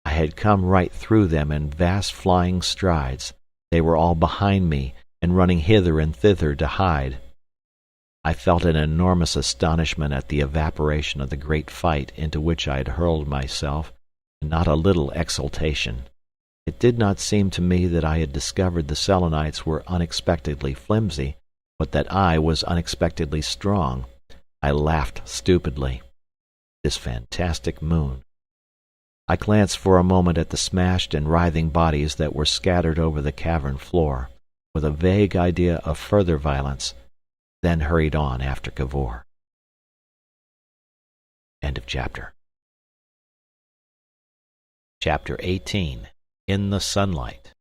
Speaker 1: I had come right through them in vast flying strides. They were all behind me, and running hither and thither to hide. I felt an enormous astonishment at the evaporation of the great fight into which I had hurled myself, and not a little exultation. It did not seem to me that I had discovered the Selenites were unexpectedly flimsy, but that I was unexpectedly strong. I laughed stupidly. This fantastic moon. I glanced for a moment at the smashed and writhing bodies that were scattered over the cavern floor, with a vague idea of further violence, then hurried on after Cavor. End of chapter. Chapter 18. In the Sunlight.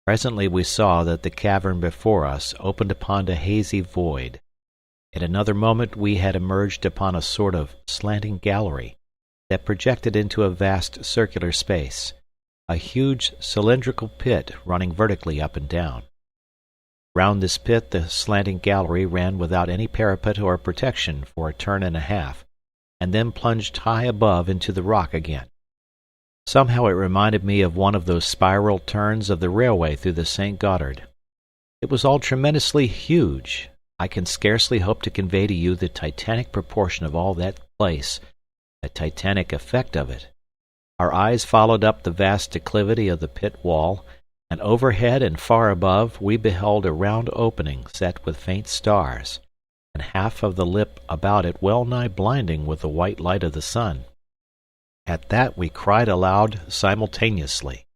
Speaker 1: Presently we saw that the cavern before us opened upon a hazy void. In another moment we had emerged upon a sort of slanting gallery that projected into a vast circular space, a huge cylindrical pit running vertically up and down. Round this pit the slanting gallery ran without any parapet or protection for a turn and a half, and then plunged high above into the rock again. Somehow it reminded me of one of those spiral turns of the railway through the St. Gothard. It was all tremendously huge. I can scarcely hope to convey to you the titanic proportion of all that place, the titanic effect of it. Our eyes followed up the vast declivity of the pit wall, and overhead and far above we beheld a round opening set with faint stars, and half of the lip about it well nigh blinding with the white light of the sun. At that we cried aloud simultaneously.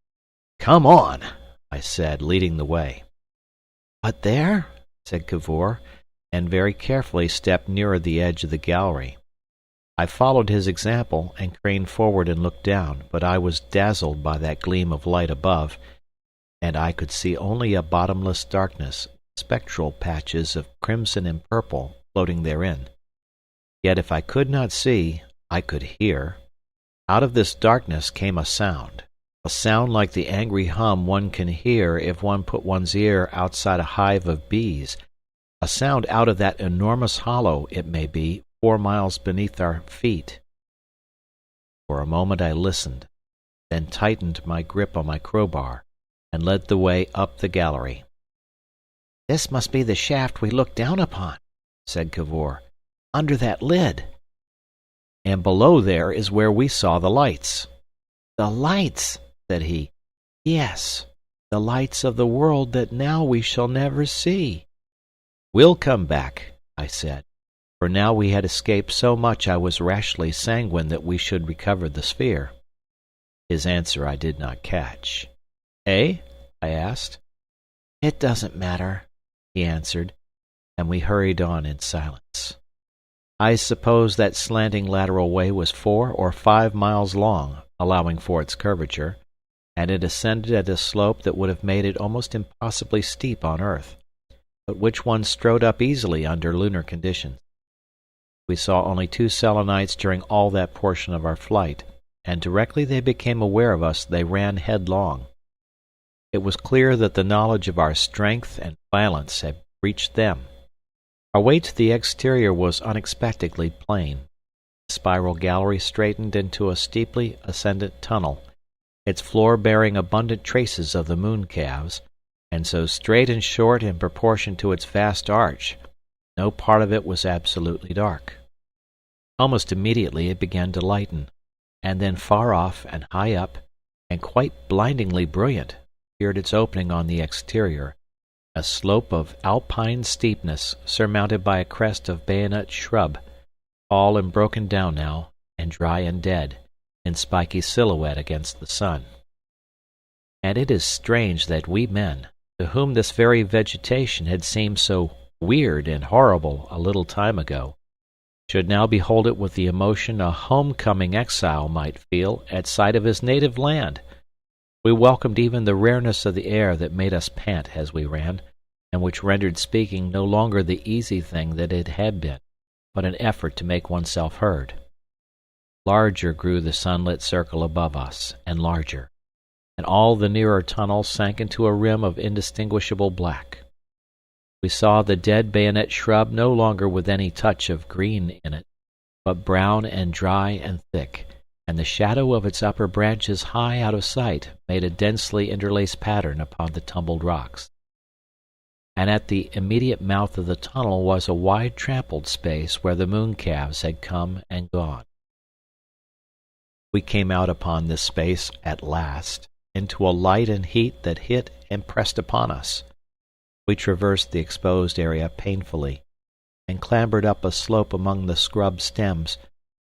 Speaker 1: "Come on!" I said, leading the way. "What there?" said Cavor, and very carefully stepped nearer the edge of the gallery. I followed his example and craned forward and looked down, but I was dazzled by that gleam of light above, and I could see only a bottomless darkness, spectral patches of crimson and purple floating therein. Yet if I could not see, I could hear. Out of this darkness came a sound like the angry hum one can hear if one put one's ear outside a hive of bees, a sound out of that enormous hollow, it may be, 4 miles beneath our feet. For a moment I listened, then tightened my grip on my crowbar, and led the way up the gallery.
Speaker 2: "This must be the shaft we looked down upon," said Cavor. "Under that lid."
Speaker 1: "And below there is where we saw the lights."
Speaker 2: "The lights," said he. "Yes, the lights of the world that now we shall never see."
Speaker 1: "We'll come back," I said, for now we had escaped so much I was rashly sanguine that we should recover the sphere. His answer I did not catch. "Eh?" I asked.
Speaker 2: "It doesn't matter," he answered, and we hurried on in silence.
Speaker 1: I suppose that slanting lateral way was 4 or 5 miles long, allowing for its curvature, and it ascended at a slope that would have made it almost impossibly steep on earth, but which one strode up easily under lunar conditions. We saw only 2 Selenites during all that portion of our flight, and directly they became aware of us they ran headlong. It was clear that the knowledge of our strength and violence had reached them. Our way to the exterior was unexpectedly plain. The spiral gallery straightened into a steeply ascendant tunnel, its floor bearing abundant traces of the moon calves, and so straight and short in proportion to its vast arch, no part of it was absolutely dark. Almost immediately it began to lighten, and then far off and high up, and quite blindingly brilliant, appeared its opening on the exterior, a slope of alpine steepness surmounted by a crest of bayonet shrub, tall and broken down now, and dry and dead, in spiky silhouette against the sun. And it is strange that we men, to whom this very vegetation had seemed so weird and horrible a little time ago, should now behold it with the emotion a homecoming exile might feel at sight of his native land. We welcomed even the rareness of the air that made us pant as we ran, and which rendered speaking no longer the easy thing that it had been, but an effort to make oneself heard. Larger grew the sunlit circle above us, and larger, and all the nearer tunnel sank into a rim of indistinguishable black. We saw the dead bayonet shrub no longer with any touch of green in it, but brown and dry and thick, and the shadow of its upper branches high out of sight made a densely interlaced pattern upon the tumbled rocks. And at the immediate mouth of the tunnel was a wide trampled space where the moon calves had come and gone. We came out upon this space at last, into a light and heat that hit and pressed upon us. We traversed the exposed area painfully, and clambered up a slope among the scrub stems,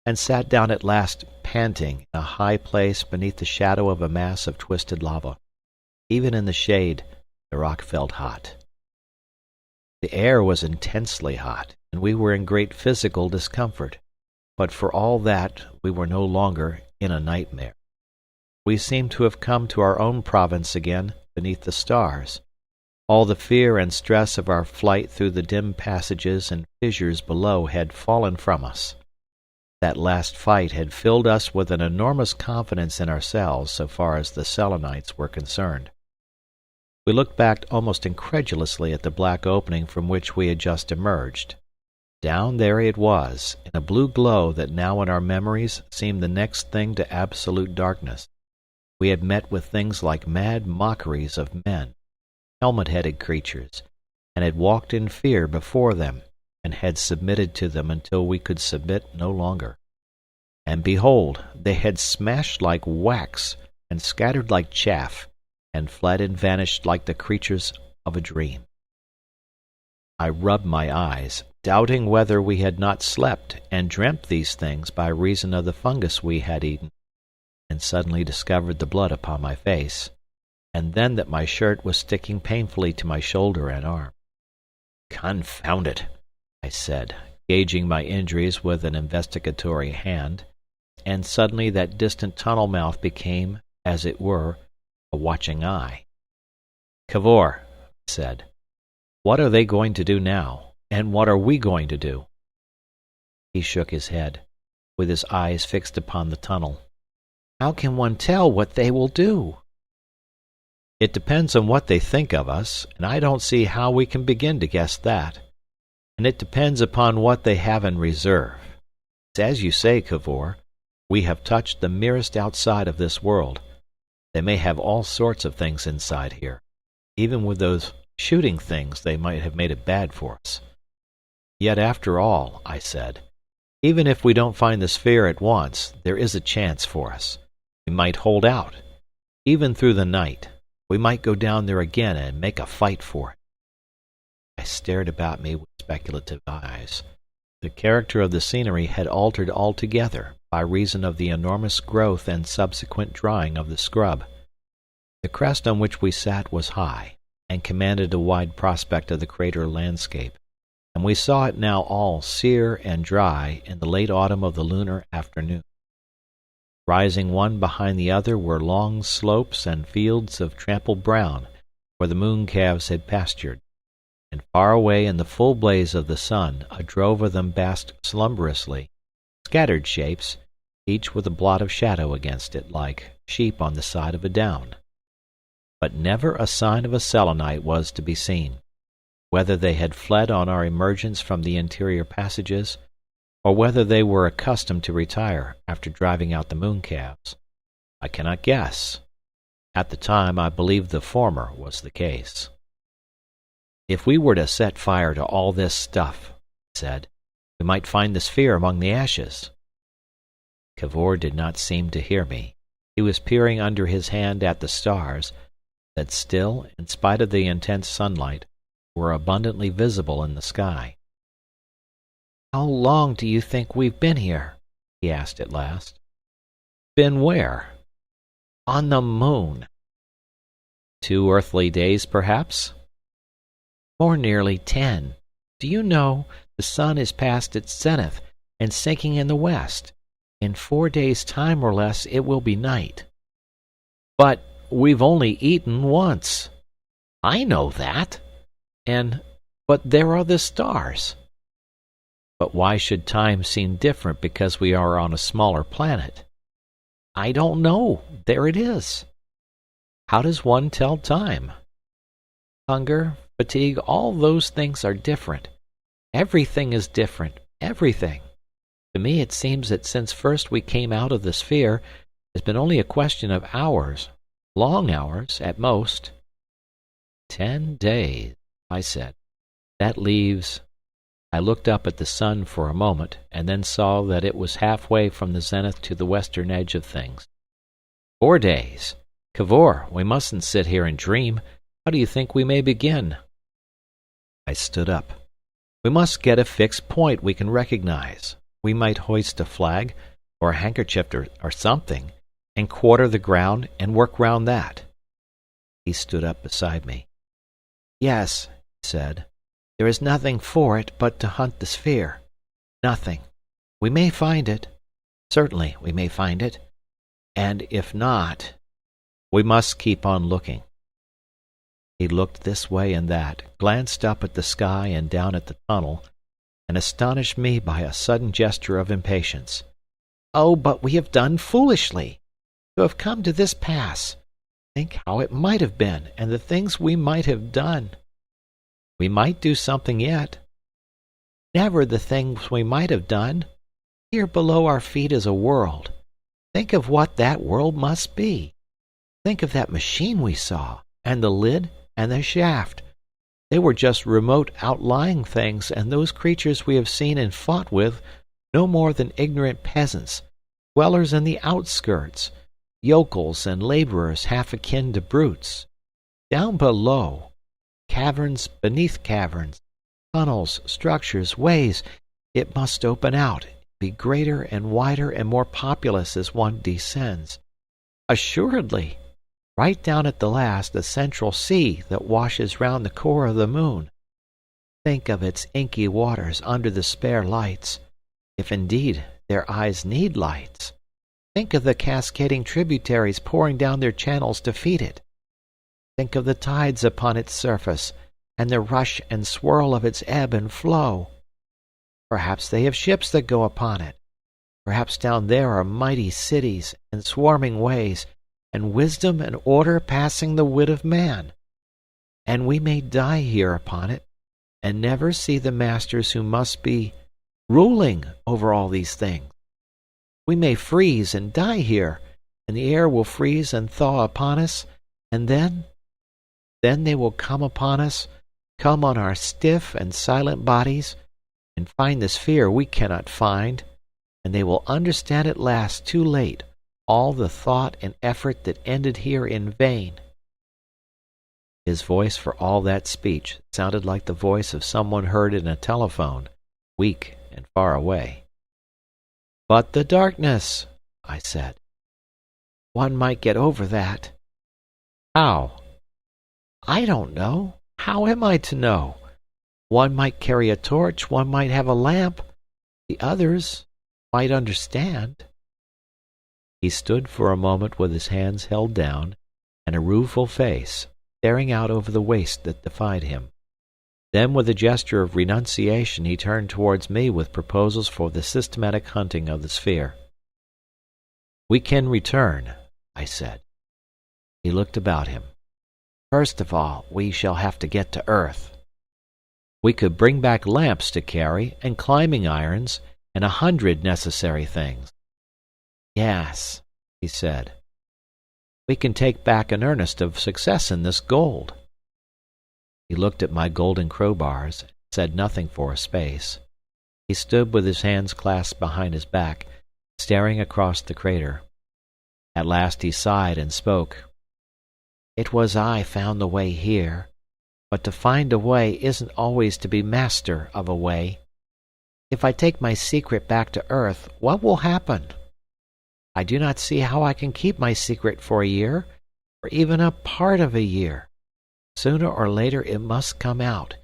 Speaker 1: and sat down at last panting in a high place beneath the shadow of a mass of twisted lava. Even in the shade, the rock felt hot. The air was intensely hot, and we were in great physical discomfort, but for all that we were no longer in a nightmare. We seemed to have come to our own province again, beneath the stars. All the fear and stress of our flight through the dim passages and fissures below had fallen from us. That last fight had filled us with an enormous confidence in ourselves so far as the Selenites were concerned. We looked back almost incredulously at the black opening from which we had just emerged. Down there it was, in a blue glow that now in our memories seemed the next thing to absolute darkness. We had met with things like mad mockeries of men, helmet-headed creatures, and had walked in fear before them, and had submitted to them until we could submit no longer. And behold, they had smashed like wax, and scattered like chaff, and fled and vanished like the creatures of a dream. I rubbed my eyes, doubting whether we had not slept and dreamt these things by reason of the fungus we had eaten, and suddenly discovered the blood upon my face, and then that my shirt was sticking painfully to my shoulder and arm. "Confound it!" I said, gauging my injuries with an investigatory hand, and suddenly that distant tunnel mouth became, as it were, a watching eye. "Cavor," I said, "what are they going to do now? And what are we going to do?" He shook his head, with his eyes fixed upon the tunnel.
Speaker 2: "How can one tell what they will do?"
Speaker 1: "It depends on what they think of us, and I don't see how we can begin to guess that. And it depends upon what they have in reserve. As you say, Cavor, we have touched the merest outside of this world. They may have all sorts of things inside here. Even with those shooting things they might have made it bad for us. Yet after all," I said, "even if we don't find the sphere at once, there is a chance for us. We might hold out. Even through the night. We might go down there again and make a fight for it." I stared about me with speculative eyes. The character of the scenery had altered altogether by reason of the enormous growth and subsequent drying of the scrub. The crest on which we sat was high, and commanded a wide prospect of the crater landscape, and we saw it now all sere and dry in the late autumn of the lunar afternoon. Rising one behind the other were long slopes and fields of trampled brown, where the moon calves had pastured, and far away in the full blaze of the sun a drove of them basked slumberously, scattered shapes, each with a blot of shadow against it, like sheep on the side of a down. But never a sign of a Selenite was to be seen. Whether they had fled on our emergence from the interior passages, or whether they were accustomed to retire after driving out the mooncalves, I cannot guess. At the time I believed the former was the case. "If we were to set fire to all this stuff," I said, "we might find the sphere among the ashes." Cavor did not seem to hear me. He was peering under his hand at the stars, that still, in spite of the intense sunlight, were abundantly visible in the sky.
Speaker 2: "How long do you think we've been here?" he asked at last.
Speaker 1: "Been where?"
Speaker 2: "On the moon."
Speaker 1: 2 earthly days, perhaps?
Speaker 2: "More nearly 10. Do you know, the sun is past its zenith, and sinking in the west. In 4 days' time or less it will be night."
Speaker 1: "But we've only eaten once."
Speaker 2: "I know that."
Speaker 1: But there are the stars." "But why should time seem different because we are on a smaller planet?"
Speaker 2: "I don't know. There it is."
Speaker 1: "How does one tell time?"
Speaker 2: "Hunger, fatigue, all those things are different. Everything is different. Everything. To me it seems that since first we came out of the sphere, it has been only a question of hours. Long hours, at most."
Speaker 1: 10 days, I said. "That leaves—" I looked up at the sun for a moment, and then saw that it was halfway from the zenith to the western edge of things. 4 days! Cavor, we mustn't sit here and dream. How do you think we may begin?" I stood up. "We must get a fixed point we can recognize. We might hoist a flag, or a handkerchief or something, and quarter the ground and work round that." He stood up beside me.
Speaker 2: "Yes," he said, "there is nothing for it but to hunt the sphere. Nothing. We may find it. Certainly we may find it. And if not,
Speaker 1: we must keep on looking." He looked this way and that, glanced up at the sky and down at the tunnel, and astonished me by a sudden gesture of impatience.
Speaker 2: "Oh, but we have done foolishly. To have come to this pass. Think how it might have been, and the things we might have done."
Speaker 1: "We might do something yet."
Speaker 2: "Never the things we might have done. Here below our feet is a world. Think of what that world must be. Think of that machine we saw, and the lid, and the shaft. They were just remote outlying things, and those creatures we have seen and fought with, no more than ignorant peasants, dwellers in the outskirts, yokels and laborers half akin to brutes. Down below, caverns beneath caverns, tunnels, structures, ways. It must open out, be greater and wider and more populous as one descends. Assuredly, right down at the last, a central sea that washes round the core of the moon. Think of its inky waters under the spare lights, if indeed their eyes need lights. Think of the cascading tributaries pouring down their channels to feed it. Think of the tides upon its surface, and the rush and swirl of its ebb and flow. Perhaps they have ships that go upon it. Perhaps down there are mighty cities and swarming ways, and wisdom and order passing the wit of man. And we may die here upon it, and never see the masters who must be ruling over all these things. We may freeze and die here, and the air will freeze and thaw upon us, and then they will come upon us, come on our stiff and silent bodies, and find the sphere we cannot find, and they will understand at last too late all the thought and effort that ended here in vain. His voice, for all that speech, sounded like the voice of someone heard in a telephone, weak and far away. "But the darkness," I said. "One might get over that." "How?" "I don't know. How am I to know? One might carry a torch, one might have a lamp. The others might understand." He stood for a moment with his hands held down and a rueful face, staring out over the waste that defied him. Then, with a gesture of renunciation, he turned towards me with proposals for the systematic hunting of the sphere. "We can return," I said. He looked about him. "First of all, we shall have to get to Earth. We could bring back lamps to carry, and climbing irons, and 100 necessary things." "Yes," he said. "We can take back an earnest of success in this gold." He looked at my golden crowbars, and said nothing for a space. He stood with his hands clasped behind his back, staring across the crater. At last he sighed and spoke. "It was I found the way here, but to find a way isn't always to be master of a way. If I take my secret back to Earth, what will happen? I do not see how I can keep my secret for a year, or even a part of a year. Sooner or later it must come out,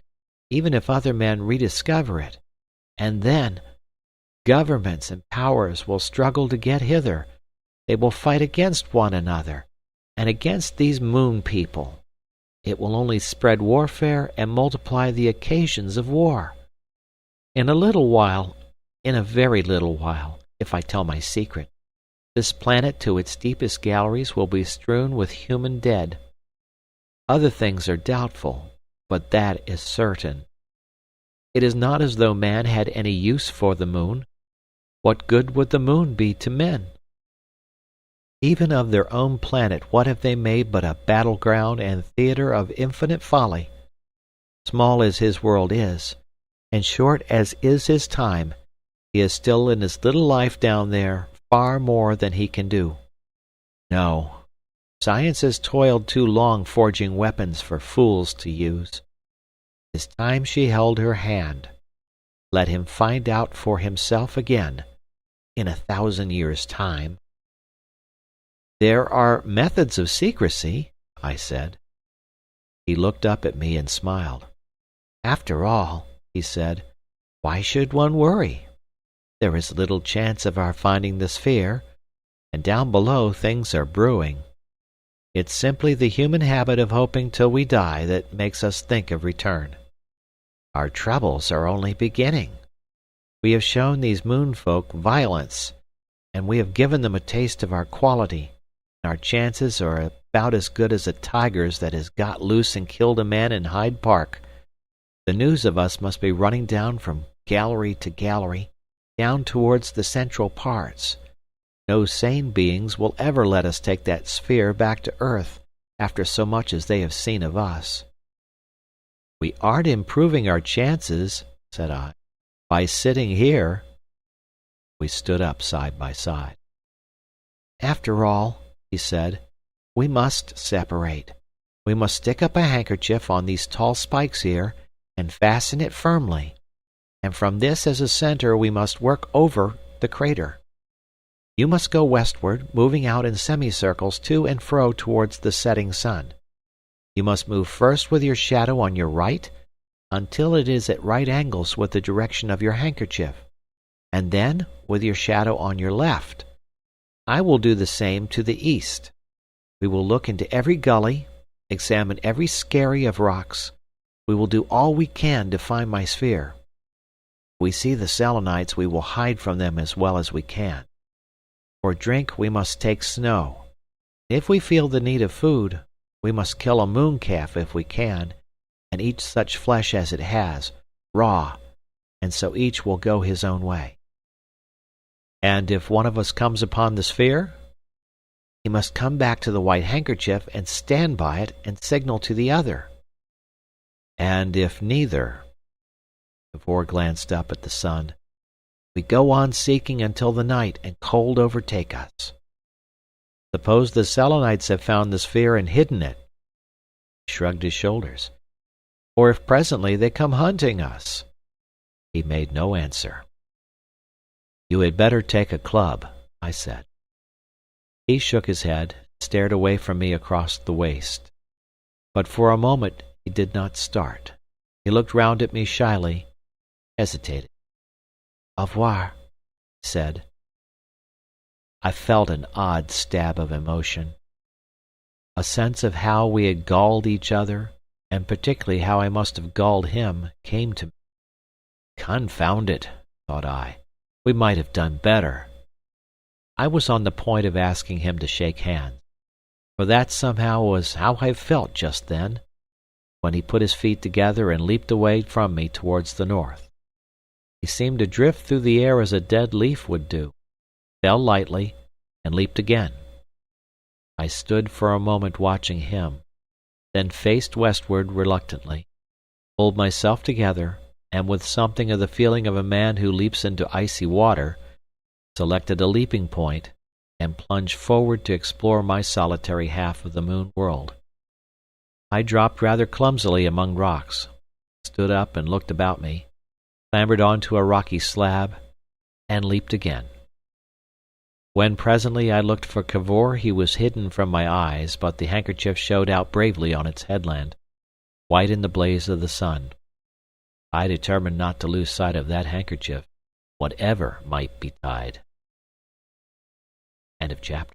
Speaker 2: even if other men rediscover it. And then governments and powers will struggle to get hither. They will fight against one another, and against these moon people. It will only spread warfare and multiply the occasions of war. In a little while, in a very little while, if I tell my secret, this planet to its deepest galleries will be strewn with human dead. Other things are doubtful, but that is certain. It is not as though man had any use for the moon. What good would the moon be to men? Even of their own planet, what have they made but a battleground and theater of infinite folly? Small as his world is, and short as is his time, he is still in his little life down there far more than he can do. No, science has toiled too long forging weapons for fools to use. It is time she held her hand. Let him find out for himself again, in 1,000 years' time. "There are methods of secrecy," I said. He looked up at me and smiled. "After all," he said, "why should one worry? There is little chance of our finding the sphere, and down below things are brewing. It's simply the human habit of hoping till we die that makes us think of return. Our troubles are only beginning. We have shown these moon folk violence, and we have given them a taste of our quality. Our chances are about as good as a tiger's that has got loose and killed a man in Hyde Park. The news of us must be running down from gallery to gallery, down towards the central parts. No sane beings will ever let us take that sphere back to Earth after so much as they have seen of us." "We aren't improving our chances," said I, "by sitting here." We stood up side by side. "After all," he said, "we must separate. We must stick up a handkerchief on these tall spikes here, and fasten it firmly. And from this as a center we must work over the crater. You must go westward, moving out in semicircles to and fro towards the setting sun. You must move first with your shadow on your right, until it is at right angles with the direction of your handkerchief, and then with your shadow on your left. I will do the same to the east. We will look into every gully, examine every skerry of rocks. We will do all we can to find my sphere. If we see the Selenites, we will hide from them as well as we can. For drink, we must take snow. If we feel the need of food, we must kill a mooncalf if we can, and eat such flesh as it has, raw, and so each will go his own way. And if one of us comes upon the sphere, he must come back to the white handkerchief and stand by it and signal to the other. And if neither, Cavor glanced up at the sun, we go on seeking until the night and cold overtake us. Suppose the Selenites have found the sphere and hidden it. He shrugged his shoulders. Or if presently they come hunting us. He made no answer. You had better take a club, I said. He shook his head, stared away from me across the waste. But for a moment he did not start. He looked round at me shyly, hesitated. Au revoir, he said. I felt an odd stab of emotion. A sense of how we had galled each other, and particularly how I must have galled him, came to me. Confound it, thought I. We might have done better. I was on the point of asking him to shake hands, for that somehow was how I felt just then, when he put his feet together and leaped away from me towards the north. He seemed to drift through the air as a dead leaf would do, fell lightly, and leaped again. I stood for a moment watching him, then faced westward reluctantly, pulled myself together, and with something of the feeling of a man who leaps into icy water, selected a leaping point, and plunged forward to explore my solitary half of the moon world. I dropped rather clumsily among rocks, stood up and looked about me, clambered onto a rocky slab, and leaped again. When presently I looked for Cavor, he was hidden from my eyes, but the handkerchief showed out bravely on its headland, white in the blaze of the sun. I determined not to lose sight of that handkerchief, whatever might betide. End of chapter.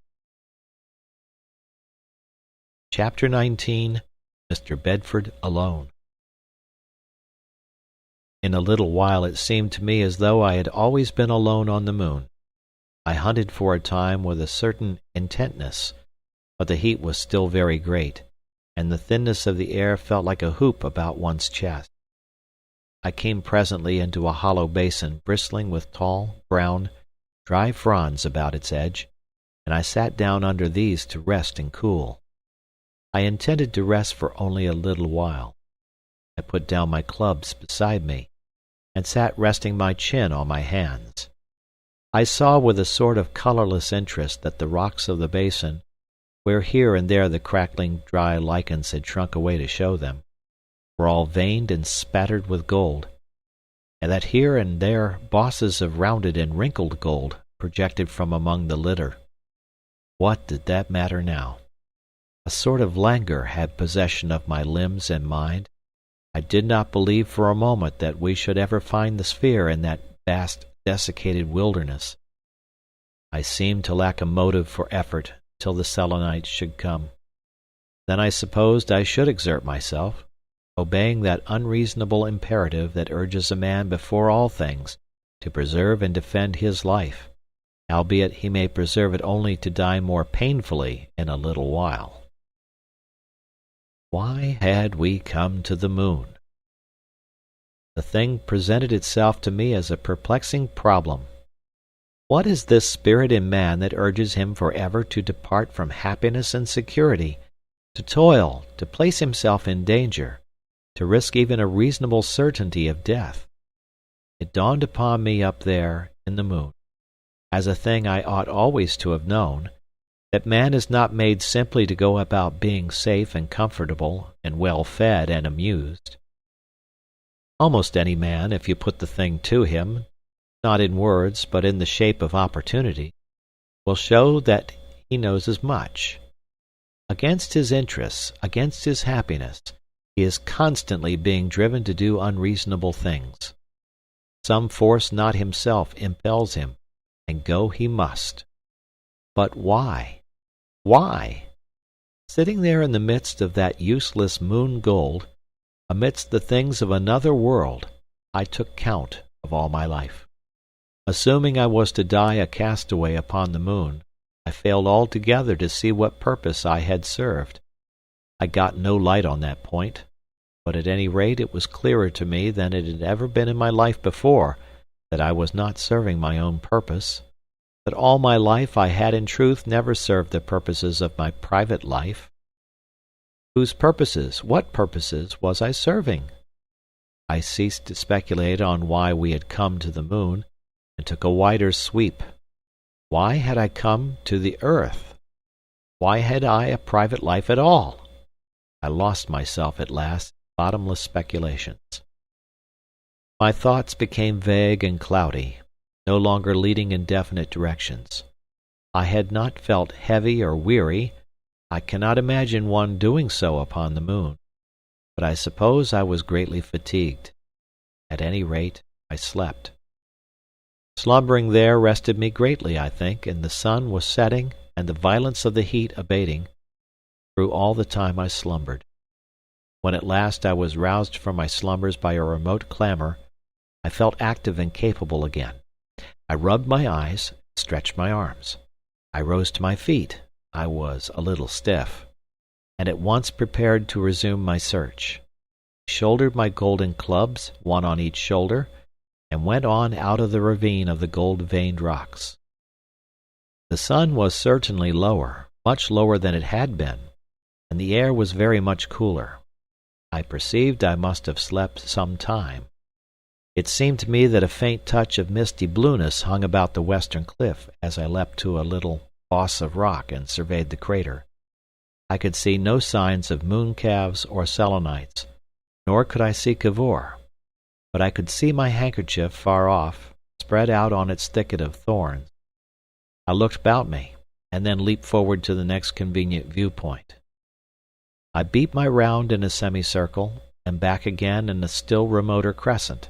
Speaker 2: Chapter 19. Mr. Bedford Alone. In a little while it seemed to me as though I had always been alone on the moon. I hunted for a time with a certain intentness, but the heat was still very great, and the thinness of the air felt like a hoop about one's chest. I came presently into a hollow basin bristling with tall, brown, dry fronds about its edge, and I sat down under these to rest and cool. I intended to rest for only a little while. I put down my clubs beside me, and sat resting my chin on my hands. I saw with a sort of colorless interest that the rocks of the basin, where here and there the crackling dry lichens had shrunk away to show them, were all veined and spattered with gold, and that here and there bosses of rounded and wrinkled gold projected from among the litter. What did that matter now? A sort of languor had possession of my limbs and mind. I did not believe for a moment that we should ever find the sphere in that vast desiccated wilderness. I seemed to lack a motive for effort till the Selenites should come. Then I supposed I should exert myself, obeying that unreasonable imperative that urges a man before all things to preserve and defend his life, albeit he may preserve it only to die more painfully in a little while. Why had we come to the moon? The thing presented itself to me as a perplexing problem. What is this spirit in man that urges him forever to depart from happiness and security, to toil, to place himself in danger, to risk even a reasonable certainty of death? It dawned upon me up there in the moon, as a thing I ought always to have known, that man is not made simply to go about being safe and comfortable and well fed and amused. Almost any man, if you put the thing to him, not in words but in the shape of opportunity, will show that he knows as much. Against his interests, against his happiness,
Speaker 1: He is constantly being driven to do unreasonable things. Some force not himself impels him, and go he must. But why? Why? Sitting there in the midst of that useless moon gold, amidst the things of another world, I took count of all my life. Assuming I was to die a castaway upon the moon, I failed altogether to see what purpose I had served. I got no light on that point, but at any rate it was clearer to me than it had ever been in my life before that I was not serving my own purpose, that all my life I had in truth never served the purposes of my private life. Whose purposes, what purposes, was I serving? I ceased to speculate on why we had come to the moon, and took a wider sweep. Why had I come to the earth? Why had I a private life at all? I lost myself at last in bottomless speculations. My thoughts became vague and cloudy, no longer leading in definite directions. I had not felt heavy or weary. I cannot imagine one doing so upon the moon, but I suppose I was greatly fatigued. At any rate, I slept. Slumbering there rested me greatly, I think, and the sun was setting and the violence of the heat abating through all the time I slumbered. When at last I was roused from my slumbers by a remote clamor, I felt active and capable again. I rubbed my eyes, stretched my arms. I rose to my feet. I was a little stiff, and at once prepared to resume my search. I shouldered my golden clubs, one on each shoulder, and went on out of the ravine of the gold-veined rocks. The sun was certainly lower, much lower than it had been, and the air was very much cooler. I perceived I must have slept some time. It seemed to me that a faint touch of misty blueness hung about the western cliff as I leapt to a little boss of rock and surveyed the crater. I could see no signs of mooncalves or Selenites, nor could I see Cavor, but I could see my handkerchief far off, spread out on its thicket of thorns. I looked about me, and then leaped forward to the next convenient viewpoint. I beat my round in a semicircle, and back again in a still remoter crescent.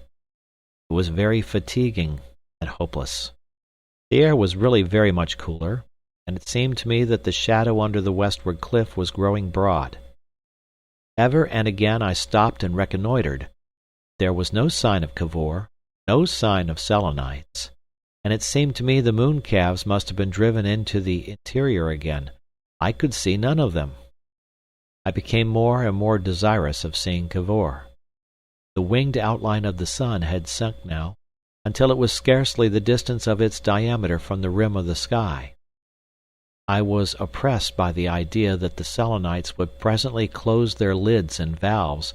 Speaker 1: It was very fatiguing and hopeless. The air was really very much cooler, and it seemed to me that the shadow under the westward cliff was growing broad. Ever and again I stopped and reconnoitred. There was no sign of Cavor, no sign of Selenites, and it seemed to me the mooncalves must have been driven into the interior again. I could see none of them. I became more and more desirous of seeing Cavor. The winged outline of the sun had sunk now, until it was scarcely the distance of its diameter from the rim of the sky. I was oppressed by the idea that the Selenites would presently close their lids and valves,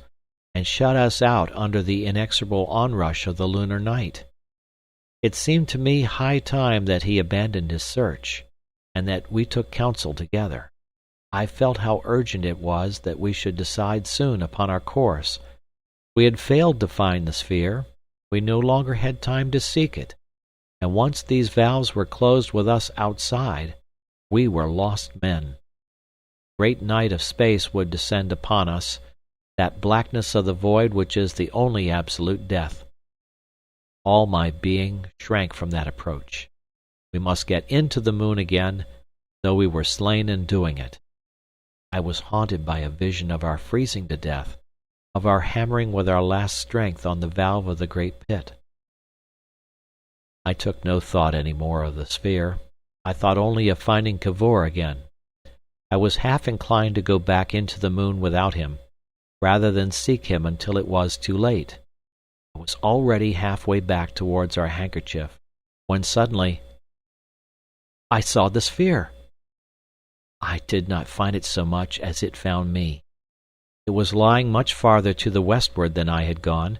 Speaker 1: and shut us out under the inexorable onrush of the lunar night. It seemed to me high time that he abandoned his search, and that we took counsel together. I felt how urgent it was that we should decide soon upon our course. We had failed to find the sphere. We no longer had time to seek it, and once these valves were closed with us outside, we were lost men. Great night of space would descend upon us, that blackness of the void which is the only absolute death. All my being shrank from that approach. We must get into the moon again, though we were slain in doing it. I was haunted by a vision of our freezing to death, of our hammering with our last strength on the valve of the great pit. I took no thought any more of the sphere. I thought only of finding Cavor again. I was half inclined to go back into the moon without him, rather than seek him until it was too late. I was already halfway back towards our handkerchief, when suddenly I saw the sphere. I did not find it so much as it found me. It was lying much farther to the westward than I had gone,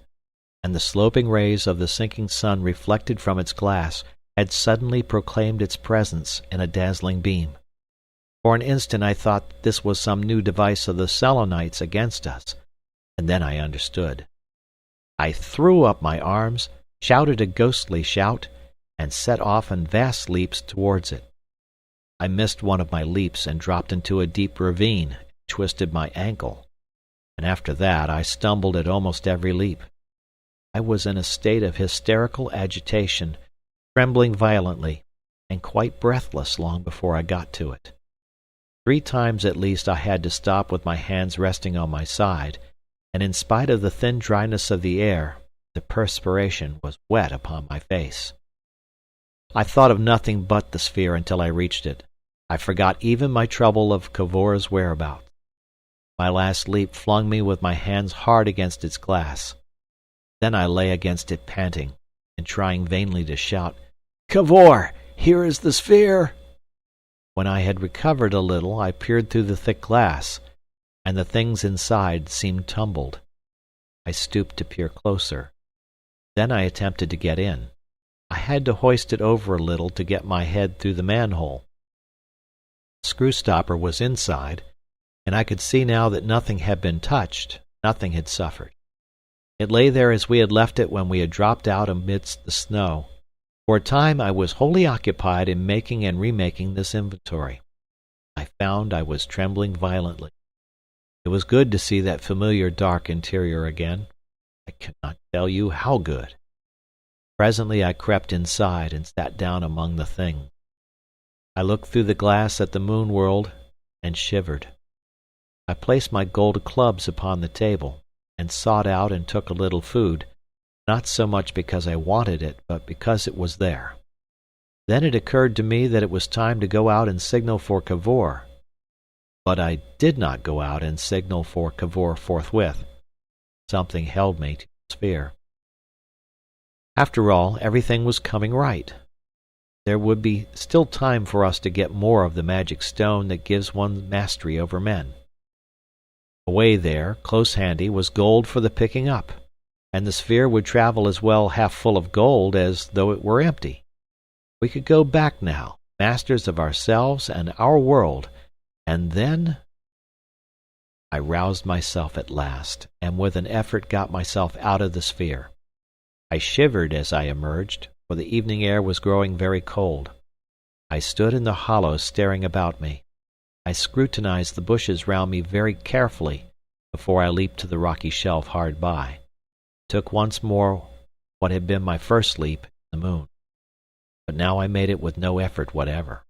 Speaker 1: and the sloping rays of the sinking sun reflected from its glass had suddenly proclaimed its presence in a dazzling beam. For an instant I thought this was some new device of the Selenites against us, and then I understood. I threw up my arms, shouted a ghostly shout, and set off in vast leaps towards it. I missed one of my leaps and dropped into a deep ravine, and twisted my ankle.
Speaker 2: and after that I stumbled at almost every leap. I was in a state of hysterical agitation, trembling violently, and quite breathless long before I got to it. 3 times at least I had to stop with my hands resting on my side, and in spite of the thin dryness of the air, the perspiration was wet upon my face. I thought of nothing but the sphere until I reached it. I forgot even my trouble of Cavor's whereabouts. My last leap flung me with my hands hard against its glass. Then I lay against it panting, and trying vainly to shout, "Cavor! Here is the sphere!" When I had recovered a little, I peered through the thick glass, and the things inside seemed tumbled. I stooped to peer closer. Then I attempted to get in. I had to hoist it over a little to get my head through the manhole. The screw stopper was inside, and I could see now that nothing had been touched, nothing had suffered. It lay there as we had left it when we had dropped out amidst the snow. For a time I was wholly occupied in making and remaking this inventory. I found I was trembling violently. It was good to see that familiar dark interior again. I cannot tell you how good. Presently I crept inside and sat down among the things. I looked through the glass at the moon world and shivered. I placed my gold clubs upon the table, and sought out and took a little food, not so much because I wanted it, but because it was there. Then it occurred to me that it was time to go out and signal for Cavor. But I did not go out and signal for Cavor forthwith. Something held me to the sphere. After all, everything was coming right. There would be still time for us to get more of the magic stone that gives one mastery over men. Away there, close handy, was gold for the picking up, and the sphere would travel as well half full of gold as though it were empty. We could go back now, masters of ourselves and our world, and then... I roused myself at last, and with an effort got myself out of the sphere. I shivered as I emerged, for the evening air was growing very cold. I stood in the hollow staring about me. I scrutinized the bushes round me very carefully before I leaped to the rocky shelf hard by. Took once more what had been my first leap in the moon. But now I made it with no effort whatever.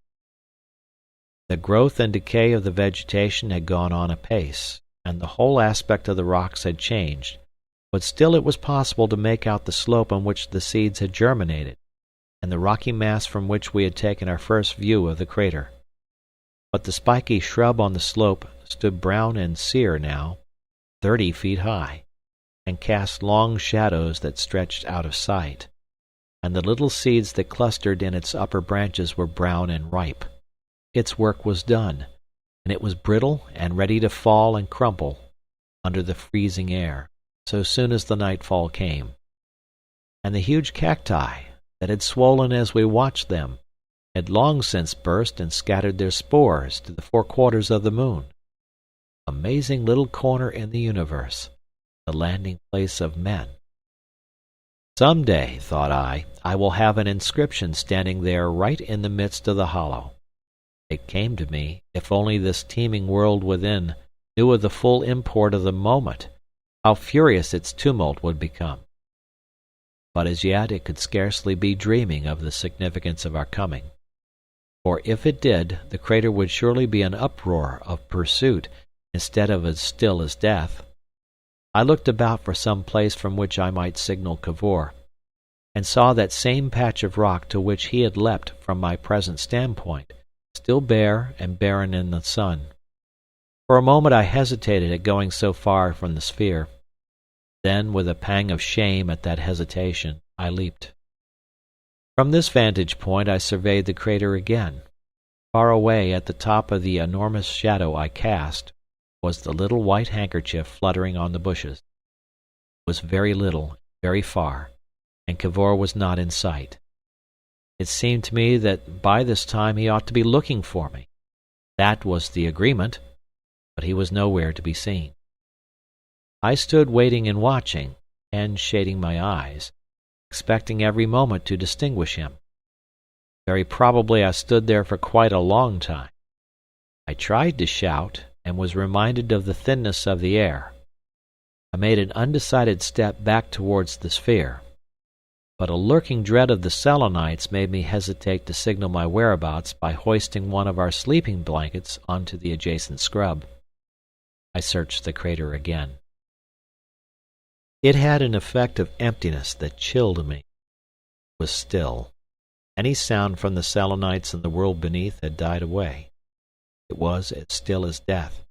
Speaker 2: The growth and decay of the vegetation had gone on apace, and the whole aspect of the rocks had changed, but still it was possible to make out the slope on which the seeds had germinated, and the rocky mass from which we had taken our first view of the crater. But the spiky shrub on the slope stood brown and sere now, 30 feet high, and cast long shadows that stretched out of sight, and the little seeds that clustered in its upper branches were brown and ripe. Its work was done, and it was brittle and ready to fall and crumple under the freezing air, so soon as the nightfall came. And the huge cacti, that had swollen as we watched them, had long since burst and scattered their spores to the 4 quarters of the moon. Amazing little corner in the universe, the landing place of men. Some day, thought I will have an inscription standing there right in the midst of the hollow. It came to me, if only this teeming world within knew of the full import of the moment, how furious its tumult would become. But as yet it could scarcely be dreaming of the significance of our coming. For if it did, the crater would surely be an uproar of pursuit instead of as still as death. I looked about for some place from which I might signal Cavor, and saw that same patch of rock to which he had leapt from my present standpoint, still bare and barren in the sun. For a moment I hesitated at going so far from the sphere. Then, with a pang of shame at that hesitation, I leaped. From this vantage point I surveyed the crater again. Far away at the top of the enormous shadow I cast was the little white handkerchief fluttering on the bushes. It was very little, very far, and Cavor was not in sight. It seemed to me that by this time he ought to be looking for me. That was the agreement, but he was nowhere to be seen. I stood waiting and watching, and shading my eyes, expecting every moment to distinguish him. Very probably I stood there for quite a long time. I tried to shout, and was reminded of the thinness of the air, I made an undecided step back towards the sphere, but a lurking dread of the Selenites made me hesitate to signal my whereabouts by hoisting one of our sleeping blankets onto the adjacent scrub. I searched the crater again. It had an effect of emptiness that chilled me. It was still. Any sound from the Selenites and the world beneath had died away. It was as still as death.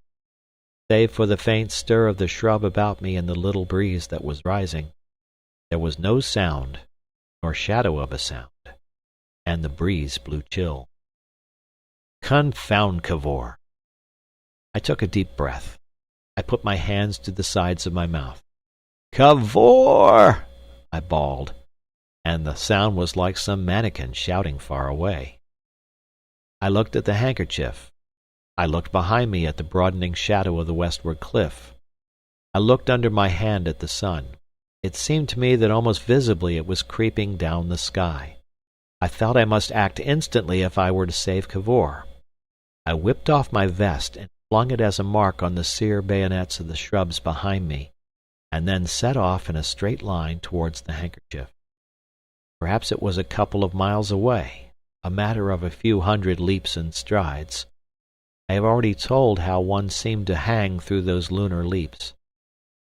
Speaker 2: Save for the faint stir of the shrub about me and the little breeze that was rising, there was no sound, nor shadow of a sound, and the breeze blew chill. Confound Cavor! I took a deep breath. I put my hands to the sides of my mouth. "Cavor!" I bawled, and the sound was like some mannequin shouting far away. I looked at the handkerchief. I looked behind me at the broadening shadow of the westward cliff. I looked under my hand at the sun. It seemed to me that almost visibly it was creeping down the sky. I felt I must act instantly if I were to save Cavor. I whipped off my vest and flung it as a mark on the sere bayonets of the shrubs behind me, and then set off in a straight line towards the handkerchief. Perhaps it was a couple of miles away, a matter of a few hundred leaps and strides. I have already told how one seemed to hang through those lunar leaps.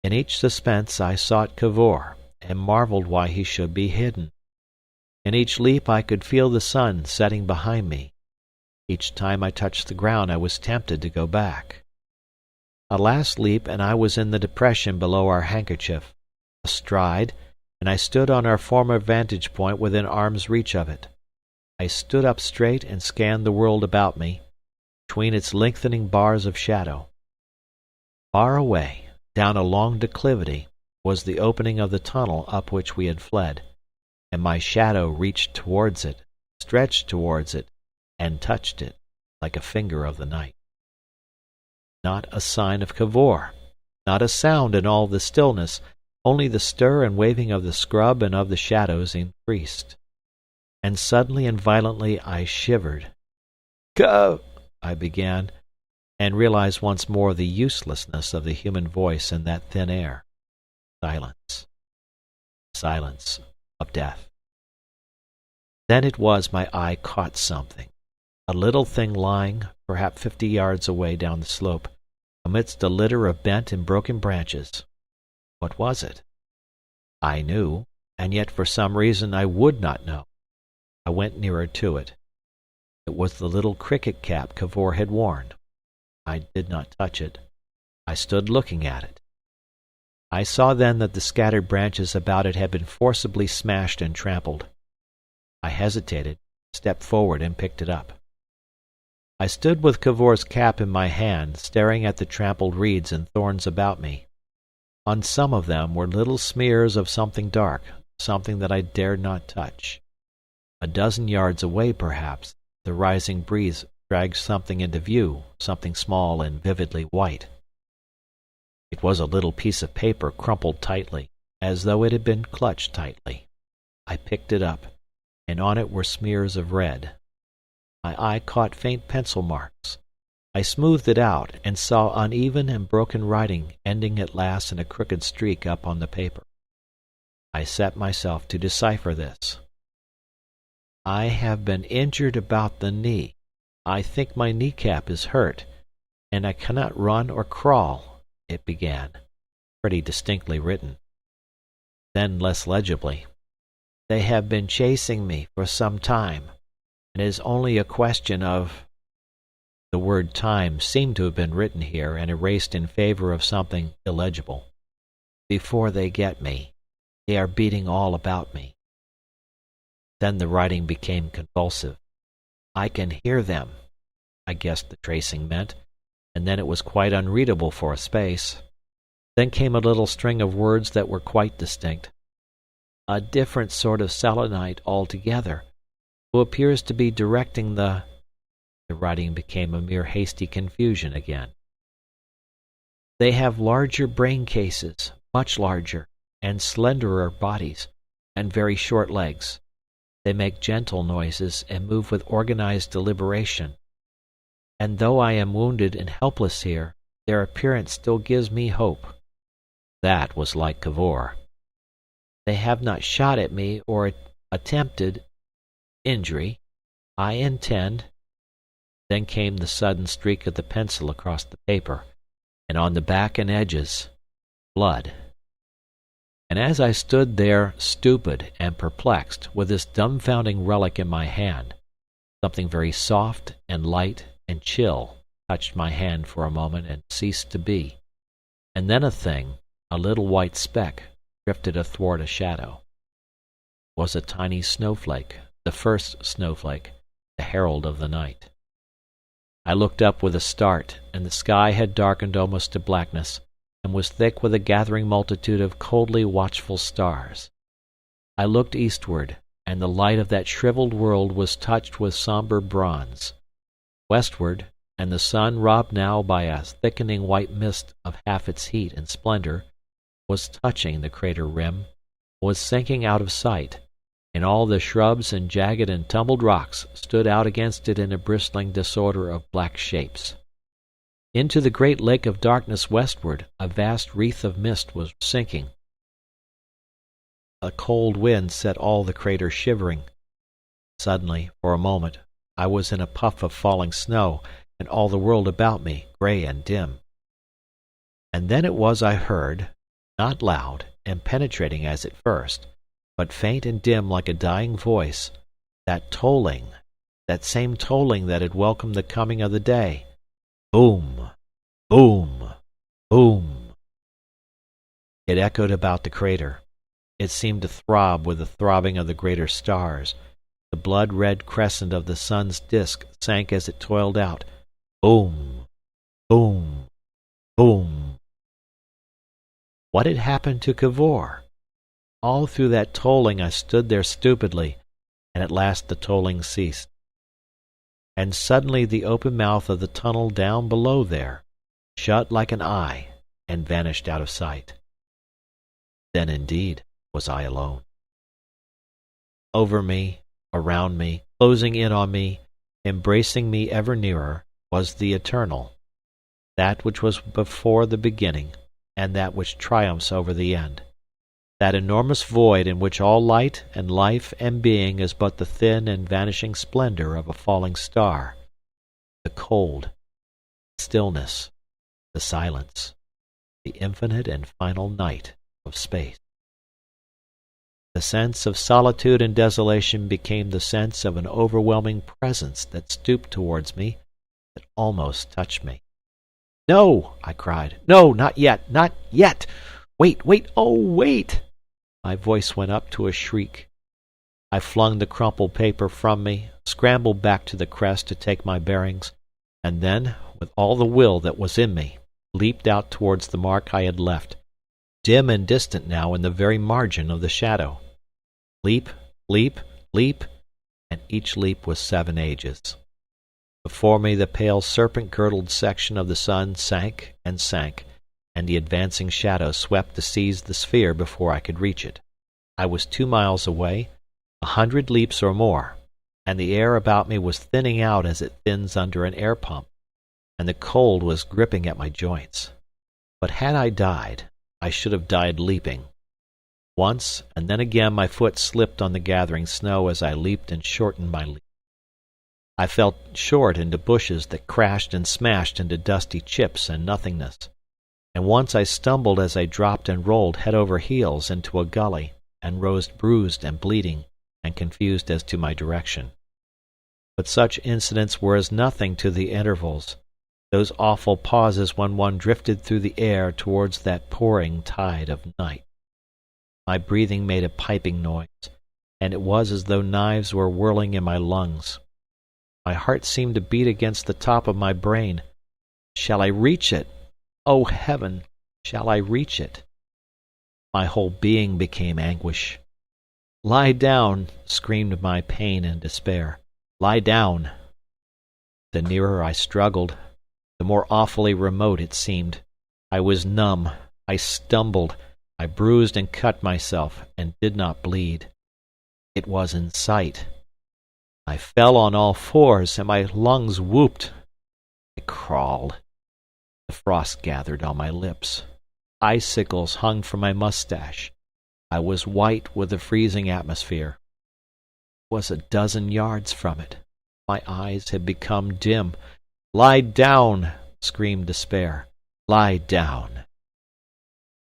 Speaker 2: In each suspense I sought Cavor, and marveled why he should be hidden. In each leap I could feel the sun setting behind me. Each time I touched the ground I was tempted to go back. A last leap and I was in the depression below our handkerchief. A stride, and I stood on our former vantage point within arm's reach of it. I stood up straight and scanned the world about me, between its lengthening bars of shadow. Far away, down a long declivity, was the opening of the tunnel up which we had fled, and my shadow reached towards it, stretched towards it, and touched it, like a finger of the night. Not a sign of Cavor, not a sound in all the stillness, only the stir and waving of the scrub and of the shadows increased. And suddenly and violently I shivered. I began, and realized once more the uselessness of the human voice in that thin air. Silence. Silence of death. Then it was my eye caught something. A little thing lying, perhaps 50 yards away down the slope, amidst a litter of bent and broken branches. What was it? I knew, and yet for some reason I would not know. I went nearer to it. It was the little cricket cap Cavor had worn. I did not touch it. I stood looking at it. I saw then that the scattered branches about it had been forcibly smashed and trampled. I hesitated, stepped forward, and picked it up. I stood with Cavor's cap in my hand, staring at the trampled reeds and thorns about me. On some of them were little smears of something dark, something that I dared not touch. A dozen yards away, perhaps, the rising breeze dragged something into view, something small and vividly white. It was a little piece of paper crumpled tightly, as though it had been clutched tightly. I picked it up, and on it were smears of red. My eye caught faint pencil marks. I smoothed it out, and saw uneven and broken writing ending at last in a crooked streak up on the paper. I set myself to decipher this. "I have been injured about the knee. I think my kneecap is hurt, and I cannot run or crawl," it began, pretty distinctly written. Then less legibly, "They have been chasing me for some time, and it is only a question of—" The word time seemed to have been written here and erased in favor of something illegible. "Before they get me. They are beating all about me." Then the writing became convulsive. "I can hear them," I guessed the tracing meant, and then it was quite unreadable for a space. Then came a little string of words that were quite distinct. "A different sort of Selenite altogether, who appears to be directing the—" The writing became a mere hasty confusion again. "They have larger brain cases, much larger, and slenderer bodies, and very short legs. They make gentle noises and move with organized deliberation. And though I am wounded and helpless here, their appearance still gives me hope. That was like Cavor. "They have not shot at me or attempted injury. I intend—" Then came the sudden streak of the pencil across the paper, and on the back and edges, blood. And as I stood there stupid and perplexed, with this dumbfounding relic in my hand, something very soft and light and chill touched my hand for a moment and ceased to be, and then a thing, a little white speck, drifted athwart a shadow. It was a tiny snowflake, the first snowflake, the herald of the night. I looked up with a start, and the sky had darkened almost to blackness, and was thick with a gathering multitude of coldly watchful stars. I looked eastward, and the light of that shriveled world was touched with sombre bronze. Westward, and the sun, robbed now by a thickening white mist of half its heat and splendor, was touching the crater rim, was sinking out of sight, and all the shrubs and jagged and tumbled rocks stood out against it in a bristling disorder of black shapes. Into the great lake of darkness westward a vast wreath of mist was sinking. A cold wind set all the crater shivering. Suddenly, for a moment, I was in a puff of falling snow, and all the world about me grey and dim. And then it was I heard, not loud and penetrating as at first, but faint and dim like a dying voice, that tolling, that same tolling that had welcomed the coming of the day. Boom! Boom! Boom! It echoed about the crater. It seemed to throb with the throbbing of the greater stars. The blood-red crescent of the sun's disk sank as it toiled out. Boom! Boom! Boom! What had happened to Cavor? All through that tolling I stood there stupidly, and at last the tolling ceased. And suddenly the open mouth of the tunnel down below there shut like an eye and vanished out of sight. Then indeed was I alone. Over me, around me, closing in on me, embracing me ever nearer, was the eternal, that which was before the beginning, and that which triumphs over the end, that enormous void in which all light and life and being is but the thin and vanishing splendor of a falling star, the cold, stillness, the silence, the infinite and final night of space. The sense of solitude and desolation became the sense of an overwhelming presence that stooped towards me, that almost touched me. "No!" I cried. "No, not yet! Not yet! Wait, wait, oh, wait!" My voice went up to a shriek. I flung the crumpled paper from me, scrambled back to the crest to take my bearings, and then, with all the will that was in me, leaped out towards the mark I had left, dim and distant now in the very margin of the shadow. Leap, leap, leap, and each leap was 7 ages. Before me the pale serpent-girdled section of the sun sank and sank, and the advancing shadow swept to seize the sphere before I could reach it. I was 2 miles away, 100 leaps or more, and the air about me was thinning out as it thins under an air pump, and the cold was gripping at my joints. But had I died, I should have died leaping. Once, and then again my foot slipped on the gathering snow as I leaped and shortened my leap. I fell short into bushes that crashed and smashed into dusty chips and nothingness, and once I stumbled as I dropped and rolled head over heels into a gully, and rose bruised and bleeding and confused as to my direction. But such incidents were as nothing to the intervals, those awful pauses when one drifted through the air towards that pouring tide of night. My breathing made a piping noise, and it was as though knives were whirling in my lungs. My heart seemed to beat against the top of my brain. Shall I reach it? Oh, heaven, shall I reach it? My whole being became anguish. "Lie down!" screamed my pain and despair. "Lie down!" The nearer I struggled, the more awfully remote it seemed. I was numb. I stumbled. I bruised and cut myself, and did not bleed. It was in sight. I fell on all fours, and my lungs whooped. I crawled. The frost gathered on my lips. icicles hung from my mustache. I was white with the freezing atmosphere. I was a dozen yards from it. My eyes had become dim. "Lie down!" screamed despair. "Lie down!"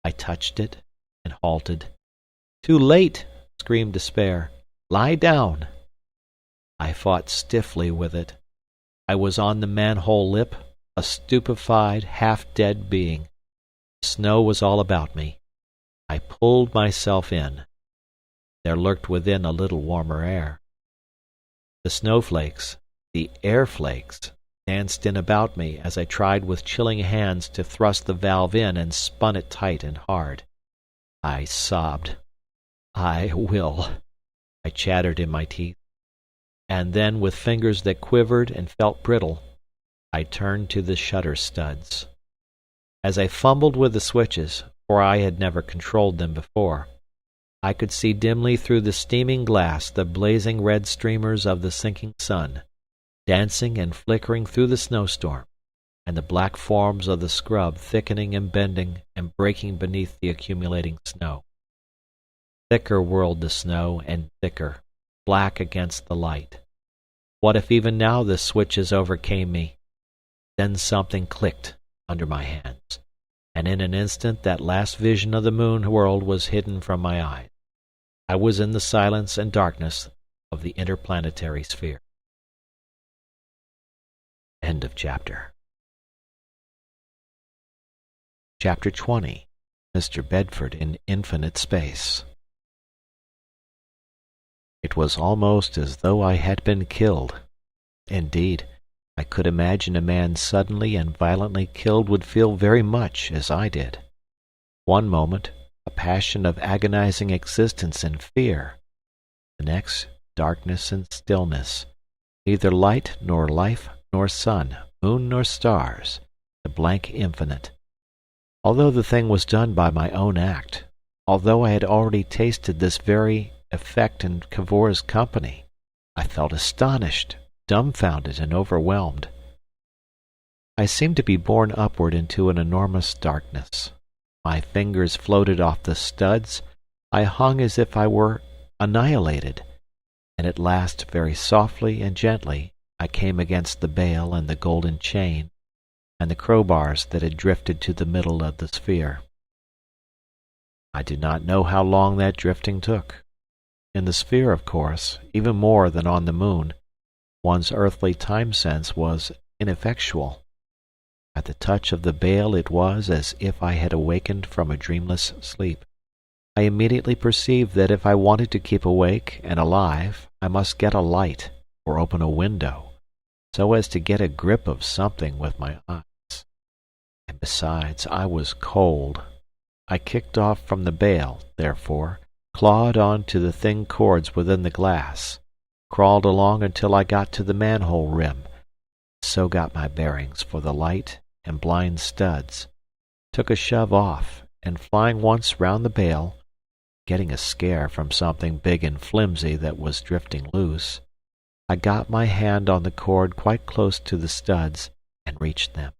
Speaker 2: I touched it and halted. "Too late!" screamed despair. "Lie down!" I fought stiffly with it. I was on the manhole lip, a stupefied, half-dead being. The snow was all about me. I pulled myself in. There lurked within a little warmer air. The snowflakes, the air flakes, danced in about me as I tried with chilling hands to thrust the valve in and spun it tight and hard. I sobbed. "I will," I chattered in my teeth. And then, with fingers that quivered and felt brittle, I turned to the shutter studs. As I fumbled with the switches, for I had never controlled them before, I could see dimly through the steaming glass the blazing red streamers of the sinking sun, dancing and flickering through the snowstorm, and the black forms of the scrub thickening and bending and breaking beneath the accumulating snow. Thicker whirled the snow, and thicker, black against the light. What if even now the switches overcame me? Then something clicked under my hands, and in an instant that last vision of the moon world was hidden from my eyes. I was in the silence and darkness of the interplanetary sphere. End of chapter. Chapter 20. Mr. Bedford in Infinite Space. It was almost as though I had been killed. Indeed, I could imagine a man suddenly and violently killed would feel very much as I did. One moment, a passion of agonizing existence and fear. The next, darkness and stillness. Neither light nor life nor sun, moon nor stars, the blank infinite. Although the thing was done by my own act, although I had already tasted this very effect in Cavor's company, I felt astonished, dumbfounded, and overwhelmed. I seemed to be borne upward into an enormous darkness. My fingers floated off the studs. I hung as if I were annihilated, and at last, very softly and gently, I came against the bale and the golden chain, and the crowbars that had drifted to the middle of the sphere. I do not know how long that drifting took. In the sphere, of course, even more than on the moon, one's earthly time sense was ineffectual. At the touch of the bale it was as if I had awakened from a dreamless sleep. I immediately perceived that if I wanted to keep awake and alive, I must get a light or open a window, so as to get a grip of something with my eyes. And besides, I was cold. I kicked off from the bale, therefore, clawed on to the thin cords within the glass, crawled along until I got to the manhole rim, so got my bearings for the light and blind studs, took a shove off, and flying once round the bale, getting a scare from something big and flimsy that was drifting loose, I got my hand on the cord quite close to the studs and reached them.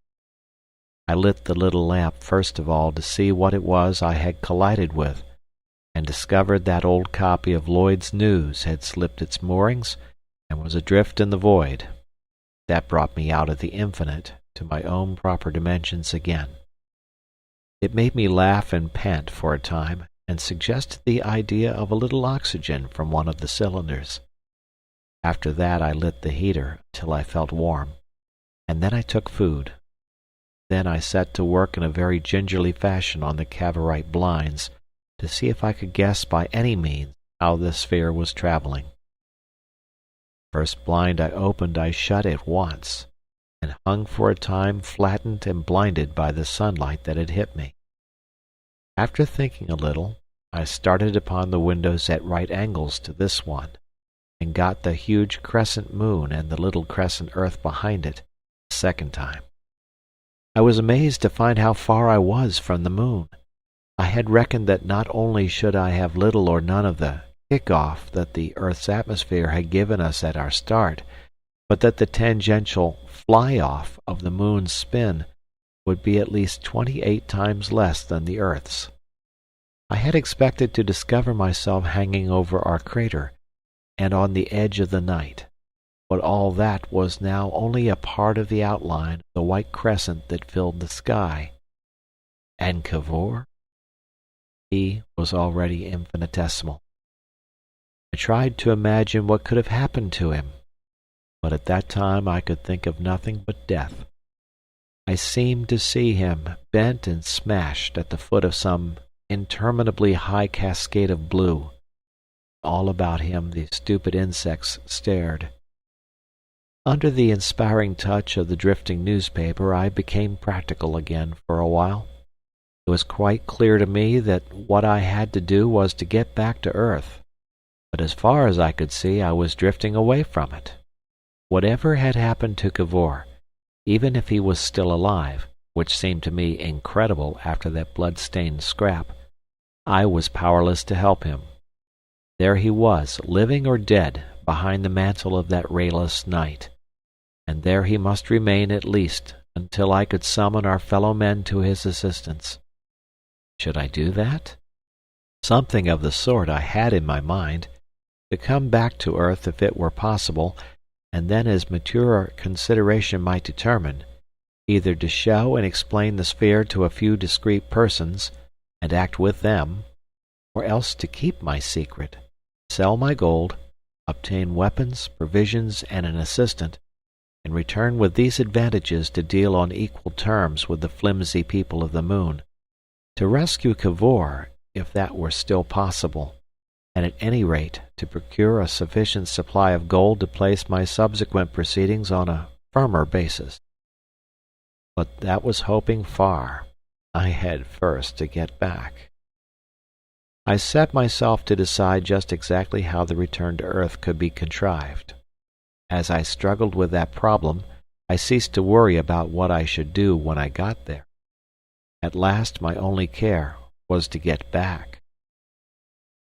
Speaker 2: I lit the little lamp first of all to see what it was I had collided with, and discovered that old copy of Lloyd's News had slipped its moorings and was adrift in the void. That brought me out of the infinite to my own proper dimensions again. It made me laugh and pant for a time, and suggested the idea of a little oxygen from one of the cylinders. After that I lit the heater till I felt warm, and then I took food. Then I set to work in a very gingerly fashion on the Cavorite blinds, to see if I could guess by any means how the sphere was traveling. First blind I opened I shut at once, and hung for a time flattened and blinded by the sunlight that had hit me. After thinking a little, I started upon the windows at right angles to this one, and got the huge crescent moon and the little crescent earth behind it a second time. I was amazed to find how far I was from the moon. I had reckoned that not only should I have little or none of the kick-off that the earth's atmosphere had given us at our start, but that the tangential fly-off of the moon's spin
Speaker 1: would be at least 28 times less than the Earth's. I had expected to discover myself hanging over our crater, and on the edge of the night, but all that was now only a part of the outline of the white crescent that filled the sky. And Cavor? He was already infinitesimal. I tried to imagine what could have happened to him, but at that time I could think of nothing but death. I seemed to see him bent and smashed at the foot of some interminably high cascade of blue. All about him the stupid insects stared. Under the inspiring touch of the drifting newspaper I became practical again for a while. It was quite clear to me that what I had to do was to get back to Earth, but as far as I could see I was drifting away from it. Whatever had happened to Cavor, even if he was still alive, which seemed to me incredible after that blood-stained scrap, I was powerless to help him. There he was, living or dead, behind the mantle of that rayless night, and there he must remain at least until I could summon our fellow men to his assistance. Should I do that? Something of the sort I had in my mind, to come back to Earth if it were possible, and then as mature consideration might determine, either to show and explain the sphere to a few discreet persons, and act with them, or else to keep my secret, sell my gold, obtain weapons, provisions, and an assistant, and return with these advantages to deal on equal terms with the flimsy people of the moon, to rescue Cavor, if that were still possible, and at any rate to procure a sufficient supply of gold to place my subsequent proceedings on a firmer basis. But that was hoping far. I had first to get back. I set myself to decide just exactly how the return to Earth could be contrived. As I struggled with that problem, I ceased to worry about what I should do when I got there. At last my only care was to get back.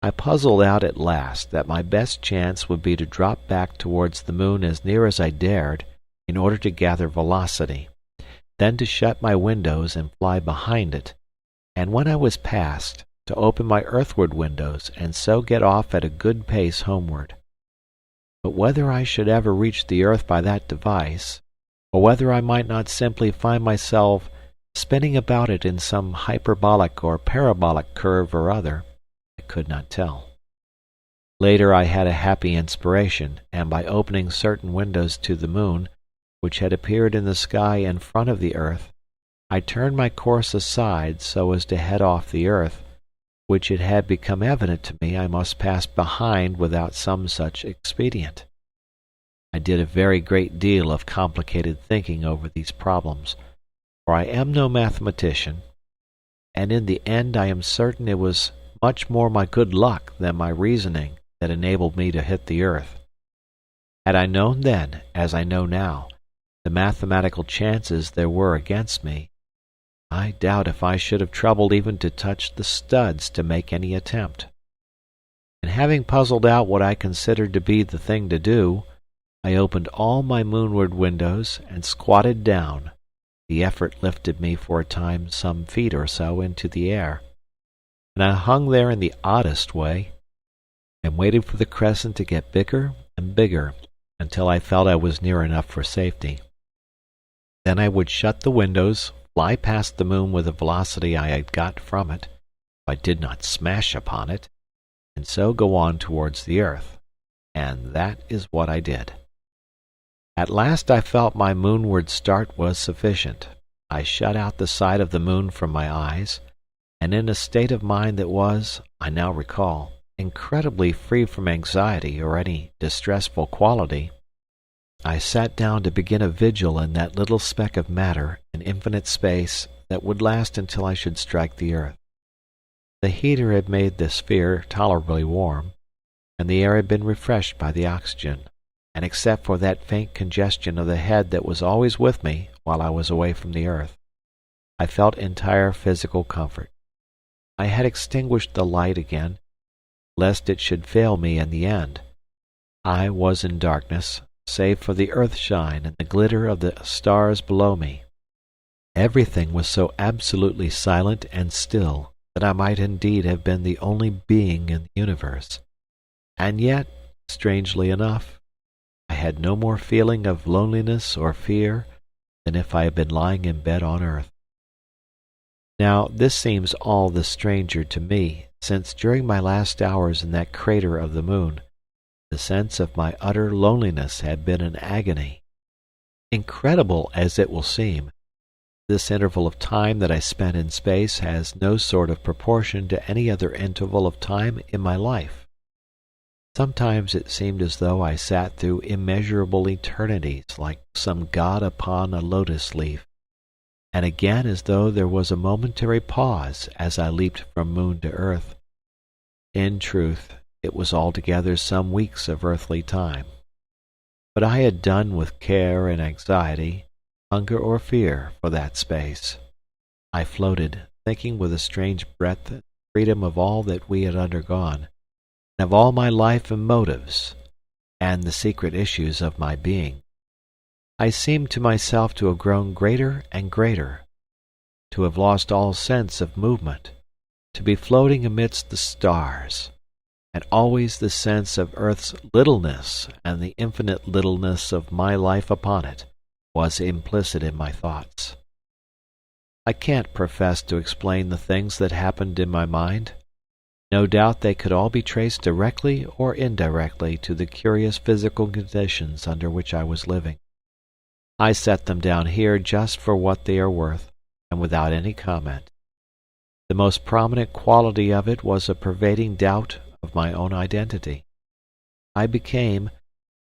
Speaker 1: I puzzled out at last that my best chance would be to drop back towards the moon as near as I dared in order to gather velocity, then to shut my windows and fly behind it, and when I was past, to open my earthward windows and so get off at a good pace homeward. But whether I should ever reach the earth by that device, or whether I might not simply find myself spinning about it in some hyperbolic or parabolic curve or other, I could not tell. Later I had a happy inspiration, and by opening certain windows to the moon, which had appeared in the sky in front of the earth, I turned my course aside so as to head off the earth, which it had become evident to me I must pass behind without some such expedient. I did a very great deal of complicated thinking over these problems, for I am no mathematician, and in the end I am certain it was much more my good luck than my reasoning that enabled me to hit the earth. Had I known then, as I know now, the mathematical chances there were against me, I doubt if I should have troubled even to touch the studs to make any attempt. And having puzzled out what I considered to be the thing to do, I opened all my moonward windows and squatted down. The effort lifted me for a time some feet or so into the air, and I hung there in the oddest way, and waited for the crescent to get bigger and bigger until I felt I was near enough for safety. Then I would shut the windows, fly past the moon with the velocity I had got from it, if I did not smash upon it, and so go on towards the earth. And that is what I did. At last I felt my moonward start was sufficient. I shut out the sight of the moon from my eyes, and in a state of mind that was, I now recall, incredibly free from anxiety or any distressful quality, I sat down to begin a vigil in that little speck of matter in infinite space that would last until I should strike the earth. The heater had made the sphere tolerably warm, and the air had been refreshed by the oxygen, and except for that faint congestion of the head that was always with me while I was away from the earth, I felt entire physical comfort. I had extinguished the light again, lest it should fail me in the end. I was in darkness, save for the earth shine and the glitter of the stars below me. Everything was so absolutely silent and still that I might indeed have been the only being in the universe. And yet, strangely enough, I had no more feeling of loneliness or fear than if I had been lying in bed on earth. Now, this seems all the stranger to me, since during my last hours in that crater of the moon, the sense of my utter loneliness had been an agony. Incredible as it will seem, this interval of time that I spent in space has no sort of proportion to any other interval of time in my life. Sometimes it seemed as though I sat through immeasurable eternities like some god upon a lotus leaf, and again as though there was a momentary pause as I leaped from moon to earth. In truth, it was altogether some weeks of earthly time. But I had done with care and anxiety, hunger or fear, for that space. I floated, thinking with a strange breadth and freedom of all that we had undergone, and of all my life and motives, and the secret issues of my being. I seemed to myself to have grown greater and greater, to have lost all sense of movement, to be floating amidst the stars, and always the sense of earth's littleness and the infinite littleness of my life upon it was implicit in my thoughts. I can't profess to explain the things that happened in my mind. No doubt they could all be traced directly or indirectly to the curious physical conditions under which I was living. I set them down here just for what they are worth, and without any comment. The most prominent quality of it was a pervading doubt of my own identity. I became,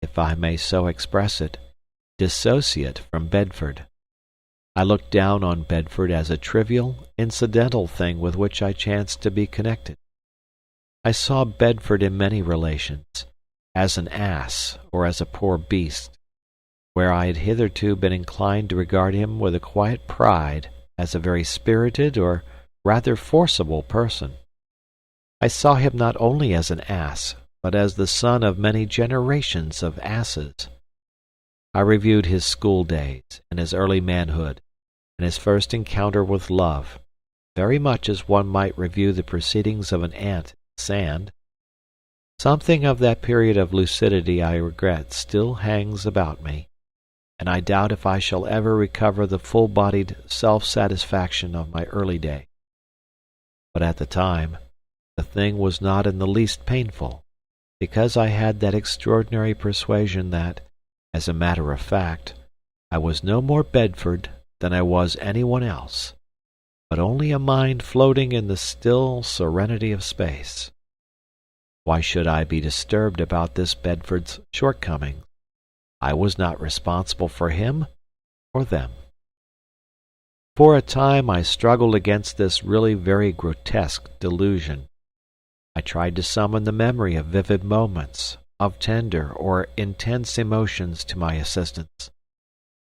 Speaker 1: if I may so express it, dissociate from Bedford. I looked down on Bedford as a trivial, incidental thing with which I chanced to be connected. I saw Bedford in many relations, as an ass or as a poor beast, where I had hitherto been inclined to regard him with a quiet pride as a very spirited or rather forcible person. I saw him not only as an ass, but as the son of many generations of asses. I reviewed his school days and his early manhood, and his first encounter with love, very much as one might review the proceedings of an ant in sand. Something of that period of lucidity I regret still hangs about me, and I doubt if I shall ever recover the full-bodied self-satisfaction of my early day. But at the time, the thing was not in the least painful, because I had that extraordinary persuasion that, as a matter of fact, I was no more Bedford than I was anyone else, but only a mind floating in the still serenity of space. Why should I be disturbed about this Bedford's shortcomings? I was not responsible for him or them. For a time I struggled against this really very grotesque delusion. I tried to summon the memory of vivid moments, of tender or intense emotions to my assistance.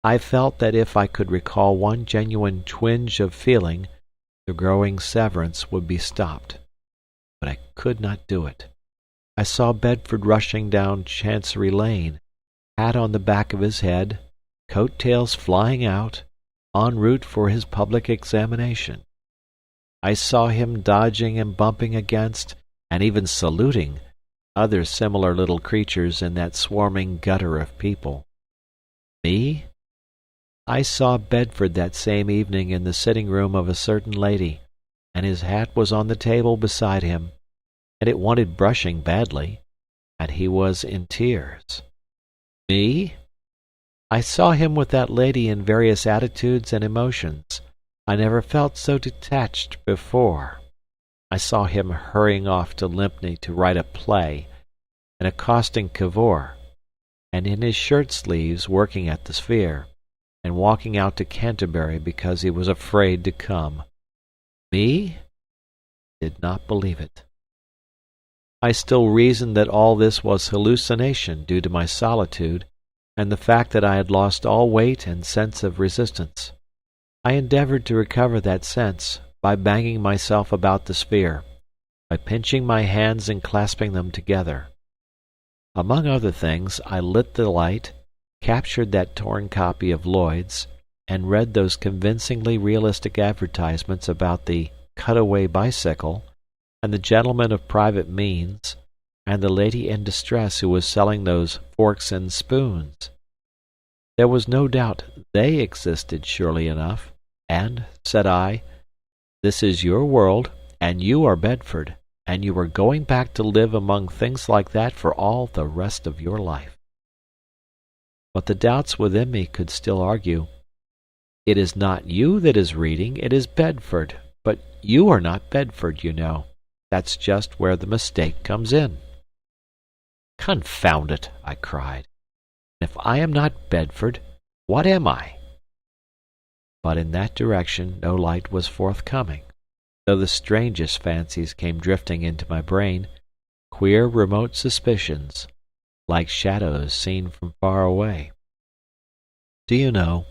Speaker 1: I felt that if I could recall one genuine twinge of feeling, the growing severance would be stopped. But I could not do it. I saw Bedford rushing down Chancery Lane, hat on the back of his head, coat-tails flying out, en route for his public examination. I saw him dodging and bumping against, and even saluting, other similar little creatures in that swarming gutter of people. Me? I saw Bedford that same evening in the sitting-room of a certain lady, and his hat was on the table beside him, and it wanted brushing badly, and he was in tears. Me? I saw him with that lady in various attitudes and emotions. I never felt so detached before. I saw him hurrying off to Lympne to write a play, and accosting Cavor, and in his shirt-sleeves working at the sphere, and walking out to Canterbury because he was afraid to come. Me? Did not believe it. I still reasoned that all this was hallucination due to my solitude, and the fact that I had lost all weight and sense of resistance. I endeavored to recover that sense by banging myself about the sphere, by pinching my hands and clasping them together. Among other things, I lit the light, captured that torn copy of Lloyd's,
Speaker 2: and read those convincingly realistic advertisements about the cutaway bicycle, and the gentleman of private means, and the lady in distress who was selling those forks and spoons. There was no doubt they existed surely enough, and, said I, this is your world, and you are Bedford, and you are going back to live among things like that for all the rest of your life. But the doubts within me could still argue, it is not you that is reading, it is Bedford, but you are not Bedford, you know. That's just where the mistake comes in. Confound it, I cried. If I am not Bedford, what am I? But in that direction no light was forthcoming, though the strangest fancies came drifting into my brain, queer remote suspicions, like shadows seen from far away. Do you know,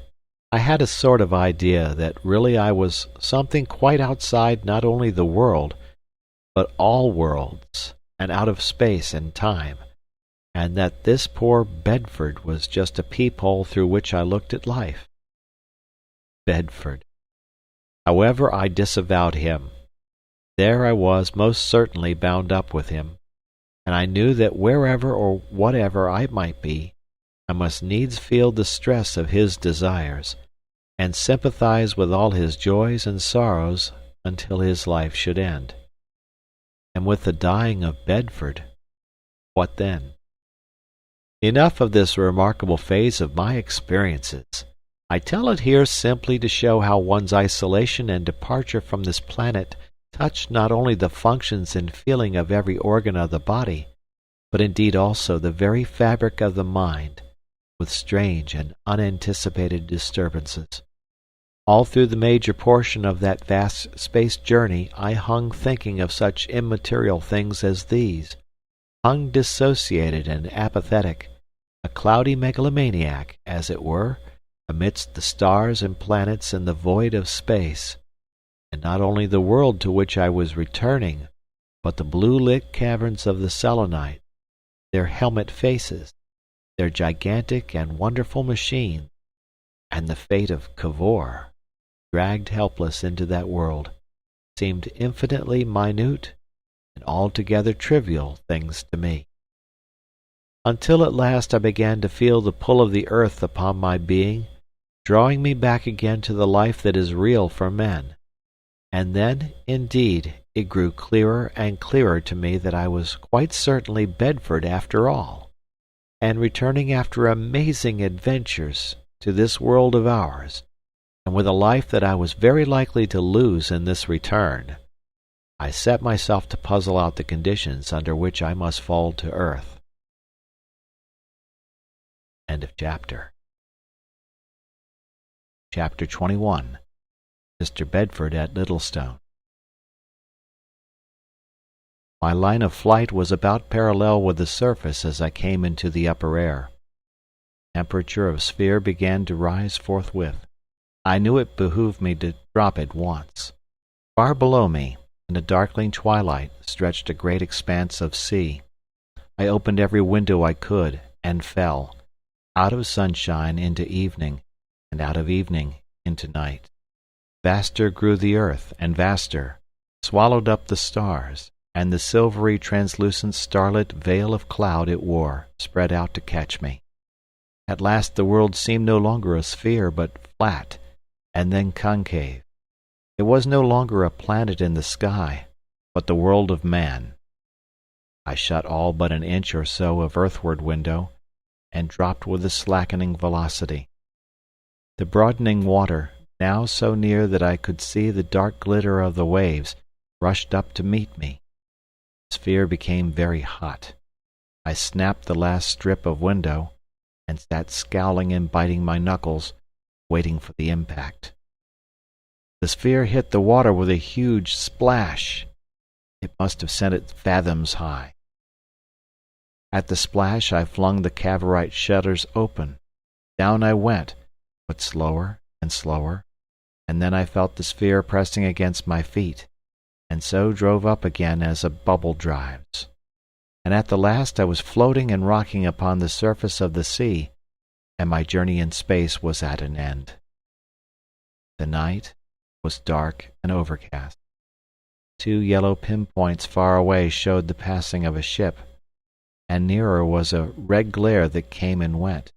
Speaker 2: I had a sort of idea that really I was something quite outside not only the world, but all worlds, and out of space and time, and that this poor Bedford was just a peephole through which I looked at life. Bedford. However I disavowed him, there I was most certainly bound up with him, and I knew that wherever or whatever I might be, I must needs feel the stress of his desires, and sympathize with all his joys and sorrows until his life should end. And with the dying of Bedford, what then? Enough of this remarkable phase of my experiences. I tell it here simply to show how one's isolation and departure from this planet touch not only the functions and feeling of every organ of the body, but indeed also the very fabric of the mind, with strange and unanticipated disturbances. All through the major portion of that vast space journey I hung thinking of such immaterial things as these, hung dissociated and apathetic, a cloudy megalomaniac, as it were, amidst the stars and planets in the void of space, and not only the world to which I was returning, but the blue-lit caverns of the Selenites, their helmet faces, their gigantic and wonderful machine, and the fate of Cavor, dragged helpless into that world, seemed infinitely minute and altogether trivial things to me. Until at last I began to feel the pull of the earth upon my being, drawing me back again to the life that is real for men. And then, indeed, it grew clearer and clearer to me that I was quite certainly Bedford after all, and returning after amazing adventures to this world of ours, and with a life that I was very likely to lose in this return. I set myself to puzzle out the conditions under which I must fall to earth. End of chapter. Chapter 21. Mr. Bedford at Littlestone. My line of flight was about parallel with the surface as I came into the upper air. Temperature of sphere began to rise forthwith. I knew it behooved me to drop at once. Far below me, in the darkling twilight, stretched a great expanse of sea. I opened every window I could, and fell, out of sunshine into evening, and out of evening into night. Vaster grew the earth, and vaster, swallowed up the stars, and the silvery translucent starlit veil of cloud it wore spread out to catch me. At last the world seemed no longer a sphere, but flat, and then concave. It was no longer a planet in the sky, but the world of man. I shut all but an inch or so of earthward window, and dropped with a slackening velocity. The broadening water, now so near that I could see the dark glitter of the waves, rushed up to meet me. The sphere became very hot. I snapped the last strip of window, and sat scowling and biting my knuckles, waiting for the impact. The sphere hit the water with a huge splash. It must have sent it fathoms high. At the splash I flung the Cavorite shutters open. Down I went, but slower and slower, and then I felt the sphere pressing against my feet, and so drove up again as a bubble drives. And at the last I was floating and rocking upon the surface of the sea, and my journey in space was at an end.
Speaker 1: The night was dark and overcast. 2 yellow pinpoints far away showed the passing of a ship, and nearer was a red glare that came and went.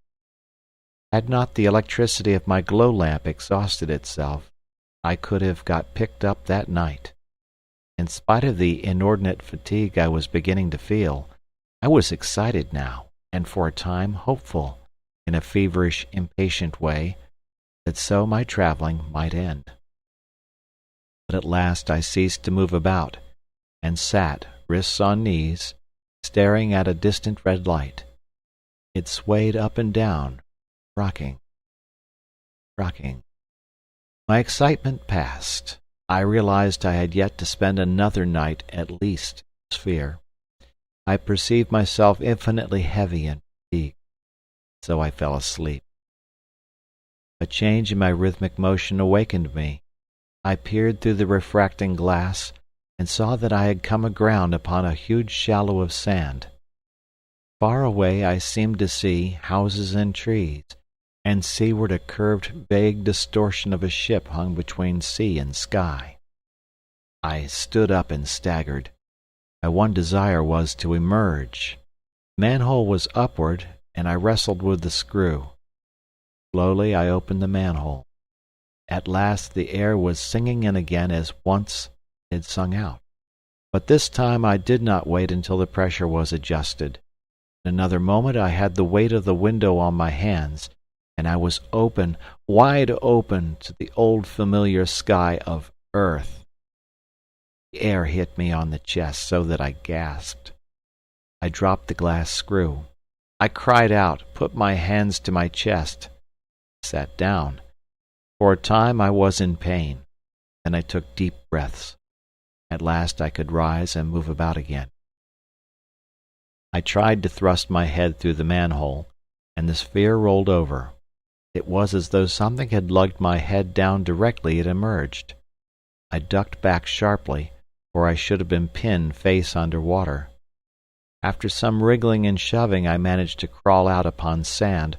Speaker 1: Had not the electricity of my glow lamp exhausted itself, I could have got picked up that night. In spite of the inordinate fatigue I was beginning to feel, I was excited now, and for a time hopeful, in a feverish, impatient way, that so my travelling might end. But at last I ceased to move about, and sat, wrists on knees, staring at a distant red light. It swayed up and down, rocking, rocking. My excitement passed. I realized I had yet to spend another night at least in the sphere. I perceived myself infinitely heavy and fatigued, so I fell asleep. A change in my rhythmic motion awakened me. I peered through the refracting glass, and saw that I had come aground upon a huge shallow of sand. Far away I seemed to see houses and trees, and seaward a curved, vague distortion of a ship hung between sea and sky. I stood up and staggered. My one desire was to emerge. The manhole was upward, and I wrestled with the screw. Slowly I opened the manhole. At last the air was singing in again as once it had sung out. But this time I did not wait until the pressure was adjusted. In another moment I had the weight of the window on my hands, and I was open, wide open, to the old familiar sky of earth. The air hit me on the chest so that I gasped. I dropped the glass screw. I cried out, put my hands to my chest, sat down. For a time I was in pain. Then I took deep breaths. At last I could rise and move about again. I tried to thrust my head through the manhole, and the sphere rolled over. It was as though something had lugged my head down directly it emerged. I ducked back sharply, or I should have been pinned face under water. After some wriggling and shoving I managed to crawl out upon sand,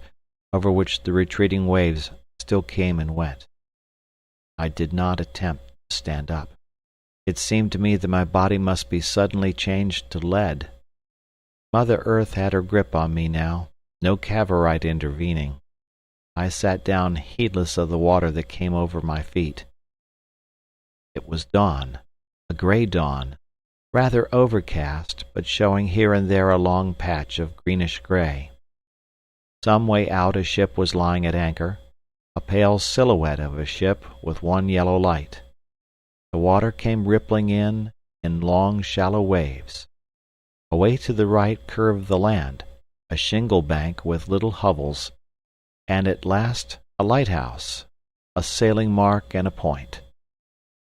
Speaker 1: over which the retreating waves still came and went. I did not attempt to stand up. It seemed to me that my body must be suddenly changed to lead. Mother Earth had her grip on me now, no Cavorite intervening. I sat down heedless of the water that came over my feet. It was dawn, a grey dawn, rather overcast, but showing here and there a long patch of greenish grey. Some way out a ship was lying at anchor, a pale silhouette of a ship with one yellow light. The water came rippling in long shallow waves. Away to the right curved the land, a shingle bank with little hovels, and at last a lighthouse, a sailing mark and a point.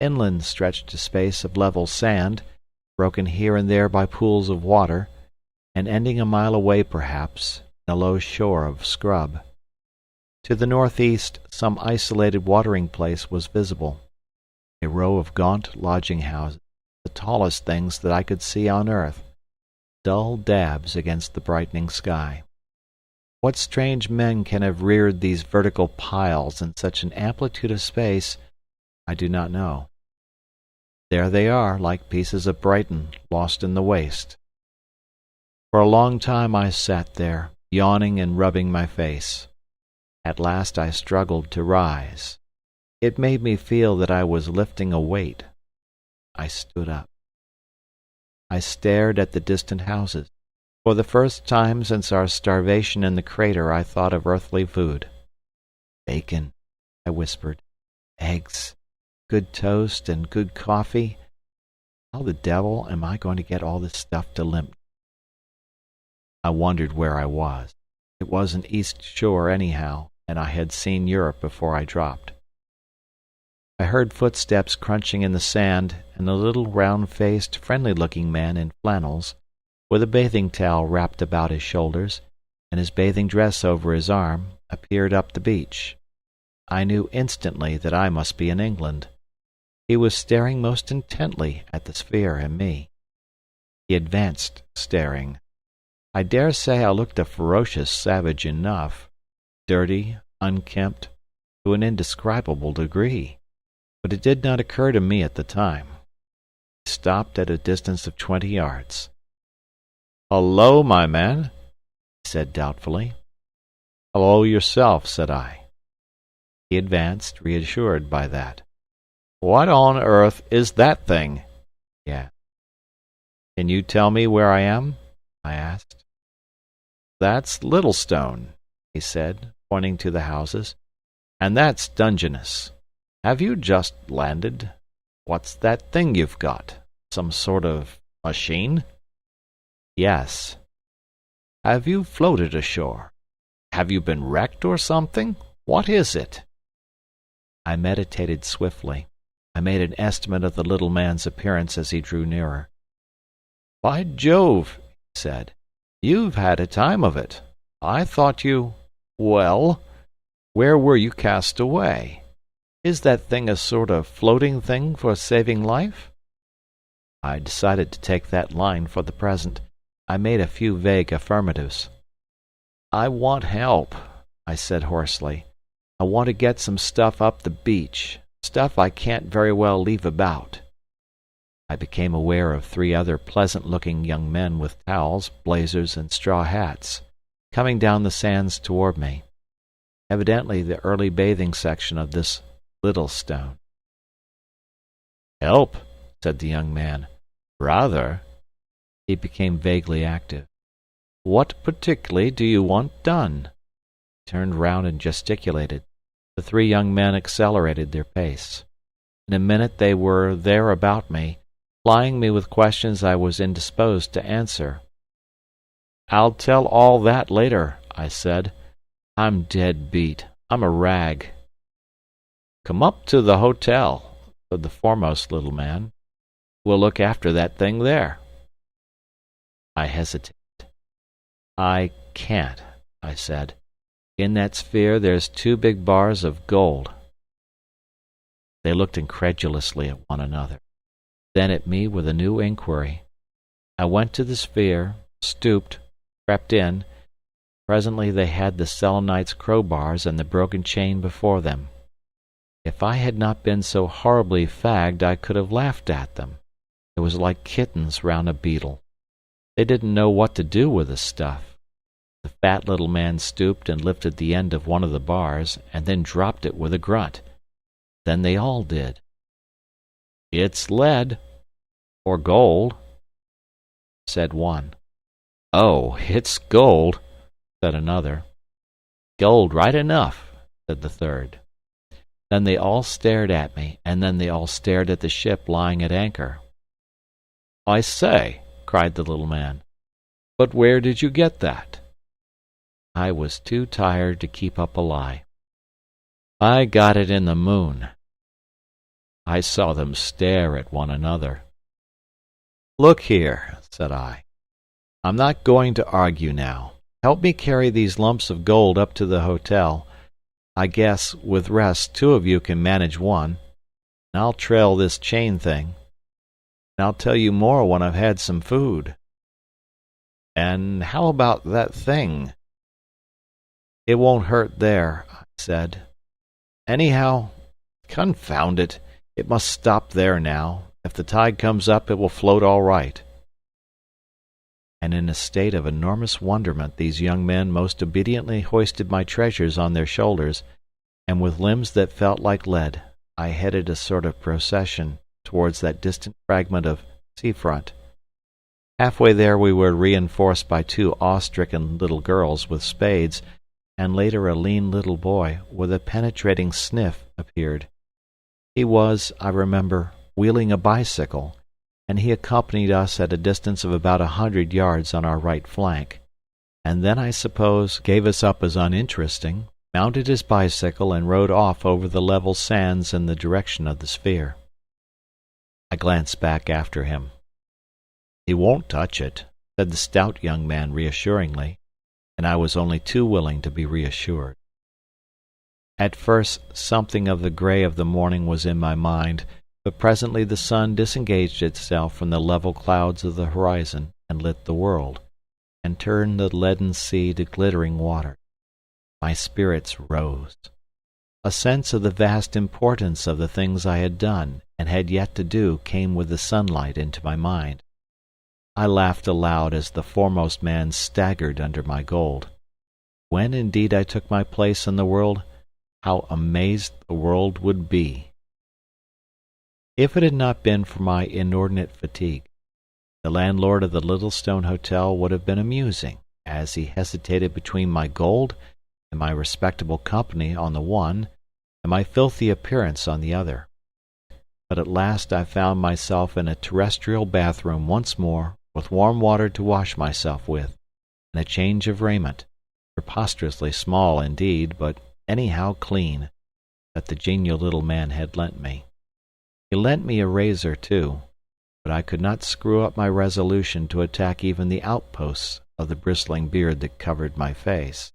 Speaker 1: Inland stretched a space of level sand, broken here and there by pools of water, and ending a mile away perhaps in a low shore of scrub. To the northeast some isolated watering place was visible, a row of gaunt lodging-houses, the tallest things that I could see on earth, dull dabs against the brightening sky. What strange men can have reared these vertical piles in such an amplitude of space, I do not know. There they are, like pieces of Brighton lost in the waste. For a long time I sat there, yawning and rubbing my face. At last I struggled to rise. It made me feel that I was lifting a weight. I stood up. I stared at the distant houses. For the first time since our starvation in the crater I thought of earthly food. Bacon, I whispered. Eggs, good toast, and good coffee. How the devil am I going to get all this stuff to Limp? I wondered where I was. It was an east shore anyhow, and I had seen Europe before I dropped. I heard footsteps crunching in the sand, and a little round-faced, friendly-looking man in flannels, with a bathing towel wrapped about his shoulders, and his bathing dress over his arm, appeared up the beach. I knew instantly that I must be in England. He was staring most intently at the sphere and me. He advanced, staring. I dare say I looked a ferocious savage enough, dirty, unkempt, to an indescribable degree, but it did not occur to me at the time. He stopped at a distance of 20 yards. "Hullo, my man," he said doubtfully. "Hullo yourself," said I. He advanced, reassured by that. "What on earth is that thing?" he asked. "Can you tell me where I am?" I asked. "That's Littlestone," he said, pointing to the houses, "and that's Dungeness. Have you just landed? What's that thing you've got? Some sort of machine?" "Yes." "Have you floated ashore? Have you been wrecked or something? What is it?" I meditated swiftly. I made an estimate of the little man's appearance as he drew nearer. "By Jove," he said, "you've had a time of it. I thought you— Well, where were you cast away? Is that thing a sort of floating thing for saving life?" I decided to take that line for the present. I made a few vague affirmatives. "I want help," I said hoarsely. "I want to get some stuff up the beach, stuff I can't very well leave about." I became aware of 3 other pleasant-looking young men with towels, blazers, and straw hats, coming down the sands toward me. Evidently the early bathing section of this Littlestone. "Help," said the young man. "Rather." He became vaguely active. "What particularly do you want done?" He turned round and gesticulated. The 3 young men accelerated their pace. In a minute they were there about me, plying me with questions I was indisposed to answer. "I'll tell all that later," I said. "I'm dead beat. I'm a rag." "Come up to the hotel," said the foremost little man. "We'll look after that thing there." I hesitated. "I can't," I said. "In that sphere there's 2 big bars of gold." They looked incredulously at one another, then at me with a new inquiry. I went to the sphere, stooped, crept in. Presently they had the Selenites' crowbars and the broken chain before them. If I had not been so horribly fagged I could have laughed at them. It was like kittens round a beetle. They didn't know what to do with the stuff. The fat little man stooped and lifted the end of one of the bars, and then dropped it with a grunt. Then they all did. "It's lead. Or gold," said one. "Oh, it's gold," said another. "Gold right enough," said the third. Then they all stared at me, and then they all stared at the ship lying at anchor. "I say," cried the little man, "but where did you get that?" I was too tired to keep up a lie. "I got it in the moon." I saw them stare at one another. "Look here," said I. "I'm not going to argue now. Help me carry these lumps of gold up to the hotel. I guess, with rest, 2 of you can manage one. And I'll trail this chain thing. And I'll tell you more when I've had some food." "And how about that thing?" "It won't hurt there," I said. "Anyhow, confound it, it must stop there now. If the tide comes up it will float all right." And in a state of enormous wonderment these young men most obediently hoisted my treasures on their shoulders, and with limbs that felt like lead I headed a sort of procession towards that distant fragment of sea-front. Halfway there we were reinforced by 2 awe-stricken little girls with spades, and later a lean little boy with a penetrating sniff appeared. He was, I remember, wheeling a bicycle, and he accompanied us at a distance of about 100 yards on our right flank, and then I suppose gave us up as uninteresting, mounted his bicycle and rode off over the level sands in the direction of the sphere. I glanced back after him. "He won't touch it," said the stout young man reassuringly, and I was only too willing to be reassured. At first something of the grey of the morning was in my mind, but presently the sun disengaged itself from the level clouds of the horizon and lit the world, and turned the leaden sea to glittering water. My spirits rose. A sense of the vast importance of the things I had done and had yet to do came with the sunlight into my mind. I laughed aloud as the foremost man staggered under my gold. When indeed I took my place in the world, how amazed the world would be! If it had not been for my inordinate fatigue, the landlord of the little stone hotel would have been amusing, as he hesitated between my gold and my respectable company on the one, and my filthy appearance on the other. But at last I found myself in a terrestrial bathroom once more, with warm water to wash myself with, and a change of raiment, preposterously small indeed, but anyhow clean, that the genial little man had lent me. He lent me a razor too, but I could not screw up my resolution to attack even the outposts of the bristling beard that covered my face.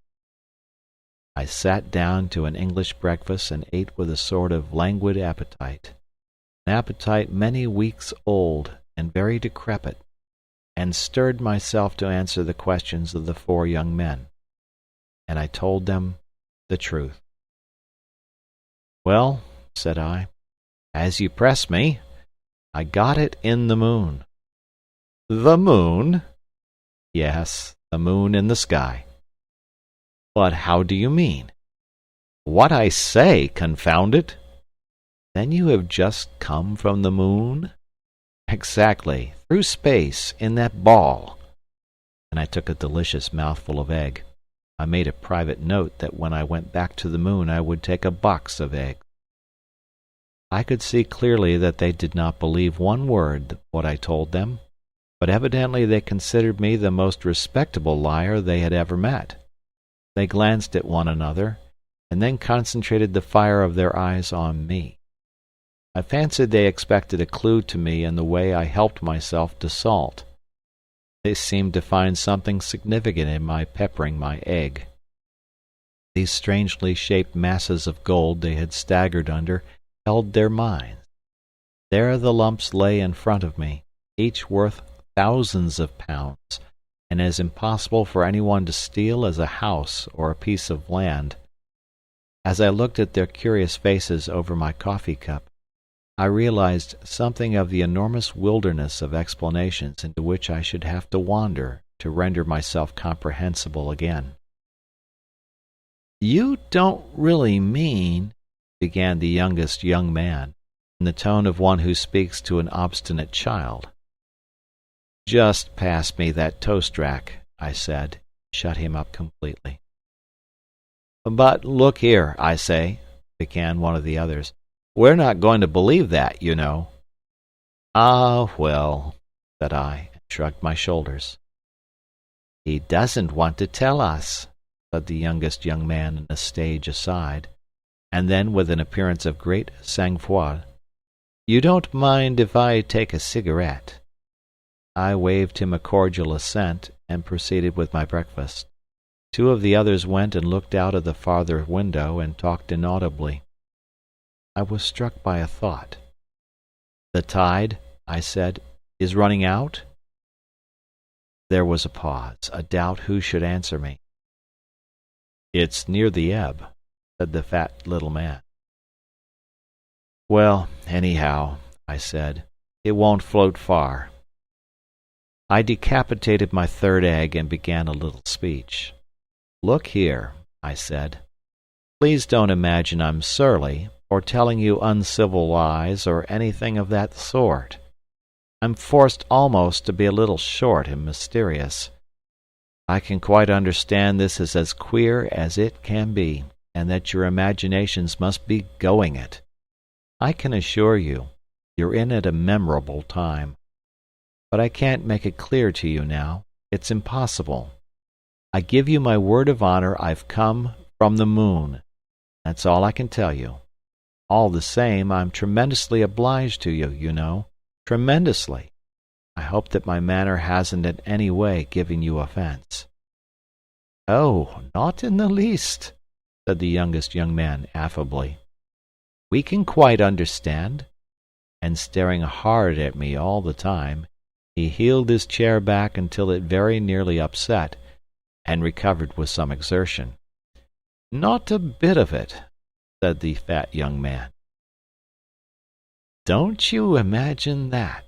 Speaker 1: I sat down to an English breakfast and ate with a sort of languid appetite, an appetite many weeks old and very decrepit, and stirred myself to answer the questions of the four young men. And I told them the truth. "Well," said I, "as you press me, I got it in the moon." "The moon?" "Yes, the moon in the sky." "But how do you mean?" "What I say, confound it!" "Then you have just come from the moon?" "Exactly, through space, in that ball." And I took a delicious mouthful of egg. I made a private note that when I went back to the moon I would take a box of eggs. I could see clearly that they did not believe one word of what I told them, but evidently they considered me the most respectable liar they had ever met. They glanced at one another, and then concentrated the fire of their eyes on me. I fancied they expected a clue to me in the way I helped myself to salt. They seemed to find something significant in my peppering my egg. These strangely shaped masses of gold they had staggered under held their minds. There the lumps lay in front of me, each worth thousands of pounds, and as impossible for anyone to steal as a house or a piece of land. As I looked at their curious faces over my coffee cup, I realized something of the enormous wilderness of explanations into which I should have to wander to render myself comprehensible again. "You don't really mean—" began the youngest young man, in the tone of one who speaks to an obstinate child. "Just pass me that toast rack," I said, shut him up completely. "But look here, I say," began one of the others. "We're not going to believe that, you know." "Ah, well," said I, and shrugged my shoulders. "He doesn't want to tell us," said the youngest young man in a stage aside, and then with an appearance of great sang-froid, "You don't mind if I take a cigarette?" I waved him a cordial assent, and proceeded with my breakfast. Two of the others went and looked out of the farther window and talked inaudibly. I was struck by a thought. "The tide," I said, "is running out?" There was a pause, a doubt who should answer me. "It's near the ebb," said the fat little man. "Well, anyhow," I said, "it won't float far." I decapitated my third egg and began a little speech. "Look here," I said, "please don't imagine I'm surly, or telling you uncivil lies, or anything of that sort. I'm forced almost to be a little short and mysterious. I can quite understand this is as queer as it can be, and that your imaginations must be going it. I can assure you, you're in at a memorable time. But I can't make it clear to you now. It's impossible. I give you my word of honor I've come from the moon. That's all I can tell you. All the same, I'm tremendously obliged to you, you know. Tremendously. I hope that my manner hasn't in any way given you offense." "Oh, not in the least," said the youngest young man affably. "We can quite understand." And staring hard at me all the time, he heeled his chair back until it very nearly upset, and recovered with some exertion. "Not a bit of it. said the fat young man. "Don't you imagine that!"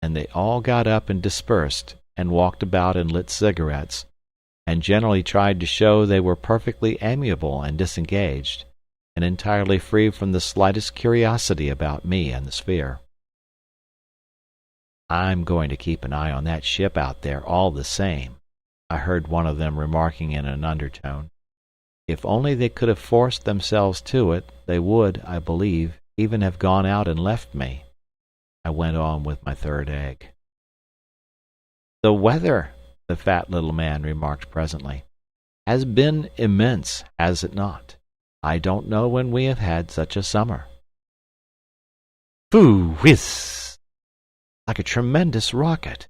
Speaker 1: And they all got up and dispersed, and walked about and lit cigarettes, and generally tried to show they were perfectly amiable and disengaged, and entirely free from the slightest curiosity about me and the sphere. "I'm going to keep an eye on that ship out there all the same," I heard one of them remarking in an undertone. If only they could have forced themselves to it, they would, I believe, even have gone out and left me. I went on with my third egg. "The weather," the fat little man remarked presently, "has been immense, has it not? I don't know when we have had such a summer." Phoo whiz! Like a tremendous rocket,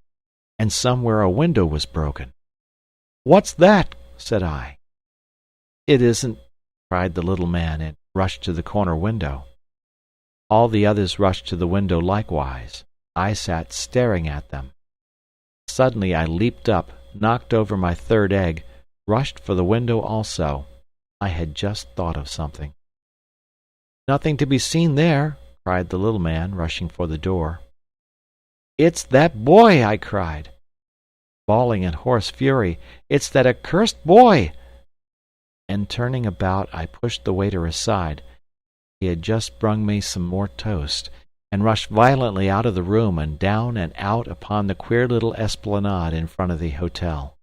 Speaker 1: and somewhere a window was broken. "What's that?" said I. "It isn't," cried the little man, and rushed to the corner window. All the others rushed to the window likewise. I sat staring at them. Suddenly I leaped up, knocked over my third egg, rushed for the window also. I had just thought of something. "Nothing to be seen there," cried the little man, rushing for the door. "It's that boy!" I cried, bawling in hoarse fury. "It's that accursed boy!" And turning about, I pushed the waiter aside. He had just brung me some more toast, and rushed violently out of the room and down and out upon the queer little esplanade in front of the hotel.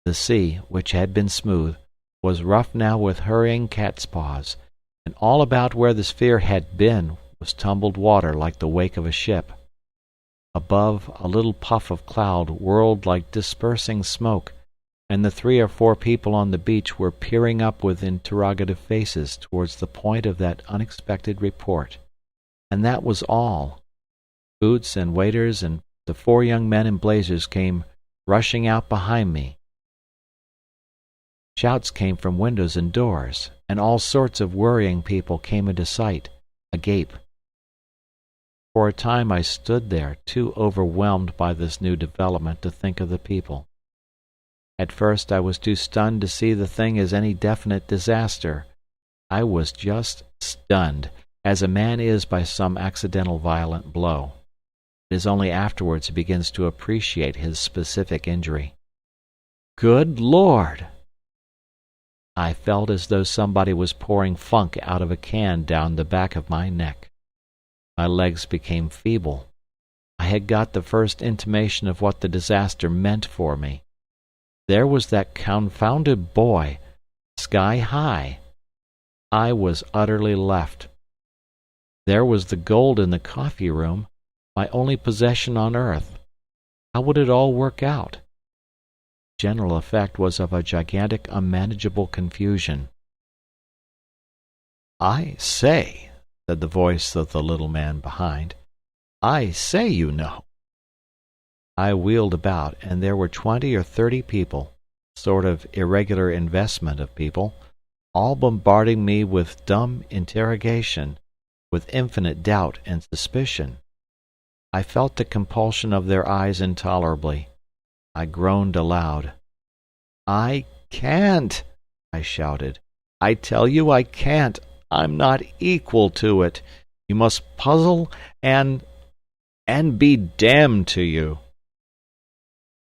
Speaker 1: The sea, which had been smooth, was rough now with hurrying catspaws, and all about where the sphere had been was tumbled water like the wake of a ship. Above, a little puff of cloud whirled like dispersing smoke, and the 3 or 4 people on the beach were peering up with interrogative faces towards the point of that unexpected report. And that was all. Boots and waiters and the 4 young men in blazers came rushing out behind me. Shouts came from windows and doors, and all sorts of worrying people came into sight, agape. For a time I stood there, too overwhelmed by this new development to think of the people. At first I was too stunned to see the thing as any definite disaster. I was just stunned, as a man is by some accidental violent blow. It is only afterwards he begins to appreciate his specific injury. Good Lord! I felt as though somebody was pouring funk out of a can down the back of my neck. My legs became feeble. I had got the first intimation of what the disaster meant for me. There was that confounded boy, sky high. I was utterly left. There was the gold in the coffee room, my only possession on earth. How would it all work out? The general effect was of a gigantic, unmanageable confusion. "I say," said the voice of the little man behind. "I say, you know." I wheeled about, and there were 20 or 30 people, sort of irregular investment of people, all bombarding me with dumb interrogation, with infinite doubt and suspicion. I felt the compulsion of their eyes intolerably. I groaned aloud. "I can't!" I shouted. "I tell you I can't! I'm not equal to it! You must puzzle and be damned to you!"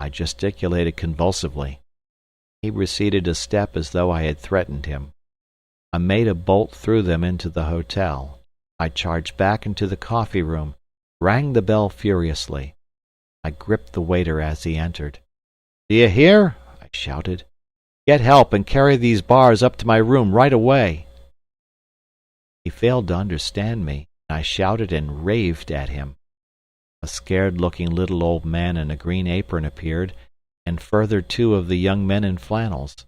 Speaker 1: I gesticulated convulsively. He receded a step as though I had threatened him. I made a bolt through them into the hotel. I charged back into the coffee room, rang the bell furiously. I gripped the waiter as he entered. "Do you hear?" I shouted. "Get help and carry these bars up to my room right away." He failed to understand me, and I shouted and raved at him. A scared-looking little old man in a green apron appeared, and further 2 of the young men in flannels.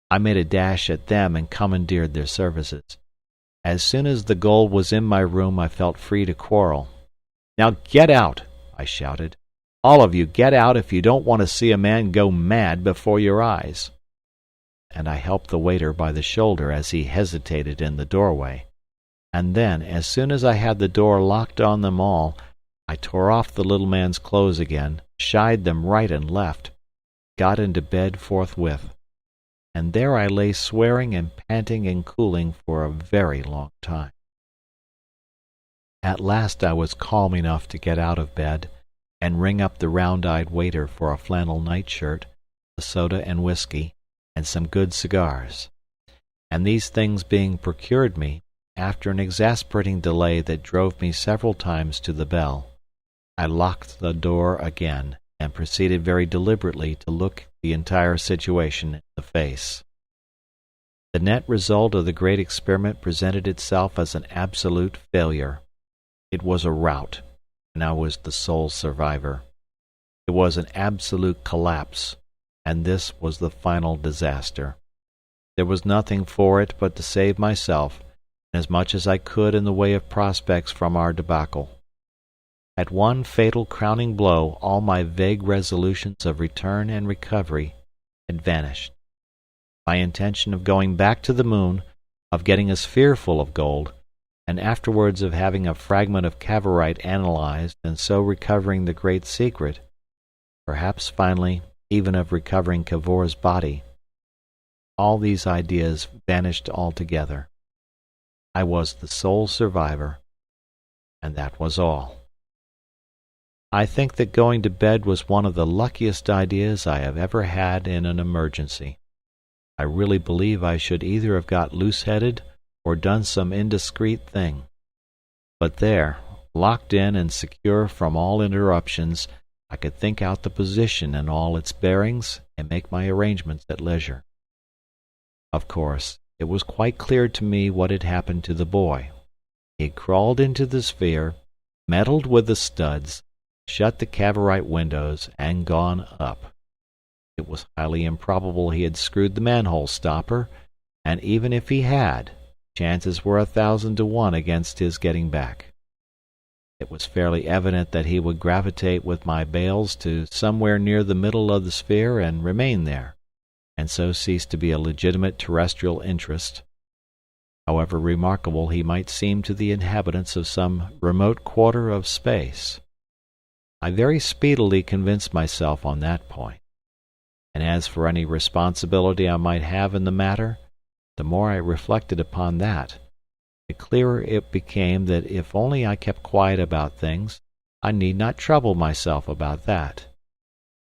Speaker 1: I made a dash at them and commandeered their services. As soon as the gold was in my room I felt free to quarrel. "Now get out!" I shouted. "All of you get out if you don't want to see a man go mad before your eyes." And I helped the waiter by the shoulder as he hesitated in the doorway. And then, as soon as I had the door locked on them all, I tore off the little man's clothes again, shied them right and left, got into bed forthwith. and there I lay swearing and panting and cooling for a very long time. At last I was calm enough to get out of bed and ring up the round-eyed waiter for a flannel nightshirt, a soda and whiskey, and some good cigars. And these things being procured me, after an exasperating delay that drove me several times to the bell, I locked the door again and proceeded very deliberately to look the entire situation in the face. The net result of the great experiment presented itself as an absolute failure. It was a rout, and I was the sole survivor. It was an absolute collapse, and this was the final disaster. There was nothing for it but to save myself, and as much as I could in the way of prospects from our debacle. At one fatal crowning blow all my vague resolutions of return and recovery had vanished. My intention of going back to the moon, of getting a sphere full of gold, and afterwards of having a fragment of Cavorite analyzed and so recovering the great secret, perhaps finally even of recovering Cavor's body, all these ideas vanished altogether. I was the sole survivor, and that was all. I think that going to bed was one of the luckiest ideas I have ever had in an emergency. I really believe I should either have got loose-headed or done some indiscreet thing. But there, locked in and secure from all interruptions, I could think out the position and all its bearings and make my arrangements at leisure. Of course, it was quite clear to me what had happened to the boy. He had crawled into the sphere, meddled with the studs, shut the Cavorite windows, and gone up. It was highly improbable he had screwed the manhole stopper, and even if he had, chances were 1,000 to 1 against his getting back. It was fairly evident that he would gravitate with my bales to somewhere near the middle of the sphere and remain there, and so cease to be a legitimate terrestrial interest, however remarkable he might seem to the inhabitants of some remote quarter of space. I very speedily convinced myself on that point, and as for any responsibility I might have in the matter, the more I reflected upon that, the clearer it became that if only I kept quiet about things, I need not trouble myself about that.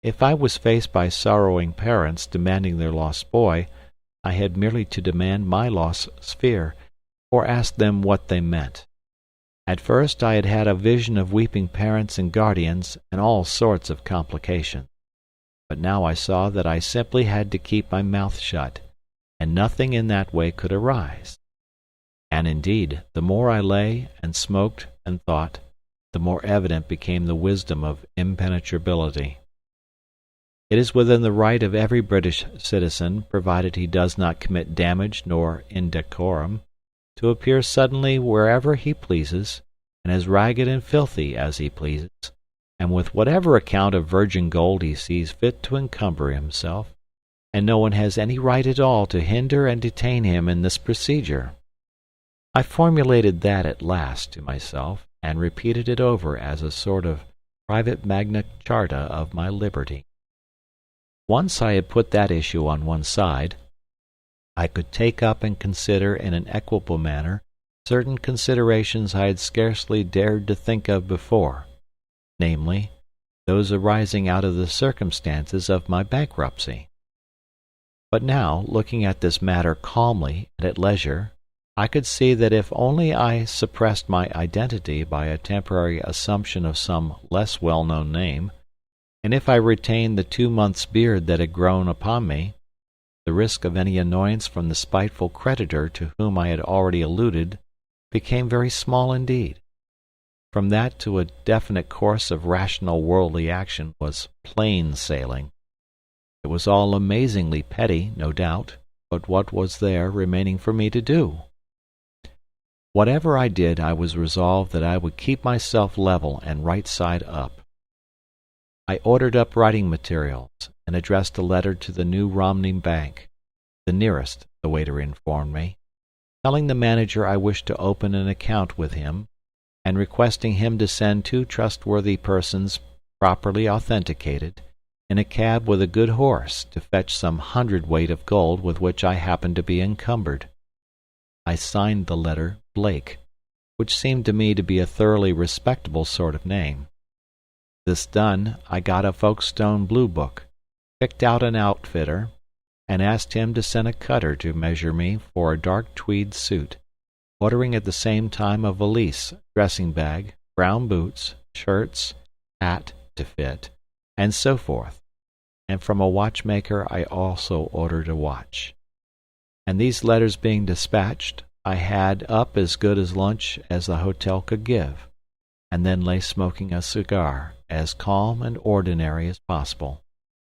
Speaker 1: If I was faced by sorrowing parents demanding their lost boy, I had merely to demand my lost sphere, or ask them what they meant. At first I had had a vision of weeping parents and guardians and all sorts of complications. But now I saw that I simply had to keep my mouth shut, and nothing in that way could arise. And indeed, the more I lay and smoked and thought, the more evident became the wisdom of impenetrability. It is within the right of every British citizen, provided he does not commit damage nor indecorum, to appear suddenly wherever he pleases, and as ragged and filthy as he pleases, and with whatever account of virgin gold he sees fit to encumber himself, and no one has any right at all to hinder and detain him in this procedure. I formulated that at last to myself, and repeated it over as a sort of private Magna Charta of my liberty. Once I had put that issue on one side, I could take up and consider in an equable manner certain considerations I had scarcely dared to think of before, namely, those arising out of the circumstances of my bankruptcy. But now, looking at this matter calmly and at leisure, I could see that if only I suppressed my identity by a temporary assumption of some less well-known name, and if I retained the 2 months' beard that had grown upon me, the risk of any annoyance from the spiteful creditor to whom I had already alluded became very small indeed. From that to a definite course of rational worldly action was plain sailing. It was all amazingly petty, no doubt, but what was there remaining for me to do? Whatever I did, I was resolved that I would keep myself level and right side up. I ordered up writing materials, and addressed a letter to the New Romney Bank, the nearest, the waiter informed me, telling the manager I wished to open an account with him, and requesting him to send 2 trustworthy persons, properly authenticated, in a cab with a good horse to fetch some hundredweight of gold with which I happened to be encumbered. I signed the letter Blake, which seemed to me to be a thoroughly respectable sort of name. This done, I got a Folkestone blue book, picked out an outfitter, and asked him to send a cutter to measure me for a dark tweed suit, ordering at the same time a valise, dressing bag, brown boots, shirts, hat to fit, and so forth, and from a watchmaker I also ordered a watch. And these letters being dispatched, I had up as good as lunch as the hotel could give, and then lay smoking a cigar, as calm and ordinary as possible,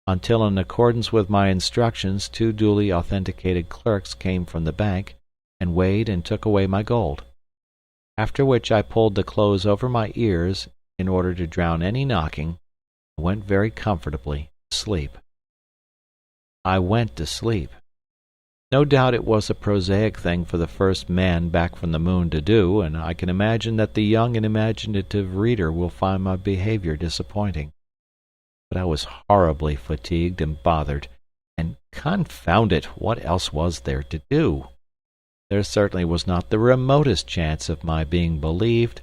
Speaker 1: until in accordance with my instructions 2 duly authenticated clerks came from the bank and weighed and took away my gold, after which I pulled the clothes over my ears in order to drown any knocking, and went very comfortably to sleep. I went to sleep. No doubt it was a prosaic thing for the first man back from the moon to do, and I can imagine that the young and imaginative reader will find my behavior disappointing. But I was horribly fatigued and bothered, and confound it, what else was there to do? There certainly was not the remotest chance of my being believed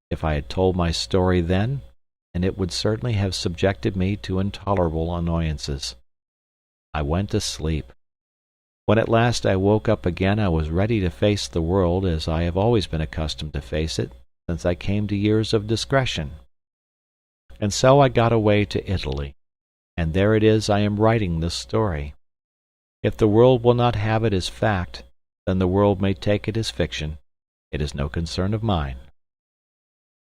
Speaker 1: if I had told my story then, and it would certainly have subjected me to intolerable annoyances. I went to sleep. When at last I woke up again, I was ready to face the world as I have always been accustomed to face it since I came to years of discretion. And so I got away to Italy, and there it is I am writing this story. If the world will not have it as fact, then the world may take it as fiction. It is no concern of mine.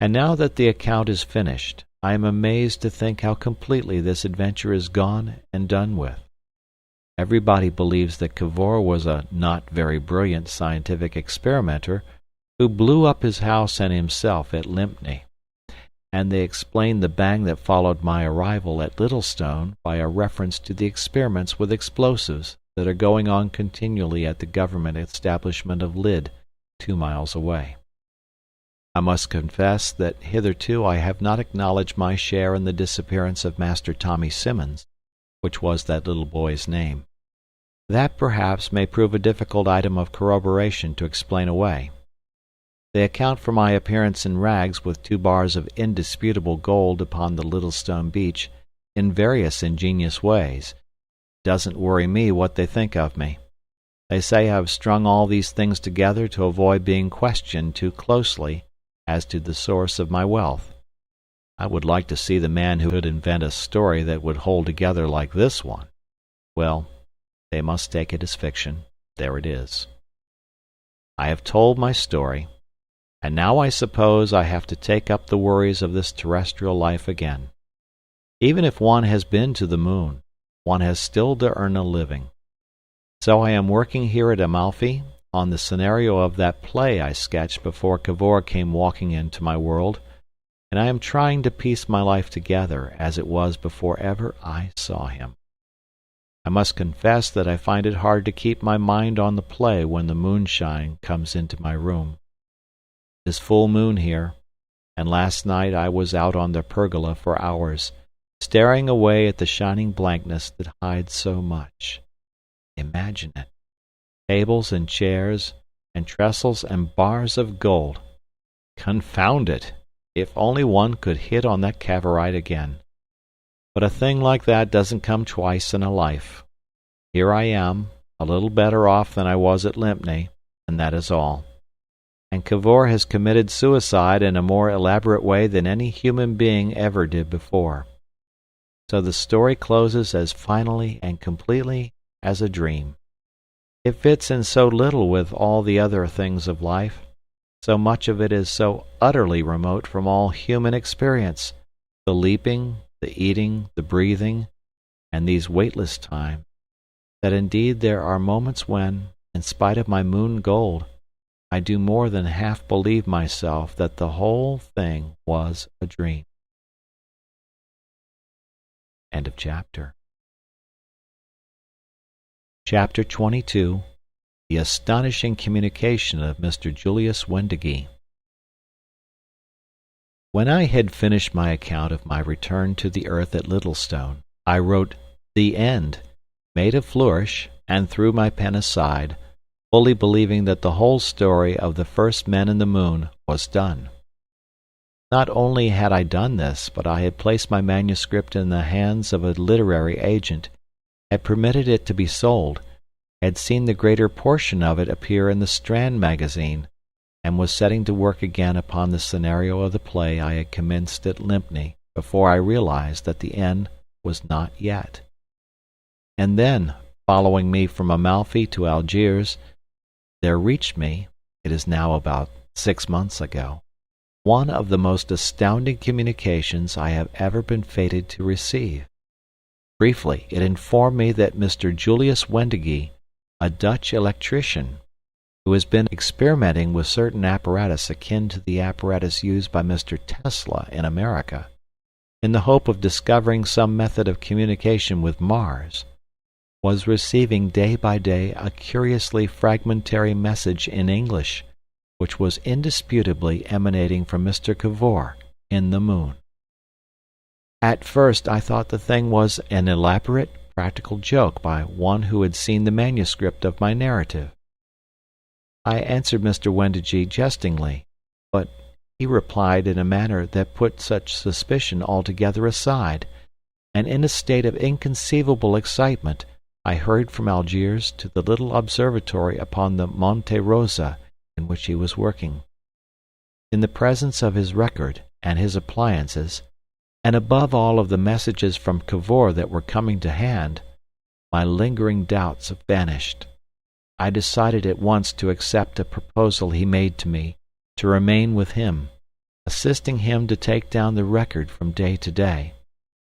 Speaker 1: And now that the account is finished, I am amazed to think how completely this adventure is gone and done with. Everybody believes that Cavor was a not very brilliant scientific experimenter who blew up his house and himself at Lympne, and they explain the bang that followed my arrival at Littlestone by a reference to the experiments with explosives that are going on continually at the government establishment of Lydd, 2 miles away. I must confess that hitherto I have not acknowledged my share in the disappearance of Master Tommy Simmons, which was that little boy's name. That perhaps may prove a difficult item of corroboration to explain away. They account for my appearance in rags with 2 bars of indisputable gold upon the Littlestone beach in various ingenious ways. It doesn't worry me what they think of me. They say I have strung all these things together to avoid being questioned too closely as to the source of my wealth. I would like to see the man who could invent a story that would hold together like this one. Well, they must take it as fiction. There it is. I have told my story, and now I suppose I have to take up the worries of this terrestrial life again. Even if one has been to the moon, one has still to earn a living. So I am working here at Amalfi on the scenario of that play I sketched before Cavor came walking into my world, and I am trying to piece my life together as it was before ever I saw him. I must confess that I find it hard to keep my mind on the play when the moonshine comes into my room. It is full moon here, and last night I was out on the pergola for hours, staring away at the shining blankness that hides so much. Imagine it. Tables and chairs, and trestles and bars of gold. Confound it! If only one could hit on that Cavorite again. But a thing like that doesn't come twice in a life. Here I am, a little better off than I was at Lympne, and that is all. And Cavor has committed suicide in a more elaborate way than any human being ever did before. So the story closes as finally and completely as a dream. It fits in so little with all the other things of life. So much of it is so utterly remote from all human experience, the leaping, the eating, the breathing, and these weightless times, that indeed there are moments when, in spite of my moon gold, I do more than half believe myself that the whole thing was a dream. End of chapter. Chapter 22. The astonishing communication of Mr. Julius Wendigee. When I had finished my account of my return to the earth at Littlestone, I wrote "The End," made a flourish, and threw my pen aside, fully believing that the whole story of the first men in the moon was done. Not only had I done this, but I had placed my manuscript in the hands of a literary agent, had permitted it to be sold, had seen the greater portion of it appear in the Strand magazine, and was setting to work again upon the scenario of the play I had commenced at Lympne before I realized that the end was not yet. And then, following me from Amalfi to Algiers, there reached me, it is now about 6 months ago, one of the most astounding communications I have ever been fated to receive. Briefly, it informed me that Mr. Julius Wendigy, a Dutch electrician, who has been experimenting with certain apparatus akin to the apparatus used by Mr. Tesla in America, in the hope of discovering some method of communication with Mars, was receiving day by day a curiously fragmentary message in English, which was indisputably emanating from Mr. Cavor in the moon. At first I thought the thing was an elaborate practical joke by one who had seen the manuscript of my narrative. I answered Mr. Wendigy jestingly, but he replied in a manner that put such suspicion altogether aside, and in a state of inconceivable excitement I hurried from Algiers to the little observatory upon the Monte Rosa in which he was working. In the presence of his record and his appliances, and above all of the messages from Cavor that were coming to hand, my lingering doubts vanished. I decided at once to accept a proposal he made to me, to remain with him, assisting him to take down the record from day to day,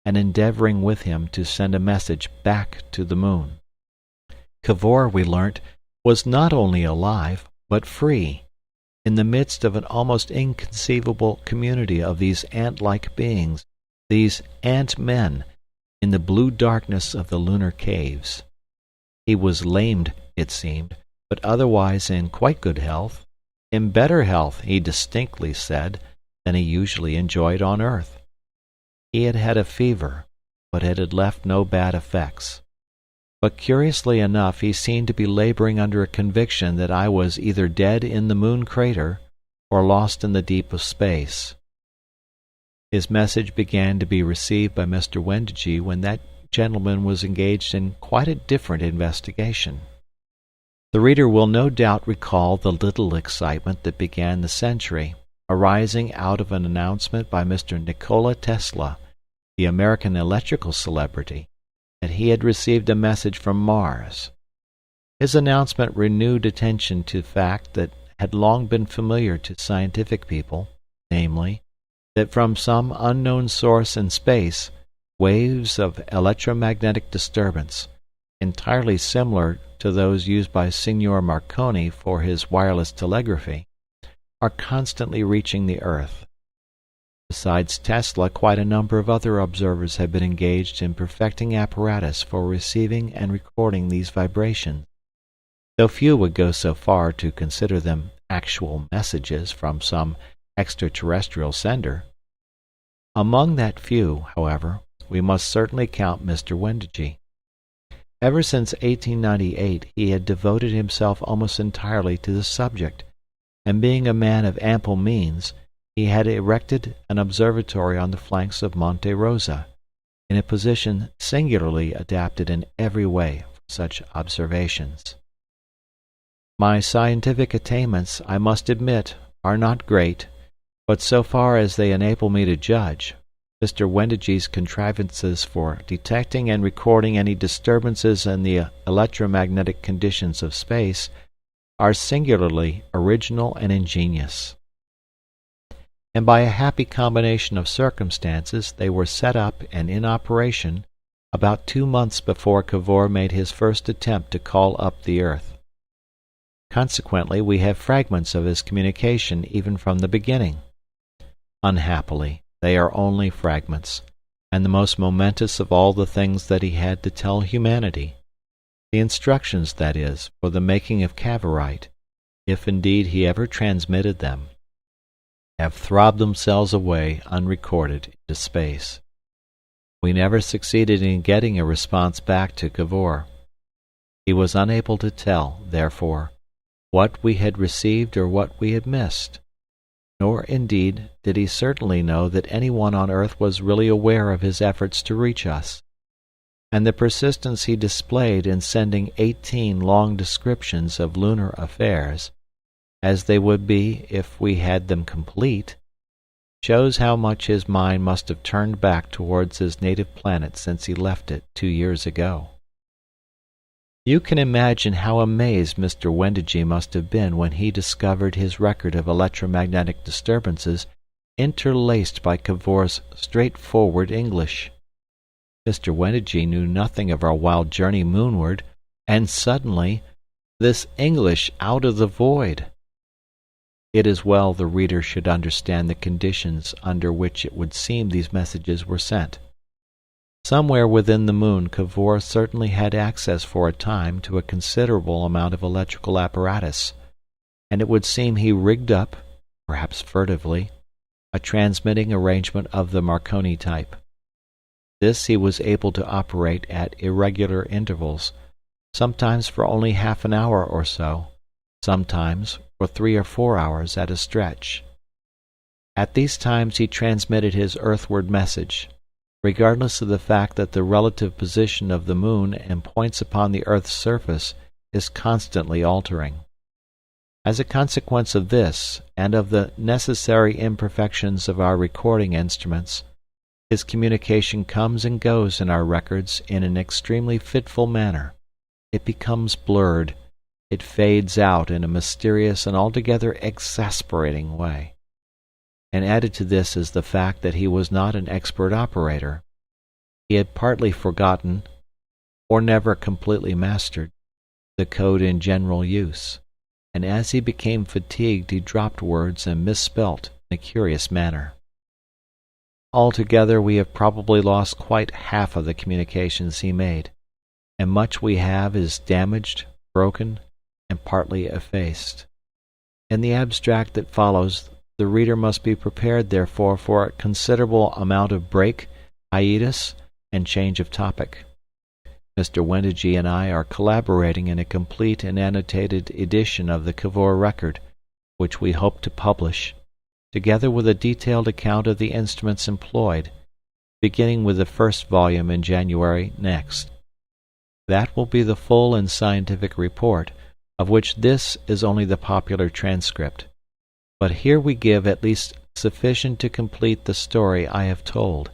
Speaker 1: and endeavoring with him to send a message back to the moon. Cavor, we learnt, was not only alive, but free, in the midst of an almost inconceivable community of these ant-like beings, these ant-men, in the blue darkness of the lunar caves. He was lamed, it seemed, but otherwise in quite good health, in better health, he distinctly said, than he usually enjoyed on earth. He had had a fever, but it had left no bad effects. But curiously enough he seemed to be laboring under a conviction that I was either dead in the moon crater or lost in the deep of space. His message began to be received by Mr. Wendigy when that gentleman was engaged in quite a different investigation. The reader will no doubt recall the little excitement that began the century, arising out of an announcement by Mr. Nikola Tesla, the American electrical celebrity, that he had received a message from Mars. His announcement renewed attention to fact that had long been familiar to scientific people, namely, that from some unknown source in space, waves of electromagnetic disturbance, entirely similar to those used by Signor Marconi for his wireless telegraphy, are constantly reaching the earth. Besides Tesla, quite a number of other observers have been engaged in perfecting apparatus for receiving and recording these vibrations, though few would go so far to consider them actual messages from some extraterrestrial sender. Among that few, however, we must certainly count Mr. Wendigy. Ever since 1898 he had devoted himself almost entirely to the subject, and being a man of ample means, he had erected an observatory on the flanks of Monte Rosa, in a position singularly adapted in every way for such observations. My scientific attainments, I must admit, are not great, but so far as they enable me to judge, Mr. Wendigy's contrivances for detecting and recording any disturbances in the electromagnetic conditions of space are singularly original and ingenious. And by a happy combination of circumstances they were set up and in operation about 2 months before Cavor made his first attempt to call up the earth. Consequently, we have fragments of his communication even from the beginning. Unhappily, they are only fragments, and the most momentous of all the things that he had to tell humanity, the instructions, that is, for the making of Cavorite, if indeed he ever transmitted them, have throbbed themselves away unrecorded into space. We never succeeded in getting a response back to Cavor. He was unable to tell, therefore, what we had received or what we had missed. Nor, indeed, did he certainly know that anyone on earth was really aware of his efforts to reach us. And the persistence he displayed in sending 18 long descriptions of lunar affairs, as they would be if we had them complete, shows how much his mind must have turned back towards his native planet since he left it 2 years ago. You can imagine how amazed Mr. Wendigee must have been when he discovered his record of electromagnetic disturbances interlaced by Cavor's straightforward English. Mr. Wendigee knew nothing of our wild journey moonward, and suddenly, this English out of the void. It is well the reader should understand the conditions under which it would seem these messages were sent. Somewhere within the moon Cavor certainly had access for a time to a considerable amount of electrical apparatus, and it would seem he rigged up, perhaps furtively, a transmitting arrangement of the Marconi type. This he was able to operate at irregular intervals, sometimes for only half an hour or so, sometimes for 3 or 4 hours at a stretch. At these times he transmitted his earthward message, regardless of the fact that the relative position of the moon and points upon the earth's surface is constantly altering. As a consequence of this, and of the necessary imperfections of our recording instruments, his communication comes and goes in our records in an extremely fitful manner. It becomes blurred. It fades out in a mysterious and altogether exasperating way. And added to this is the fact that he was not an expert operator. He had partly forgotten, or never completely mastered, the code in general use, and as he became fatigued he dropped words and misspelt in a curious manner. Altogether we have probably lost quite half of the communications he made, and much we have is damaged, broken, and partly effaced. In the abstract that follows, the reader must be prepared, therefore, for a considerable amount of break, hiatus, and change of topic. Mr. Wendigee and I are collaborating in a complete and annotated edition of the Cavor record, which we hope to publish, together with a detailed account of the instruments employed, beginning with the first volume in January next. That will be the full and scientific report, of which this is only the popular transcript. But here we give at least sufficient to complete the story I have told,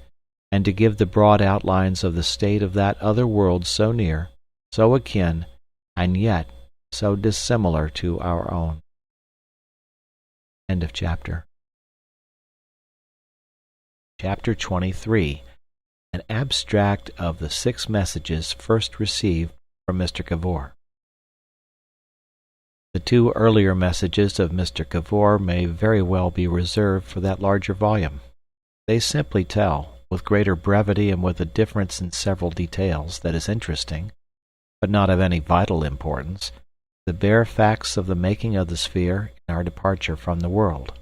Speaker 1: and to give the broad outlines of the state of that other world so near, so akin, and yet so dissimilar to our own. End of chapter. Chapter 23. An abstract of the 6 messages first received from Mr. Cavor. The 2 earlier messages of Mr. Cavor may very well be reserved for that larger volume. They simply tell, with greater brevity and with a difference in several details that is interesting, but not of any vital importance, the bare facts of the making of the sphere and our departure from the world.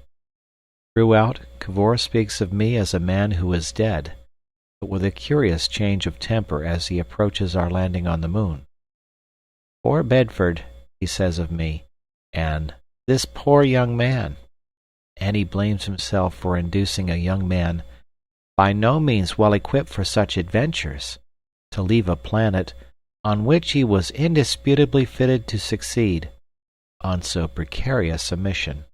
Speaker 1: Throughout, Cavor speaks of me as a man who is dead, but with a curious change of temper as he approaches our landing on the moon. "Poor Bedford," he says of me, and "this poor young man," and he blames himself for inducing a young man, by no means well equipped for such adventures, to leave a planet on which he was indisputably fitted to succeed, on so precarious a mission.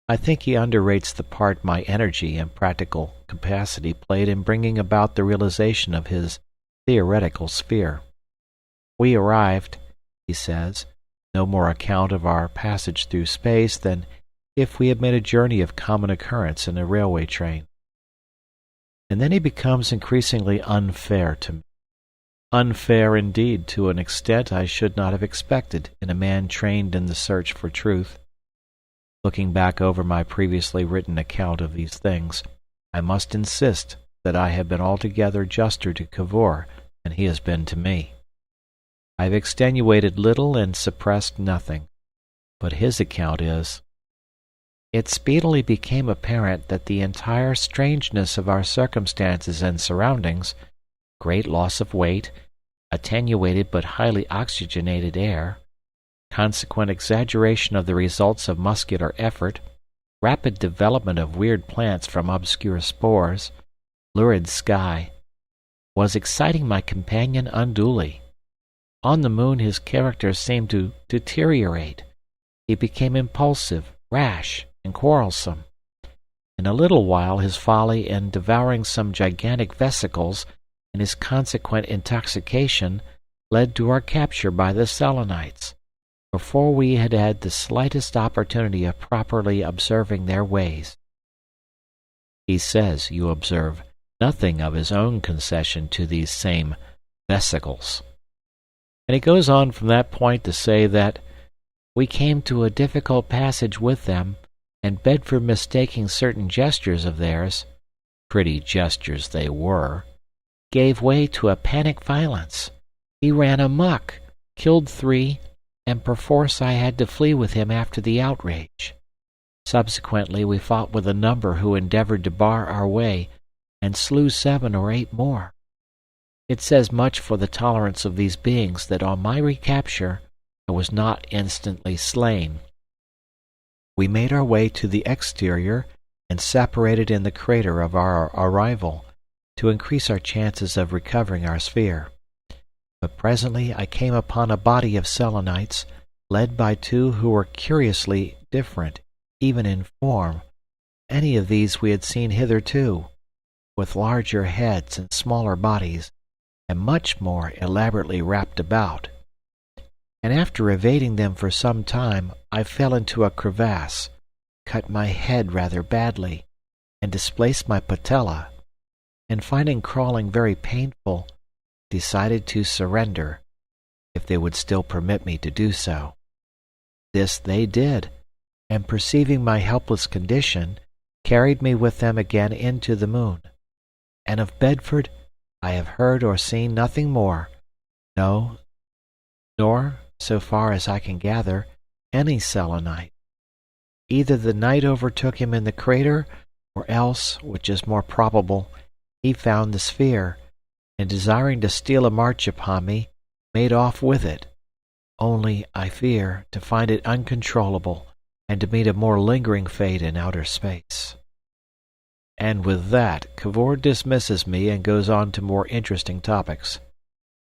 Speaker 1: I think he underrates the part my energy and practical capacity played in bringing about the realization of his theoretical sphere. "We arrived," he says, "no more account of our passage through space than if we had made a journey of common occurrence in a railway train." And then he becomes increasingly unfair to me. Unfair indeed to an extent I should not have expected in a man trained in the search for truth. Looking back over my previously written account of these things, I must insist that I have been altogether juster to Cavor than he has been to me. I have extenuated little and suppressed nothing, but his account is,
Speaker 2: It speedily became apparent that the entire strangeness of our circumstances and surroundings, great loss of weight, attenuated but highly oxygenated air, consequent exaggeration of the results of muscular effort, rapid development of weird plants from obscure spores, lurid sky, was exciting my companion unduly. On the moon his character seemed to deteriorate. He became impulsive, rash, and quarrelsome. In a little while his folly in devouring some gigantic vesicles and his consequent intoxication led to our capture by the Selenites, before we had had the slightest opportunity of properly observing their ways. He says, you observe, nothing of his own concession to these same vesicles. And he goes on from that point to say that we came to a difficult passage with them, and Bedford, mistaking certain gestures of theirs, pretty gestures they were, gave way to a panic violence. He ran amuck, killed 3, and perforce I had to flee with him after the outrage. Subsequently we fought with a number who endeavored to bar our way, and slew 7 or 8 more. It says much for the tolerance of these beings that on my recapture I was not instantly slain. We made our way to the exterior and separated in the crater of our arrival, to increase our chances of recovering our sphere. But presently I came upon a body of Selenites, led by 2 who were curiously different, even in form. Any of these we had seen hitherto, with larger heads and smaller bodies, and much more elaborately wrapped about. And after evading them for some time, I fell into a crevasse, cut my head rather badly, and displaced my patella, and finding crawling very painful, decided to surrender, if they would still permit me to do so. This they did, and perceiving my helpless condition, carried me with them again into the moon. And of Bedford I have heard or seen nothing more, no, nor, so far as I can gather, any Selenite. Either the night overtook him in the crater, or else, which is more probable, he found the sphere, and desiring to steal a march upon me, made off with it, only, I fear, to find it uncontrollable, and to meet a more lingering fate in outer space. And with that, Cavor dismisses me and goes on to more interesting topics.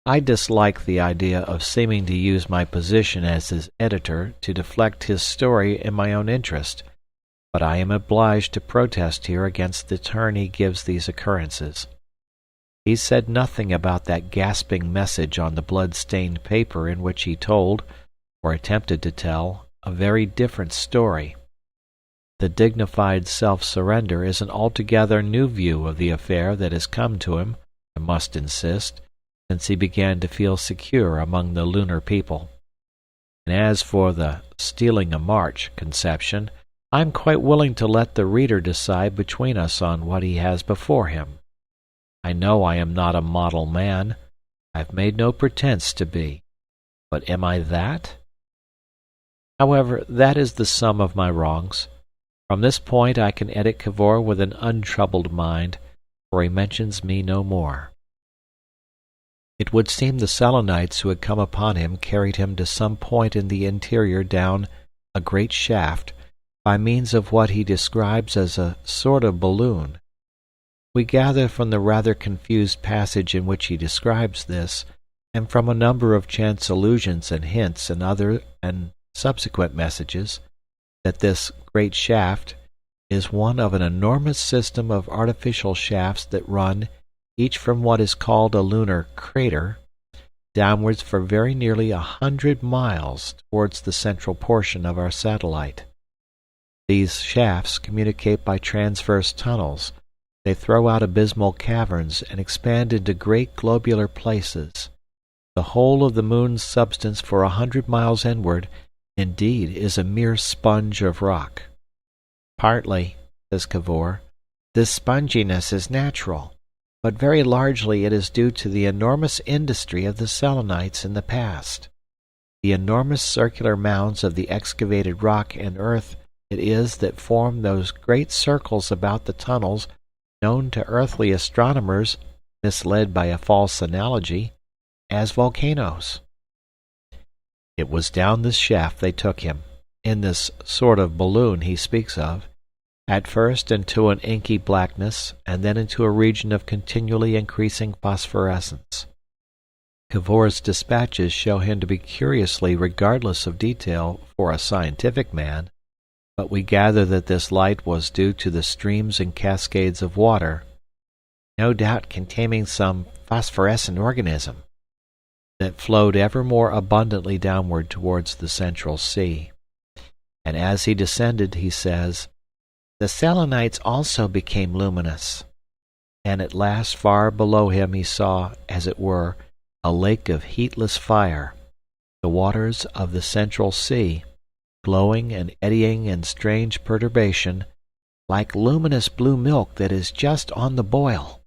Speaker 2: I dislike the idea of seeming to use my position as his editor to deflect his story in my own interest, but I am obliged to protest here against the turn he gives these occurrences. He said nothing about that gasping message on the blood-stained paper in which he told, or attempted to tell, a very different story. The dignified self-surrender is an altogether new view of the affair that has come to him, I must insist, since he began to feel secure among the lunar people. And as for the stealing a march conception, I am quite willing to let the reader decide between us on what he has before him. I know I am not a model man. I have made no pretense to be. But am I that? However, that is the sum of my wrongs. From this point I can edit Cavor with an untroubled mind, for he mentions me no more. It would seem the Selenites who had come upon him carried him to some point in the interior down a great shaft, by means of what he describes as a sort of balloon. We gather from the rather confused passage in which he describes this, and from a number of chance allusions and hints and other and subsequent messages, that this great shaft is one of an enormous system of artificial shafts that run, each from what is called a lunar crater, downwards for very nearly 100 miles towards the central portion of our satellite. These shafts communicate by transverse tunnels. They throw out abysmal caverns and expand into great globular places. The whole of the moon's substance for 100 miles inward, indeed, is a mere sponge of rock. Partly, says Cavor, this sponginess is natural, but very largely it is due to the enormous industry of the Selenites in the past. The enormous circular mounds of the excavated rock and earth it is that form those great circles about the tunnels known to earthly astronomers, misled by a false analogy, as volcanoes. It was down this shaft they took him, in this sort of balloon he speaks of, at first into an inky blackness, and then into a region of continually increasing phosphorescence. Cavor's dispatches show him to be curiously regardless of detail for a scientific man, but we gather that this light was due to the streams and cascades of water, no doubt containing some phosphorescent organism, that flowed ever more abundantly downward towards the central sea. And as he descended, he says, the Selenites also became luminous, and at last far below him he saw, as it were, a lake of heatless fire, the waters of the central sea, glowing and eddying in strange perturbation, like luminous blue milk that is just on the boil.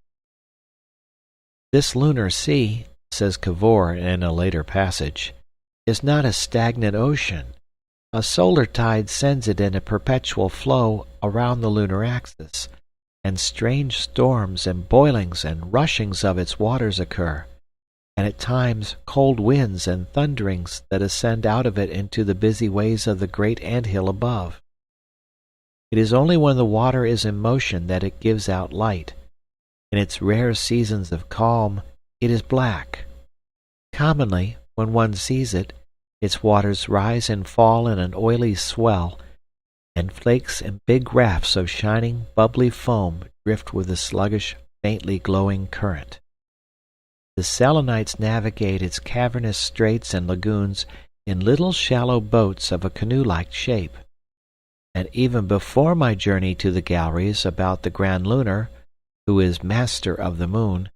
Speaker 2: This lunar sea, says Cavor in a later passage, is not a stagnant ocean. A solar tide sends it in a perpetual flow around the lunar axis, and strange storms and boilings and rushings of its waters occur, and at times cold winds and thunderings that ascend out of it into the busy ways of the great ant-hill above. It is only when the water is in motion that it gives out light. In its rare seasons of calm, it is black. Commonly, when one sees it, its waters rise and fall in an oily swell, and flakes and big rafts of shining, bubbly foam drift with the sluggish, faintly glowing current. The Selenites navigate its cavernous straits and lagoons in little shallow boats of a canoe-like shape. And even before my journey to the galleries about the Grand Lunar, who is master of the moon,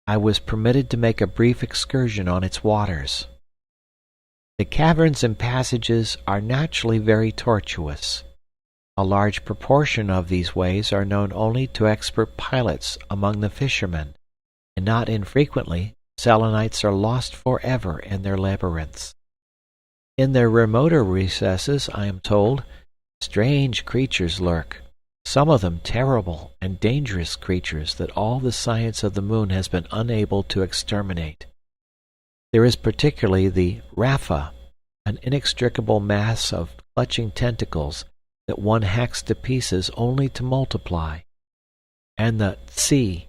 Speaker 2: I was permitted to make a brief excursion on its waters. The caverns and passages are naturally very tortuous. A large proportion of these ways are known only to expert pilots among the fishermen, and not infrequently Selenites are lost forever in their labyrinths. In their remoter recesses, I am told, strange creatures lurk, some of them terrible and dangerous creatures that all the science of the moon has been unable to exterminate. There is particularly the rapha, an inextricable mass of clutching tentacles that one hacks to pieces only to multiply, and the tsi,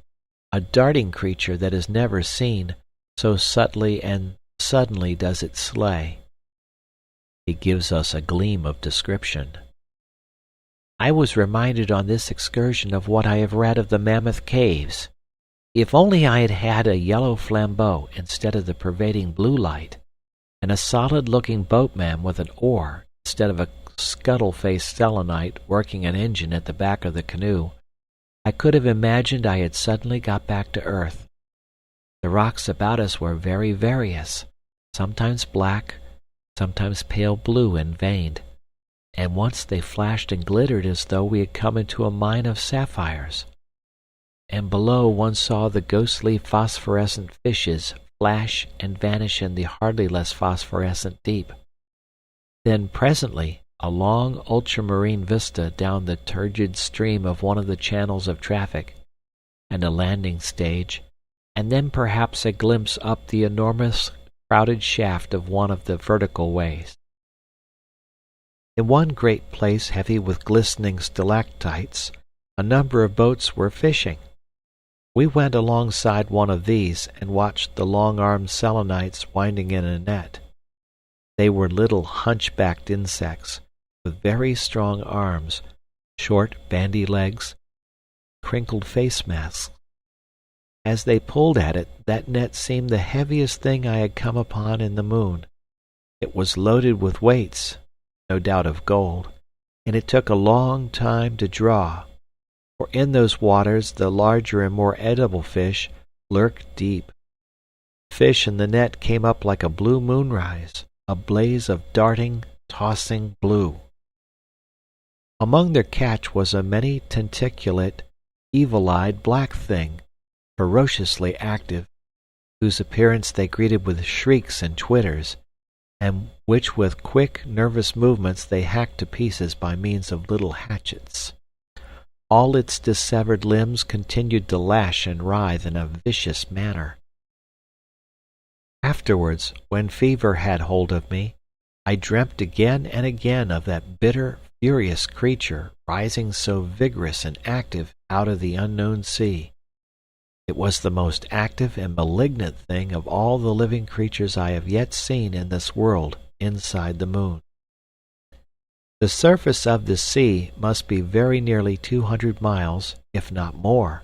Speaker 2: a darting creature that is never seen, so subtly and suddenly does it slay. He gives us a gleam of description. I was reminded on this excursion of what I have read of the Mammoth Caves. If only I had had a yellow flambeau instead of the pervading blue light, and a solid-looking boatman with an oar instead of a scuttle-faced Selenite working an engine at the back of the canoe, I could have imagined I had suddenly got back to earth. The rocks about us were very various, sometimes black, sometimes pale blue and veined, and once they flashed and glittered as though we had come into a mine of sapphires. And below one saw the ghostly phosphorescent fishes flash and vanish in the hardly less phosphorescent deep. Then presently a long ultramarine vista down the turgid stream of one of the channels of traffic, and a landing stage, and then perhaps a glimpse up the enormous crowded shaft of one of the vertical ways. In one great place heavy with glistening stalactites, a number of boats were fishing. We went alongside one of these and watched the long-armed Selenites winding in a net. They were little hunchbacked insects, with very strong arms, short bandy legs, crinkled face masks. As they pulled at it, that net seemed the heaviest thing I had come upon in the moon. It was loaded with weights, no doubt of gold, and it took a long time to draw, for in those waters the larger and more edible fish lurk deep. Fish in the net came up like a blue moonrise, a blaze of darting, tossing blue. Among their catch was a many-tentaculate, evil-eyed black thing, ferociously active, whose appearance they greeted with shrieks and twitters, and which with quick, nervous movements they hacked to pieces by means of little hatchets. All its dissevered limbs continued to lash and writhe in a vicious manner. Afterwards, when fever had hold of me, I dreamt again and again of that bitter, furious creature rising so vigorous and active out of the unknown sea. It was the most active and malignant thing of all the living creatures I have yet seen in this world inside the moon. The surface of the sea must be very nearly 200 miles, if not more,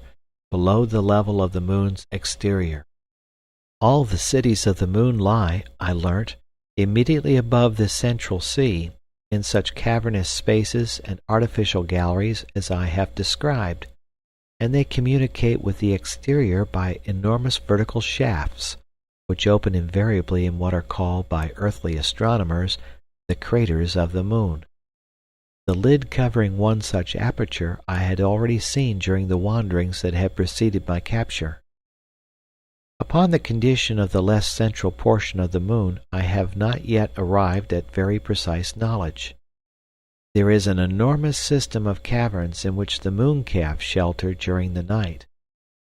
Speaker 2: below the level of the moon's exterior. All the cities of the moon lie, I learnt, immediately above the central sea, in such cavernous spaces and artificial galleries as I have described, and they communicate with the exterior by enormous vertical shafts, which open invariably in what are called by earthly astronomers the craters of the moon. The lid covering one such aperture I had already seen during the wanderings that had preceded my capture. Upon the condition of the less central portion of the moon I have not yet arrived at very precise knowledge. There is an enormous system of caverns in which the mooncalves shelter during the night,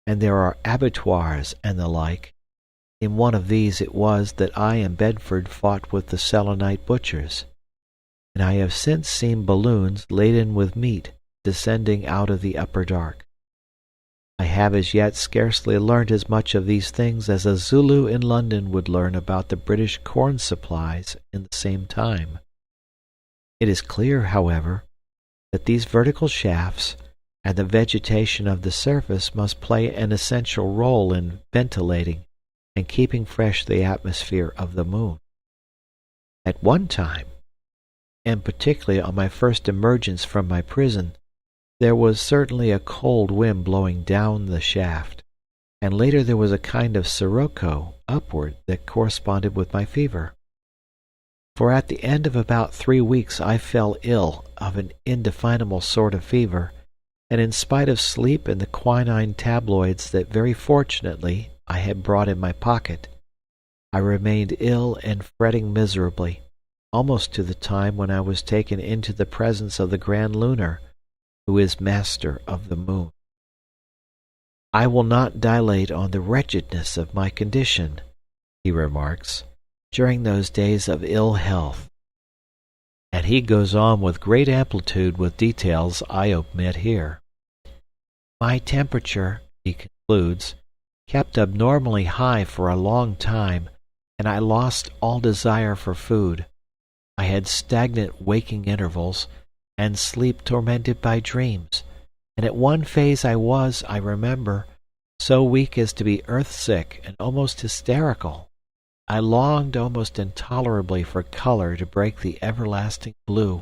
Speaker 2: and there are abattoirs and the like. In one of these it was that I and Bedford fought with the Selenite butchers, and I have since seen balloons laden with meat descending out of the upper dark. I have as yet scarcely learnt as much of these things as a Zulu in London would learn about the British corn supplies in the same time. It is clear, however, that these vertical shafts and the vegetation of the surface must play an essential role in ventilating and keeping fresh the atmosphere of the moon. At one time, and particularly on my first emergence from my prison, there was certainly a cold wind blowing down the shaft, and later there was a kind of sirocco upward that corresponded with my fever. For at the end of about 3 weeks I fell ill of an indefinable sort of fever, and in spite of sleep and the quinine tabloids that very fortunately I had brought in my pocket, I remained ill and fretting miserably, almost to the time when I was taken into the presence of the Grand Lunar, who is master of the moon. I will not dilate on the wretchedness of my condition, he remarks, during those days of ill health. And he goes on with great amplitude with details I omit here. My temperature, he concludes, kept abnormally high for a long time, and I lost all desire for food. I had stagnant waking intervals, and sleep tormented by dreams, and at one phase I was, I remember, so weak as to be earth-sick and almost hysterical. I longed almost intolerably for color to break the everlasting blue.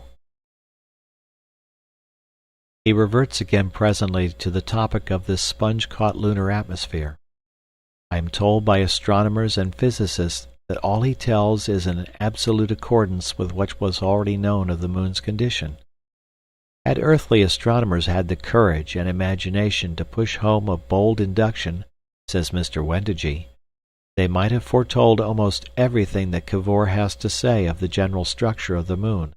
Speaker 2: He reverts again presently to the topic of this sponge-caught lunar atmosphere. I am told by astronomers and physicists that all he tells is in absolute accordance with what was already known of the moon's condition. Had earthly astronomers had the courage and imagination to push home a bold induction, says Mr. Wendigee, they might have foretold almost everything that Cavor has to say of the general structure of the moon.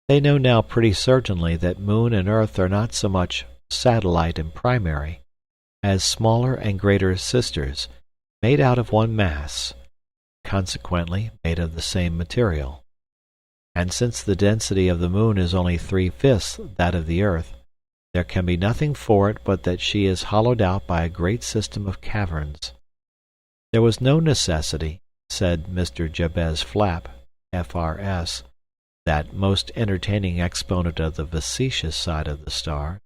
Speaker 2: They know now pretty certainly that moon and earth are not so much satellite and primary, as smaller and greater sisters, made out of one mass, consequently made of the same material. And since the density of the moon is only 3/5 that of the earth, there can be nothing for it but that she is hollowed out by a great system of caverns. There was no necessity, said Mr. Jabez Flap, F.R.S., that most entertaining exponent of the facetious side of the star,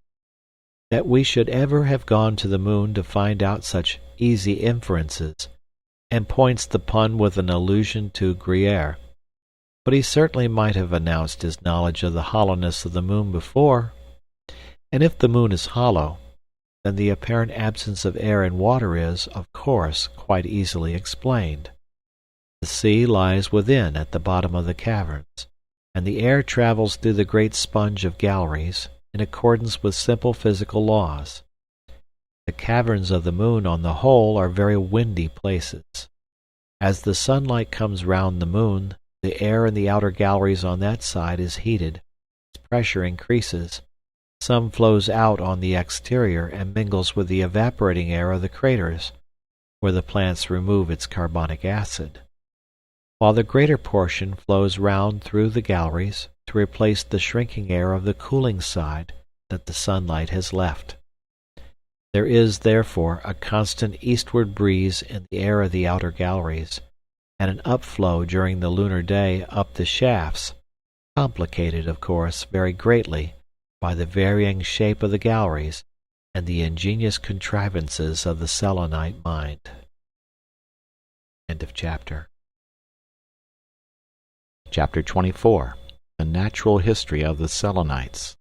Speaker 2: that we should ever have gone to the moon to find out such easy inferences, and points the pun with an allusion to Gruyère. But he certainly might have announced his knowledge of the hollowness of the moon before. And if the moon is hollow, then the apparent absence of air and water is, of course, quite easily explained. The sea lies within at the bottom of the caverns, and the air travels through the great sponge of galleries, in accordance with simple physical laws. The caverns of the moon on the whole are very windy places.
Speaker 1: As the sunlight comes round the moon, the air in the outer galleries on that side is heated, its pressure increases, some flows out on the exterior and mingles with the evaporating air of the craters, where the plants remove its carbonic acid, while the greater portion flows round through the galleries to replace the shrinking air of the cooling side that the sunlight has left. There is, therefore, a constant eastward breeze in the air of the outer galleries, and an upflow during the lunar day up the shafts, complicated, of course, very greatly by the varying shape of the galleries and the ingenious contrivances of the Selenite mind. End of chapter. Chapter 24. The Natural History of the Selenites.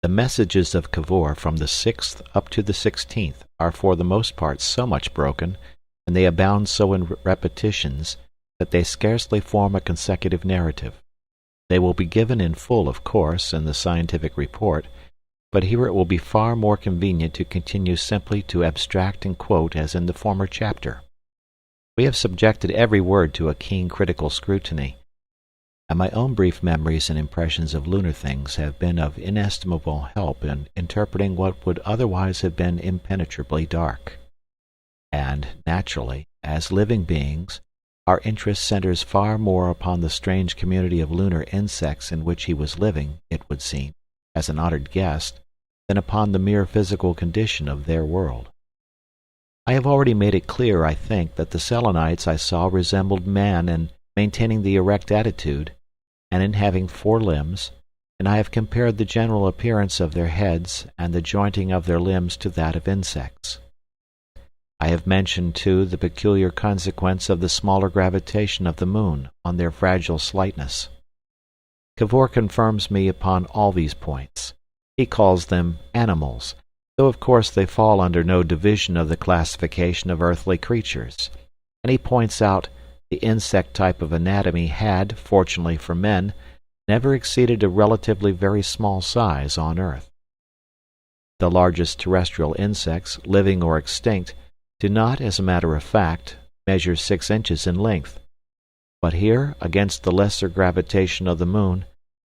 Speaker 1: The messages of Cavor from the 6th up to the 16th are for the most part so much broken, and they abound so in repetitions, that they scarcely form a consecutive narrative. They will be given in full, of course, in the scientific report, but here it will be far more convenient to continue simply to abstract and quote as in the former chapter. We have subjected every word to a keen critical scrutiny, and my own brief memories and impressions of lunar things have been of inestimable help in interpreting what would otherwise have been impenetrably dark. And, naturally, as living beings, our interest centers far more upon the strange community of lunar insects in which he was living, it would seem, as an honored guest, than upon the mere physical condition of their world. I have already made it clear, I think, that the Selenites I saw resembled man in maintaining the erect attitude, and in having 4 limbs, and I have compared the general appearance of their heads and the jointing of their limbs to that of insects. I have mentioned, too, the peculiar consequence of the smaller gravitation of the moon on their fragile slightness. Cavor confirms me upon all these points. He calls them animals, though of course they fall under no division of the classification of earthly creatures, and he points out the insect type of anatomy had, fortunately for men, never exceeded a relatively very small size on earth. The largest terrestrial insects, living or extinct, do not, as a matter of fact, measure 6 inches in length, but here, against the lesser gravitation of the moon,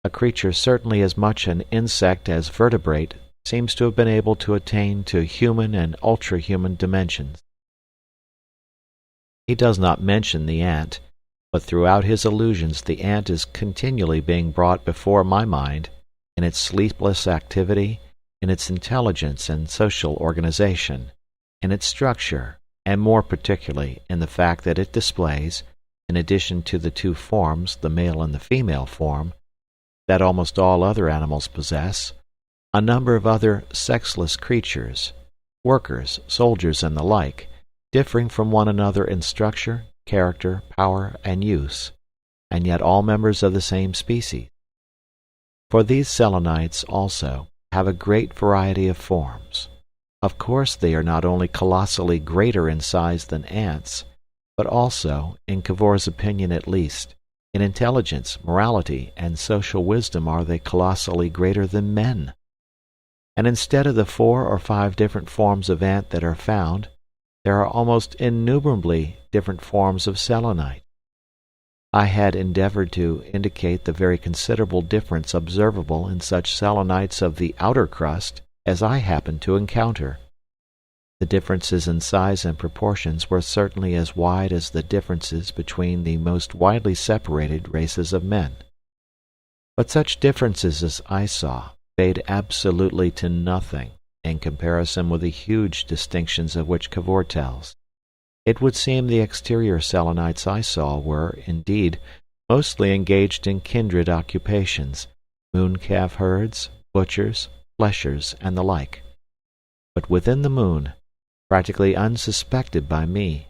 Speaker 1: a creature certainly as much an insect as vertebrate seems to have been able to attain to human and ultra-human dimensions. He does not mention the ant, but throughout his allusions the ant is continually being brought before my mind in its sleepless activity, in its intelligence and social organization, in its structure, and more particularly in the fact that it displays, in addition to the 2 forms, the male and the female form, that almost all other animals possess, a number of other sexless creatures, workers, soldiers, and the like, differing from one another in structure, character, power, and use, and yet all members of the same species. For these Selenites, also, have a great variety of forms. Of course they are not only colossally greater in size than ants, but also, in Cavor's opinion at least, in intelligence, morality, and social wisdom are they colossally greater than men. And instead of the 4 or 5 different forms of ant that are found, there are almost innumerably different forms of Selenite. I had endeavored to indicate the very considerable difference observable in such Selenites of the outer crust as I happened to encounter. The differences in size and proportions were certainly as wide as the differences between the most widely separated races of men. But such differences as I saw paid absolutely to nothing in comparison with the huge distinctions of which Cavor tells. It would seem the exterior Selenites I saw were, indeed, mostly engaged in kindred occupations, moon-calf herds, butchers, fleshers, and the like. But within the moon, practically unsuspected by me,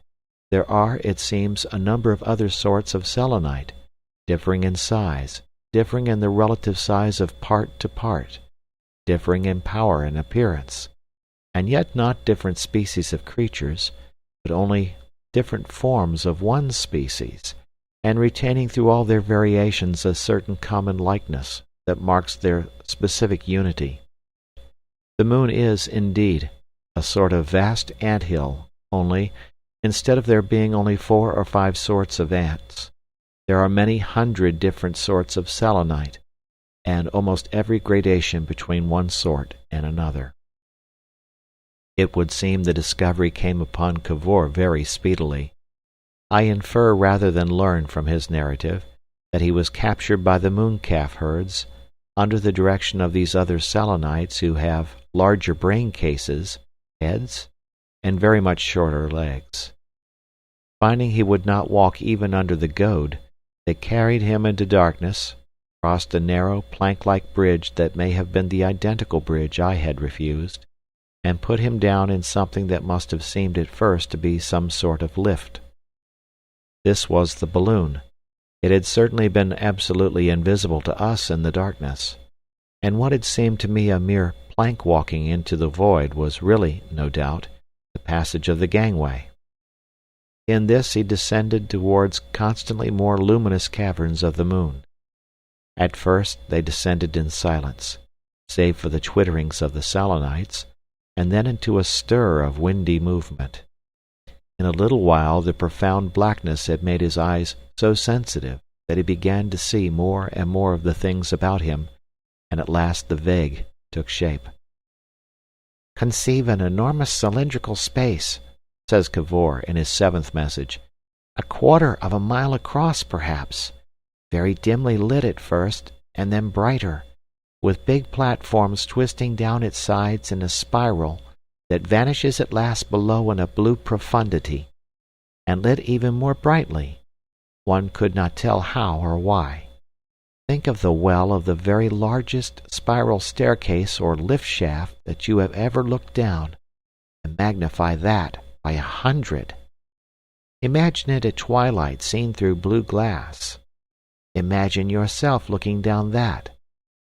Speaker 1: there are, it seems, a number of other sorts of Selenite, differing in size, differing in the relative size of part to part, differing in power and appearance, and yet not different species of creatures, but only different forms of one species, and retaining through all their variations a certain common likeness that marks their specific unity. The moon is, indeed, a sort of vast ant-hill, only, Instead of there being only 4 or 5 sorts of ants, there are many hundred different sorts of Selenite, and almost every gradation between one sort and another. It would seem the discovery came upon Cavor very speedily. I infer rather than learn from his narrative that he was captured by the mooncalf herds under the direction of these other Selenites who have larger brain cases, heads, and very much shorter legs. Finding he would not walk even under the goad, they carried him into darkness, crossed a narrow plank-like bridge that may have been the identical bridge I had refused, and put him down in something that must have seemed at first to be some sort of lift. This was the balloon. It had certainly been absolutely invisible to us in the darkness, and what had seemed to me a mere plank walking into the void was really, no doubt, the passage of the gangway. In this he descended towards constantly more luminous caverns of the moon. At first they descended in silence, save for the twitterings of the Selenites, and then into a stir of windy movement. In a little while the profound blackness had made his eyes so sensitive that he began to see more and more of the things about him, and at last the vague took shape.
Speaker 2: "Conceive an enormous cylindrical space," says Cavor in his 7th message, "a quarter of a mile across, perhaps, very dimly lit at first, and then brighter, with big platforms twisting down its sides in a spiral that vanishes at last below in a blue profundity, and lit even more brightly, one could not tell how or why. Think of the well of the very largest spiral staircase or lift shaft that you have ever looked down, and magnify that by 100. Imagine it at twilight seen through blue glass. Imagine yourself looking down that.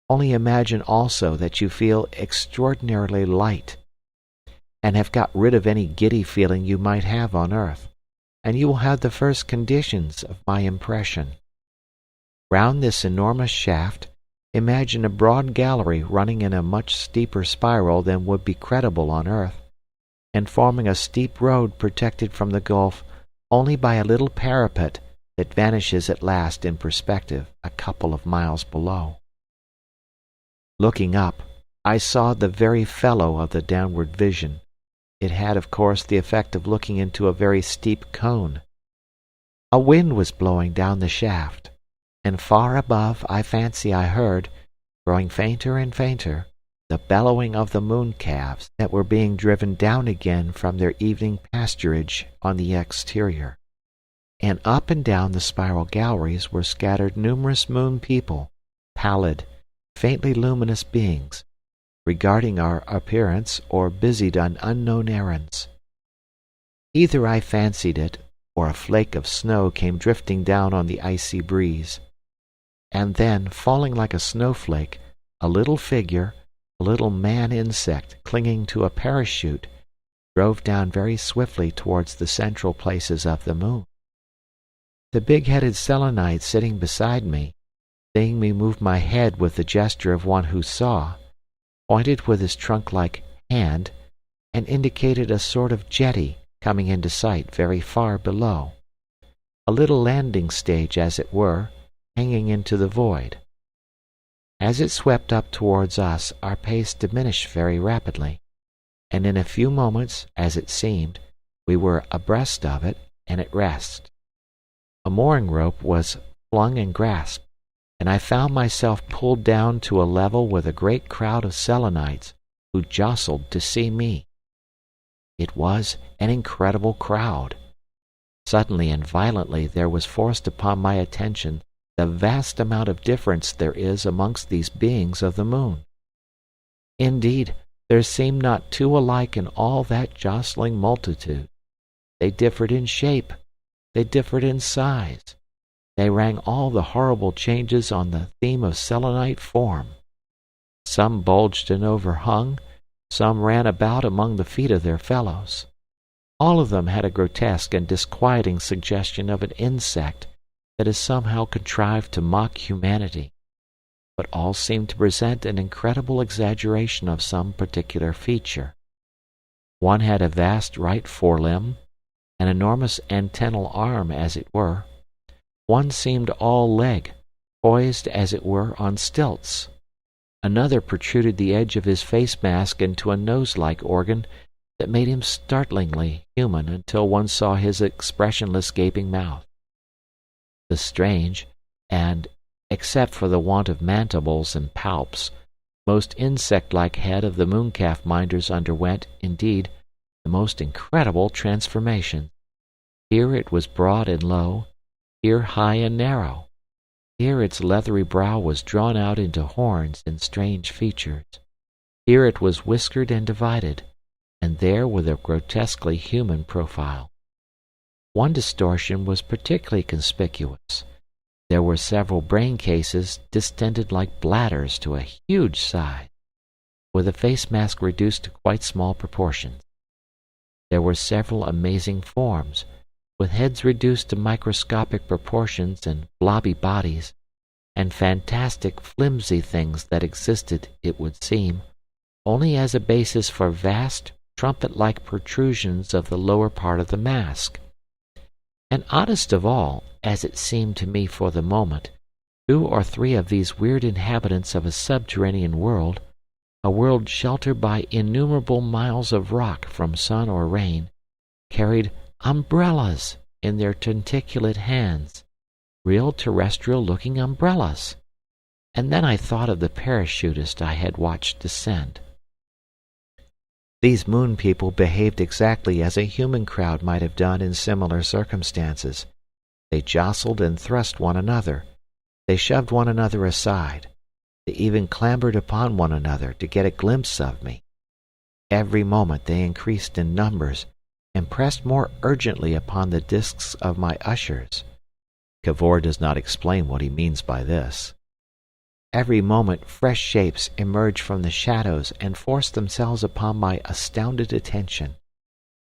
Speaker 2: Only imagine also that you feel extraordinarily light, and have got rid of any giddy feeling you might have on earth, and you will have the first conditions of my impression. Round this enormous shaft, imagine a broad gallery running in a much steeper spiral than would be credible on earth, and forming a steep road protected from the gulf only by a little parapet that vanishes at last in perspective a couple of miles below. Looking up, I saw the very fellow of the downward vision. It had, of course, the effect of looking into a very steep cone. A wind was blowing down the shaft, and far above I fancy I heard, growing fainter and fainter, the bellowing of the mooncalves that were being driven down again from their evening pasturage on the exterior. And up and down the spiral galleries were scattered numerous moon people, pallid, faintly luminous beings, regarding our appearance or busied on unknown errands. Either I fancied it, or a flake of snow came drifting down on the icy breeze. And then, falling like a snowflake, a little figure, a little man-insect clinging to a parachute, drove down very swiftly towards the central places of the moon. The big-headed Selenite sitting beside me, seeing me move my head with the gesture of one who saw, pointed with his trunk-like hand, and indicated a sort of jetty coming into sight very far below, a little landing stage, as it were, hanging into the void. As it swept up towards us, our pace diminished very rapidly, and in a few moments, as it seemed, we were abreast of it and at rest. A mooring rope was flung and grasped, and I found myself pulled down to a level with a great crowd of Selenites who jostled to see me. It was an incredible crowd. Suddenly and violently there was forced upon my attention the vast amount of difference there is amongst these beings of the moon. Indeed, there seemed not two alike in all that jostling multitude. They differed in shape, they differed in size, they rang all the horrible changes on the theme of Selenite form. Some bulged and overhung, some ran about among the feet of their fellows. All of them had a grotesque and disquieting suggestion of an insect that is somehow contrived to mock humanity, but all seemed to present an incredible exaggeration of some particular feature. One had a vast right forelimb, an enormous antennal arm, as it were. One seemed all leg, poised as it were on stilts. Another protruded the edge of his face mask into a nose-like organ that made him startlingly human until one saw his expressionless gaping mouth. The strange, and, except for the want of mandibles and palps, most insect-like head of the mooncalf minders underwent, indeed, the most incredible transformation. Here it was broad and low, here high and narrow. Here its leathery brow was drawn out into horns and strange features. Here it was whiskered and divided, and there with a grotesquely human profile. One distortion was particularly conspicuous. There were several brain cases distended like bladders to a huge size, with a face mask reduced to quite small proportions. There were several amazing forms, with heads reduced to microscopic proportions and blobby bodies, and fantastic flimsy things that existed, it would seem, only as a basis for vast, trumpet-like protrusions of the lower part of the mask. And oddest of all, as it seemed to me for the moment, 2 or 3 of these weird inhabitants of a subterranean world, a world sheltered by innumerable miles of rock from sun or rain, carried umbrellas in their tentaculate hands, real terrestrial-looking umbrellas. And then I thought of the parachutist I had watched descend. These moon people behaved exactly as a human crowd might have done in similar circumstances. They jostled and thrust one another. They shoved one another aside. They even clambered upon one another to get a glimpse of me. Every moment they increased in numbers, and pressed more urgently upon the discs of my ushers. Cavor does not explain what he means by this. Every moment fresh shapes emerged from the shadows and forced themselves upon my astounded attention,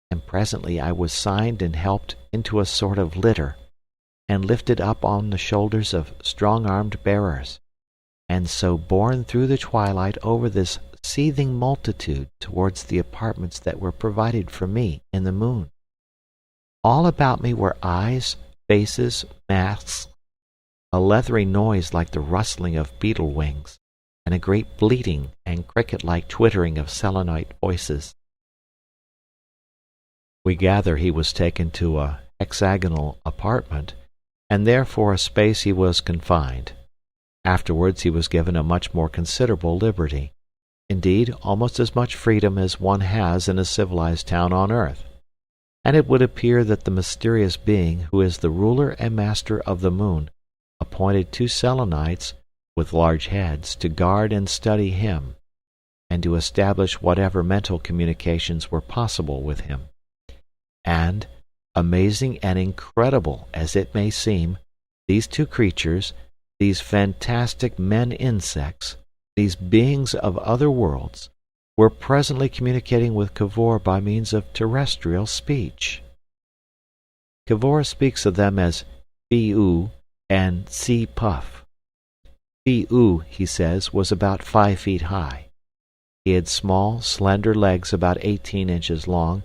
Speaker 2: and presently I was signed and helped into a sort of litter, and lifted up on the shoulders of strong-armed bearers, and so borne through the twilight over this seething multitude towards the apartments that were provided for me in the moon. All about me were eyes, faces, masks, a leathery noise like the rustling of beetle wings, and a great bleating and cricket-like twittering of Selenite voices. We gather he was taken to a hexagonal apartment, and there for a space he was confined. Afterwards he was given a much more considerable liberty. Indeed, almost as much freedom as one has in a civilized town on earth. And it would appear that the mysterious being who is the ruler and master of the moon appointed 2 Selenites with large heads to guard and study him, and to establish whatever mental communications were possible with him. And, amazing and incredible as it may seem, these 2 creatures, these fantastic men-insects, these beings of other worlds, were presently communicating with Cavor by means of terrestrial speech. Cavor speaks of them as Phi-oo and Si-puff. Phi-oo, he says, was about 5 feet high. He had small, slender legs about 18 inches long,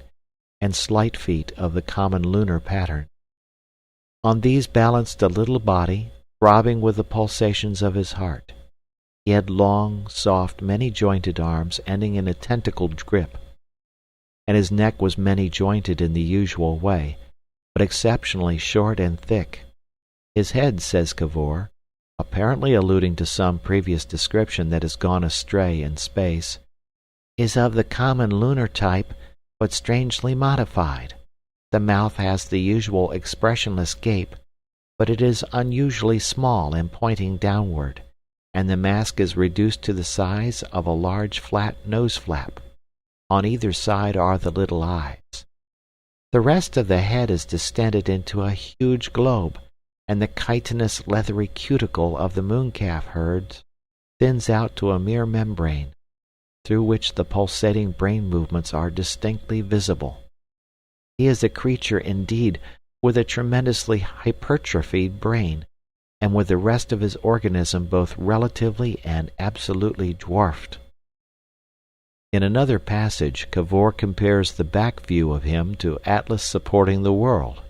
Speaker 2: and slight feet of the common lunar pattern. On these balanced a little body, throbbing with the pulsations of his heart. He had long, soft, many-jointed arms ending in a tentacled grip, and his neck was many-jointed in the usual way, but exceptionally short and thick. His head, says Cavor, apparently alluding to some previous description that has gone astray in space, is of the common lunar type, but strangely modified. The mouth has the usual expressionless gape, but it is unusually small and pointing downward, and the mask is reduced to the size of a large flat nose flap. On either side are the little eyes. The rest of the head is distended into a huge globe, and the chitinous leathery cuticle of the mooncalf herds thins out to a mere membrane, through which the pulsating brain movements are distinctly visible. He is a creature, indeed, with a tremendously hypertrophied brain, and with the rest of his organism both relatively and absolutely dwarfed.
Speaker 1: In another passage, Cavor compares the back view of him to Atlas supporting the world.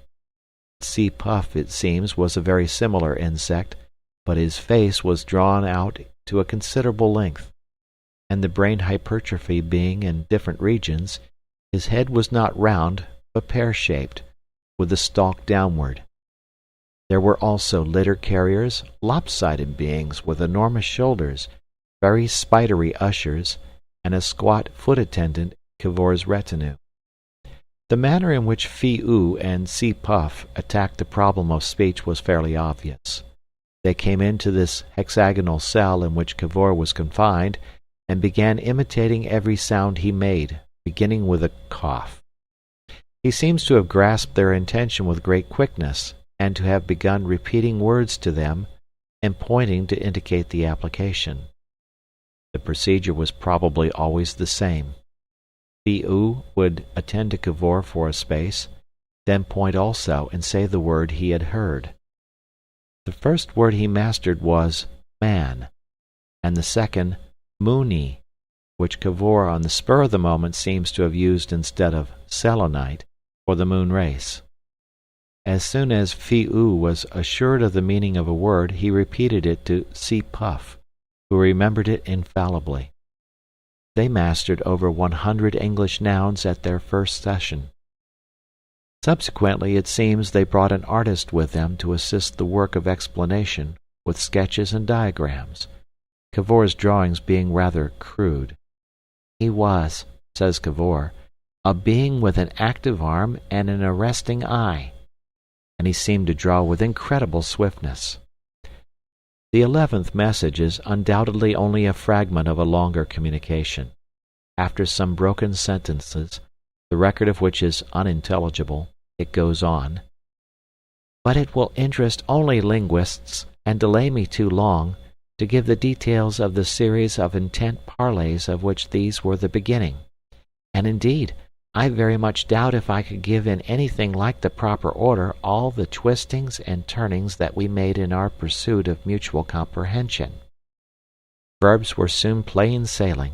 Speaker 1: Sea Puff, it seems, was a very similar insect, but his face was drawn out to a considerable length, and the brain hypertrophy being in different regions, his head was not round, but pear-shaped, with the stalk downward. There were also litter carriers, lopsided beings with enormous shoulders, very spidery ushers, and a squat foot attendant in Cavor's retinue. The manner in which Phi-oo and Sea Puff attacked the problem of speech was fairly obvious. They came into this hexagonal cell in which Cavor was confined, and began imitating every sound he made, beginning with a cough. He seems to have grasped their intention with great quickness, and to have begun repeating words to them and pointing to indicate the application. The procedure was probably always the same. Phi-oo would attend to Cavor for a space, then point also and say the word he had heard. The first word he mastered was man, and the second mooni, which Cavor on the spur of the moment seems to have used instead of selenite for the moon race. As soon as Phi-oo was assured of the meaning of a word, he repeated it to Sea Puff, who remembered it infallibly. They mastered over 100 English nouns at their first session. Subsequently, it seems they brought an artist with them to assist the work of explanation, with sketches and diagrams, Cavor's drawings being rather crude. He was, says Cavor, a being with an active arm and an arresting eye, and he seemed to draw with incredible swiftness. The 11th message is undoubtedly only a fragment of a longer communication. After some broken sentences, the record of which is unintelligible, it goes on. But it will interest only linguists, and delay me too long, to give the details of the series of intent parleys of which these were the beginning. And indeed, I very much doubt if I could give in anything like the proper order all the twistings and turnings that we made in our pursuit of mutual comprehension. Verbs were soon plain sailing,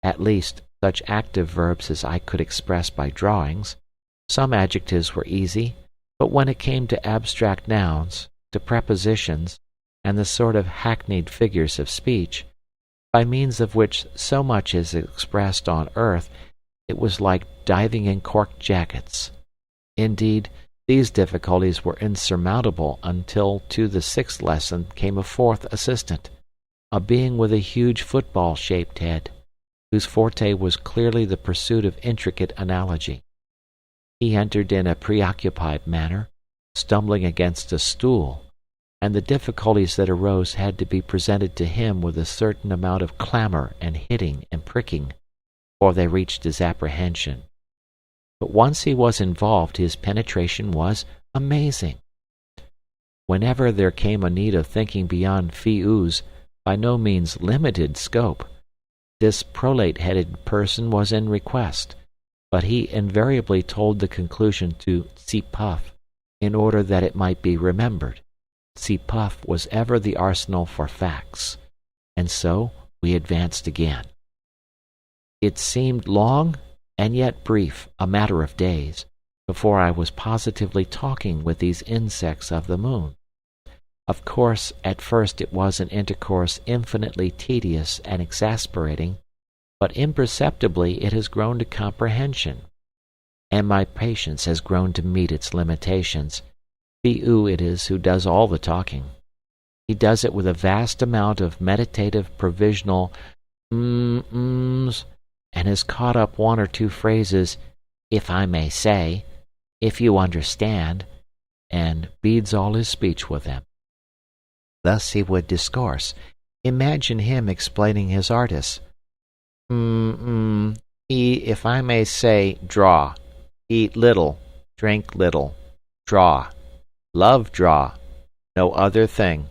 Speaker 1: at least such active verbs as I could express by drawings. Some adjectives were easy, but when it came to abstract nouns, to prepositions, and the sort of hackneyed figures of speech, by means of which so much is expressed on earth, it was like diving in cork jackets. Indeed, these difficulties were insurmountable until to the 6th lesson came a 4th assistant, a being with a huge football-shaped head, whose forte was clearly the pursuit of intricate analogy. He entered in a preoccupied manner, stumbling against a stool, and the difficulties that arose had to be presented to him with a certain amount of clamor and hitting and pricking, before they reached his apprehension. But once he was involved, his penetration was amazing. Whenever there came a need of thinking beyond Phi-oo's by no means limited scope, this prolate-headed person was in request, but he invariably told the conclusion to Sea Puff, in order that it might be remembered. Sea Puff was ever the arsenal for facts, and so we advanced again. It seemed long and yet brief, a matter of days, before I was positively talking with these insects of the moon. Of course, at first it was an intercourse infinitely tedious and exasperating, but imperceptibly it has grown to comprehension, and my patience has grown to meet its limitations. Phi-oo it is who does all the talking. He does it with a vast amount of meditative provisional ms, and has caught up one or two phrases, if I may say, if you understand, and beads all his speech with them. Thus he would discourse. Imagine him explaining his artists. If I may say, draw. Eat little, drink little, draw. Love draw. No other thing.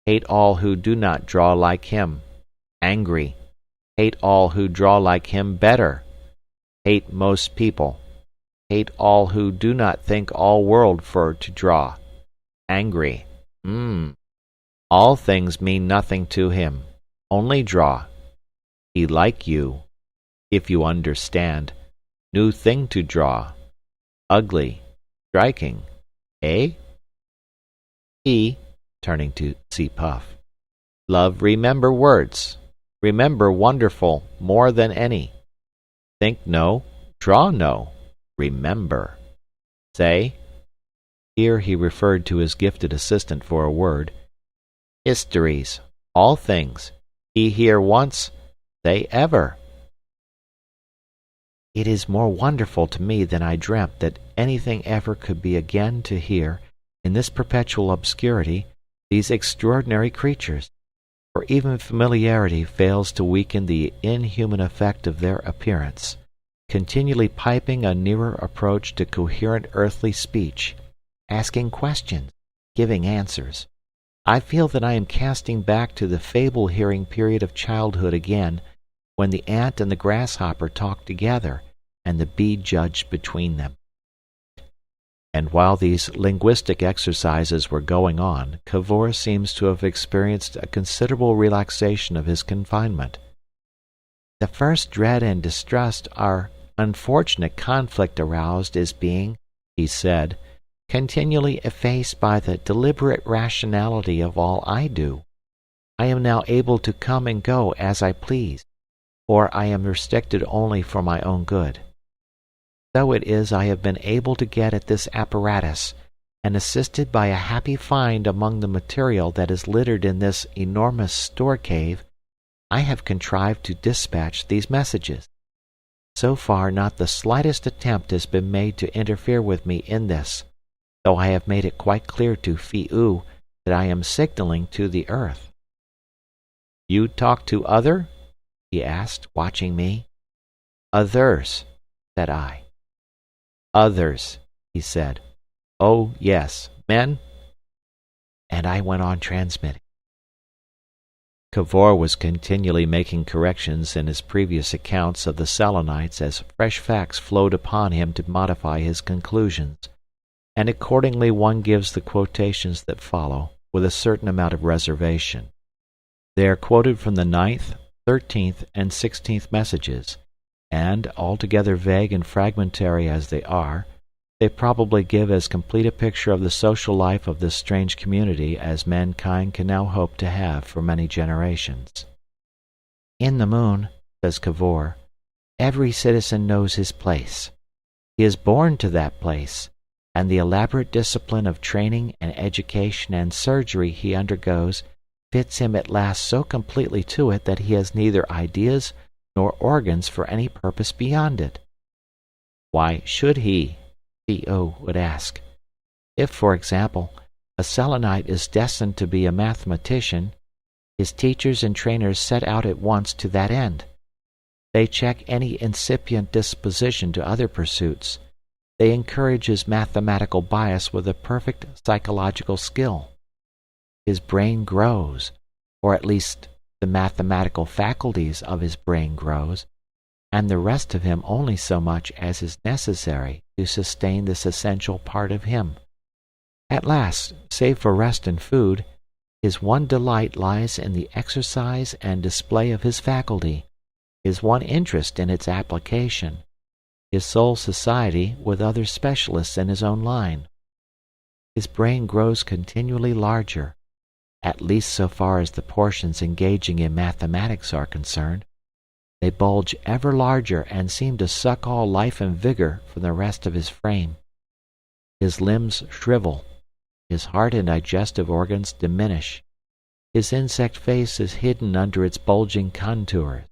Speaker 1: Hate all who do not draw like him. Angry. Hate all who draw like him better. Hate most people. Hate all who do not think all world for to draw. Angry. All things mean nothing to him. Only draw. He like you. if you understand. New thing to draw. Ugly. Striking. Eh? He, turning to see Puff. Love remember words. Remember wonderful more than any. Think no. Draw no. Remember. Say. Here he referred to his gifted assistant for a word. Histories. All things. He hear once. Say ever. It is more wonderful to me than I dreamt that anything ever could be again to hear, in this perpetual obscurity, these extraordinary creatures, for even familiarity fails to weaken the inhuman effect of their appearance, continually piping a nearer approach to coherent earthly speech, asking questions, giving answers. I feel that I am casting back to the fable-hearing period of childhood again, when the ant and the grasshopper talked together, and the bee judged between them. And while these linguistic exercises were going on, Cavor seems to have experienced a considerable relaxation of his confinement. The first dread and distrust our unfortunate conflict aroused is being, he said, continually effaced by the deliberate rationality of all I do. I am now able to come and go as I please, or I am restricted only for my own good. So it is I have been able to get at this apparatus, and assisted by a happy find among the material that is littered in this enormous store cave, I have contrived to dispatch these messages. So far not the slightest attempt has been made to interfere with me in this, though I have made it quite clear to Phi-oo that I am signaling to the earth. You talk to other? He asked, watching me. Others, said I. Others, he said. Oh, yes, men? And I went on transmitting. Cavor was continually making corrections in his previous accounts of the Selenites as fresh facts flowed upon him to modify his conclusions, and accordingly one gives the quotations that follow with a certain amount of reservation. They are quoted from the 9th, 13th, and 16th messages, and, altogether vague and fragmentary as they are, they probably give as complete a picture of the social life of this strange community as mankind can now hope to have for many generations. In the moon, says Cavor, every citizen knows his place. He is born to that place, and the elaborate discipline of training and education and surgery he undergoes fits him at last so completely to it that he has neither ideas nor organs for any purpose beyond it. Why should he? P.O. would ask. If, for example, a Selenite is destined to be a mathematician, his teachers and trainers set out at once to that end. They check any incipient disposition to other pursuits. They encourage his mathematical bias with a perfect psychological skill. His brain grows, or at least the mathematical faculties of his brain grows, and the rest of him only so much as is necessary to sustain this essential part of him. At last, save for rest and food, his one delight lies in the exercise and display of his faculty, his one interest in its application, his sole society with other specialists in his own line. His brain grows continually larger, at least so far as the portions engaging in mathematics are concerned. They bulge ever larger and seem to suck all life and vigor from the rest of his frame. His limbs shrivel, his heart and digestive organs diminish, his insect face is hidden under its bulging contours.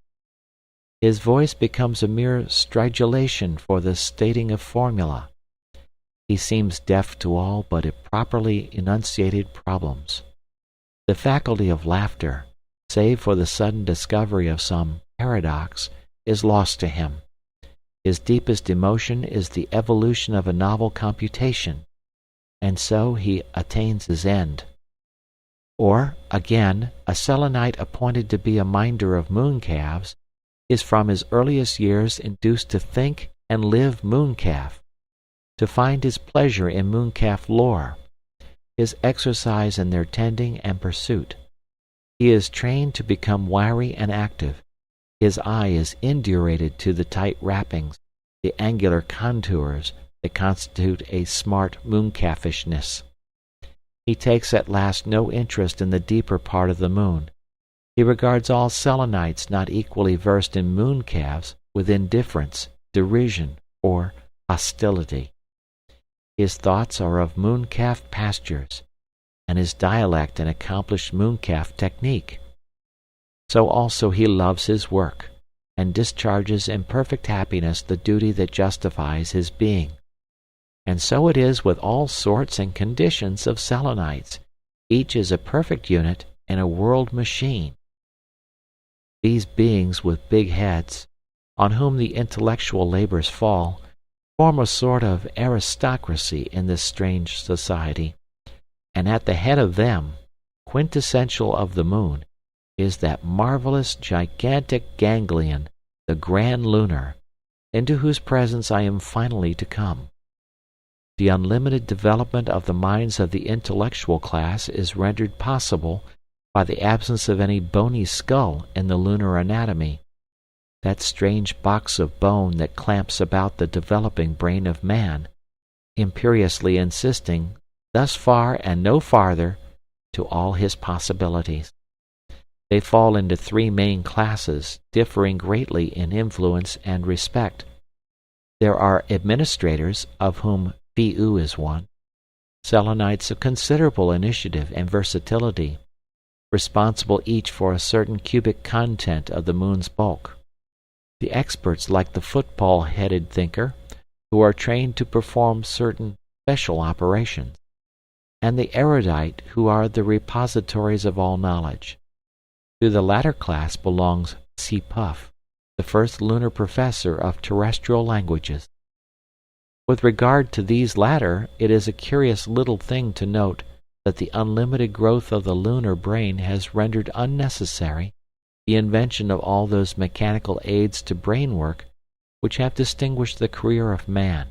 Speaker 1: His voice becomes a mere stridulation for the stating of formula. He seems deaf to all but properly enunciated problems. The faculty of laughter, save for the sudden discovery of some paradox, is lost to him. His deepest emotion is the evolution of a novel computation, and so he attains his end. Or, again, a Selenite appointed to be a minder of mooncalves is from his earliest years induced to think and live mooncalf, to find his pleasure in mooncalf lore, his exercise in their tending and pursuit. He is trained to become wiry and active.
Speaker 2: His eye is indurated to the tight wrappings, the angular contours that constitute a smart mooncalfishness. He takes at last no interest in the deeper part of the moon. He regards all Selenites not equally versed in mooncalves with indifference, derision, or hostility. His thoughts are of mooncalf pastures, and his dialect an accomplished mooncalf technique. So also he loves his work, and discharges in perfect happiness the duty that justifies his being. And so it is with all sorts and conditions of Selenites. Each is a perfect unit in a world machine. These beings with big heads, on whom the intellectual labors fall, form a sort of aristocracy in this strange society, and at the head of them, quintessential of the moon, is that marvelous gigantic ganglion, the grand lunar, into whose presence I am finally to come. The unlimited development of the minds of the intellectual class is rendered possible by the absence of any bony skull in the lunar anatomy, that strange box of bone that clamps about the developing brain of man, imperiously insisting, thus far and no farther, to all his possibilities. They fall into three main classes, differing greatly in influence and respect. There are administrators, of whom Phi-U is one, Selenites of considerable initiative and versatility, responsible each for a certain cubic content of the moon's bulk. The experts like the football-headed thinker, who are trained to perform certain special operations, and the erudite, who are the repositories of all knowledge. To the latter class belongs Si Puff, the first lunar professor of terrestrial languages. With regard to these latter, it is a curious little thing to note that the unlimited growth of the lunar brain has rendered unnecessary the invention of all those mechanical aids to brain work which have distinguished the career of man.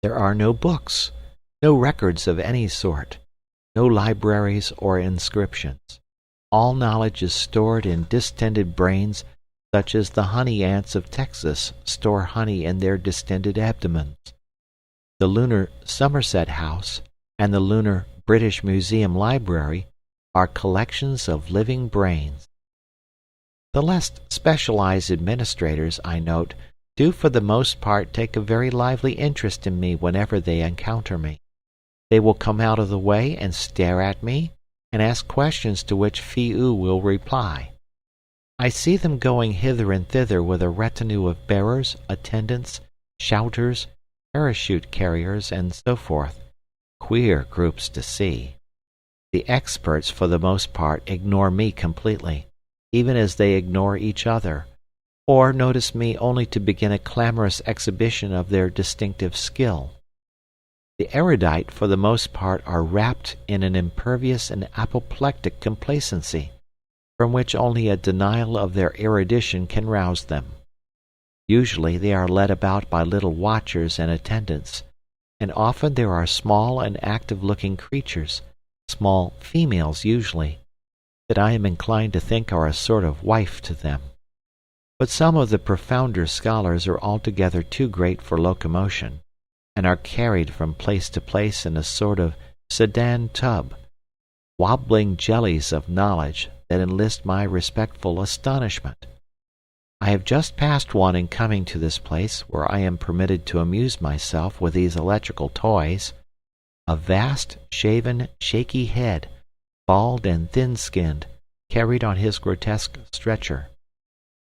Speaker 2: There are no books, no records of any sort, no libraries or inscriptions. All knowledge is stored in distended brains, such as the honey ants of Texas store honey in their distended abdomens. The lunar Somerset House and the lunar British Museum Library are collections of living brains. The less specialized administrators, I note, do for the most part take a very lively interest in me whenever they encounter me. They will come out of the way and stare at me, and ask questions to which Phi-U will reply. I see them going hither and thither with a retinue of bearers, attendants, shouters, parachute carriers, and so forth. Queer groups to see. The experts, for the most part, ignore me completely, even as they ignore each other, or notice me only to begin a clamorous exhibition of their distinctive skill. The erudite, for the most part, are wrapped in an impervious and apoplectic complacency, from which only a denial of their erudition can rouse them. Usually they are led about by little watchers and attendants, and often there are small and active-looking creatures, small females usually, that I am inclined to think are a sort of wife to them. But some of the profounder scholars are altogether too great for locomotion, and are carried from place to place in a sort of sedan tub, wobbling jellies of knowledge that enlist my respectful astonishment. I have just passed one in coming to this place, where I am permitted to amuse myself with these electrical toys. A vast, shaven, shaky head, bald and thin-skinned, carried on his grotesque stretcher.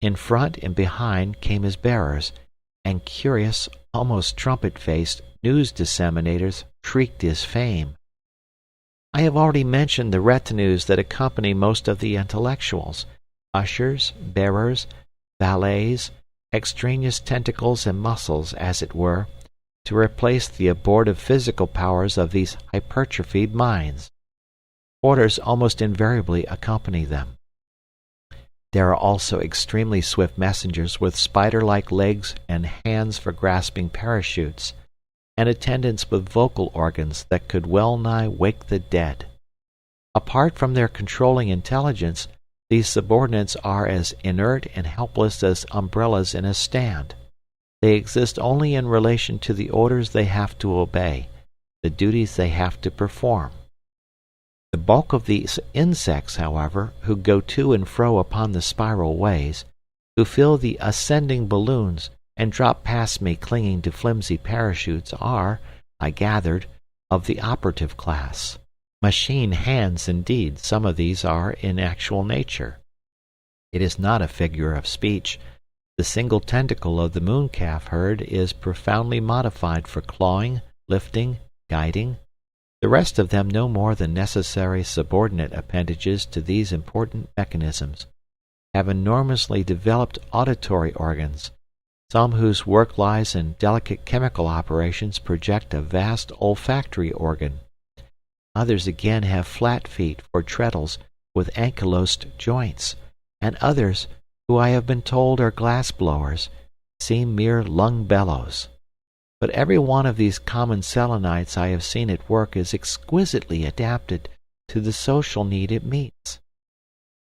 Speaker 2: In front and behind came his bearers, and curious, almost trumpet-faced news disseminators shrieked his fame. I have already mentioned the retinues that accompany most of the intellectuals, ushers, bearers, valets, extraneous tentacles and muscles, as it were, to replace the abortive physical powers of these hypertrophied minds. Porters almost invariably accompany them. There are also extremely swift messengers with spider-like legs and hands for grasping parachutes, and attendants with vocal organs that could well nigh wake the dead. Apart from their controlling intelligence, These subordinates are as inert and helpless as umbrellas in a stand. They exist only in relation to the orders they have to obey, the duties they have to perform. The bulk of these insects, however, who go to and fro upon the spiral ways, who fill the ascending balloons and drop past me clinging to flimsy parachutes are, I gathered, of the operative class. Machine hands, indeed, some of these are in actual nature. It is not a figure of speech. The single tentacle of the mooncalf herd is profoundly modified for clawing, lifting, guiding. The rest of them no more than necessary subordinate appendages to these important mechanisms, have enormously developed auditory organs, some whose work lies in delicate chemical operations project a vast olfactory organ. Others again have flat feet for treadles with ankylosed joints, and others, who I have been told are glass blowers, seem mere lung bellows. But every one of these common Selenites I have seen at work is exquisitely adapted to the social need it meets.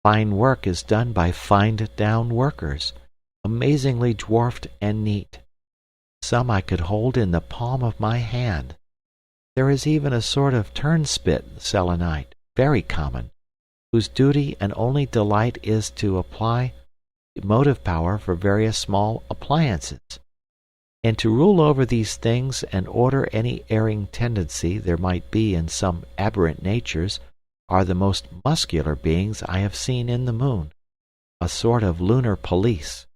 Speaker 2: Fine work is done by fined-down workers, amazingly dwarfed and neat. Some I could hold in the palm of my hand. There is even a sort of turnspit Selenite, very common, whose duty and only delight is to apply motive power for various small appliances. And to rule over these things and order any erring tendency there might be in some aberrant natures are the most muscular beings I have seen in the moon, a sort of lunar police,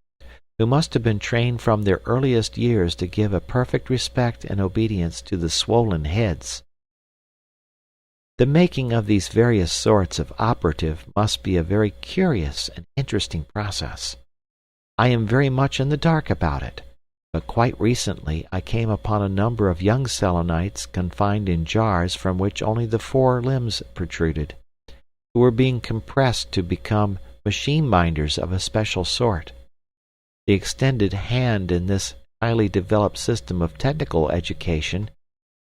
Speaker 2: who must have been trained from their earliest years to give a perfect respect and obedience to the swollen heads. The making of these various sorts of operative must be a very curious and interesting process. I am very much in the dark about it, but quite recently I came upon a number of young Selenites confined in jars from which only the four limbs protruded, who were being compressed to become machine-minders of a special sort. The extended hand in this highly developed system of technical education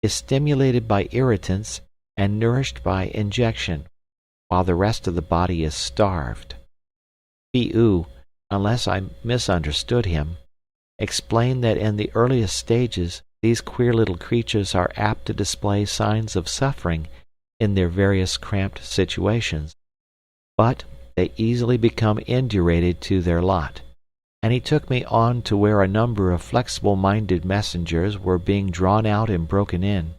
Speaker 2: is stimulated by irritants and nourished by injection, while the rest of the body is starved. P.U., unless I misunderstood him, explained that in the earliest stages these queer little creatures are apt to display signs of suffering in their various cramped situations, but they easily become indurated to their lot, and he took me on to where a number of flexible-minded messengers were being drawn out and broken in.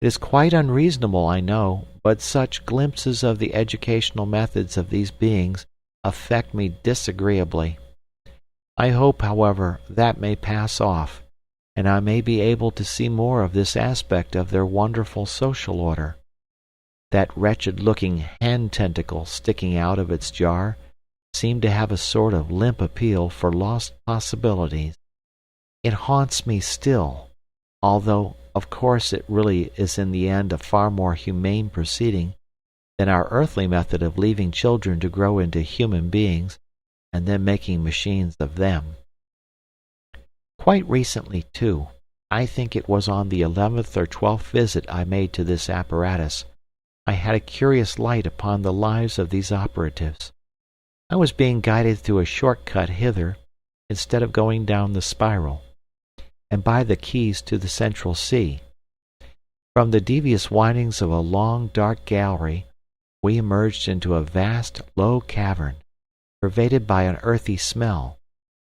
Speaker 2: It is quite unreasonable, I know, but such glimpses of the educational methods of these beings affect me disagreeably. I hope, however, that may pass off, and I may be able to see more of this aspect of their wonderful social order. That wretched-looking hand tentacle sticking out of its jar seemed to have a sort of limp appeal for lost possibilities. It haunts me still, although, of course, it really is in the end a far more humane proceeding than our earthly method of leaving children to grow into human beings and then making machines of them. Quite recently, too, I think it was on the 11th or 12th visit I made to this apparatus, I had a curious light upon the lives of these operatives. I was being guided through a short cut hither, instead of going down the spiral, and by the keys to the central sea. From the devious windings of a long, dark gallery, we emerged into a vast, low cavern, pervaded by an earthy smell,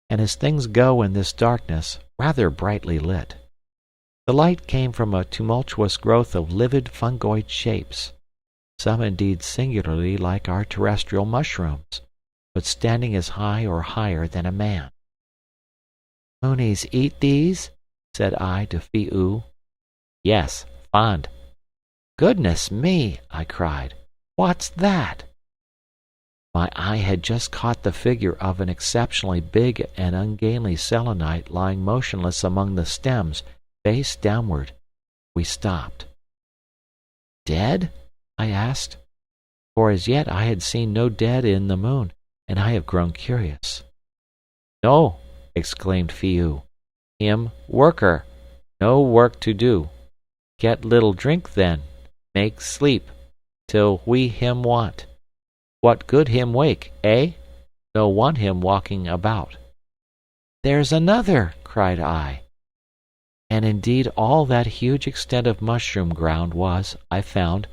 Speaker 2: and as things go in this darkness, rather brightly lit. The light came from a tumultuous growth of livid fungoid shapes, some indeed singularly like our terrestrial mushrooms, but standing as high or higher than a man. "Moonies eat these?" said I to Phi-oo. "Yes, fond." "Goodness me!" I cried. "What's that?" My eye had just caught the figure of an exceptionally big and ungainly Selenite lying motionless among the stems, face downward. We stopped. "Dead?" I asked, for as yet I had seen no dead in the moon, and I have grown curious. "No," exclaimed Phi-oo. "Him worker. No work to do. Get little drink then. Make sleep. Till we him want. What good him wake, eh? No want him walking about." "There's another!" cried I. And indeed all that huge extent of mushroom ground was, I found,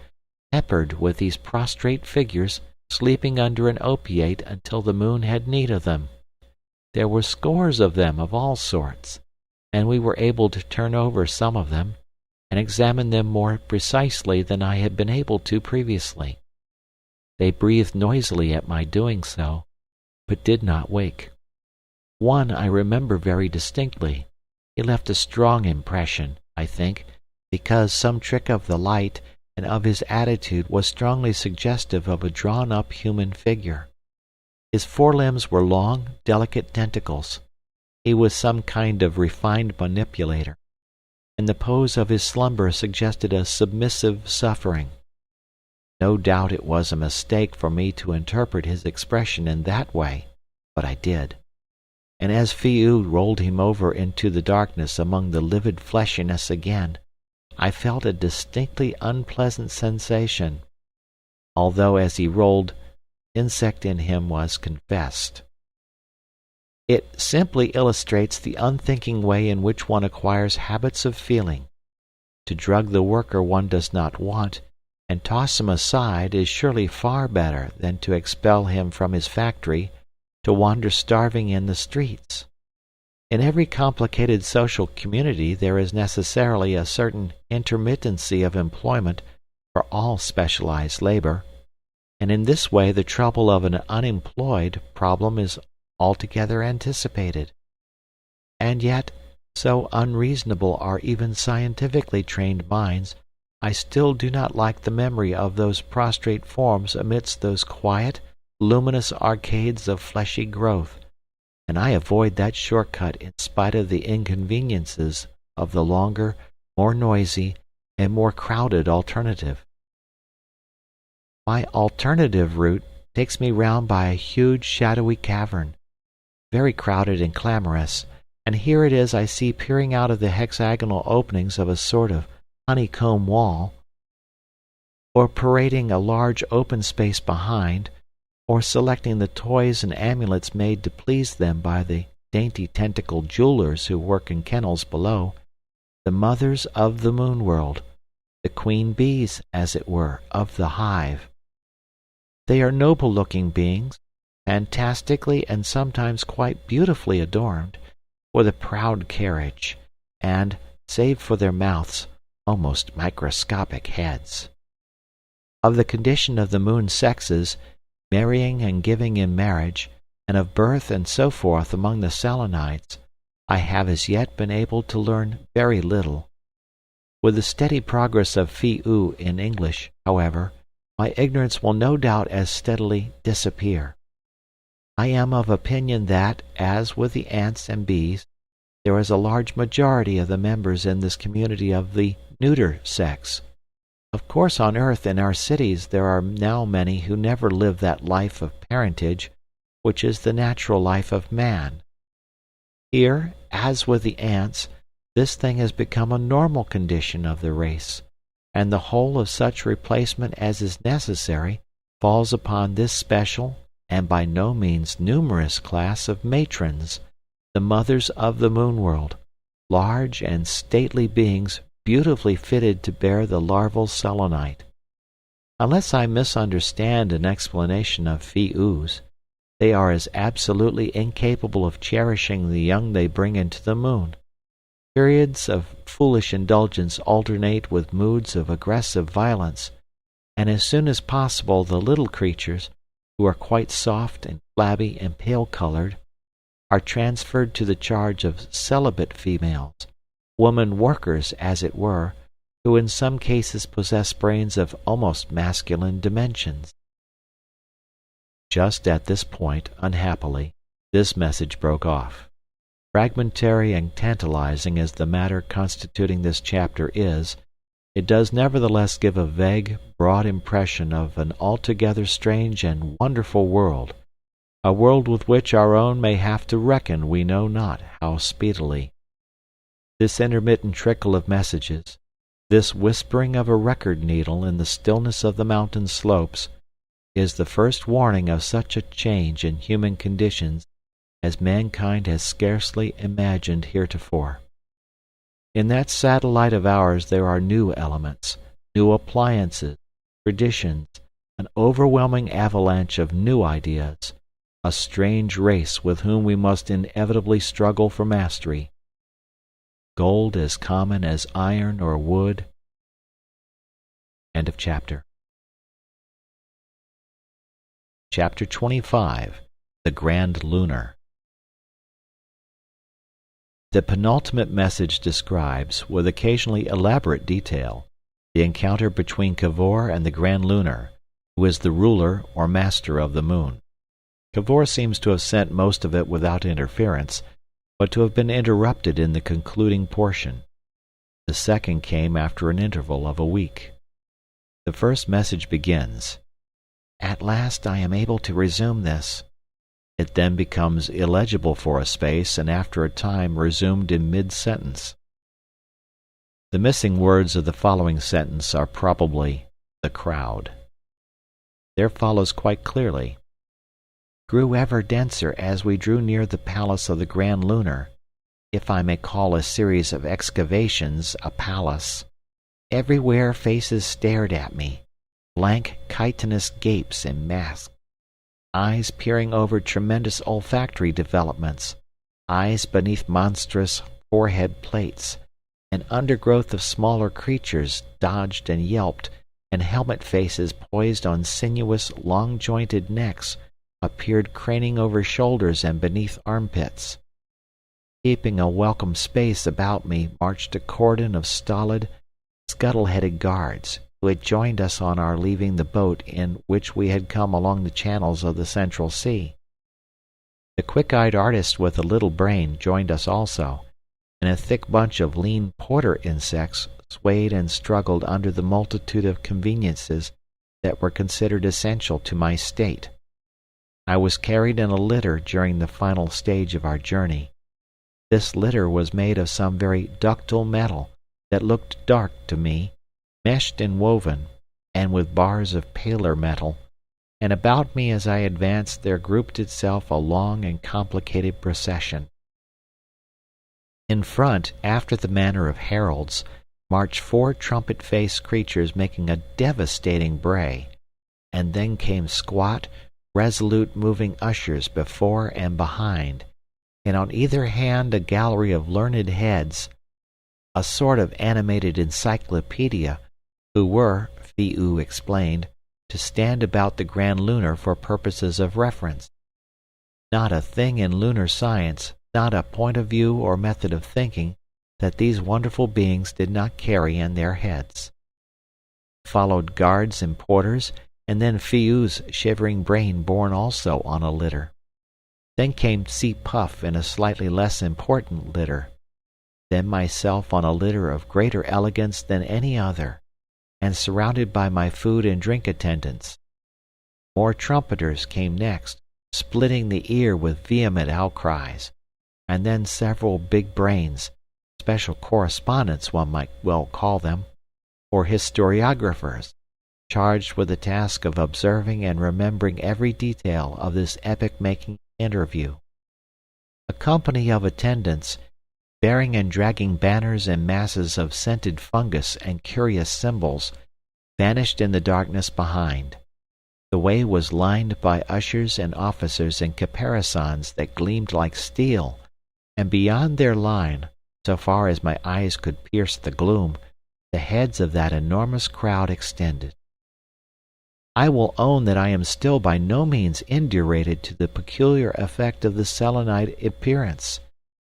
Speaker 2: peppered with these prostrate figures sleeping under an opiate until the moon had need of them. There were scores of them of all sorts, and we were able to turn over some of them, and examine them more precisely than I had been able to previously. They breathed noisily at my doing so, but did not wake. One I remember very distinctly. He left a strong impression, I think, because some trick of the light and of his attitude was strongly suggestive of a drawn-up human figure. His forelimbs were long, delicate tentacles. He was some kind of refined manipulator, and the pose of his slumber suggested a submissive suffering. No doubt it was a mistake for me to interpret his expression in that way, but I did. And as Phi Oo rolled him over into the darkness among the livid fleshiness again, I felt a distinctly unpleasant sensation, although as he rolled, insect in him was confessed. It simply illustrates the unthinking way in which one acquires habits of feeling. To drug the worker one does not want, and toss him aside, is surely far better than to expel him from his factory to wander starving in the streets. In every complicated social community there is necessarily a certain intermittency of employment for all specialized labor, and in this way the trouble of an unemployed problem is altogether anticipated. And yet, so unreasonable are even scientifically trained minds, I still do not like the memory of those prostrate forms amidst those quiet, luminous arcades of fleshy growth, and I avoid that short-cut in spite of the inconveniences of the longer, more noisy, and more crowded alternative. My alternative route takes me round by a huge shadowy cavern, very crowded and clamorous, and here it is I see peering out of the hexagonal openings of a sort of honeycomb wall, or parading a large open space behind, or selecting the toys and amulets made to please them by the dainty tentacled jewelers who work in kennels below, the mothers of the moon world, the queen bees, as it were, of the hive. They are noble-looking beings, fantastically and sometimes quite beautifully adorned, with a proud carriage, and, save for their mouths, almost microscopic heads. Of the condition of the moon sexes, marrying and giving in marriage, and of birth and so forth among the Selenites, I have as yet been able to learn very little. With the steady progress of Phi Oo in English, however, my ignorance will no doubt as steadily disappear. I am of opinion that, as with the ants and bees, there is a large majority of the members in this community of the neuter sex. Of course on earth in our cities there are now many who never live that life of parentage which is the natural life of man. Here, as with the ants, this thing has become a normal condition of the race, and the whole of such replacement as is necessary falls upon this special and by no means numerous class of matrons, the mothers of the moon world, large and stately beings beautifully fitted to bear the larval Selenite. Unless I misunderstand an explanation of Phi Oo's, they are as absolutely incapable of cherishing the young they bring into the moon. Periods of foolish indulgence alternate with moods of aggressive violence, and as soon as possible the little creatures, who are quite soft and flabby and pale-colored, are transferred to the charge of celibate females, woman workers as it were, who in some cases possess brains of almost masculine dimensions. Just at this point, unhappily, this message broke off. Fragmentary and tantalizing as the matter constituting this chapter is, it does nevertheless give a vague, broad impression of an altogether strange and wonderful world, a world with which our own may have to reckon we know not how speedily. This intermittent trickle of messages, this whispering of a record needle in the stillness of the mountain slopes,
Speaker 1: is the first warning of such a change in human conditions as mankind has scarcely imagined heretofore. In that satellite of ours there are new elements, new appliances, traditions, an overwhelming avalanche of new ideas, a strange race with whom we must inevitably struggle for mastery. Gold as common as iron or wood. End of chapter. Chapter 25. The Grand Lunar. The penultimate message describes, with occasionally elaborate detail, the encounter between Cavor and the Grand Lunar, who is the ruler or master of the moon. Cavor seems to have sent most of it without interference, but to have been interrupted in the concluding portion. The second came after an interval of a week. The first message begins, "At last I am able to resume this." It then becomes illegible for a space and after a time resumed in mid-sentence. The missing words of the following sentence are probably "the crowd." There follows quite clearly, "Grew ever denser as we drew near the palace of the Grand Lunar, if I may call a series of excavations a palace. Everywhere faces stared at me, blank chitinous gapes and masks, eyes peering over tremendous olfactory developments, eyes beneath monstrous forehead plates, an undergrowth of smaller creatures dodged and yelped, and helmet faces poised on sinuous, long-jointed necks appeared craning over shoulders and beneath armpits. Keeping a welcome space about me marched a cordon of stolid, scuttle-headed guards, who had joined us on our leaving the boat in which we had come along the channels of the Central Sea. The quick-eyed artist with a little brain joined us also, and a thick bunch of lean porter insects swayed and struggled under the multitude of conveniences that were considered essential to my state. I was carried in a litter during the final stage of our journey. This litter was made of some very ductile metal that looked dark to me, meshed and woven, and with bars of paler metal, and about me as I advanced there grouped itself a long and complicated procession. In front, after the manner of heralds, marched 4 trumpet-faced creatures making a devastating bray, and then came squat, resolute moving ushers before and behind, and on either hand a gallery of learned heads, a sort of animated encyclopedia, who were, Phi-oo explained, to stand about the Grand Lunar for purposes of reference. Not a thing in lunar science, not a point of view or method of thinking, that these wonderful beings did not carry in their heads. Followed guards and porters, and then Phi-oo's shivering brain borne also on a litter. Then came Tsi Puff in a slightly less important litter. Then myself on a litter of greater elegance than any other, and surrounded by my food and drink attendants. More trumpeters came next, splitting the ear with vehement outcries, and then several big brains, special correspondents one might well call them, or historiographers, charged with the task of observing and remembering every detail of this epoch-making interview. A company of attendants, bearing and dragging banners and masses of scented fungus and curious symbols, vanished in the darkness behind. The way was lined by ushers and officers in caparisons that gleamed like steel, and beyond their line, so far as my eyes could pierce the gloom, the heads of that enormous crowd extended. I will own that I am still by no means indurated to the peculiar effect of the Selenite appearance,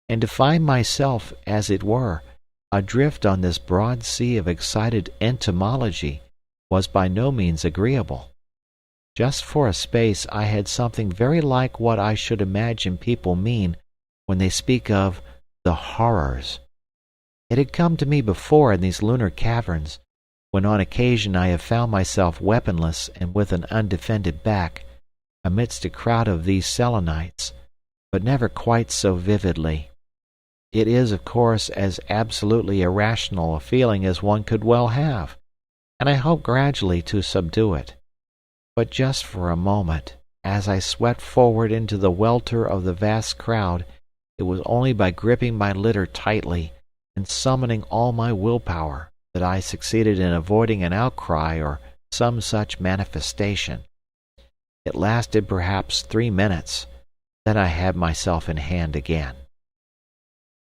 Speaker 1: and to find myself, as it were, adrift on this broad sea of excited entomology was by no means agreeable. Just for a space I had something very like what I should imagine people mean when they speak of the horrors. It had come to me before in these lunar caverns, when on occasion I have found myself weaponless and with an undefended back, amidst a crowd of these Selenites, but never quite so vividly. It is, of course, as absolutely irrational a feeling as one could well have, and I hope gradually to subdue it.
Speaker 2: But just for a moment, as I swept forward into the welter of the vast crowd, it was only by gripping my litter tightly and summoning all my willpower that I succeeded in avoiding an outcry or some such manifestation. It lasted perhaps 3 minutes, then I had myself in hand again.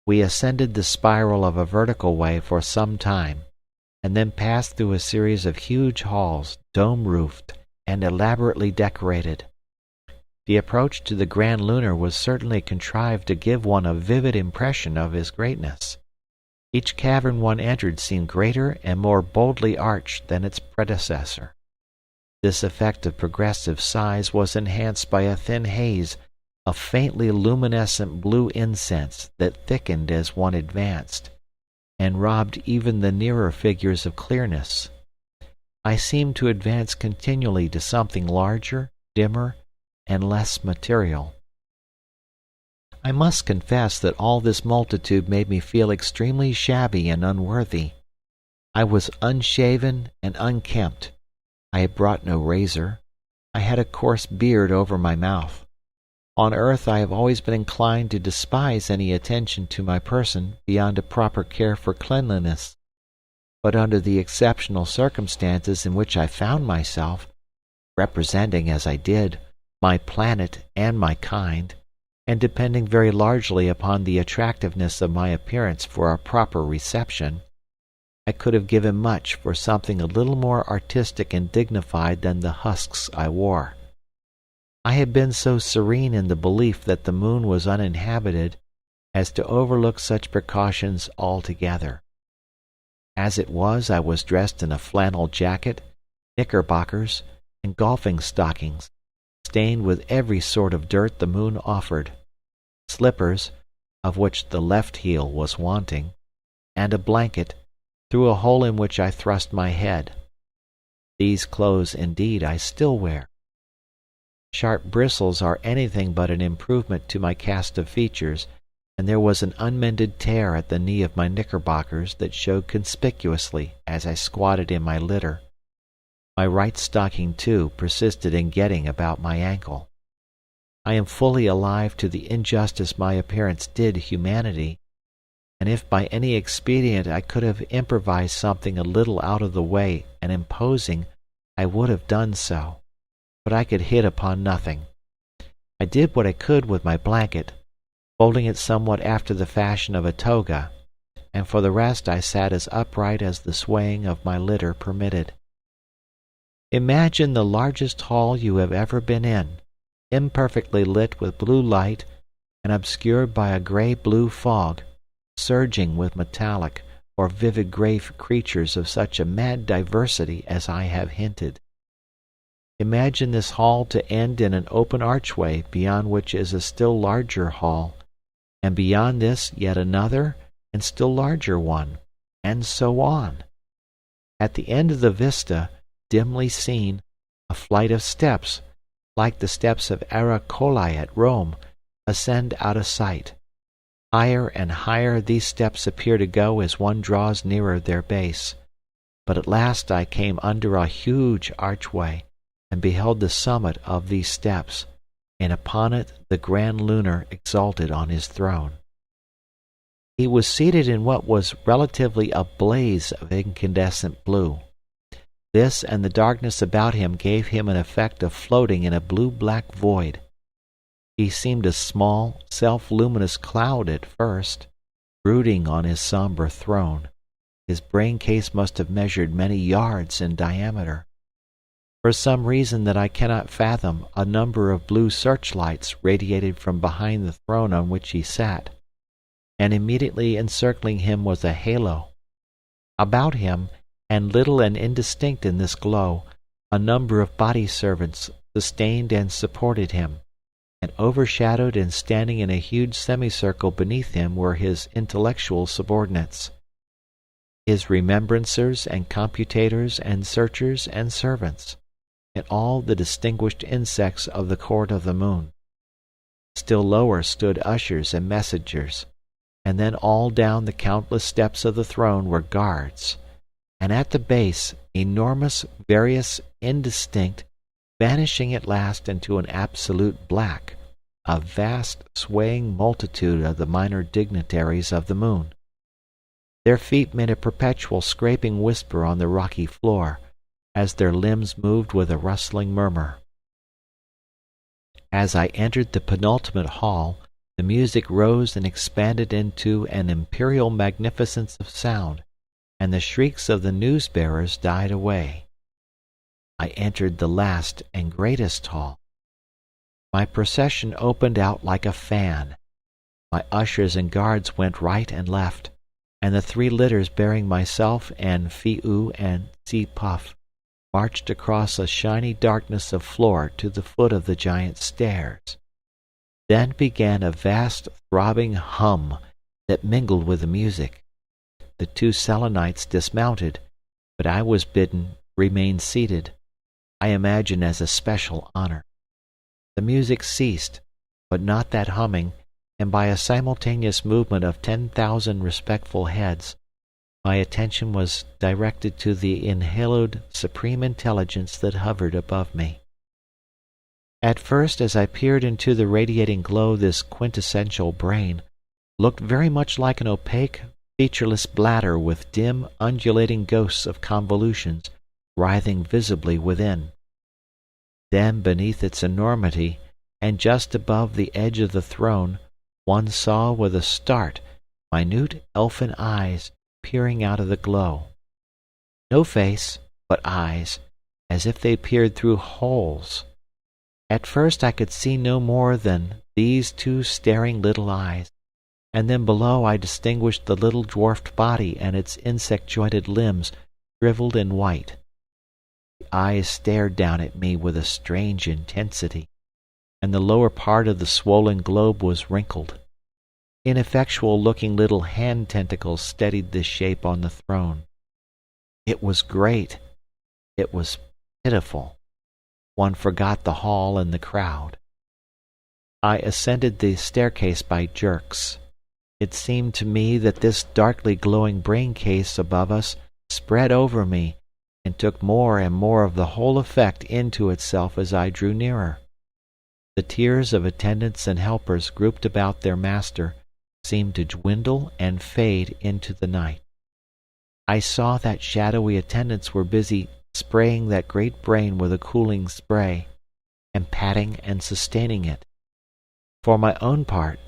Speaker 2: We ascended the spiral of a vertical way for some time, and then passed through a series of huge halls, dome-roofed and elaborately decorated. The approach to the grand lunar was certainly contrived to give one a vivid impression of his greatness. Each cavern one entered seemed greater and more boldly arched than its predecessor. This effect of progressive size was enhanced by a thin haze of faintly luminescent blue incense that thickened as one advanced, and robbed even the nearer figures of clearness. I seemed to advance continually to something larger, dimmer, and less material. I must confess that all this multitude made me feel extremely shabby and unworthy. I was unshaven and unkempt. I had brought no razor. I had a coarse beard over my mouth. On earth I have always been inclined to despise any attention to my person beyond a proper care for cleanliness. But under the exceptional circumstances in which I found myself, representing, as I did, my planet and my kind, and depending very largely upon the attractiveness of my appearance for a proper reception, I could have given much for something a little more artistic and dignified than the husks I wore. I had been so serene in the belief that the moon was uninhabited as to overlook such precautions altogether. As it was, I was dressed in a flannel jacket, knickerbockers, and golfing stockings, stained with every sort of dirt the moon offered, slippers, of which the left heel was wanting, and a blanket, through a hole in which I thrust my head. These clothes, indeed, I still wear. Sharp bristles are anything but an improvement to my cast of features, and there was an unmended tear at the knee of my knickerbockers that showed conspicuously as I squatted in my litter. My right stocking, too, persisted in getting about my ankle. I am fully alive to the injustice my appearance did humanity, and if by any expedient I could have improvised something a little out of the way and imposing, I would have done so. But I could hit upon nothing. I did what I could with my blanket, folding it somewhat after the fashion of a toga, and for the rest I sat as upright as the swaying of my litter permitted. Imagine the largest hall you have ever been in, imperfectly lit with blue light and obscured by a grey-blue fog, surging with metallic or vivid grey creatures of such a mad diversity as I have hinted. Imagine this hall to end in an open archway beyond which is a still larger hall, and beyond this yet another and still larger one, and so on. At the end of the vista, dimly seen, a flight of steps, like the steps of Aracoli at Rome, ascend out of sight. Higher and higher these steps appear to go as one draws nearer their base. But at last I came under a huge archway, and beheld the summit of these steps, and upon it the grand lunar exalted on his throne. He was seated in what was relatively a blaze of incandescent blue. This and the darkness about him gave him an effect of floating in a blue-black void. He seemed a small, self-luminous cloud at first, brooding on his sombre throne. His brain case must have measured many yards in diameter. For some reason that I cannot fathom, a number of blue searchlights radiated from behind the throne on which he sat, and immediately encircling him was a halo. About him, and little and indistinct in this glow, a number of body servants sustained and supported him, and overshadowed and standing in a huge semicircle beneath him were his intellectual subordinates, his remembrancers and computators and searchers and servants, and all the distinguished insects of the court of the moon. Still lower stood ushers and messengers, and then all down the countless steps of the throne were guards, and at the base enormous, various, indistinct, vanishing at last into an absolute black, a vast swaying multitude of the minor dignitaries of the moon. Their feet made a perpetual scraping whisper on the rocky floor, as their limbs moved with a rustling murmur. As I entered the penultimate hall, the music rose and expanded into an imperial magnificence of sound, and the shrieks of the news-bearers died away. I entered the last and greatest hall. My procession opened out like a fan. My ushers and guards went right and left, and the 3 litters bearing myself and Phi-oo and Tsi-puff marched across a shiny darkness of floor to the foot of the giant stairs. Then began a vast throbbing hum that mingled with the music. The 2 Selenites dismounted, but I was bidden remain seated, I imagine as a special honor. The music ceased, but not that humming, and by a simultaneous movement of 10,000 respectful heads, my attention was directed to the enhaloed supreme intelligence that hovered above me. At first, as I peered into the radiating glow, this quintessential brain looked very much like an opaque, featureless bladder with dim, undulating ghosts of convolutions writhing visibly within. Then, beneath its enormity, and just above the edge of the throne, one saw with a start minute elfin eyes peering out of the glow. No face, but eyes, as if they peered through holes. At first I could see no more than these 2 staring little eyes, and then below I distinguished the little dwarfed body and its insect-jointed limbs shriveled and white. The eyes stared down at me with a strange intensity, and the lower part of the swollen globe was wrinkled. Ineffectual-looking little hand tentacles steadied this shape on the throne. It was great. It was pitiful. One forgot the hall and the crowd. I ascended the staircase by jerks. It seemed to me that this darkly glowing brain case above us spread over me, and took more and more of the whole effect into itself as I drew nearer. The tiers of attendants and helpers grouped about their master seemed to dwindle and fade into the night. I saw that shadowy attendants were busy spraying that great brain with a cooling spray, and patting and sustaining it. For my own part,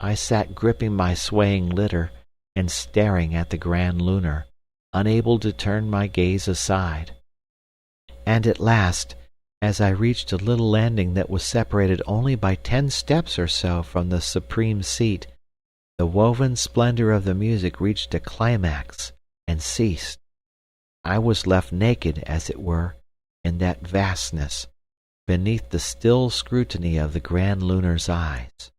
Speaker 2: I sat gripping my swaying litter and staring at the grand lunar, unable to turn my gaze aside. And at last, as I reached a little landing that was separated only by 10 steps or so from the supreme seat, the woven splendor of the music reached a climax and ceased. I was left naked, as it were, in that vastness, beneath the still scrutiny of the grand lunar's eyes.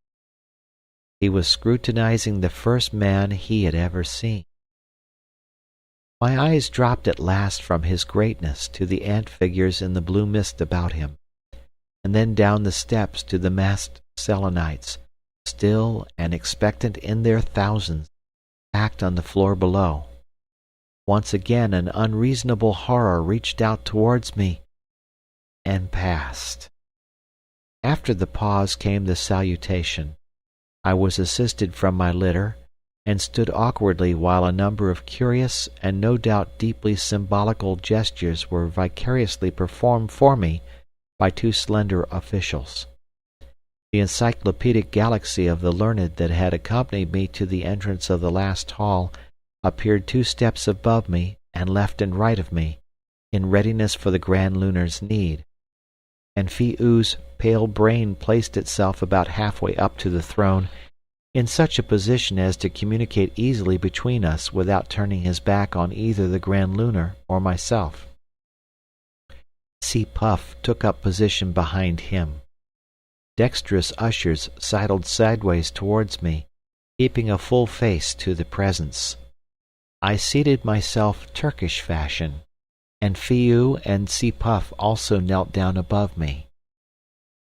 Speaker 2: He was scrutinizing the first man he had ever seen. My eyes dropped at last from his greatness to the ant figures in the blue mist about him, and then down the steps to the masked Selenites, still and expectant in their thousands, packed on the floor below. Once again an unreasonable horror reached out towards me, and passed. After the pause came the salutation. I was assisted from my litter, and stood awkwardly while a number of curious and no doubt deeply symbolical gestures were vicariously performed for me by 2 slender officials. The encyclopedic galaxy of the learned that had accompanied me to the entrance of the last hall appeared 2 steps above me and left and right of me, in readiness for the grand lunar's need, and Phi-oo's pale brain placed itself about halfway up to the throne, in such a position as to communicate easily between us without turning his back on either the grand lunar or myself. Tsi-puff took up position behind him. Dexterous ushers sidled sideways towards me, keeping a full face to the presence. I seated myself Turkish fashion, and Phi-oo and Tsi-puff also knelt down above me.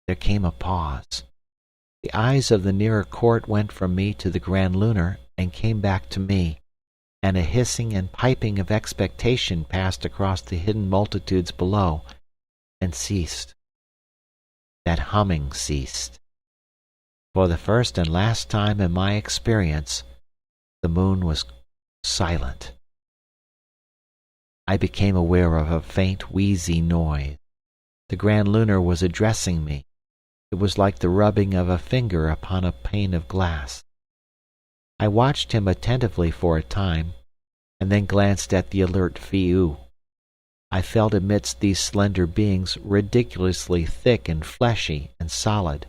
Speaker 2: There came a pause. The eyes of the nearer court went from me to the grand lunar and came back to me, and a hissing and piping of expectation passed across the hidden multitudes below, and ceased. that humming ceased. For the first and last time in my experience, the moon was silent. I became aware of a faint, wheezy noise. The Grand Lunar was addressing me. It was like the rubbing of a finger upon a pane of glass. I watched him attentively for a time, and then glanced at the alert Phi-oo. I felt amidst these slender beings ridiculously thick and fleshy and solid,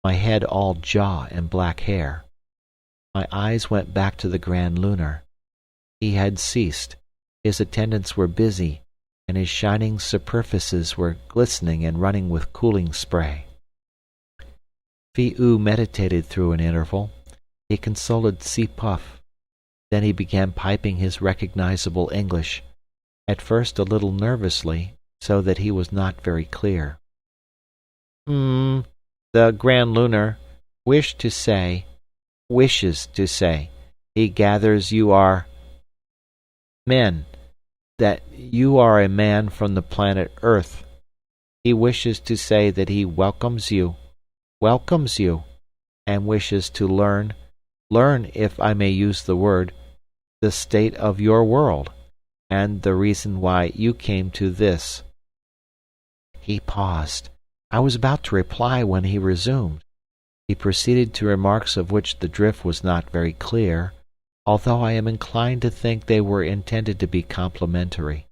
Speaker 2: my head all jaw and black hair. My eyes went back to the Grand Lunar. He had ceased. His attendants were busy, and his shining superficies were glistening and running with cooling spray. Phi-oo meditated through an interval. He consulted Si-puff. Then he began piping his recognizable English, at first a little nervously, so that he was not very clear. The Grand Lunar wishes to say, he gathers you are men, that you are a man from the planet Earth. He wishes to say that he welcomes you, and wishes to learn, if I may use the word, the state of your world, and the reason why you came to this. He paused. I was about to reply when he resumed. He proceeded to remarks of which the drift was not very clear, although I am inclined to think they were intended to be complimentary.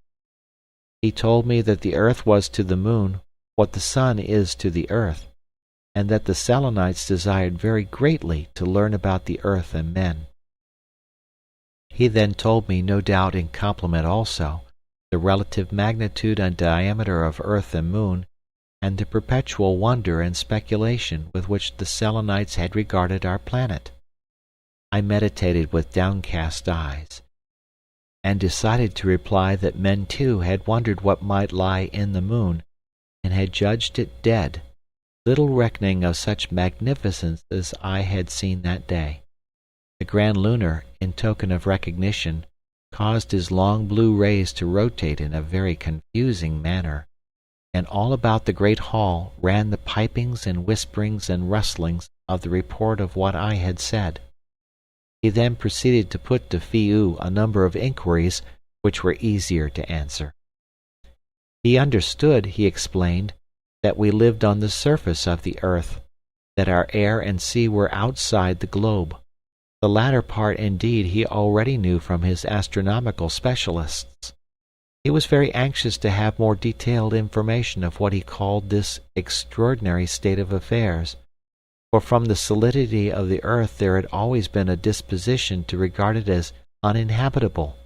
Speaker 2: He told me that the earth was to the moon what the sun is to the earth, and that the Selenites desired very greatly to learn about the earth and men. He then told me, no doubt in compliment also, the relative magnitude and diameter of earth and moon, and the perpetual wonder and speculation with which the Selenites had regarded our planet. I meditated with downcast eyes, and decided to reply that men too had wondered what might lie in the moon, and had judged it dead, little reckoning of such magnificence as I had seen that day. The Grand Lunar, in token of recognition, caused his long blue rays to rotate in a very confusing manner, and all about the great hall ran the pipings and whisperings and rustlings of the report of what I had said. He then proceeded to put to Phi-oo a number of inquiries which were easier to answer. He understood, he explained, that we lived on the surface of the earth, that our air and sea were outside the globe. The latter part, indeed, he already knew from his astronomical specialists. He was very anxious to have more detailed information of what he called this extraordinary state of affairs, for from the solidity of the earth there had always been a disposition to regard it as uninhabitable.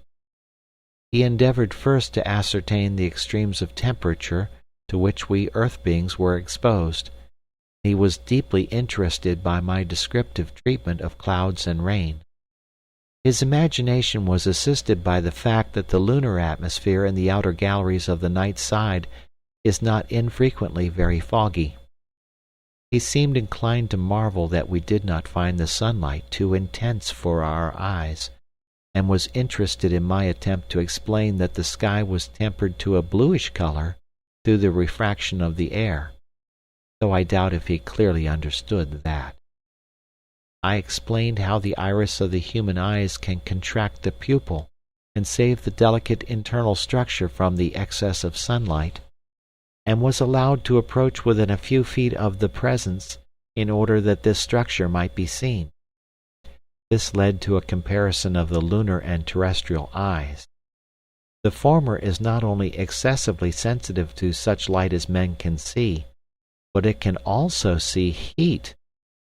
Speaker 2: He endeavored first to ascertain the extremes of temperature to which we earth beings were exposed. He was deeply interested by my descriptive treatment of clouds and rain. His imagination was assisted by the fact that the lunar atmosphere in the outer galleries of the night side is not infrequently very foggy. He seemed inclined to marvel that we did not find the sunlight too intense for our eyes, and was interested in my attempt to explain that the sky was tempered to a bluish color through the refraction of the air, though I doubt if he clearly understood that. I explained how the iris of the human eyes can contract the pupil and save the delicate internal structure from the excess of sunlight, and was allowed to approach within a few feet of the presence in order that this structure might be seen. This led to a comparison of the lunar and terrestrial eyes. The former is not only excessively sensitive to such light as men can see, but it can also see heat,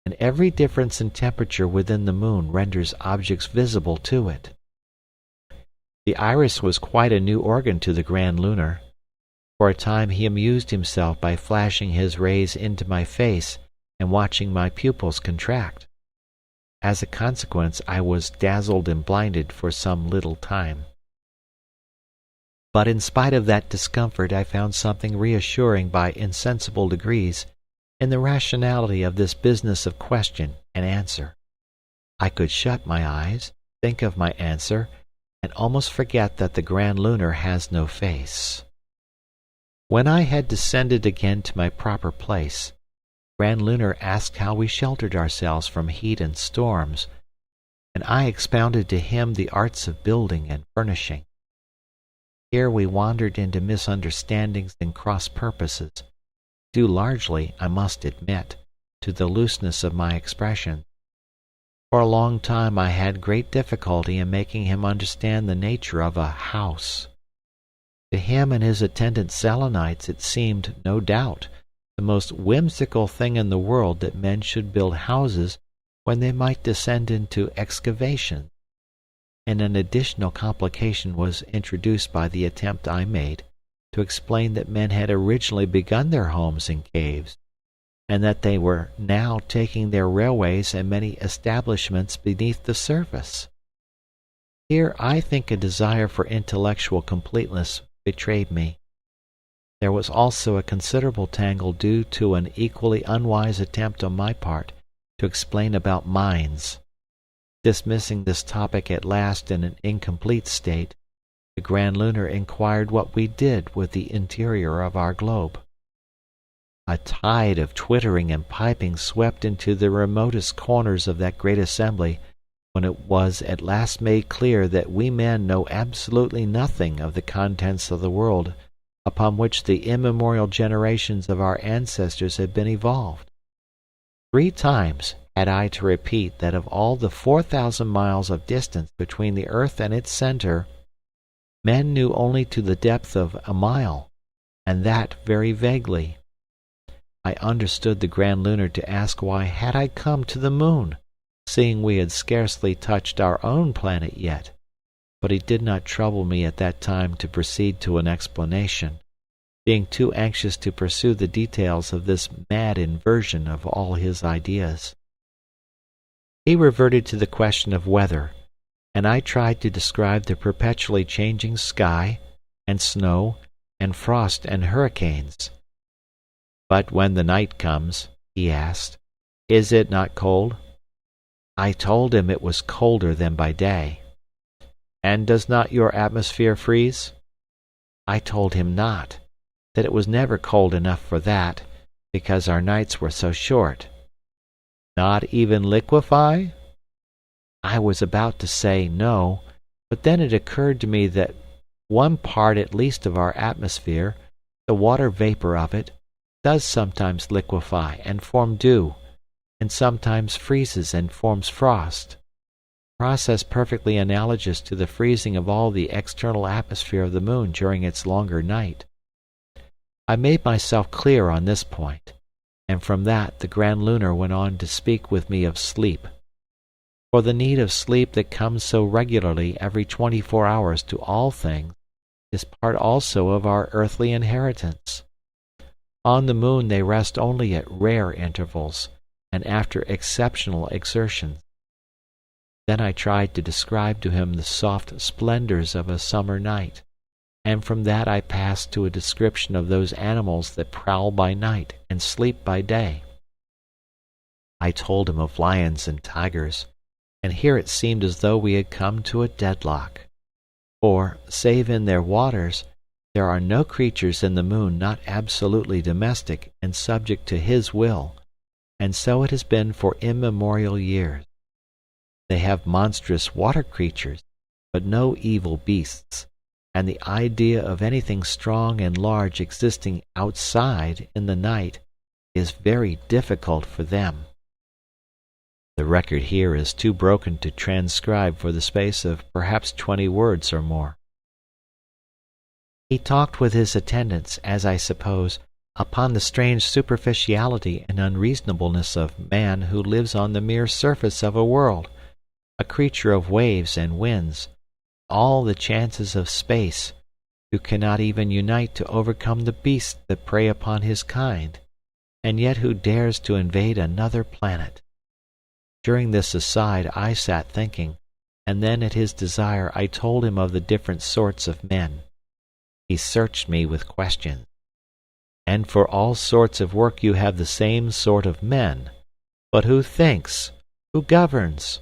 Speaker 2: and every difference in temperature within the moon renders objects visible to it. The iris was quite a new organ to the Grand Lunar. For a time he amused himself by flashing his rays into my face and watching my pupils contract. As a consequence, I was dazzled and blinded for some little time. But in spite of that discomfort, I found something reassuring by insensible degrees in the rationality of this business of question and answer. I could shut my eyes, think of my answer, and almost forget that the Grand Lunar has no face. When I had descended again to my proper place, Grand Lunar asked how we sheltered ourselves from heat and storms, and I expounded to him the arts of building and furnishing. Here we wandered into misunderstandings and cross purposes, due largely, I must admit, to the looseness of my expression. For a long time I had great difficulty in making him understand the nature of a house. To him and his attendant Selenites it seemed, no doubt, the most whimsical thing in the world that men should build houses when they might descend into excavation, and an additional complication was introduced by the attempt I made to explain that men had originally begun their homes in caves, and that they were now taking their railways and many establishments beneath the surface. Here I think a desire for intellectual completeness betrayed me. There was also a considerable tangle due to an equally unwise attempt on my part to explain about mines. Dismissing this topic at last in an incomplete state, the Grand Lunar inquired what we did with the interior of our globe. A tide of twittering and piping swept into the remotest corners of that great assembly when it was at last made clear that we men know absolutely nothing of the contents of the world upon which the immemorial generations of our ancestors had been evolved. 3 times had I to repeat that of all the 4,000 miles of distance between the earth and its center, men knew only to the depth of a mile, and that very vaguely. I understood the Grand Lunar to ask why had I come to the moon, seeing we had scarcely touched our own planet yet, but he did not trouble me at that time to proceed to an explanation, being too anxious to pursue the details of this mad inversion of all his ideas. He reverted to the question of weather, and I tried to describe the perpetually changing sky, and snow, and frost and hurricanes. "But when the night comes," he asked, "is it not cold?" I told him it was colder than by day. "And does not your atmosphere freeze?" I told him not, that it was never cold enough for that, because our nights were so short. "Not even liquefy?" I was about to say no, but then it occurred to me that one part at least of our atmosphere, the water vapor of it, does sometimes liquefy and form dew, and sometimes freezes and forms frost, a process perfectly analogous to the freezing of all the external atmosphere of the moon during its longer night. I made myself clear on this point, and from that the Grand Lunar went on to speak with me of sleep. For the need of sleep that comes so regularly every 24 hours to all things is part also of our earthly inheritance. On the moon they rest only at rare intervals, and after exceptional exertions. Then I tried to describe to him the soft splendors of a summer night, and from that I passed to a description of those animals that prowl by night and sleep by day. I told him of lions and tigers, and here it seemed as though we had come to a deadlock. For, save in their waters, there are no creatures in the moon not absolutely domestic and subject to his will, and so it has been for immemorial years. They have monstrous water creatures, but no evil beasts, and the idea of anything strong and large existing outside in the night is very difficult for them. The record here is too broken to transcribe for the space of perhaps 20 words or more. He talked with his attendants, as I suppose, upon the strange superficiality and unreasonableness of man who lives on the mere surface of a world, a creature of waves and winds, all the chances of space, who cannot even unite to overcome the beasts that prey upon his kind, and yet who dares to invade another planet. During this aside I sat thinking, and then at his desire I told him of the different sorts of men. He searched me with questions. "And for all sorts of work you have the same sort of men. But who thinks? Who governs?"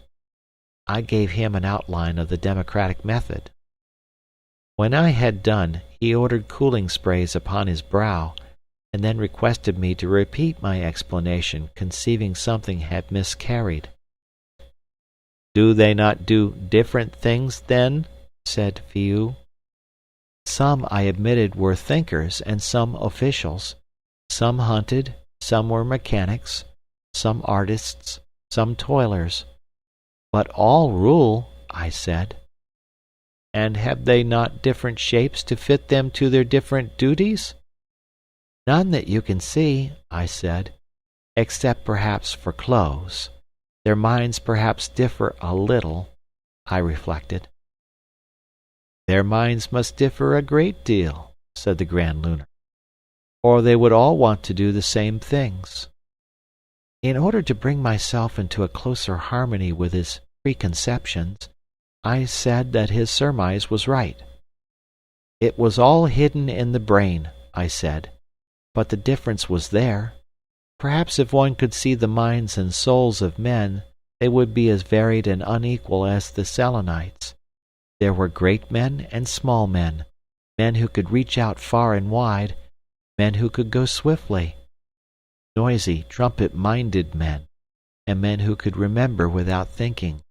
Speaker 2: I gave him an outline of the democratic method. When I had done, he ordered cooling sprays upon his brow, and then requested me to repeat my explanation, conceiving something had miscarried. "Do they not do different things, then?" said Fiu. "Some, I admitted, were thinkers, and some officials. Some hunted, some were mechanics, some artists, some toilers. But all rule," I said. "And have they not different shapes to fit them to their different duties?" "None that you can see," I said, "except perhaps for clothes. Their minds perhaps differ a little," I reflected. "Their minds must differ a great deal," said the Grand Lunar, "or they would all want to do the same things." In order to bring myself into a closer harmony with his preconceptions, I said that his surmise was right. "It was all hidden in the brain," I said, "but the difference was there. Perhaps if one could see the minds and souls of men, they would be as varied and unequal as the Selenites. There were great men and small men, men who could reach out far and wide, men who could go swiftly, noisy, trumpet-minded men, and men who could remember without thinking."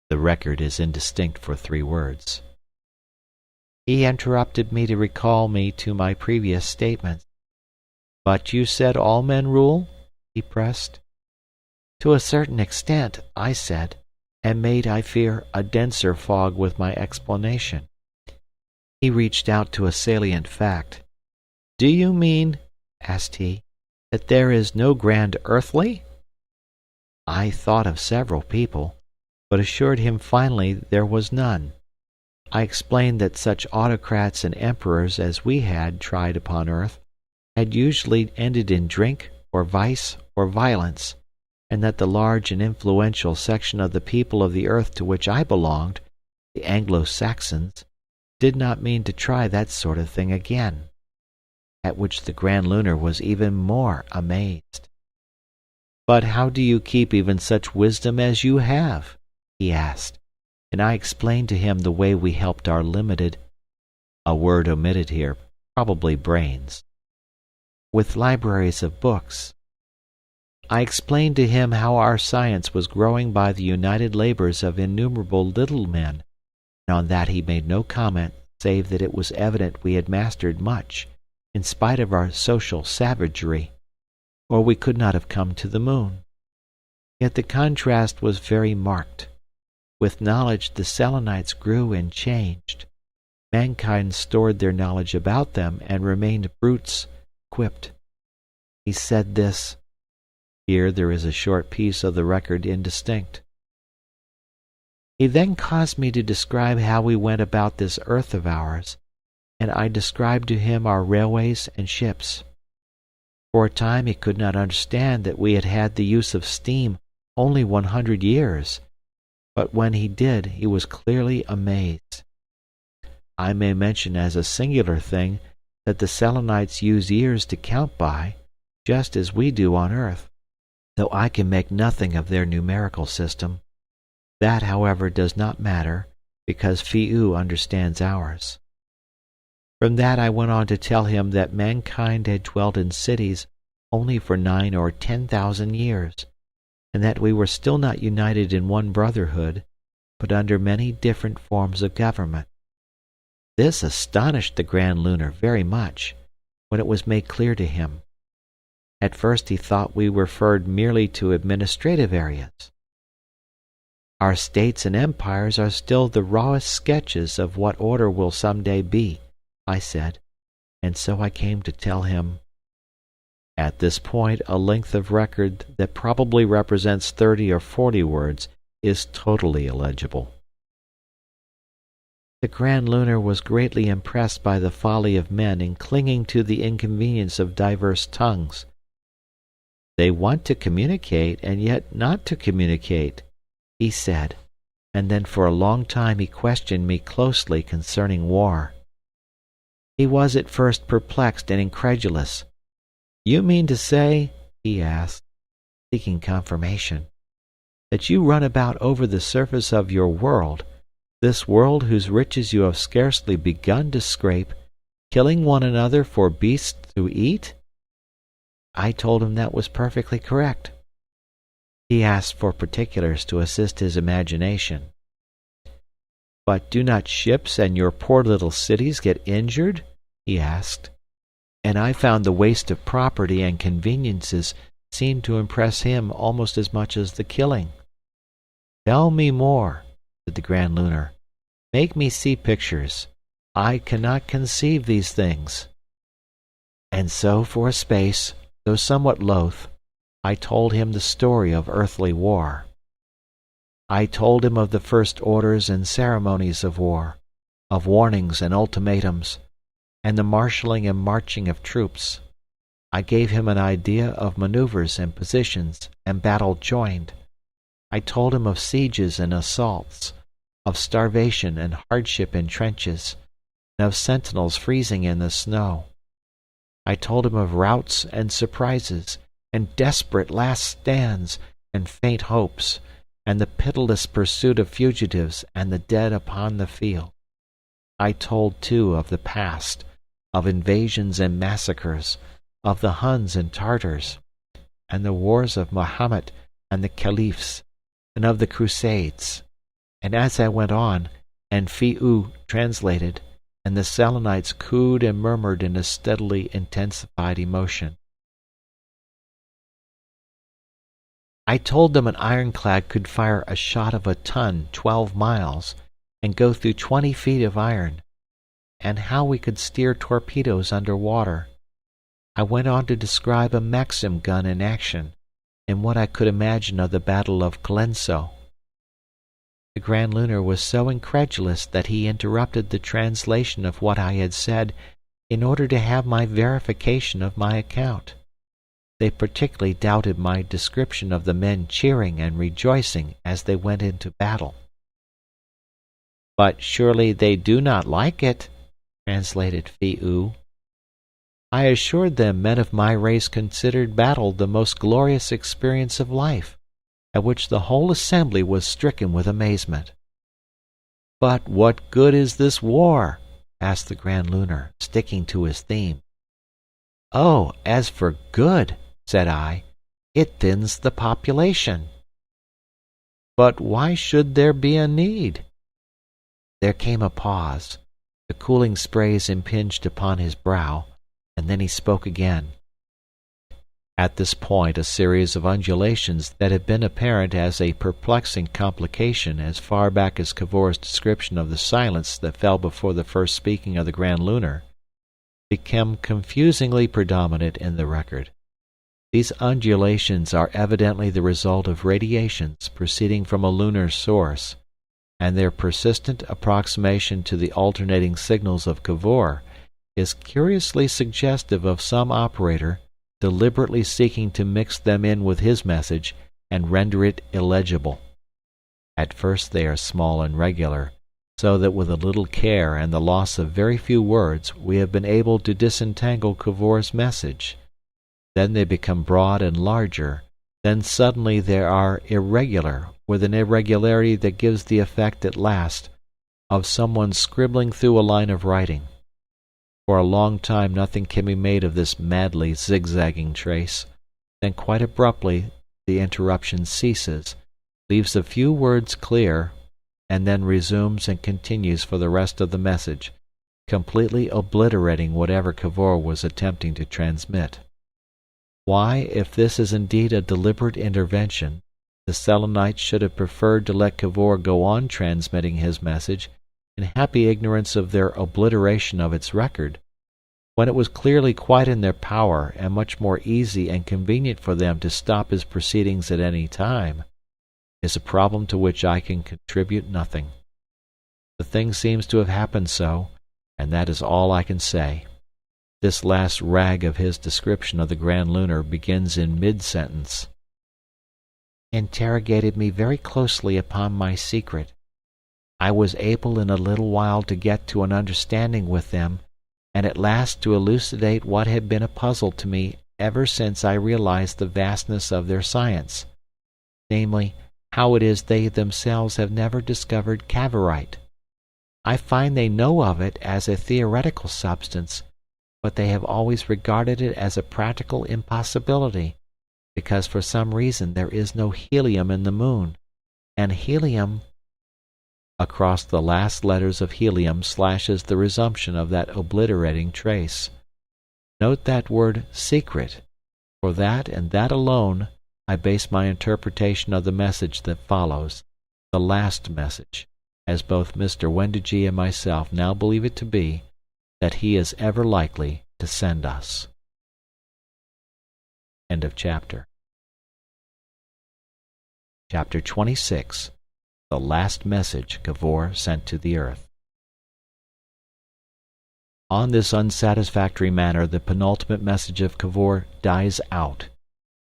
Speaker 2: The record is indistinct for 3 words. He interrupted me to recall me to my previous statements. "But you said all men rule?" he pressed. "To a certain extent," I said, and made, I fear, a denser fog with my explanation. He reached out to a salient fact. "Do you mean," asked he, "that there is no grand earthly?" I thought of several people, but assured him finally there was none. I explained that such autocrats and emperors as we had tried upon earth had usually ended in drink or vice or violence, and that the large and influential section of the people of the earth to which I belonged, the Anglo-Saxons, did not mean to try that sort of thing again. At which the Grand Lunar was even more amazed. "But how do you keep even such wisdom as you have?" he asked, and I explained to him the way we helped our limited, a word omitted here, probably brains, with libraries of books. I explained to him how our science was growing by the united labors of innumerable little men, and on that he made no comment save that it was evident we had mastered much, in spite of our social savagery, or we could not have come to the moon. Yet the contrast was very marked. With knowledge the Selenites grew and changed. Mankind stored their knowledge about them and remained brutes, equipped. He said this. Here there is a short piece of the record indistinct. He then caused me to describe how we went about this earth of ours, and I described to him our railways and ships. For a time he could not understand that we had had the use of steam only 100 years, but when he did he was clearly amazed. I may mention as a singular thing that the Selenites use years to count by, just as we do on earth, though I can make nothing of their numerical system. That, however, does not matter, because Fiu understands ours. From that I went on to tell him that mankind had dwelt in cities only for 9 or 10,000 years, and that we were still not united in one brotherhood, but under many different forms of government. This astonished the Grand Lunar very much, when it was made clear to him. At first he thought we referred merely to administrative areas. Our states and empires are still the rawest sketches of what order will some day be, I said, and so I came to tell him. At this point a length of record that probably represents 30 or 40 words is totally illegible. The Grand Lunar was greatly impressed by the folly of men in clinging to the inconvenience of diverse tongues. They want to communicate and yet not to communicate, he said, and then for a long time he questioned me closely concerning war. He was at first perplexed and incredulous. "You mean to say," he asked, seeking confirmation, "that you run about over the surface of your world, This world whose riches you have scarcely begun to scrape, killing one another for beasts to eat?" I told him that was perfectly correct. He asked for particulars to assist his imagination. "But do not ships and your poor little cities get injured?" he asked. And I found the waste of property and conveniences seemed to impress him almost as much as the killing. "Tell me more," said the Grand Lunar. "Make me see pictures. I cannot conceive these things." And so for a space, though somewhat loath, I told him the story of earthly war. I told him of the first orders and ceremonies of war, of warnings and ultimatums, and the marshalling and marching of troops. I gave him an idea of maneuvers and positions and battle joined. I told him of sieges and assaults, of starvation and hardship in trenches, and of sentinels freezing in the snow. I told him of routs and surprises, and desperate last stands, and faint hopes, and the pitiless pursuit of fugitives and the dead upon the field. I told, too, of the past, of invasions and massacres, of the Huns and Tartars, and the wars of Mahomet and the Caliphs, and of the Crusades. And as I went on, and Fi'u translated, and the Selenites cooed and murmured in a steadily intensified emotion. I told them an ironclad could fire a shot of a ton 12 miles, and go through 20 feet of iron, and how we could steer torpedoes under water. I went on to describe a Maxim gun in action, and what I could imagine of the Battle of Colenso. The Grand Lunar was so incredulous that he interrupted the translation of what I had said in order to have my verification of my account. They particularly doubted my description of the men cheering and rejoicing as they went into battle. "But surely they do not like it," translated Fi'u. I assured them men of my race considered battle the most glorious experience of life, at which the whole assembly was stricken with amazement. "But what good is this war?" asked the Grand Lunar, sticking to his theme. "Oh, as for good," said I, "it thins the population." "But why should there be a need?" There came a pause. The cooling sprays impinged upon his brow, and then he spoke again. At this point a series of undulations that had been apparent as a perplexing complication as far back as Cavor's description of the silence that fell before the first speaking of the Grand Lunar became confusingly predominant in the record. These undulations are evidently the result of radiations proceeding from a lunar source, and their persistent approximation to the alternating signals of Cavor is curiously suggestive of some operator deliberately seeking to mix them in with his message and render it illegible. At first they are small and regular, so that with a little care and the loss of very few words we have been able to disentangle Cavor's message. Then they become broad and larger, then suddenly they are irregular, with an irregularity that gives the effect at last of someone scribbling through a line of writing. For a long time nothing can be made of this madly zigzagging trace. Then quite abruptly the interruption ceases, leaves a few words clear, and then resumes and continues for the rest of the message, completely obliterating whatever Cavor was attempting to transmit. Why, if this is indeed a deliberate intervention, the Selenites should have preferred to let Cavor go on transmitting his message in happy ignorance of their obliteration of its record, when it was clearly quite in their power and much more easy and convenient for them to stop his proceedings at any time, is a problem to which I can contribute nothing. The thing seems to have happened so, and that is all I can say. This last rag of his description of the Grand Lunar begins in mid-sentence. "Interrogated me very closely upon my secret. I was able in a little while to get to an understanding with them, and at last to elucidate what had been a puzzle to me ever since I realized the vastness of their science, namely, how it is they themselves have never discovered Cavorite. I find they know of it as a theoretical substance, but they have always regarded it as a practical impossibility, because for some reason there is no helium in the moon, and helium—" Across the last letters of helium slashes the resumption of that obliterating trace. Note that word secret. For that and that alone I base my interpretation of the message that follows, the last message, as both Mr. Wendigee and myself now believe it to be, that he is ever likely to send us. End of chapter. Chapter 26. The last message Cavor sent to the earth. On this unsatisfactory manner the penultimate message of Cavor dies out.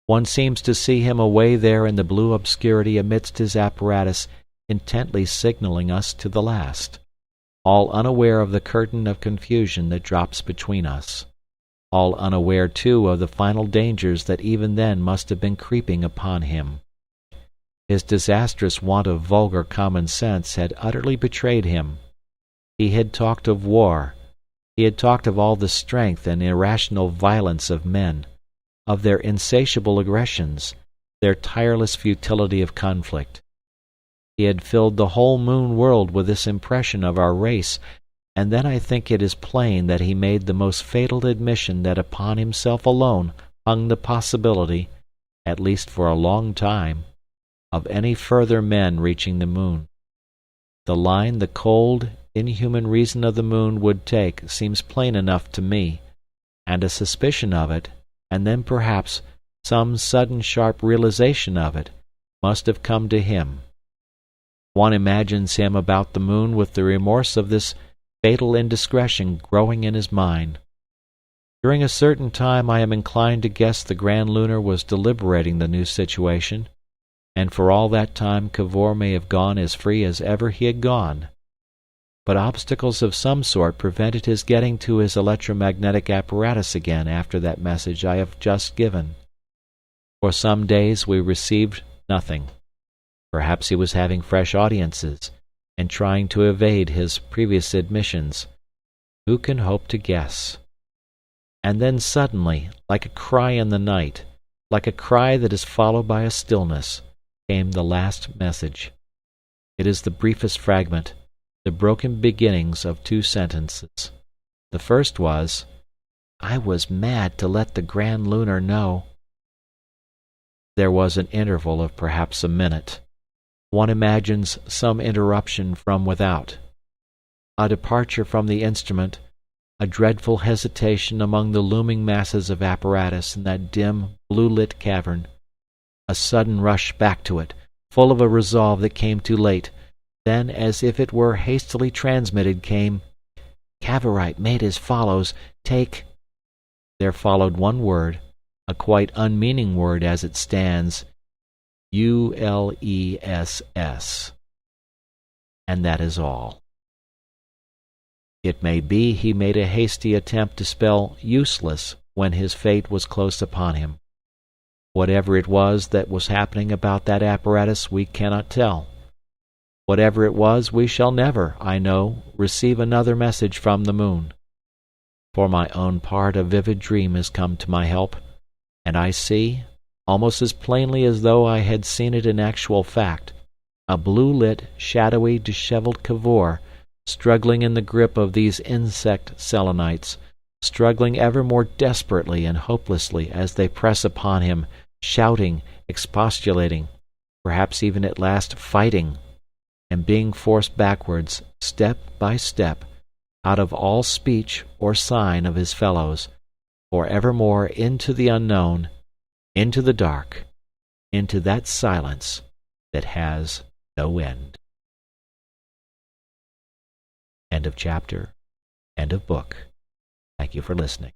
Speaker 2: One seems to see him away there in the blue obscurity amidst his apparatus, intently signaling us to the last, all unaware of the curtain of confusion that drops between us, all unaware too of the final dangers that even then must have been creeping upon him. His disastrous want of vulgar common sense had utterly betrayed him. He had talked of war. He had talked of all the strength and irrational violence of men, of their insatiable aggressions, their tireless futility of conflict. He had filled the whole moon world with this impression of our race, and then I think it is plain that he made the most fatal admission that upon himself alone hung the possibility, at least for a long time, of any further men reaching the moon. The line the cold, inhuman reason of the moon would take seems plain enough to me, and a suspicion of it, and then perhaps some sudden sharp realization of it, must have come to him. One imagines him about the moon with the remorse of this fatal indiscretion growing in his mind. During a certain time I am inclined to guess the Grand Lunar was deliberating the new situation, and for all that time Cavor may have gone as free as ever he had gone. But obstacles of some sort prevented his getting to his electromagnetic apparatus again after that message I have just given. For some days we received nothing. Perhaps he was having fresh audiences, and trying to evade his previous admissions. Who can hope to guess? And then suddenly, like a cry in the night, like a cry that is followed by a stillness, came the last message. It is the briefest fragment, the broken beginnings of 2 sentences. The first was, "I was mad to let the Grand Lunar know." There was an interval of perhaps a minute. One imagines some interruption from without, a departure from the instrument, a dreadful hesitation among the looming masses of apparatus in that dim, blue-lit cavern, a sudden rush back to it, full of a resolve that came too late. Then, as if it were hastily transmitted, came, "Cavorite made as follows, take—" There followed one word, a quite unmeaning word as it stands, ULESS. And that is all. It may be he made a hasty attempt to spell useless when his fate was close upon him. Whatever it was that was happening about that apparatus we cannot tell. Whatever it was, we shall never, I know, receive another message from the moon. For my own part, a vivid dream has come to my help, and I see, almost as plainly as though I had seen it in actual fact, a blue-lit, shadowy, disheveled Cavor struggling in the grip of these insect Selenites, struggling ever more desperately and hopelessly as they press upon him, shouting, expostulating, perhaps even at last fighting, and being forced backwards, step by step, out of all speech or sign of his fellows, for evermore into the unknown, into the dark, into that silence that has no end. End of chapter. End of book. Thank you for listening.